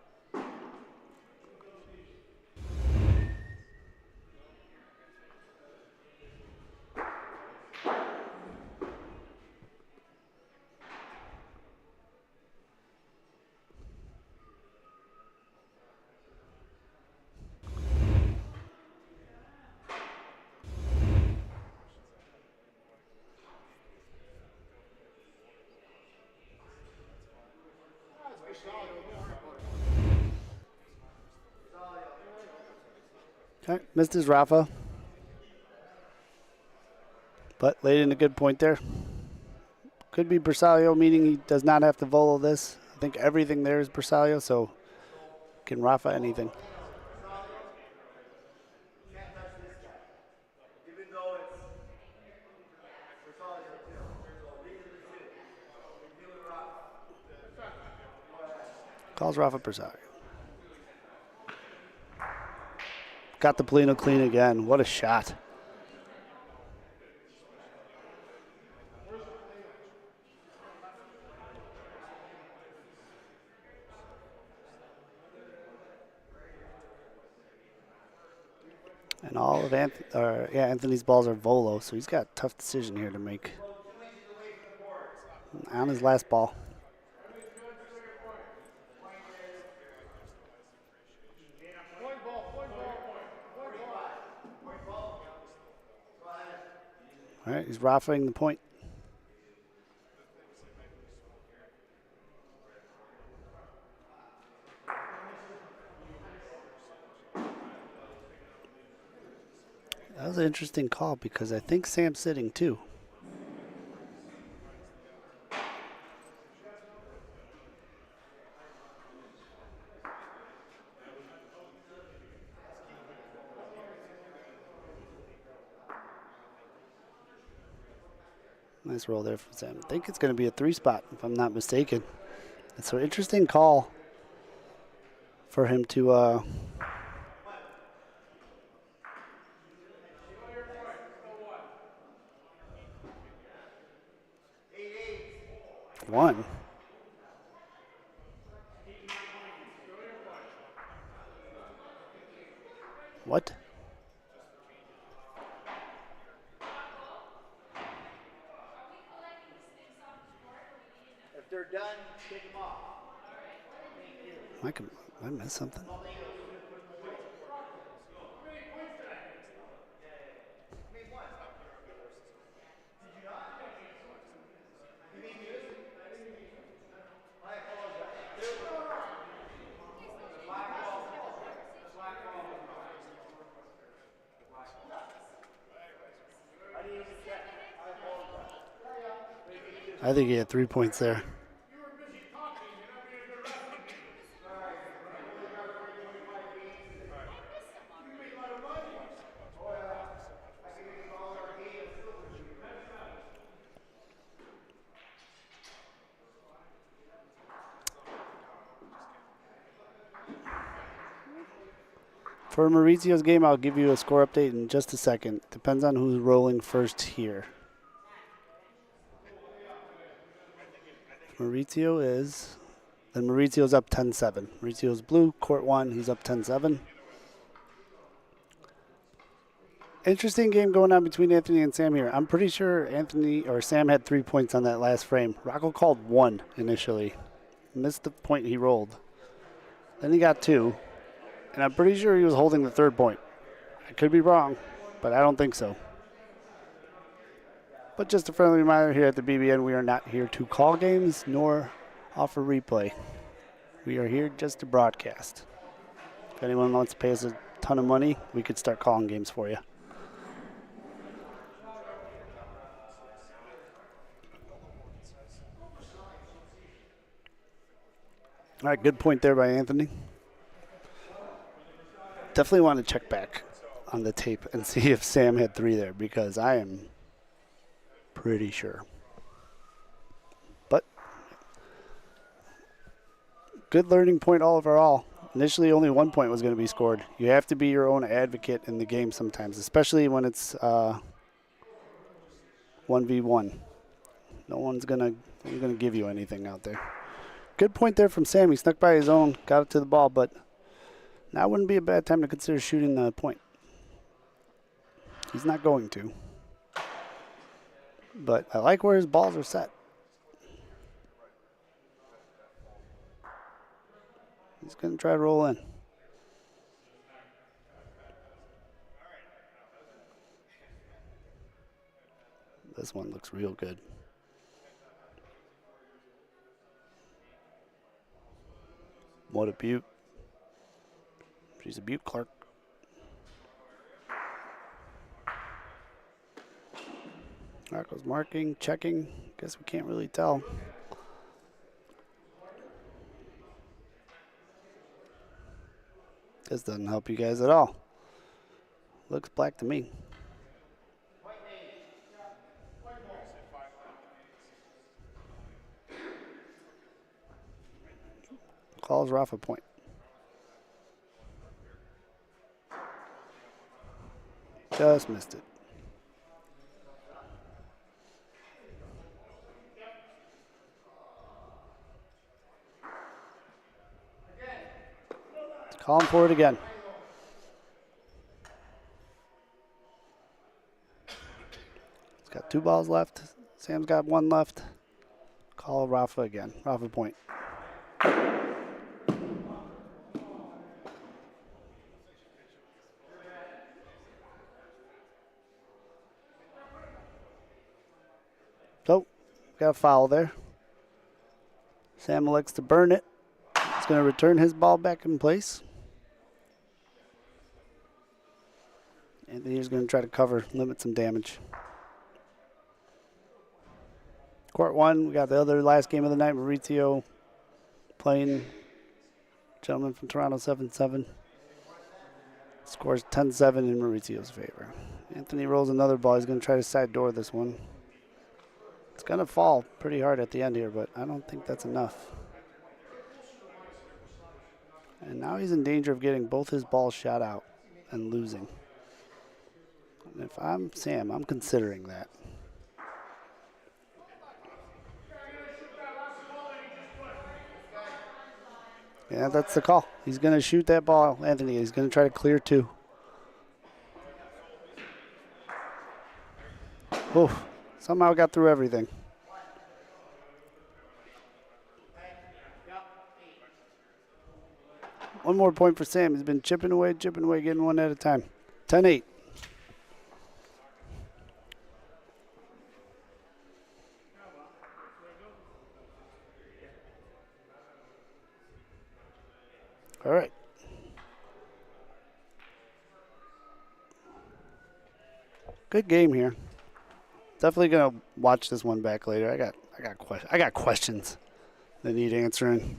Okay, missed his Rafa. But laid in a good point there. Could be Bersaglio, meaning he does not have to volo this. I think everything there is Bersaglio, so can Rafa anything. Calls Rafa Bersaglio. Got the Polino clean again. What a shot. And all of Anthony's balls are volo, so he's got a tough decision here to make on his last ball. All right, he's raffling the point. That was an interesting call because I think Sam's sitting too. Nice roll there from Sam. I think it's going to be a 3-spot, if I'm not mistaken. It's an interesting call for him to one. What? If they're done, take them off. I missed something. I think he had 3 points there. For Maurizio's game, I'll give you a score update in just a second. Depends on who's rolling first here. Maurizio's up 10-7. Maurizio's blue, court 1, he's up 10-7. Interesting game going on between Anthony and Sam here. I'm pretty sure Sam had 3 points on that last frame. Rocco called 1 initially. Missed the point he rolled. Then he got 2. And I'm pretty sure he was holding the 3rd point. I could be wrong, but I don't think so. But just a friendly reminder here at the BBN, we are not here to call games nor offer replay. We are here just to broadcast. If anyone wants to pay us a ton of money, we could start calling games for you. All right, good point there by Anthony. Definitely want to check back on the tape and see if Sam had 3 there, because I am pretty sure. But good learning point all overall. Initially, only 1 point was going to be scored. You have to be your own advocate in the game sometimes, especially when it's 1v1. No one's going to give you anything out there. Good point there from Sam. He snuck by his own, got it to the ball, but now wouldn't be a bad time to consider shooting the point. He's not going to. But I like where his balls are set. He's going to try to roll in. This one looks real good. What a beaut. She's a beaut, Clark. Rocco's marking, checking. Guess we can't really tell. This doesn't help you guys at all. Looks black to me. Calls Rafa point. Just missed it. Calling for it again. 2 balls left. Sam's got 1 left. Call Rafa again. Rafa point. So, got a foul there. Sam elects to burn it. He's going to return his ball back in place. Anthony's going to try to cover, limit some damage. Court 1, we got the other last game of the night. Maurizio playing gentleman from Toronto 7-7. Scores 10-7 in Maurizio's favor. Anthony rolls another ball. He's going to try to side door this one. It's going to fall pretty hard at the end here, but I don't think that's enough. And now he's in danger of getting both his balls shot out and losing. And if I'm Sam, I'm considering that. Yeah, that's the call. He's going to shoot that ball, Anthony. He's going to try to clear 2. Oof. Somehow got through everything. One more point for Sam. He's been chipping away, getting one at a time. 10-8. All right. Good game here. Definitely gonna watch this one back later. I got questions that need answering.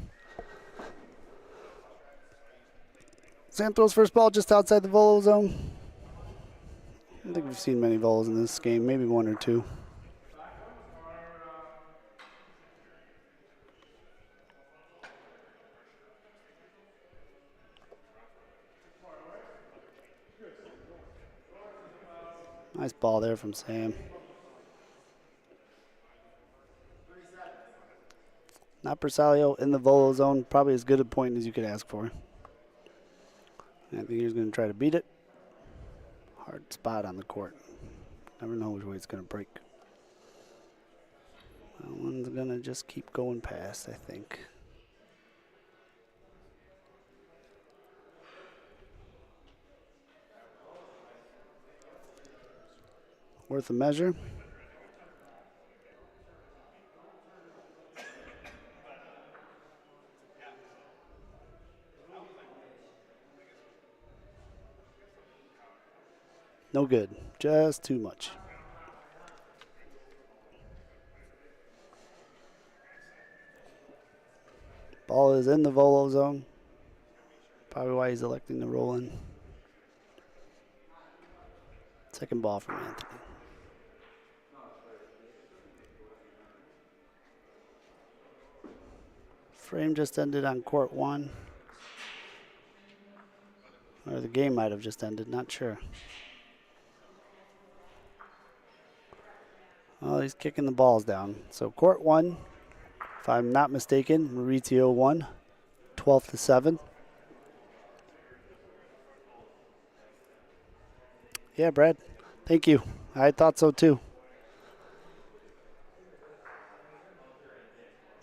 Sam throws first ball just outside the volo zone. I don't think we've seen many volos in this game, maybe 1 or 2. Nice ball there from Sam. Not Bersaglio in the volo zone. Probably as good a point as you could ask for. I think he's going to try to beat it. Hard spot on the court. Never know which way it's going to break. That one's going to just keep going past, I think. Worth a measure. No good. Just too much. Ball is in the volo zone. Probably why he's electing to roll in. Second ball from Anthony. Frame just ended on court 1. Or the game might have just ended, not sure. Well, he's kicking the balls down. So court 1, if I'm not mistaken, Maurizio 1, 12-7. Yeah, Brad. Thank you. I thought so too.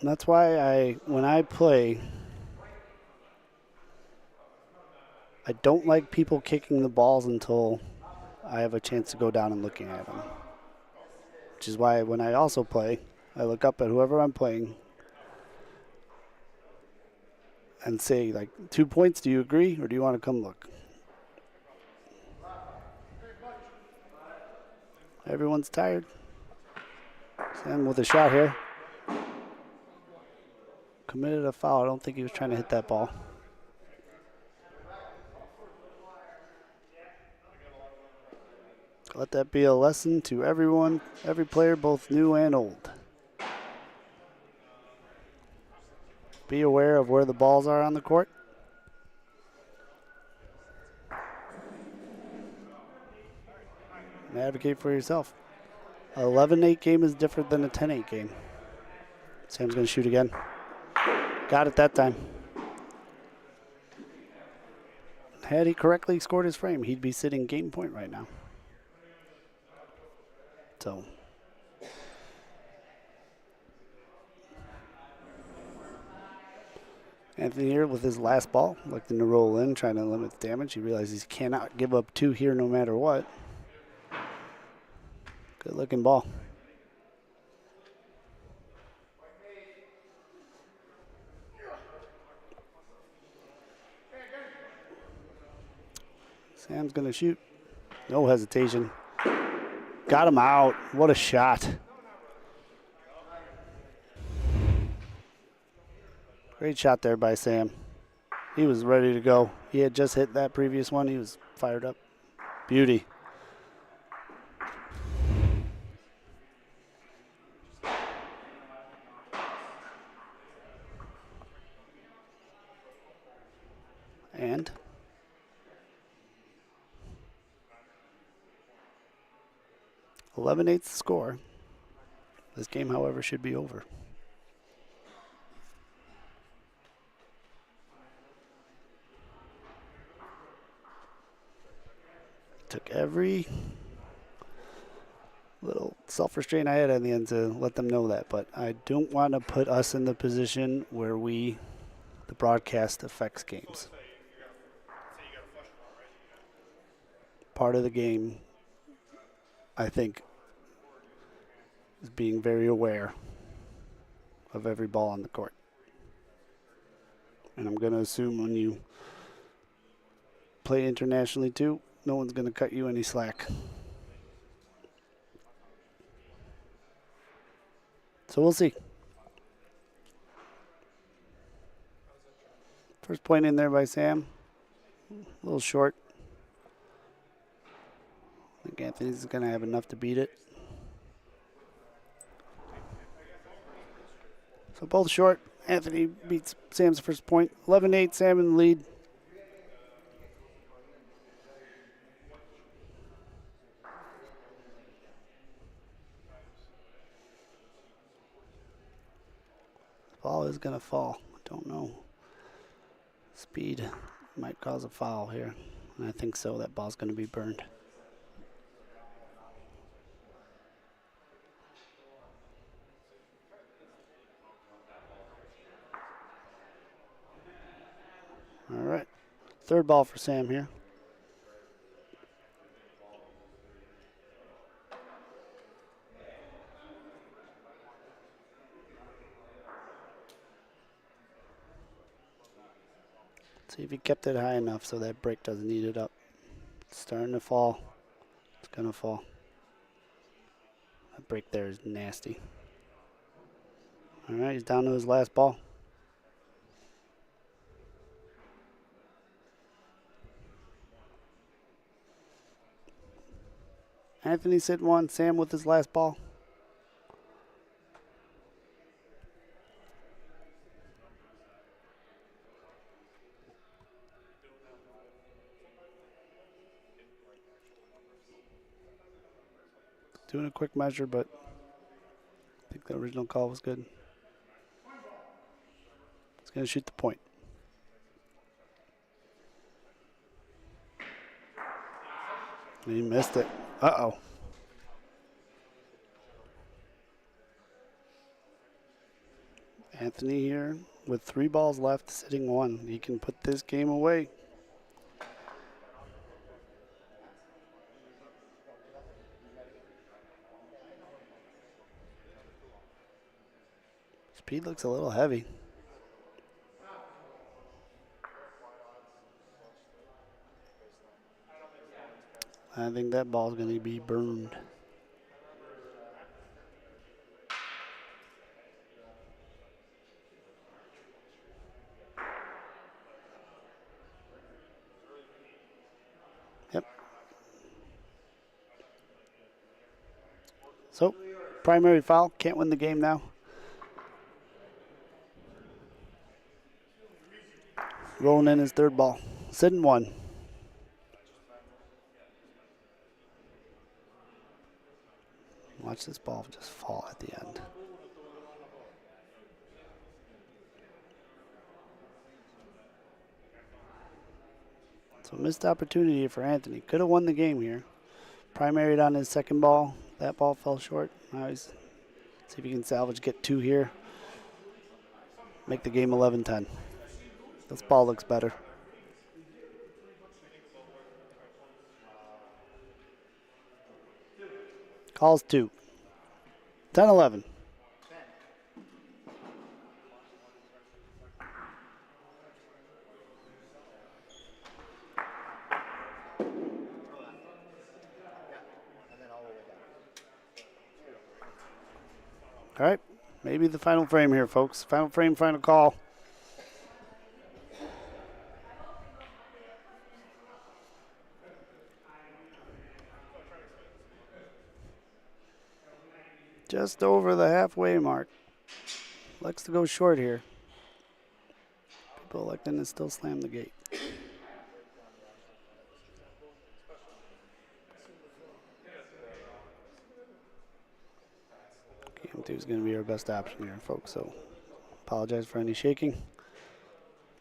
And that's why when I play, I don't like people kicking the balls until I have a chance to go down and looking at them. Which is why when I also play, I look up at whoever I'm playing and say, like, 2 points, do you agree, or do you want to come look? Everyone's tired. Sam with a shot here. Committed a foul. I don't think he was trying to hit that ball. Let that be a lesson to everyone, every player, both new and old. Be aware of where the balls are on the court. And advocate for yourself. An 11-8 game is different than a 10-8 game. Sam's going to shoot again. Got it that time. Had he correctly scored his frame, he'd be sitting game point right now. So Anthony here with his last ball, looking to roll in, trying to limit the damage. He realizes he cannot give up 2 here no matter what. Good looking ball. Sam's going to shoot. No hesitation. Got him out. What a shot. Great shot there by Sam. He was ready to go. He had just hit that previous one. He was fired up. Beauty. And 11-8 score. This game, however, should be over. Took every little self-restraint I had in the end to let them know that, but I don't want to put us in the position where the broadcast affects games. Part of the game, I think, is being very aware of every ball on the court. And I'm going to assume when you play internationally too, no one's going to cut you any slack. So we'll see. First point in there by Sam. A little short. I think Anthony's going to have enough to beat it. So both short. Anthony beats Sam's first point. 11-8, Sam in the lead. Ball is going to fall. Don't know. Speed might cause a foul here. And I think so. That ball's going to be burned. All right. Third ball for Sam here. See if he kept it high enough so that break doesn't eat it up. It's starting to fall. It's going to fall. That break there is nasty. All right, he's down to his last ball. Anthony's hit one. Sam with his last ball. Doing a quick measure, but I think the original call was good. He's going to shoot the point. He missed it. Uh-oh. Anthony here with 3 balls left, sitting 1. He can put this game away. Speed looks a little heavy. I think that ball's going to be burned. Yep. So, primary foul. Can't win the game now. Rolling in his third ball. Sitting 1. Watch this ball just fall at the end. So missed opportunity for Anthony. Could have won the game here. Primaried on his second ball. That ball fell short. Now he's see if he can salvage, get 2 here. Make the game 11-10. This ball looks better. Calls 2. 10-11. All right, maybe the final frame here, folks. Final frame, final call. Just over the halfway mark. Likes to go short here. People electing to still slam the gate. Game 2 is going to be our best option here, folks, so apologize for any shaking.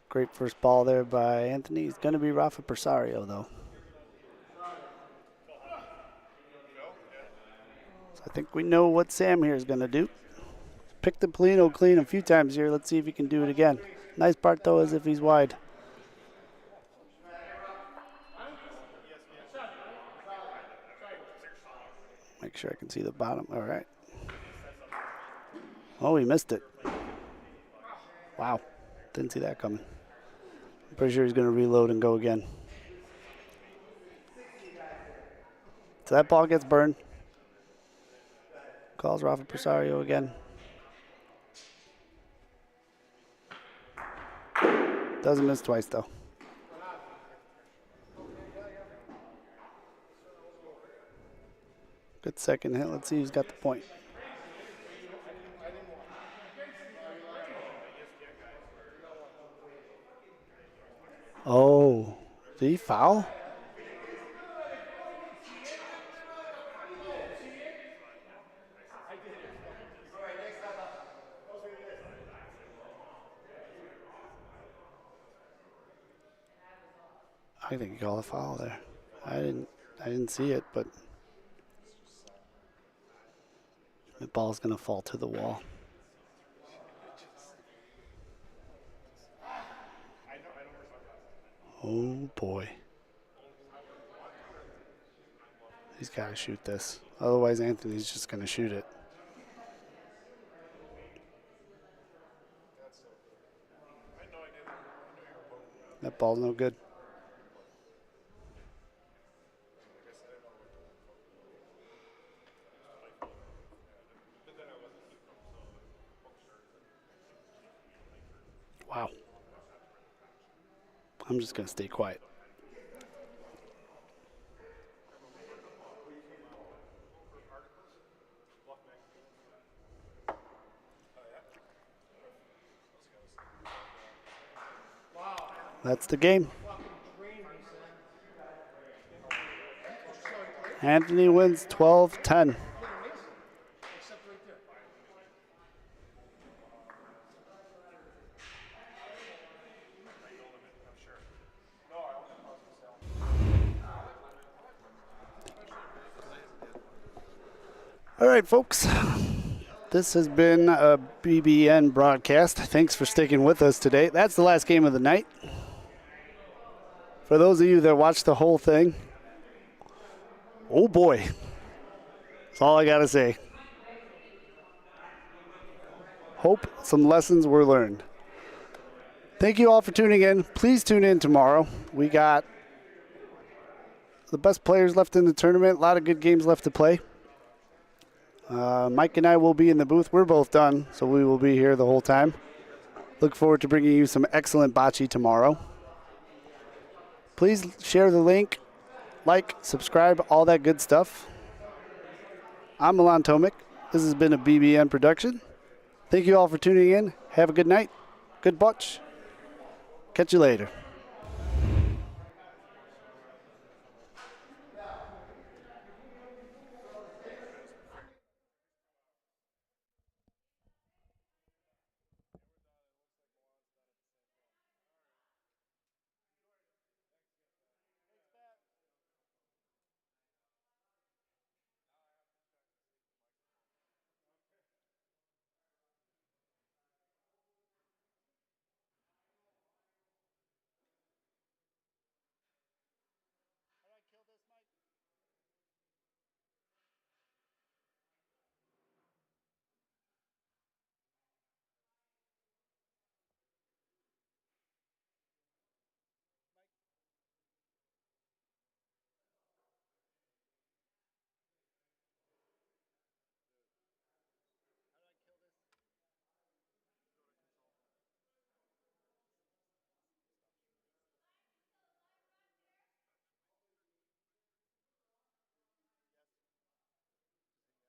Great first ball there by Anthony. He's going to be Rafa Persario, though. So I think we know what Sam here is going to do. Picked the Polino clean a few times here. Let's see if he can do it again. Nice part, though, is if he's wide. Make sure I can see the bottom. All right. Oh, he missed it. Wow. Didn't see that coming. I'm pretty sure he's going to reload and go again. So that ball gets burned. Calls Rafa Persario again. Doesn't miss twice, though. Good second hit. Let's see who's got the point. Oh, did he foul? I think he called a foul there. I didn't see it, but the ball's gonna fall to the wall. Oh boy. He's got to shoot this. Otherwise, Anthony's just going to shoot it. That ball's no good. Wow. I'm just going to stay quiet. That's the game. Anthony wins 12-10. All right, folks. This has been a BBN broadcast. Thanks for sticking with us today. That's the last game of the night. For those of you that watched the whole thing, oh boy, that's all I got to say. Hope some lessons were learned. Thank you all for tuning in. Please tune in tomorrow. We got the best players left in the tournament, a lot of good games left to play. Mike and I will be in the booth. We're both done, so we will be here the whole time. Look forward to bringing you some excellent bocce tomorrow. Please share the link, like, subscribe, all that good stuff. I'm Milan Tomic. This has been a BBN production. Thank you all for tuning in. Have a good night. Good bocce. Catch you later.